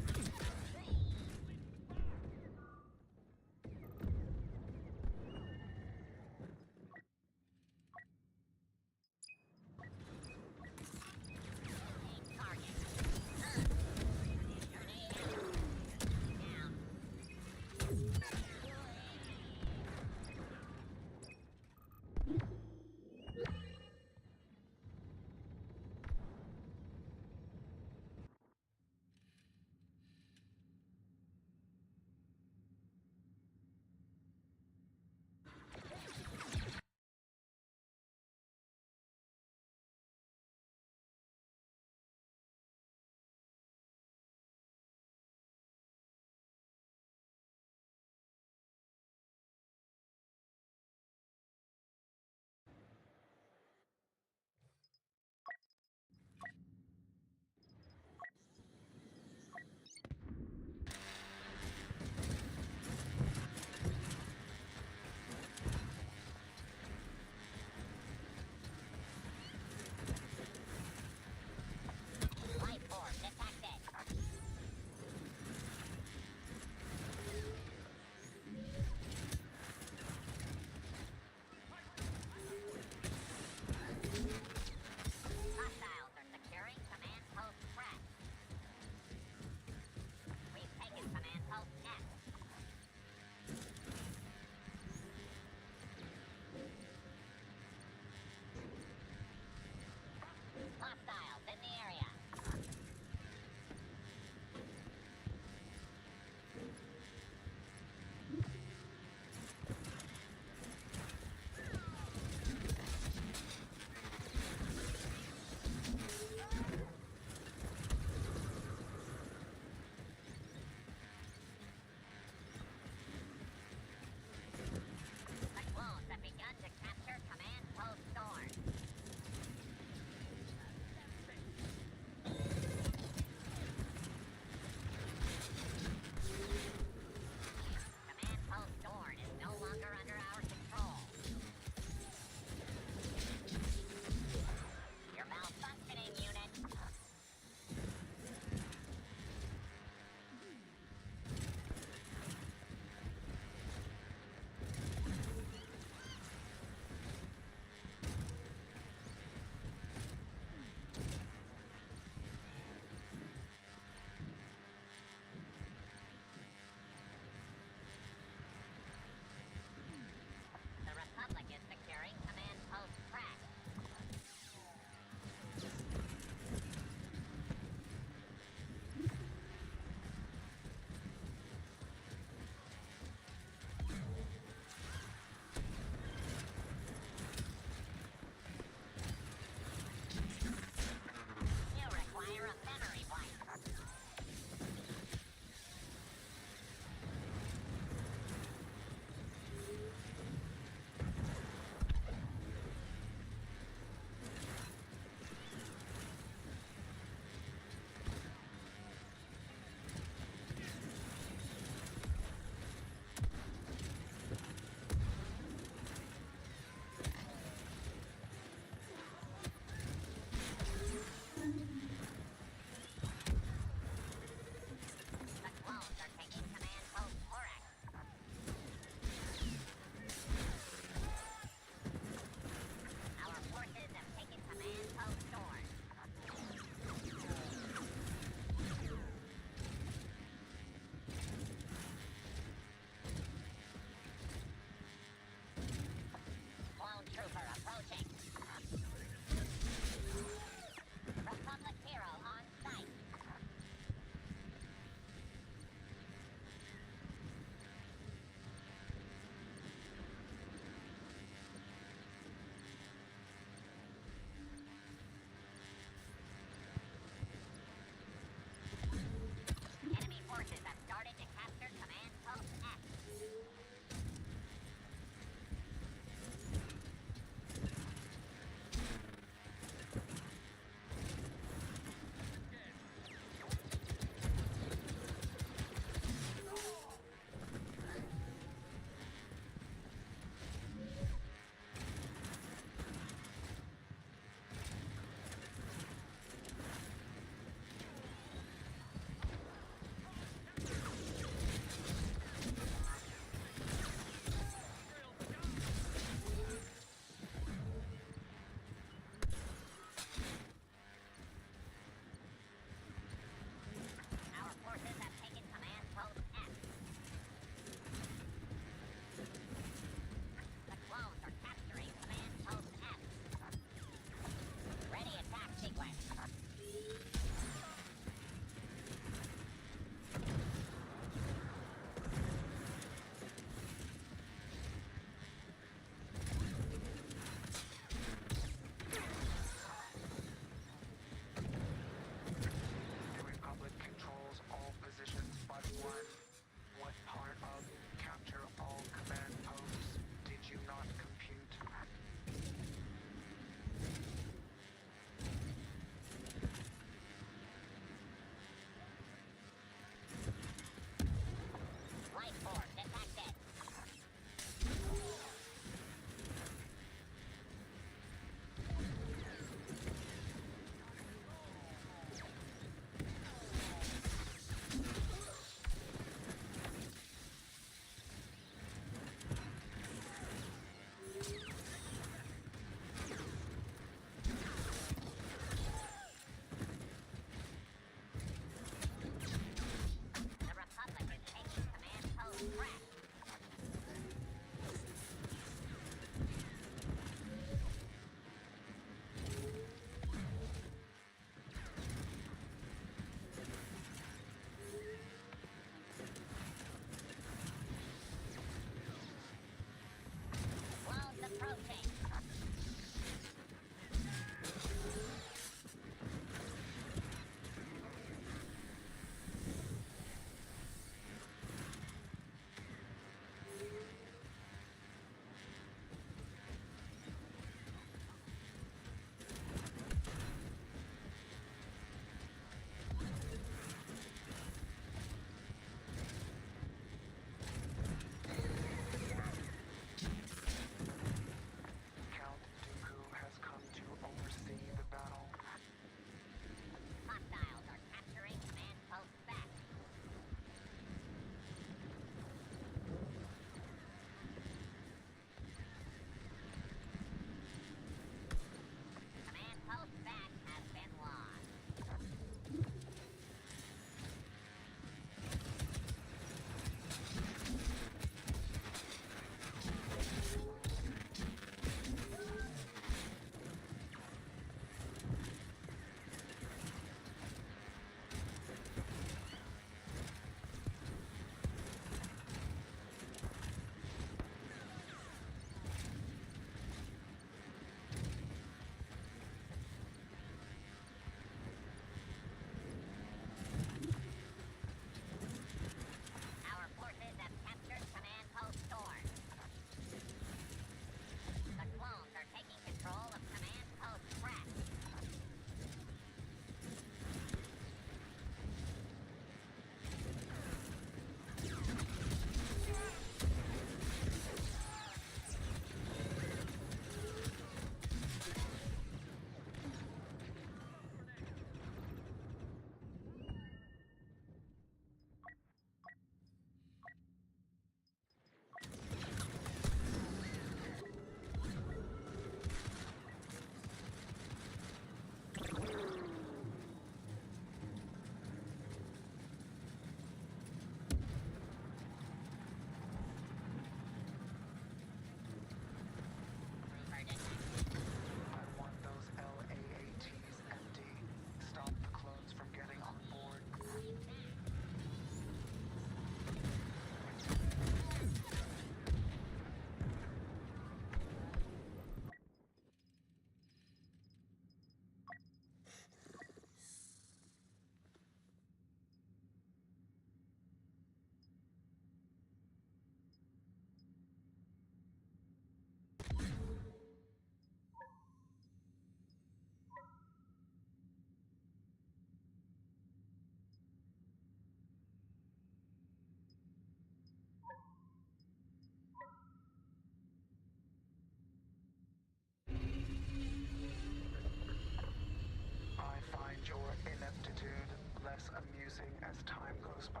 less amusing as time goes by.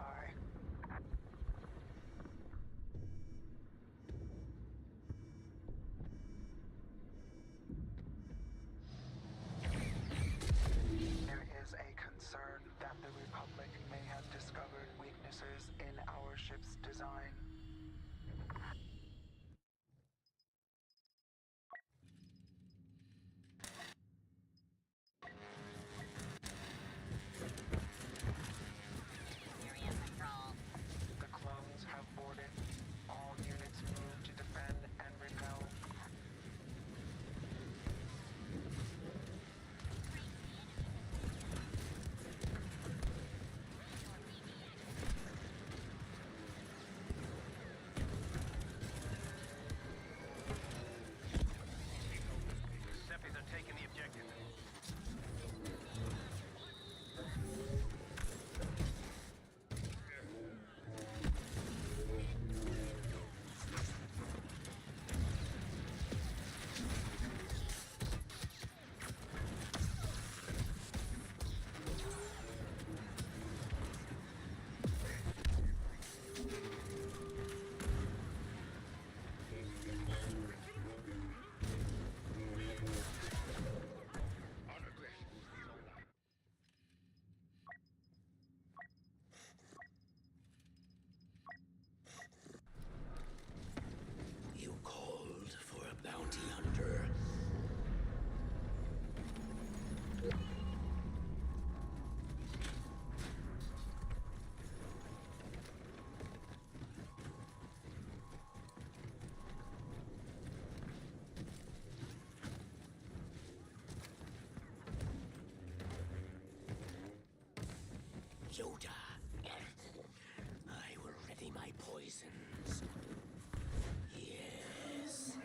There is a concern that the Republic may have discovered weaknesses in our ship's design. Area control. The clones have boarded. All units move to defend and repel. Seppies are taking the objective. You called for a bounty hunter. Yoda. I will ready my poisons. Yes.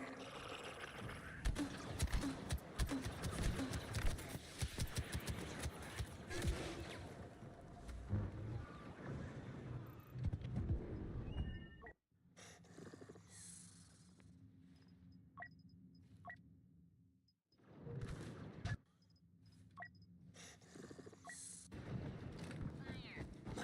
Fire.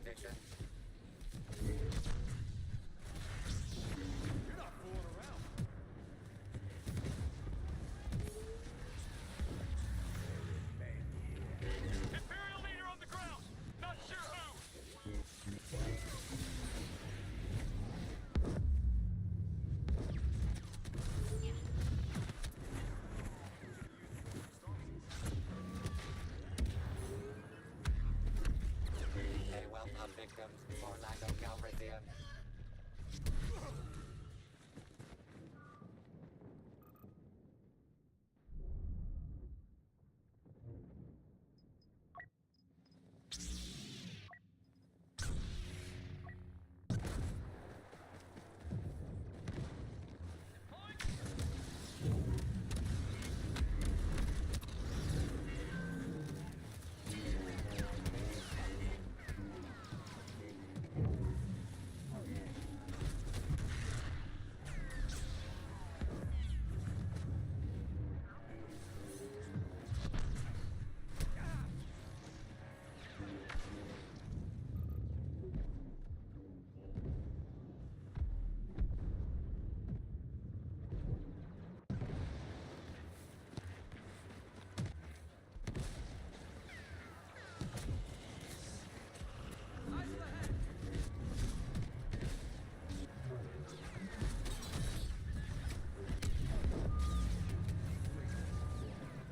position. You're not fooling around. Imperial leader on the ground! Not sure who! A wealth of victims, Orlando Calrissian.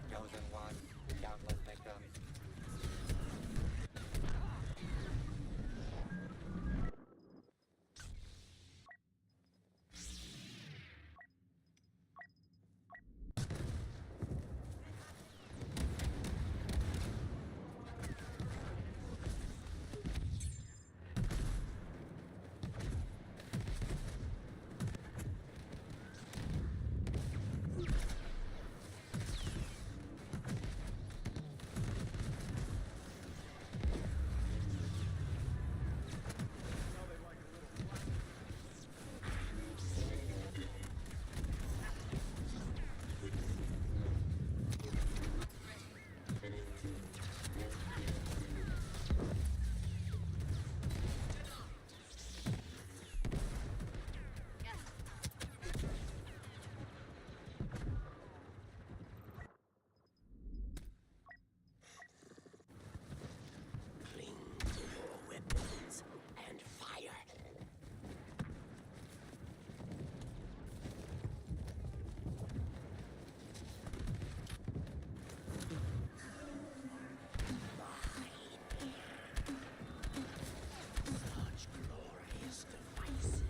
Chosen one, countless victims. Cling to your weapons and fire. Such glorious devices.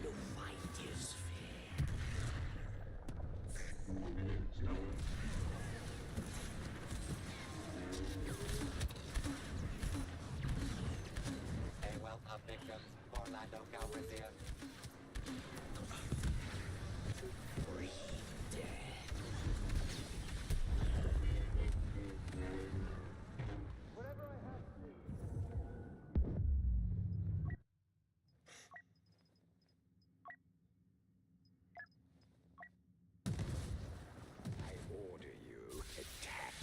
No fight is fair. A wealth of victims, Orlando Calrissian. Free death. I order you attack.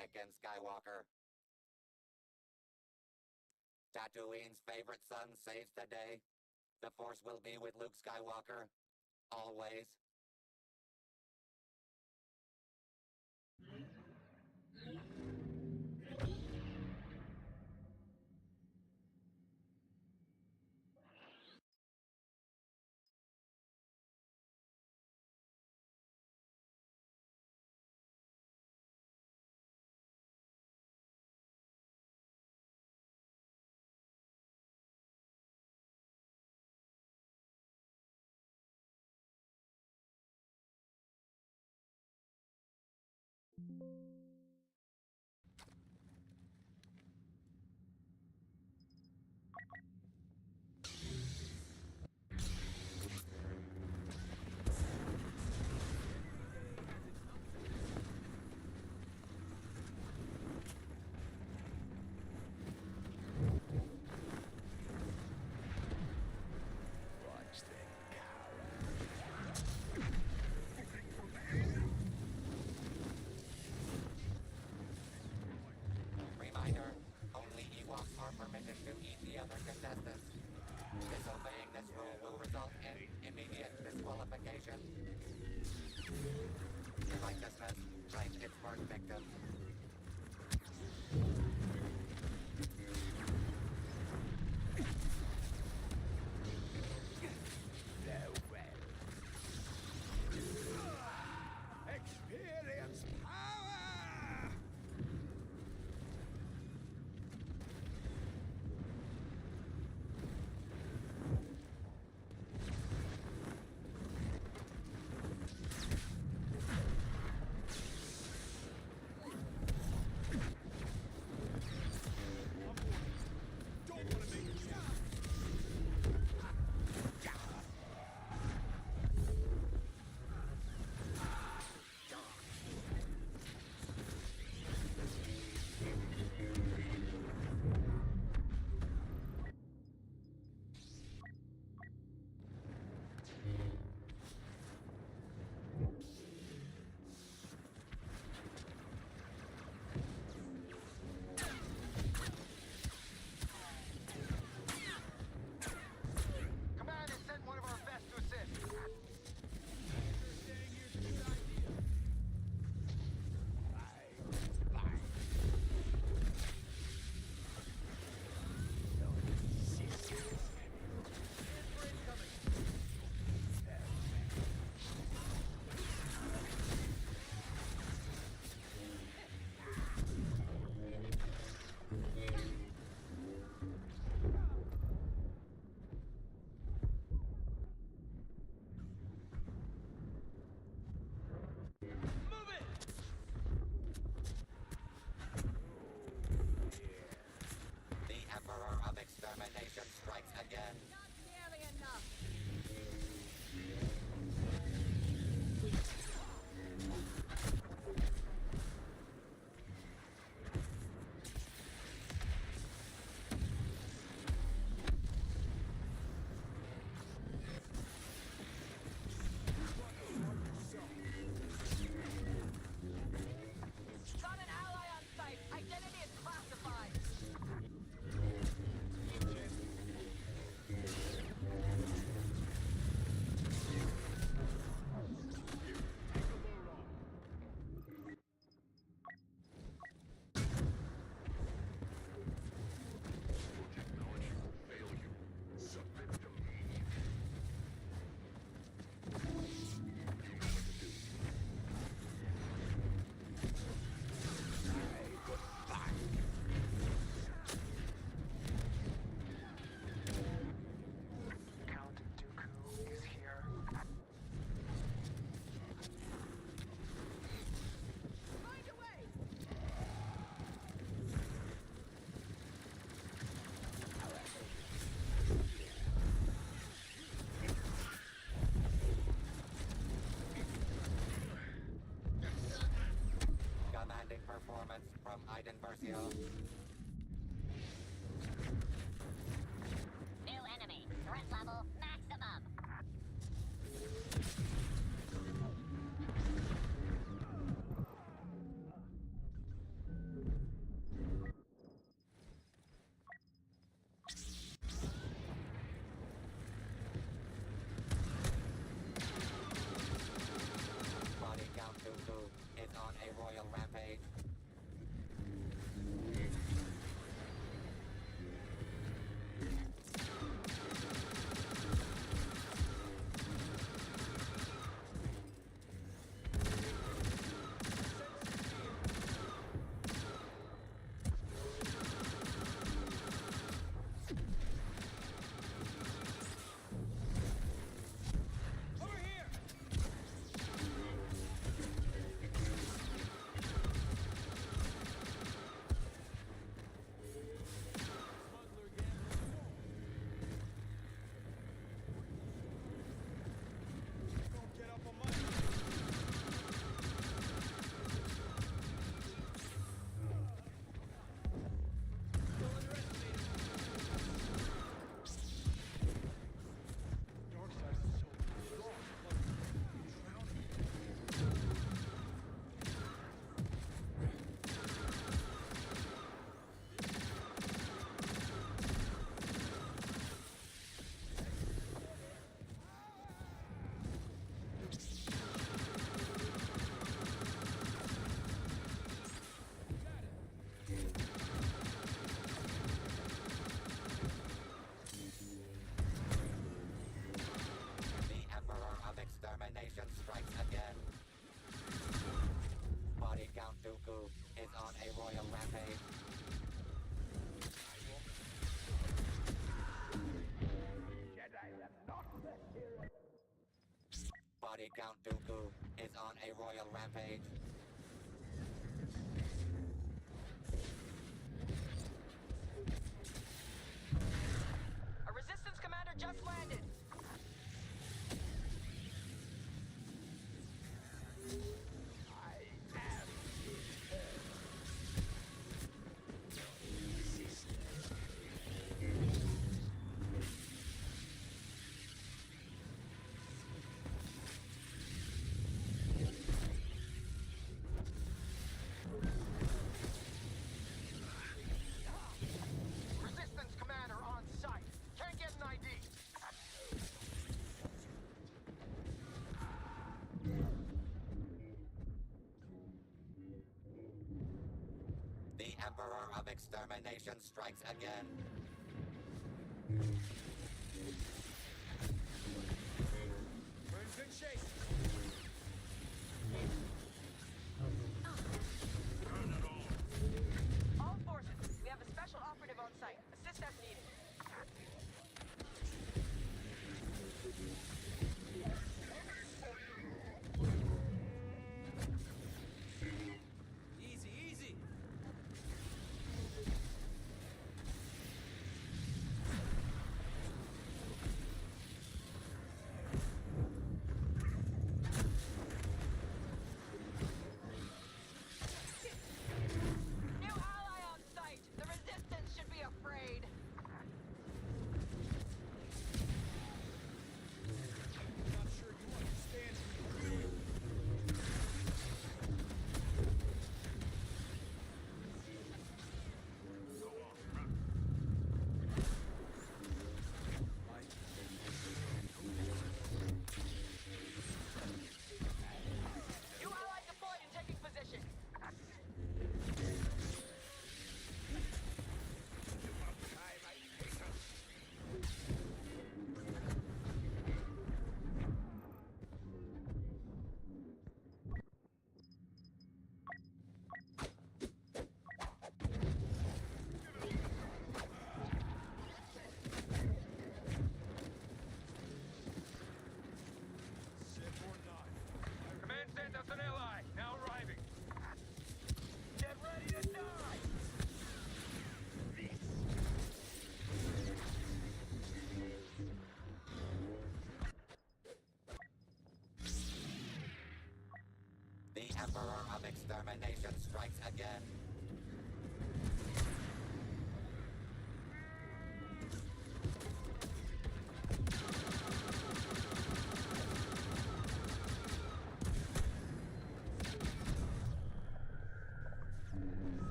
Anakin Skywalker. Tatooine's favorite son saves the day. The Force will be with Luke Skywalker. Always. Reminder, only Ewoks are permitted to eat the other contestants. Disobeying this rule will result in immediate disqualification. Righteousness claimed its first victim. Experience power! Command has sent one of our best to assist. The Emperor of Extermination strikes again. Not nearly enough. Got an ally on site. Identity is classified. Count Dooku is here. Find a way! Commanding performance from Iden Versio. New enemy. Threat level maximum. Count Dooku is on a royal rampage. A resistance commander just landed. Resistance commander on site. Can't get an ID. The Emperor of Extermination strikes again. We're in good shape. All forces, we have a special operative on site. Assist as needed. Easy, easy. New ally on site. The resistance should be afraid. Not sure you understand. New ally deployed and taking position. Command sent us an ally, now arriving. Get ready to die! The Emperor of Extermination strikes again.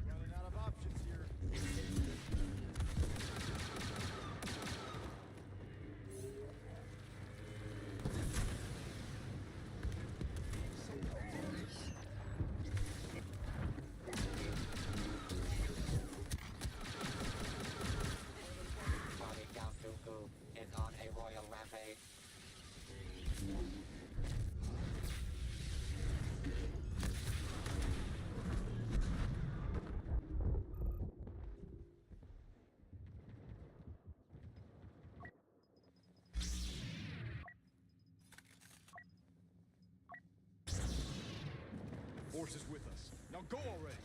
Running out of options here. Body Count Dooku is on a royal rampage. Force is with us. Now go already.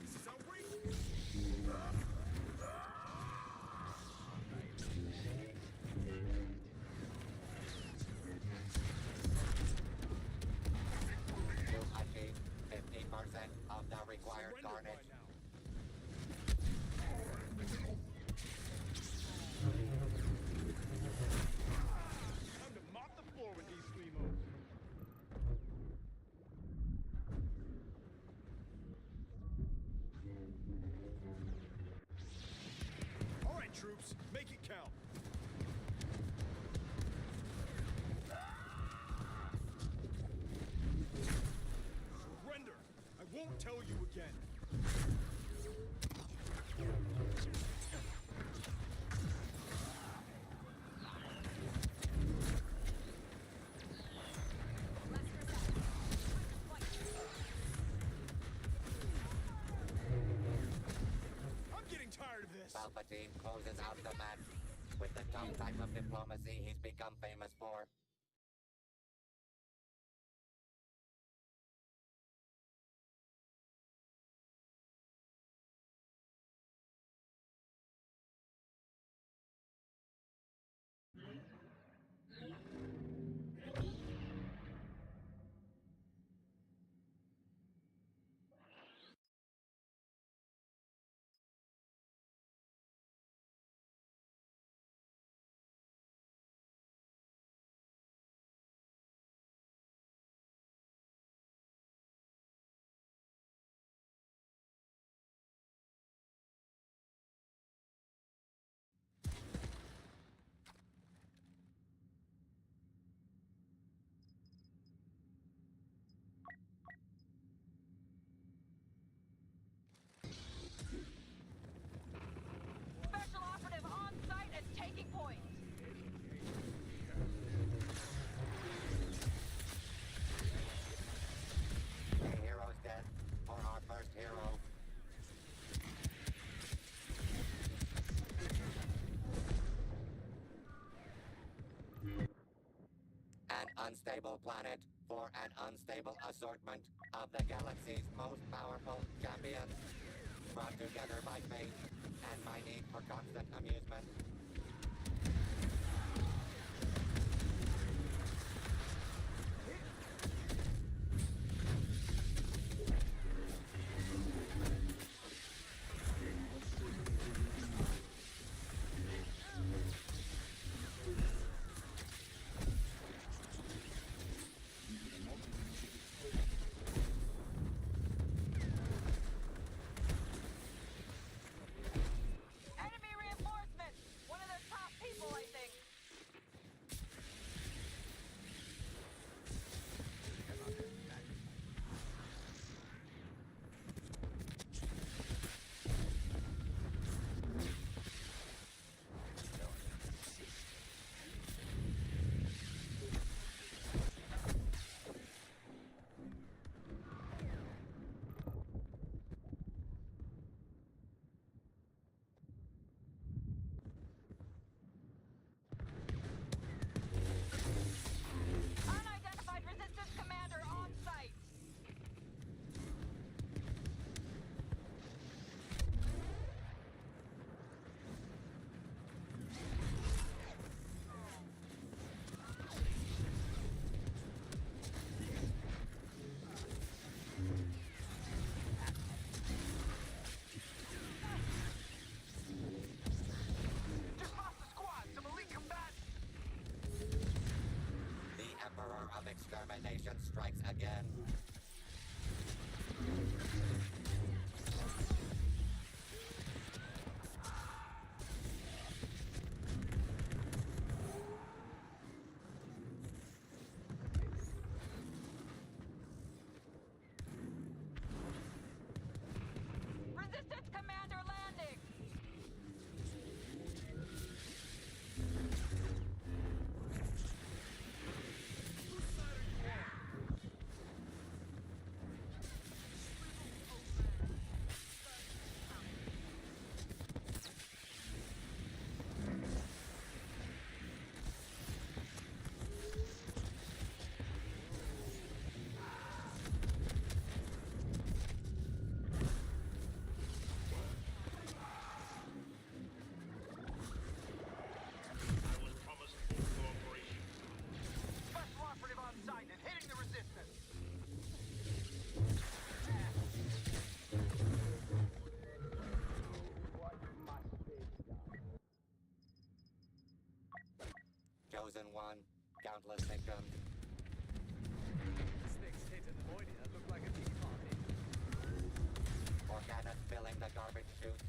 This is outrageous. To achieve 50% of the required Surrender by carnage. now. tell you again. I'm getting tired of this. Palpatine closes out the match with the dumb type of diplomacy he's become famous for. Special operative on site and taking point. A hero's death for our first hero. An unstable planet for an unstable assortment of the galaxy's most powerful champions. Brought together by fate and my need for constant amusement. Enemy reinforcements! One of their top people, I think. Unidentified resistance commander on site. Just lost a squad, some elite combatants. The Emperor of Extermination strikes again. Resistance commander landing. Special operative on site and hitting the resistance. Chosen one, countless victims. This thing's hitting the void here. Look like a tea party. Organas filling the garbage chutes.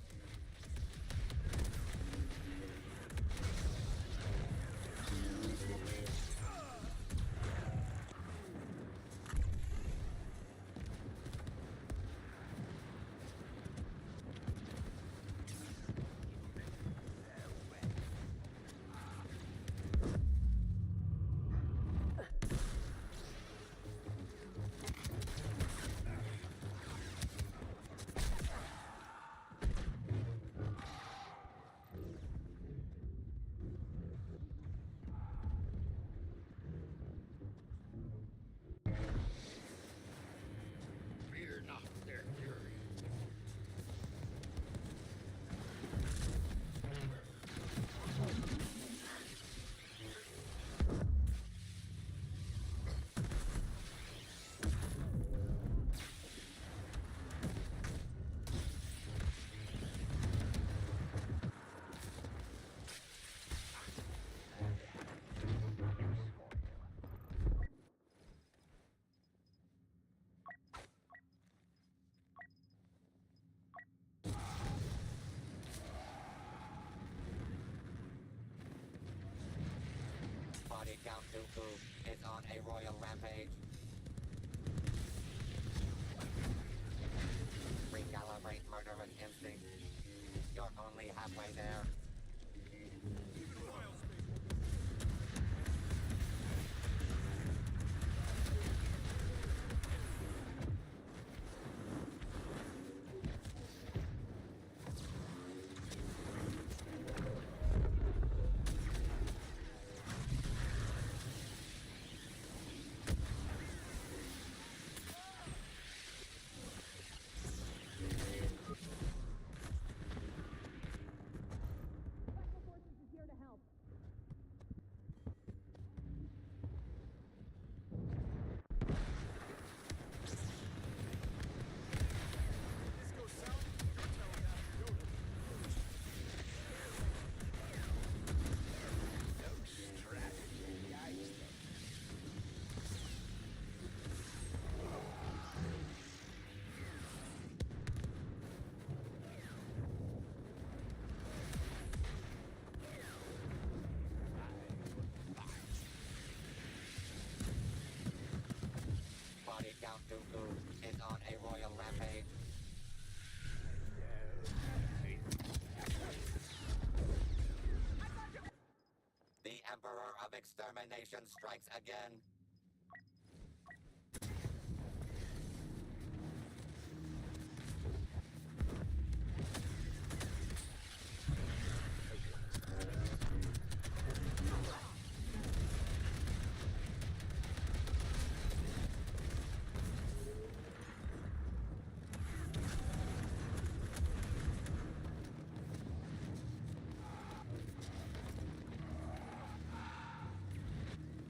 Count Dooku is on a royal rampage. Recalibrate murderous instinct. You're only halfway there. Body Count Dooku is on a royal rampage. The Emperor of Extermination strikes again.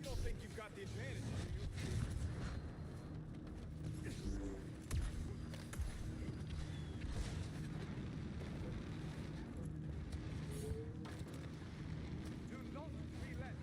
You don't think you've got the advantage, do you? Do not relent.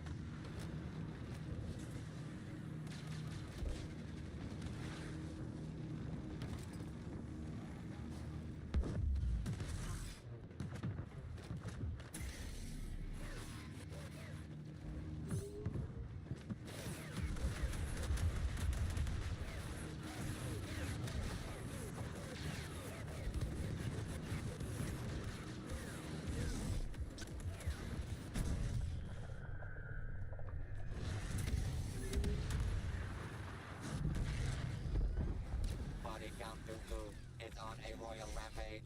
Body Count Dooku is on a royal rampage.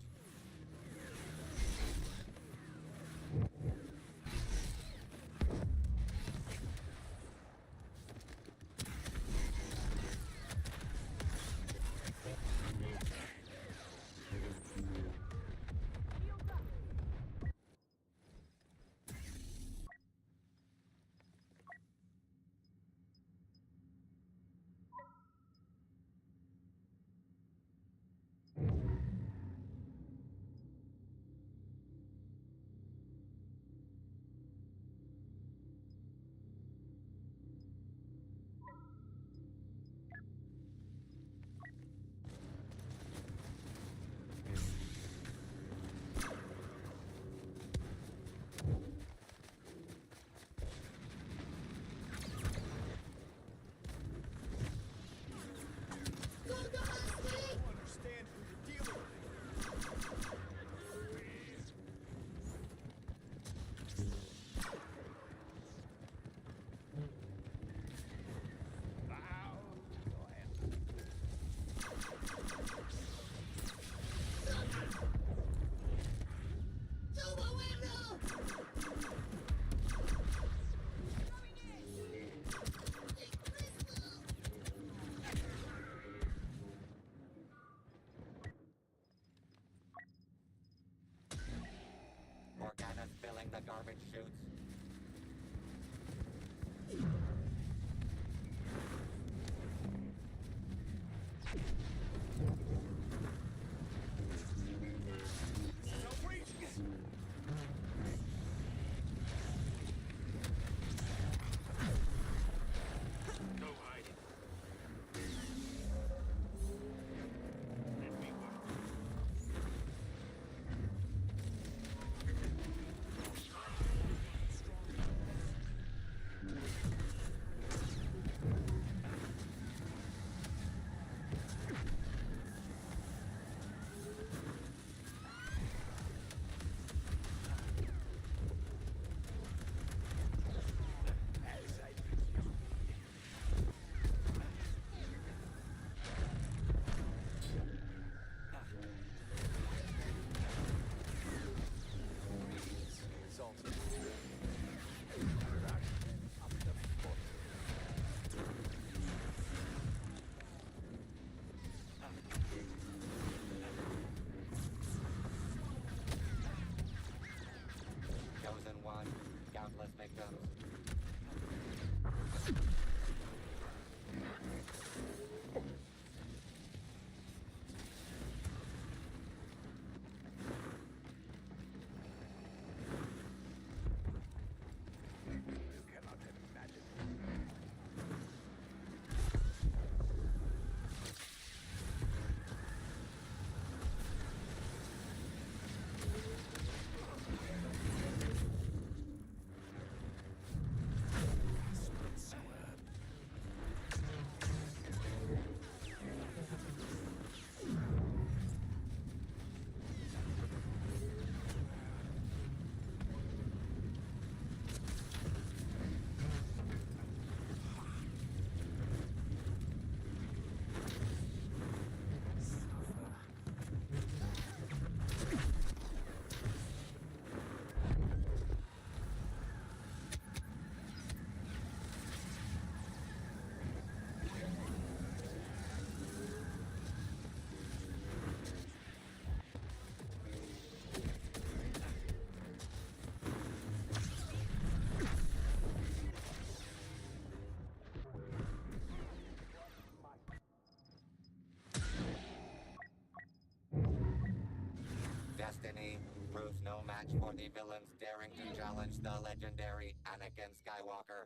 Understand who you're dealing with. Organa's filling the garbage chutes. It's outrageous. No hiding. destiny proves no match for the villains daring to challenge the legendary Anakin Skywalker.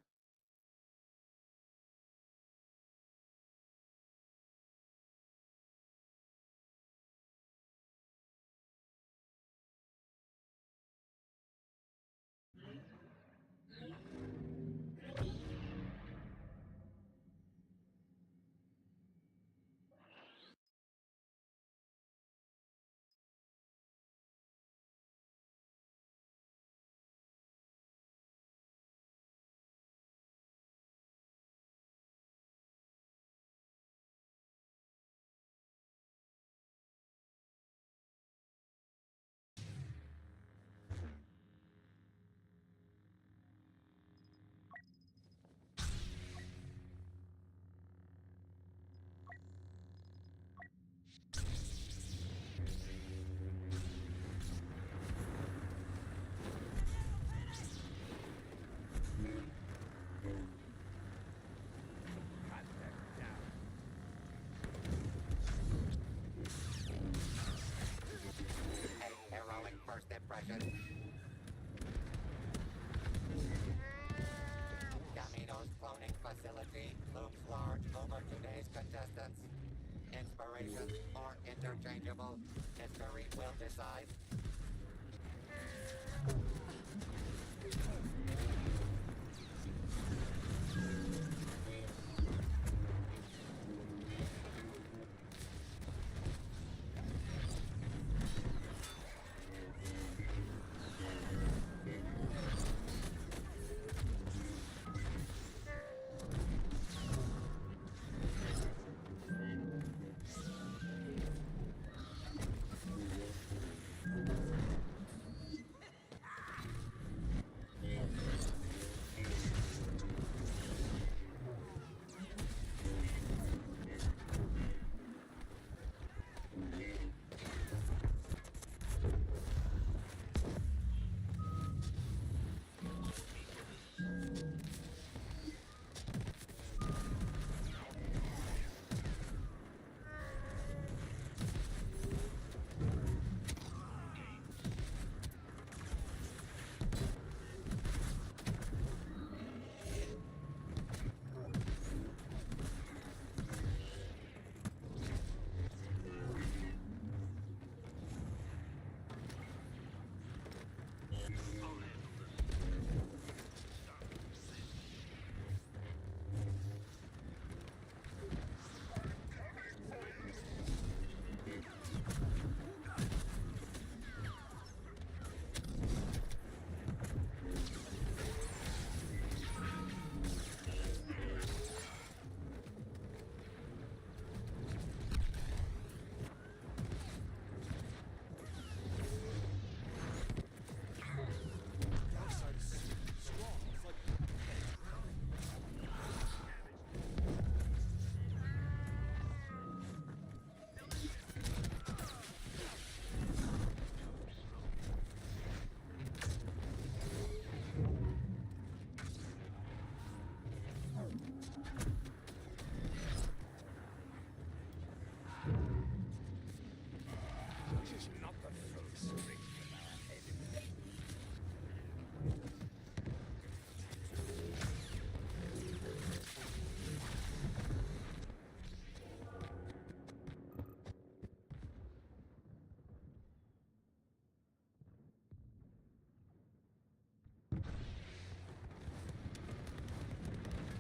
Heroic first impression. Camino's cloning facility looms large over today's contestants. Inspiration or interchangeable, history will decide.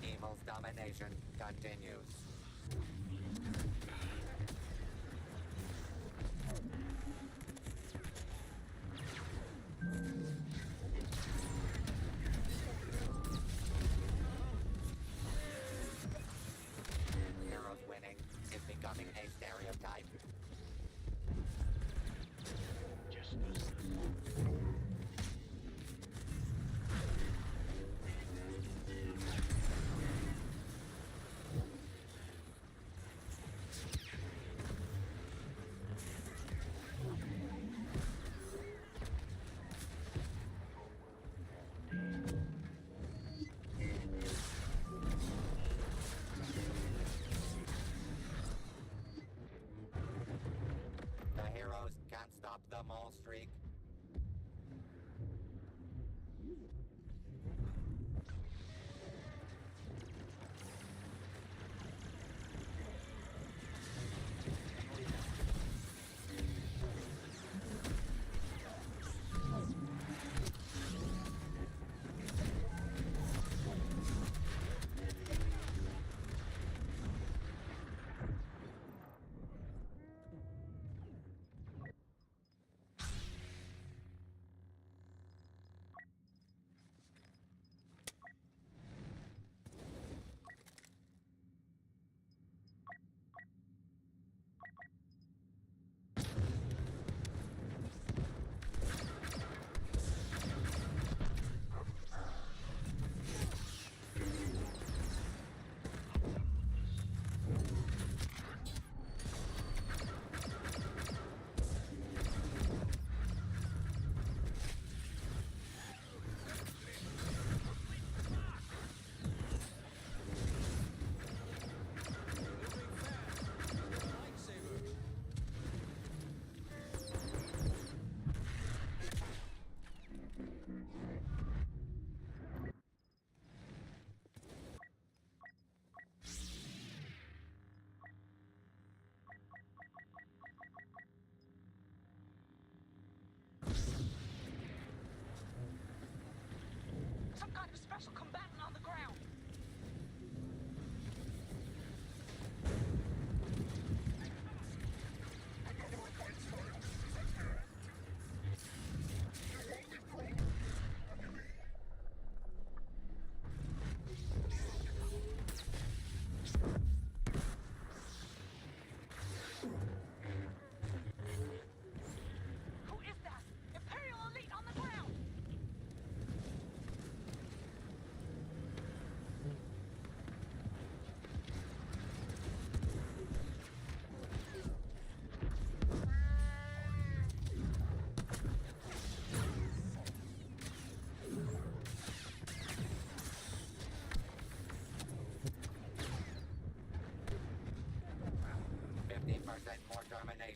Evil's domination continues. Heroes winning is becoming a stereotype.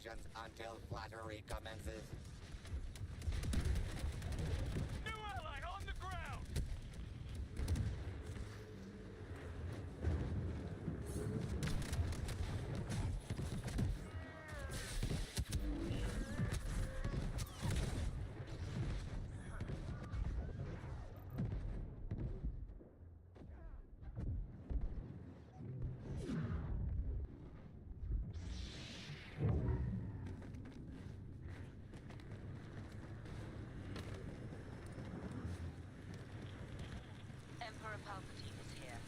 operations until flattery commences. New ally on the ground! Emperor Palpatine is here.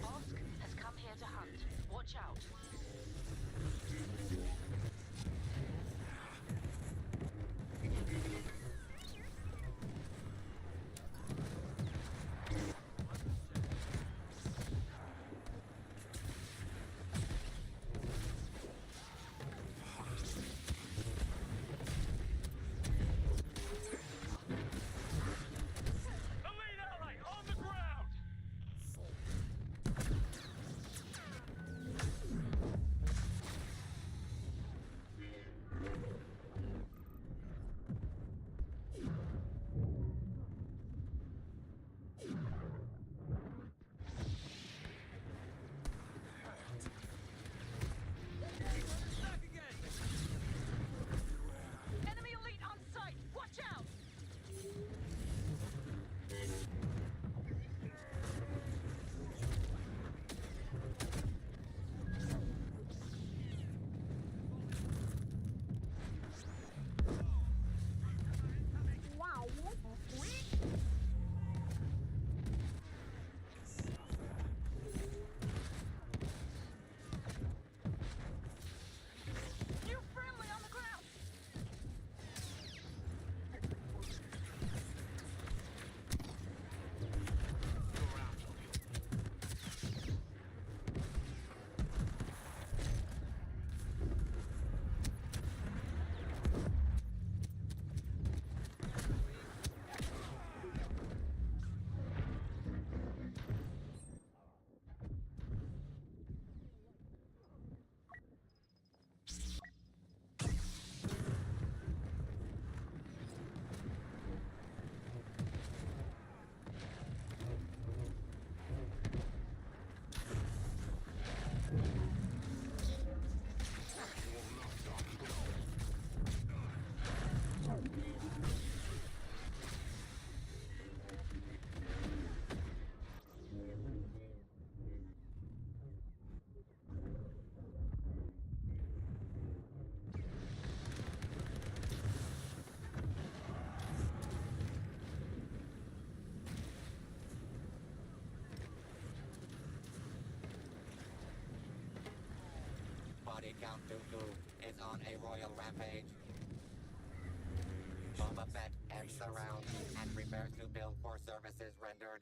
Bosk has come here to hunt. Watch out. Elite ally on the ground! Back again! Enemy elite on sight! Watch out! New friendly on the ground! Body count Dooku is on a royal rampage. Boba Fett ends the round and prepares to bill for services rendered.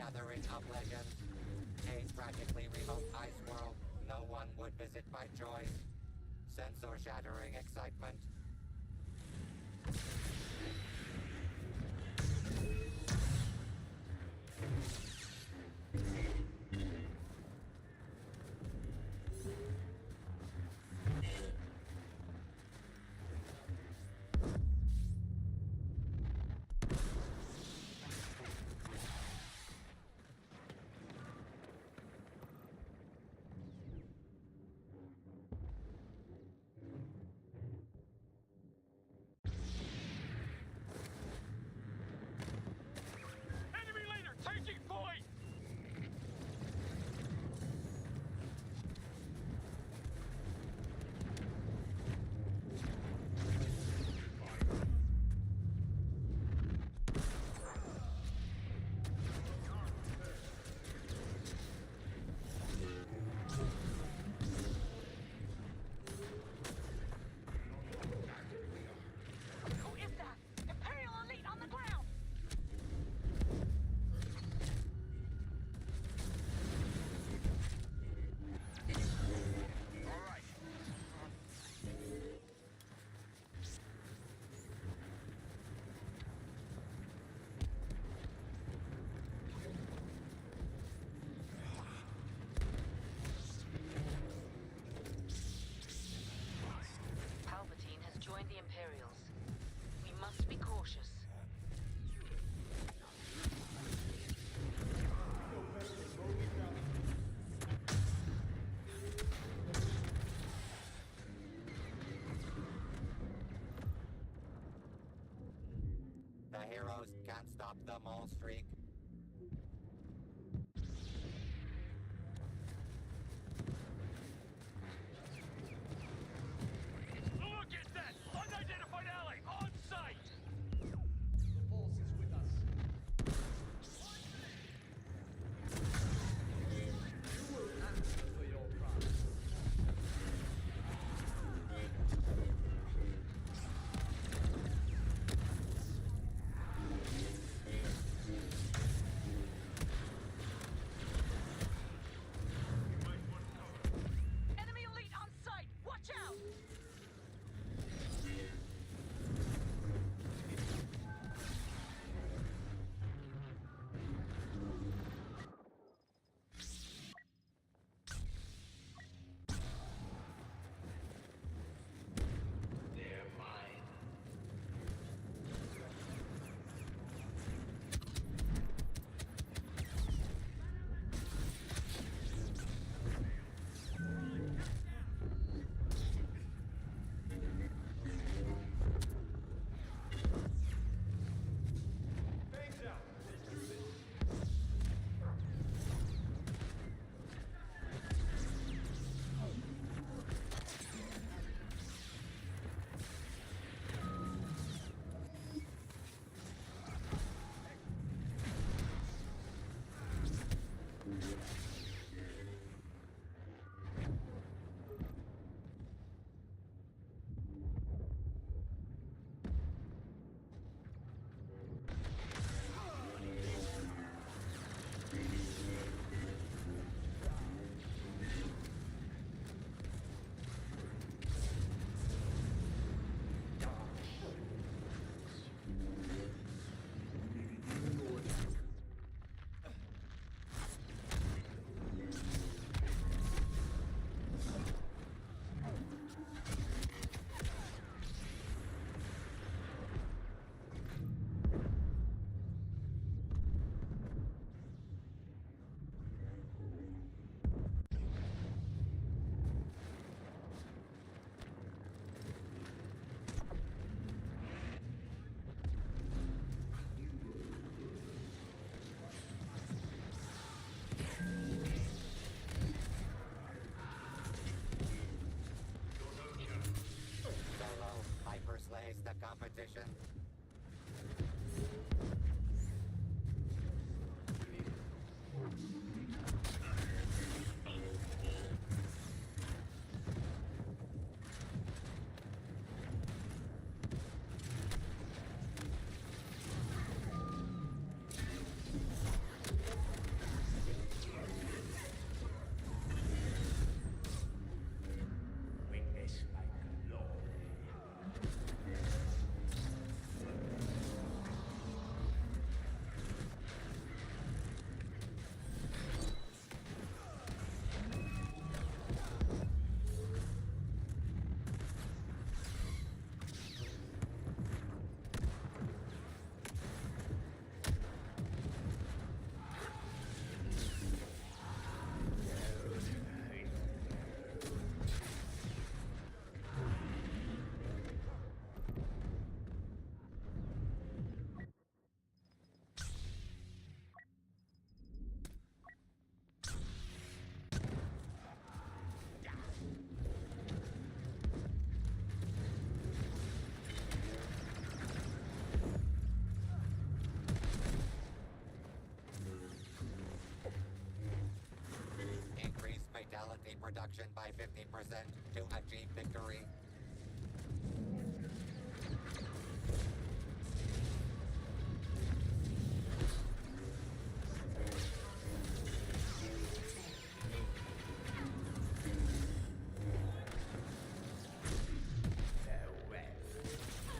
gathering of legends. A tragically remote ice world no one would visit by choice. Sensor-shattering excitement. Enemy leader taking point! Who is that? Imperial elite on the ground! All right. Palpatine has joined the Imperials. We must be cautious. The heroes can't stop the mole streak. Look at that! Unidentified ally on site! The Force is with us. Answer for your crimes. reduction by 50% to achieve victory.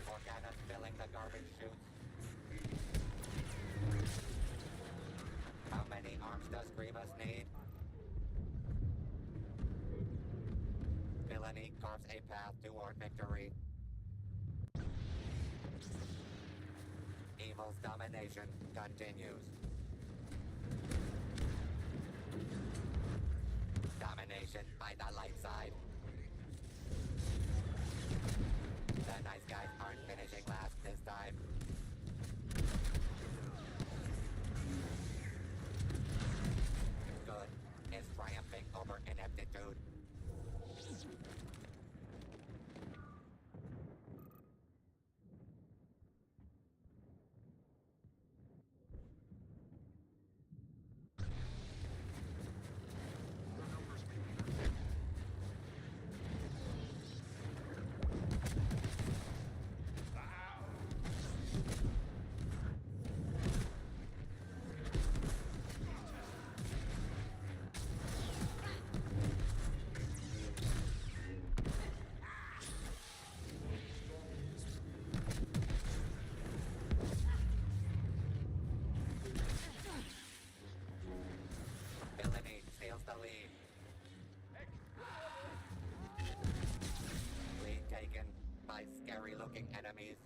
Organa's filling the garbage chutes. How many arms does Grievous need? Villainy carves a path toward victory. Evil's domination continues. Domination by the light side. The nice guys aren't finishing last this time. Good is triumphing over ineptitude. Villainy steals the lead. Lead taken by scary-looking enemies.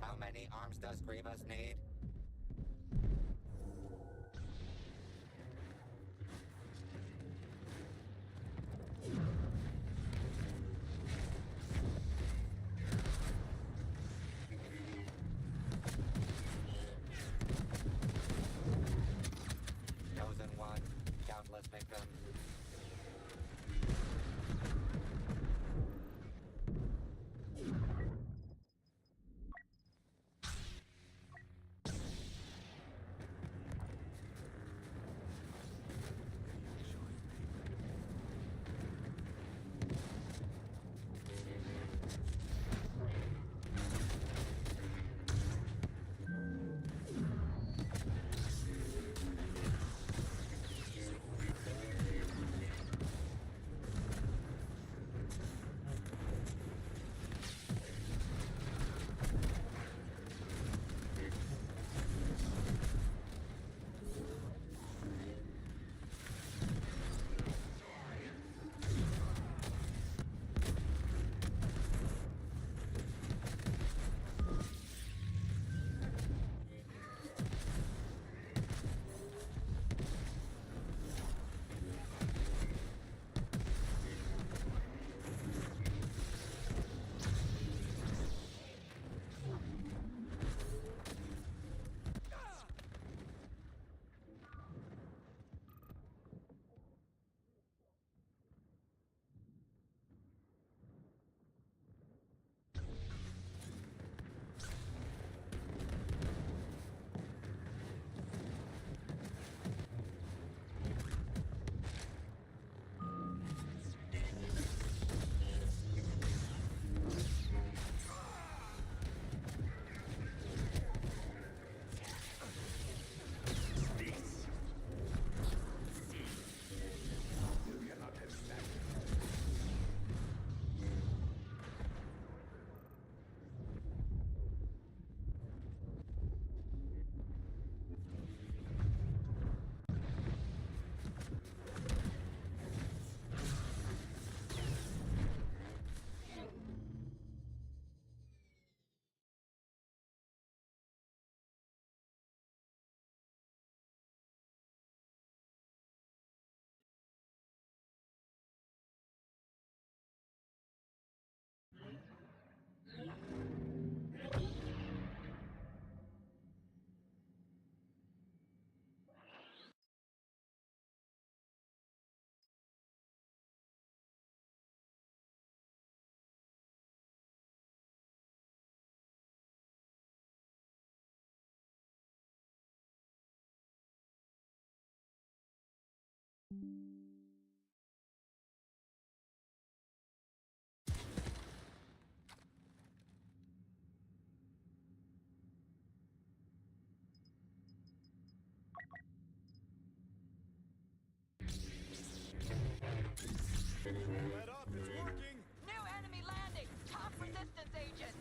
How many arms does Grievous need? Chosen one, countless victims. Let up, it's working! New enemy landing! Top resistance agent!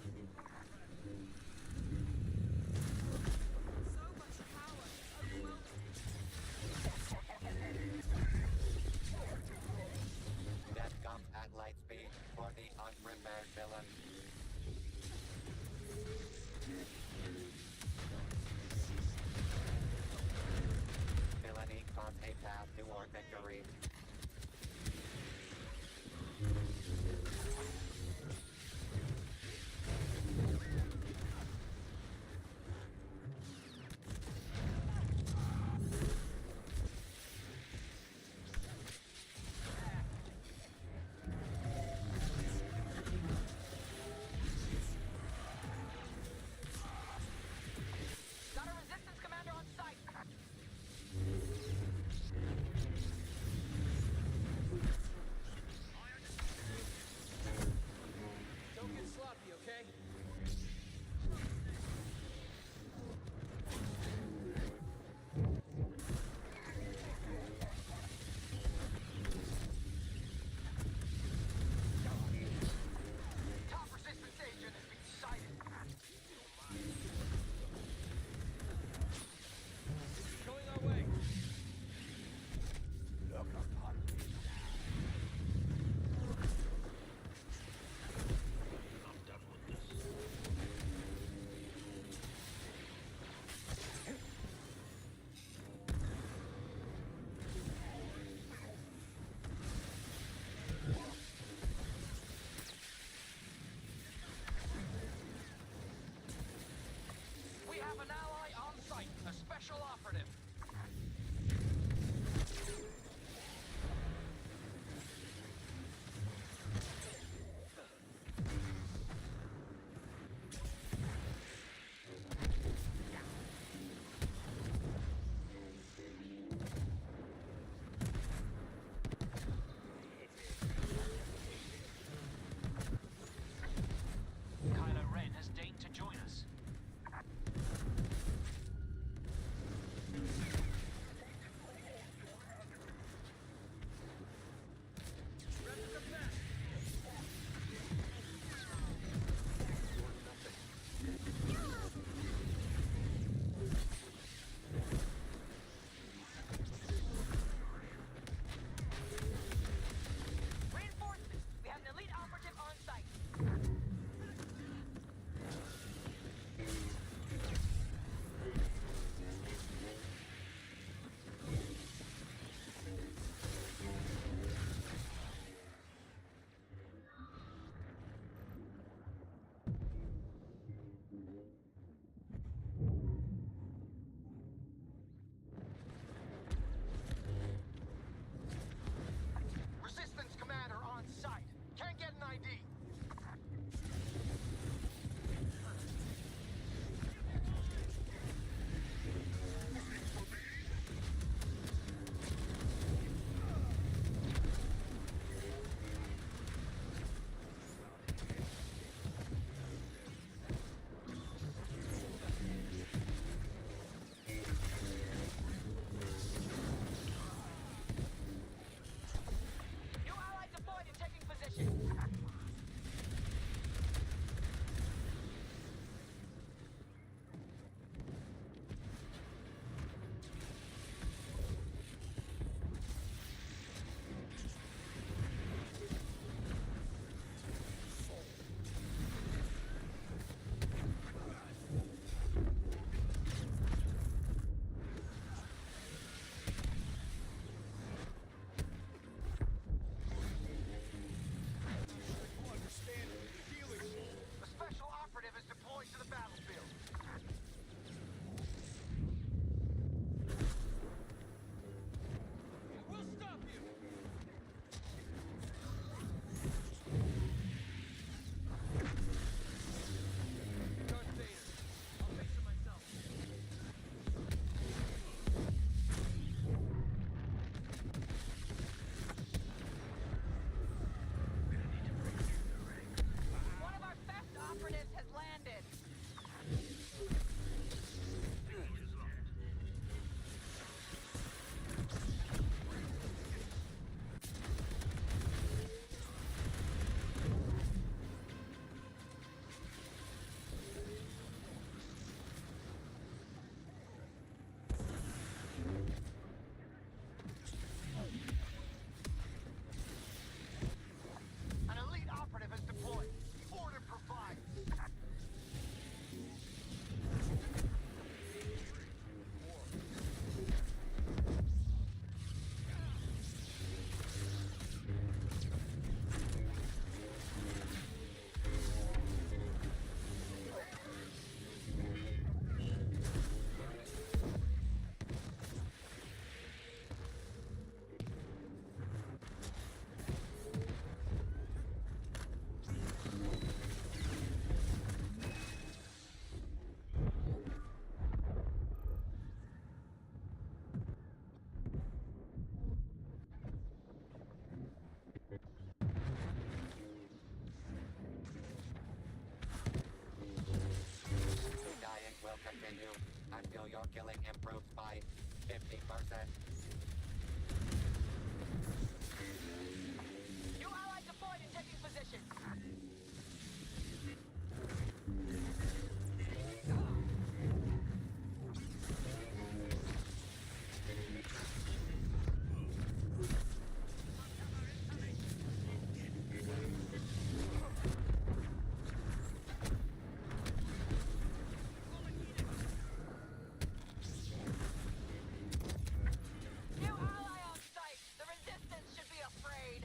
So much power. It's overwhelming. continue until your killing improves by 50%. New ally deployed and taking position. New ally on site. The resistance should be afraid.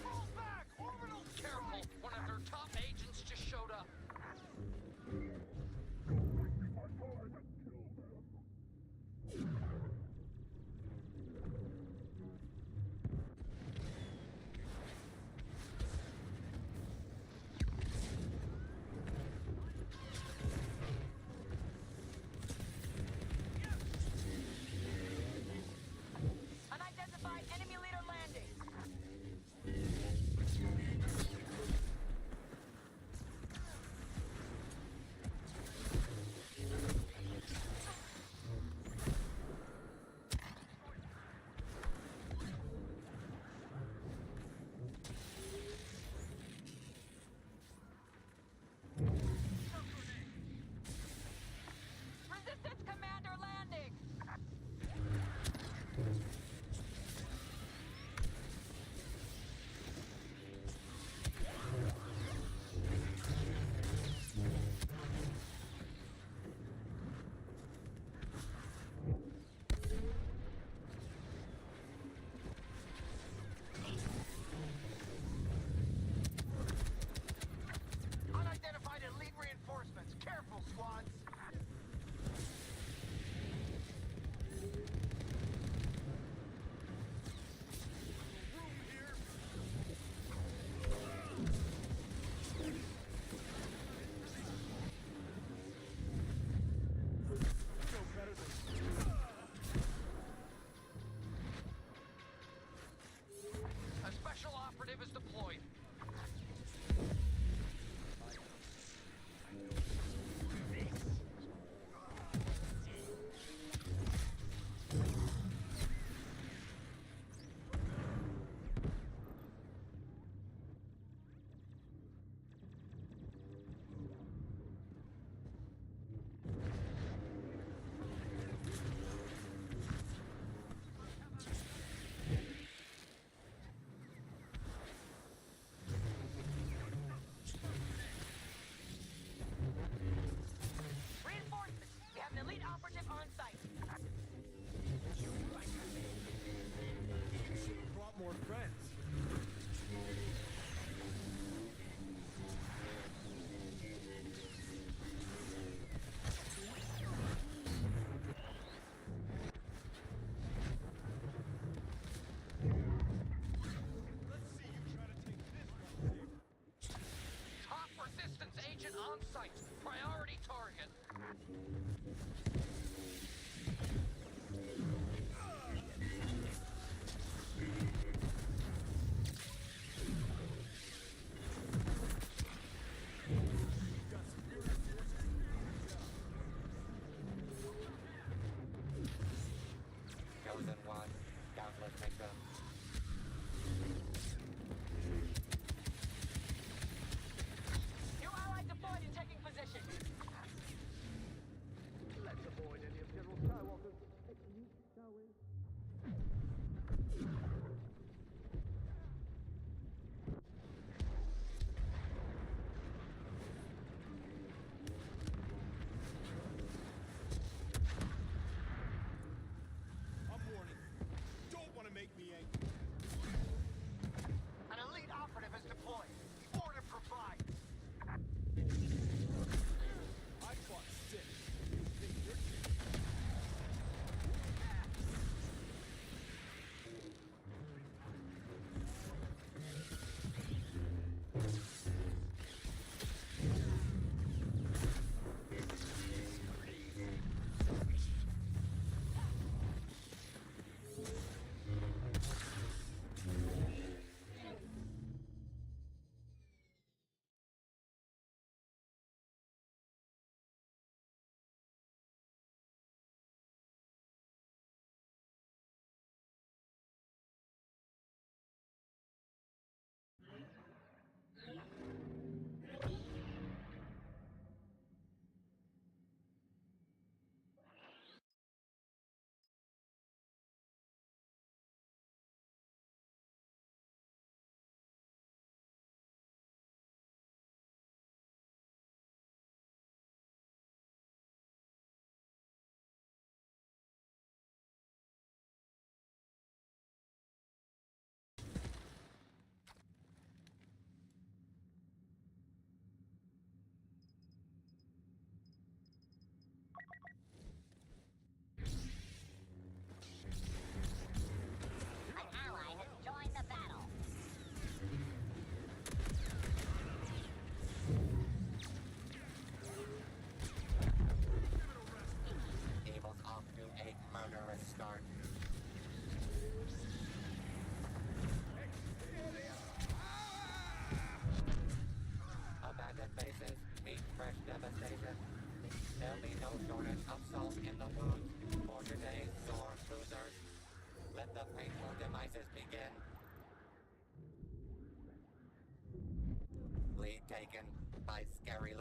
Fall back! Orbital! Careful! One of their top agents just showed up. Unidentified enemy leader landing. Resistance commander landing. Unidentified elite reinforcements. Careful, squads! A special operative is deployed.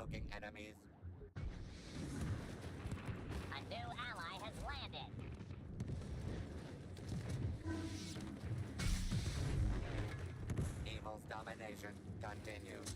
looking enemies. A new ally has landed. Evil's domination continues.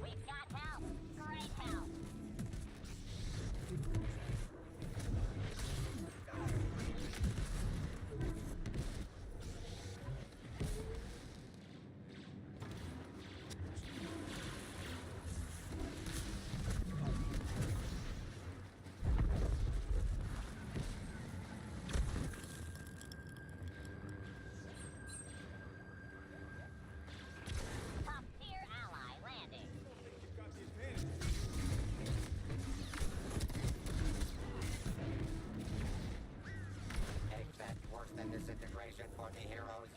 We've got help. Great help. Top tier ally landing. You've got the advantage. Expect worse than disintegration for the heroes.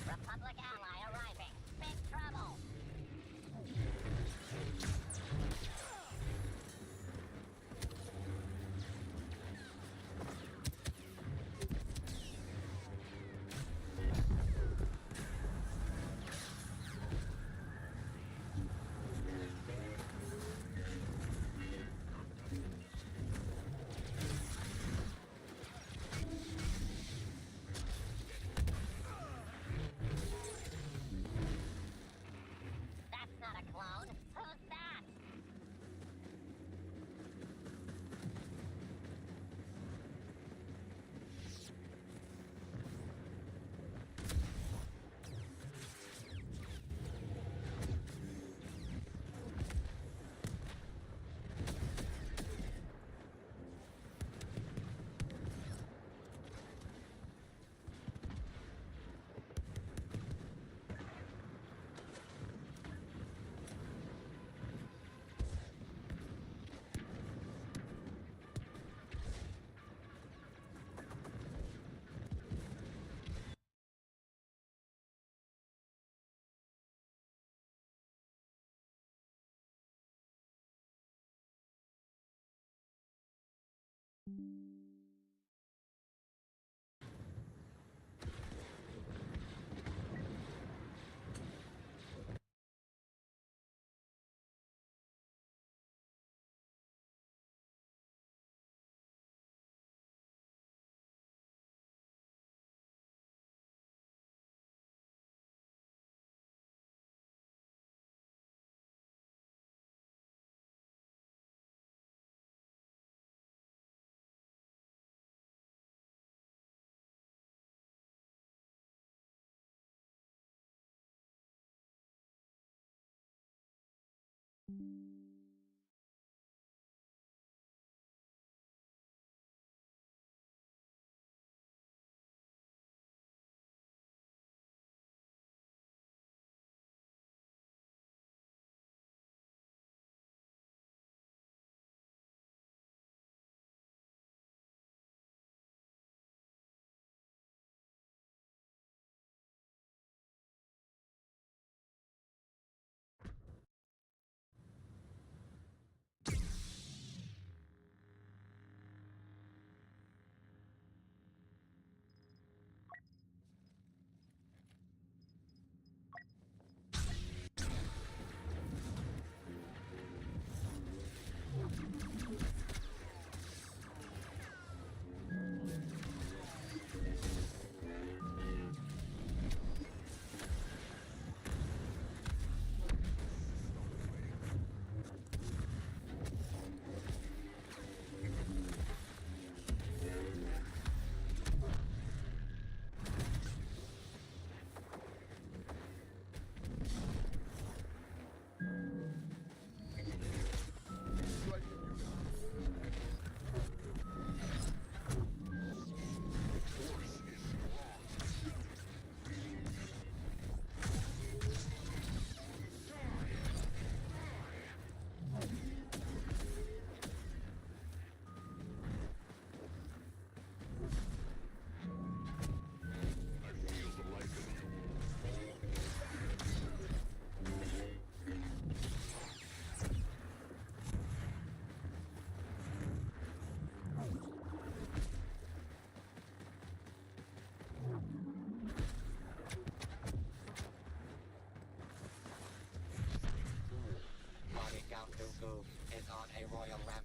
Republic ally arriving. Big trouble. That's not a clone. Who's that?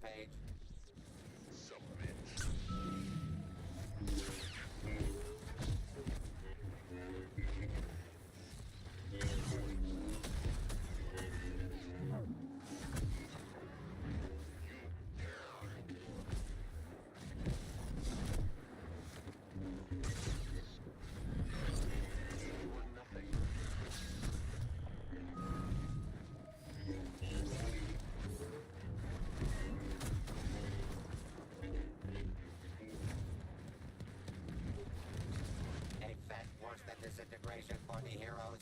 rampage. A fat worse than disintegration for the heroes.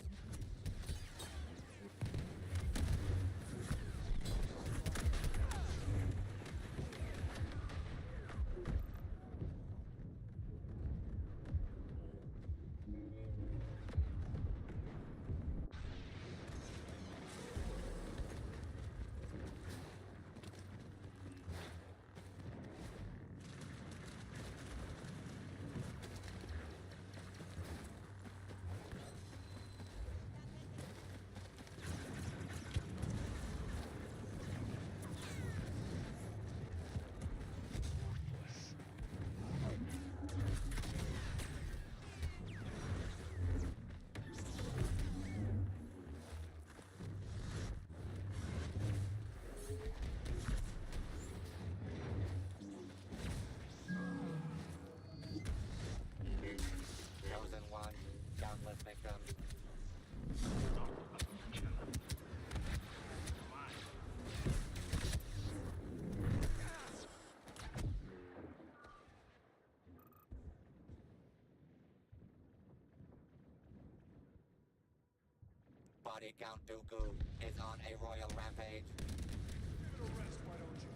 Chosen one, countless victims. Body count Dooku is on a royal rampage. Give it a rest, why don't you?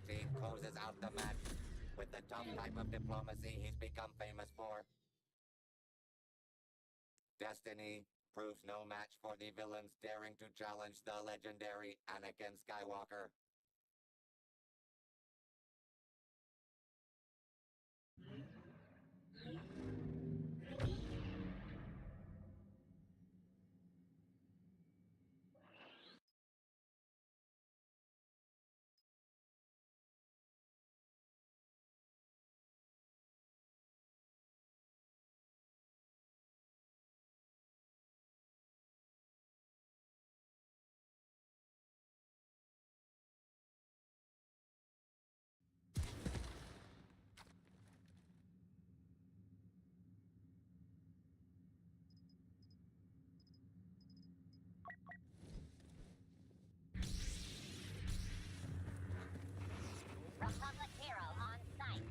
team closes out the match with the tough type of diplomacy he's become famous for. Destiny proves no match for the villains daring to challenge the legendary Anakin Skywalker. Republic hero on site.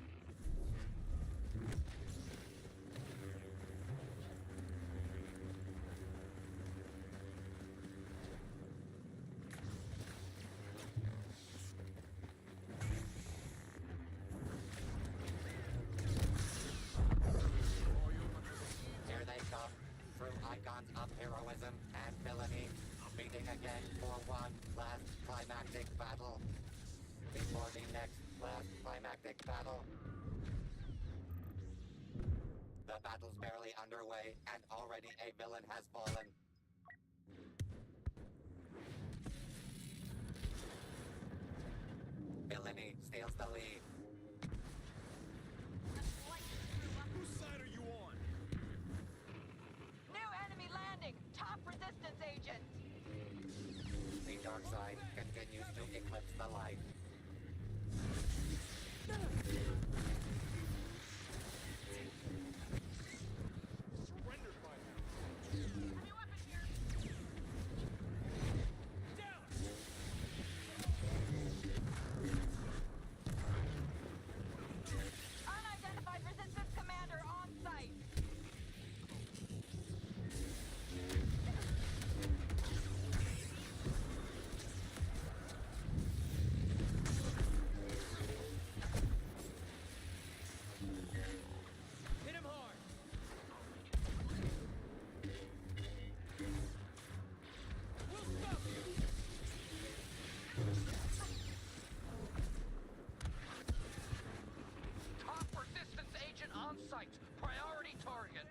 Here they come, true icons of heroism and villainy, meeting again for one last climactic battle. Before the next last climactic battle. The battle's barely underway, and already a villain has fallen. Villainy steals the lead. Whose side are you on? New enemy landing! Top resistance agent! The dark side continues to eclipse the light. Surrendered by now. Heavy weapon here. Down. Unidentified resistance commander on site. Hit him hard. We'll stop you. Top resistance agent on site. Priority target.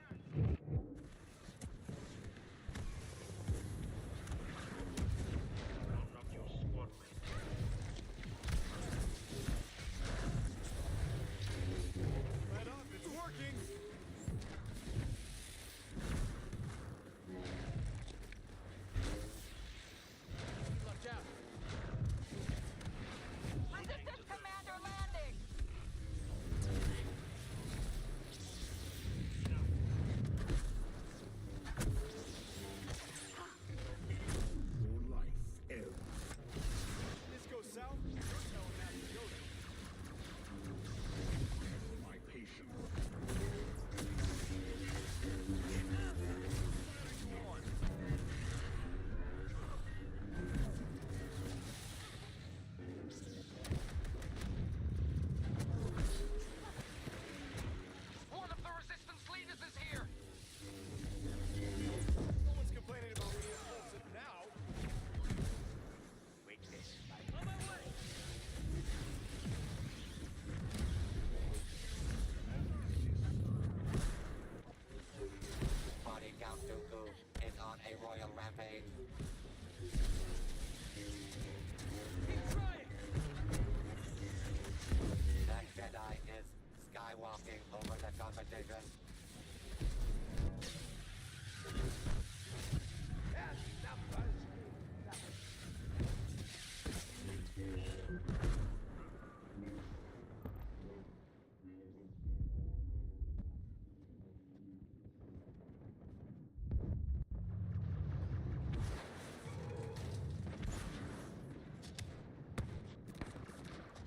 Let up, it's working! Watch out. Resistance commander landing! Your life ends. This goes south, you're telling that to Yoda. My patience. One of the resistance leaders is here. No one's complaining about being impulsive now. On my way. Body Count Dooku is on a royal rampage. Keep trying. That Jedi is skywalking over the competition.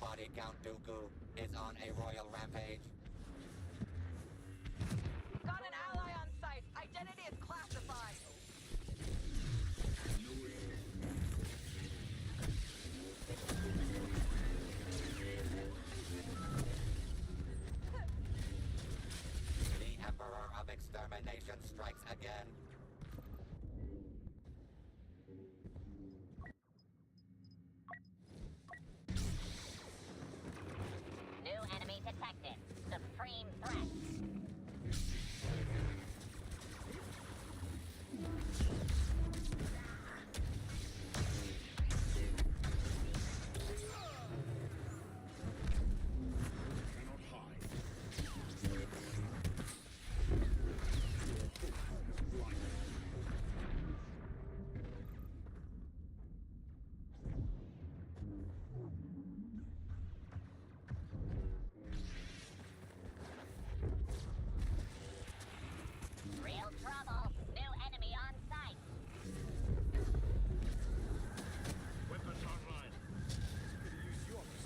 Body Count Dooku is on a royal rampage. Got an ally on site. Identity is classified. again. New enemy detected. Supreme threat. Cannot hide. Blinded. Real trouble. New enemy on site. Weapons online. Could use yours.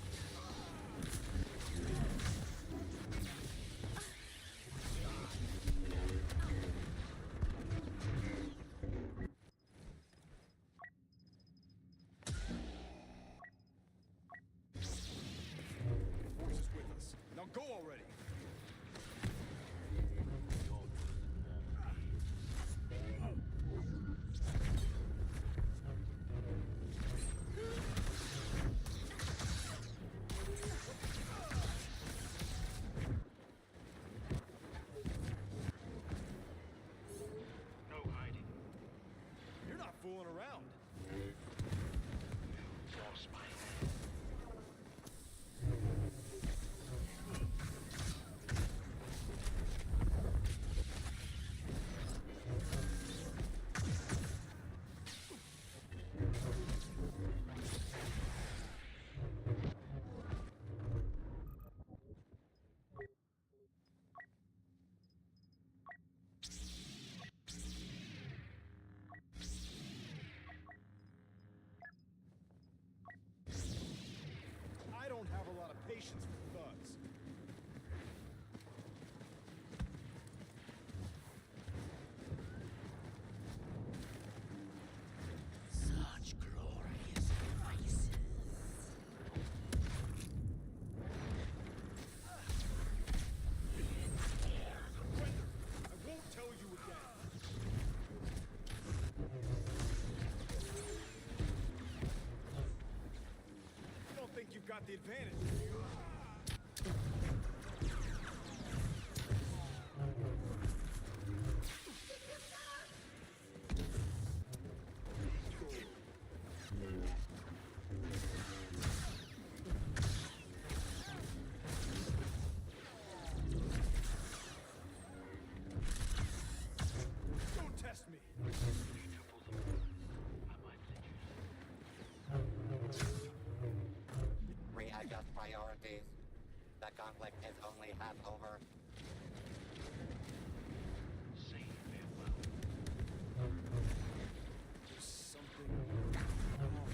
Force is with us. Now go already. No hiding. You're not fooling around. Force my hand. I don't have a lot of patience for thugs. Such glorious faces. Codefender, I won't tell you again. You don't think you've got the advantage, do you? Don't test me. Readjust priorities. The conflict is only half over. There's something wrong.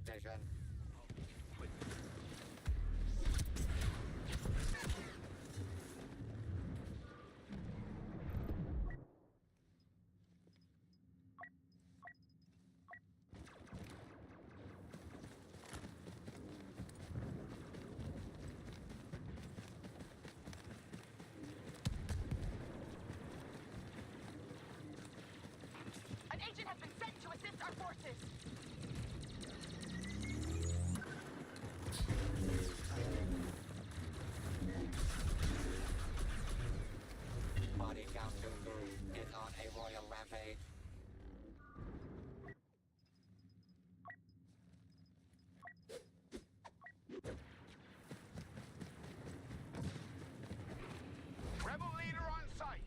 competition. An agent has been sent to assist our forces. Body count 2-2 is on a royal rampage. Rebel leader on site.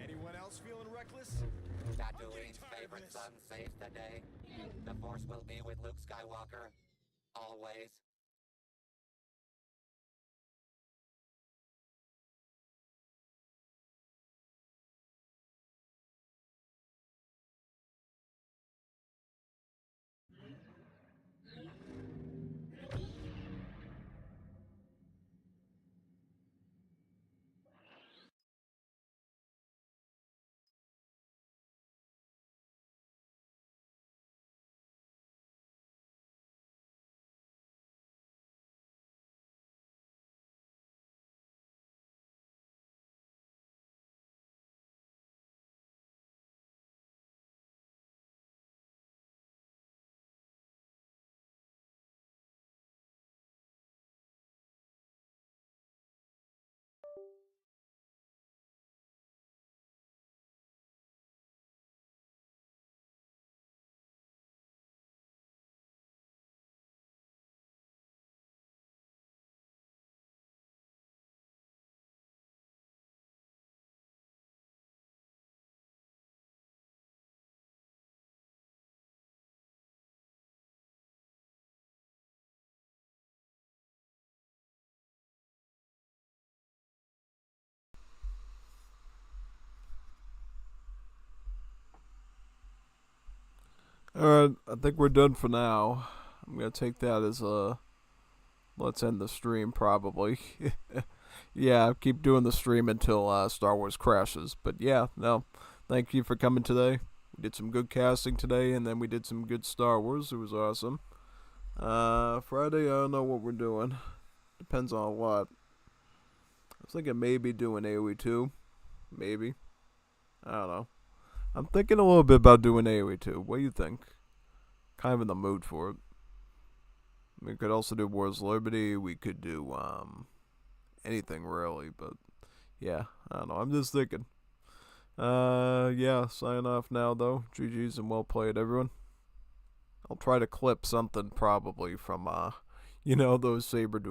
Anyone else feeling reckless? Tatooine's favorite son saves the day. The Force will be with Luke Skywalker. Always. Alright, I think we're done for now. I'm gonna take that as a let's end the stream probably. Yeah, keep doing the stream until Star Wars crashes. But yeah, no, thank you for coming today. We did some good casting today, and then we did some good Star Wars. It was awesome. Friday, I don't know what we're doing. Depends on what. I was thinking maybe doing AoE 2. Maybe. I don't know. I'm thinking a little bit about doing AoE 2. What do you think? Kind of in the mood for it. We could also do Wars of Liberty. We could do anything really, but yeah, I don't know. I'm just thinking. Yeah, sign off now though. GG's and well played, everyone. I'll try to clip something probably from those saber duels.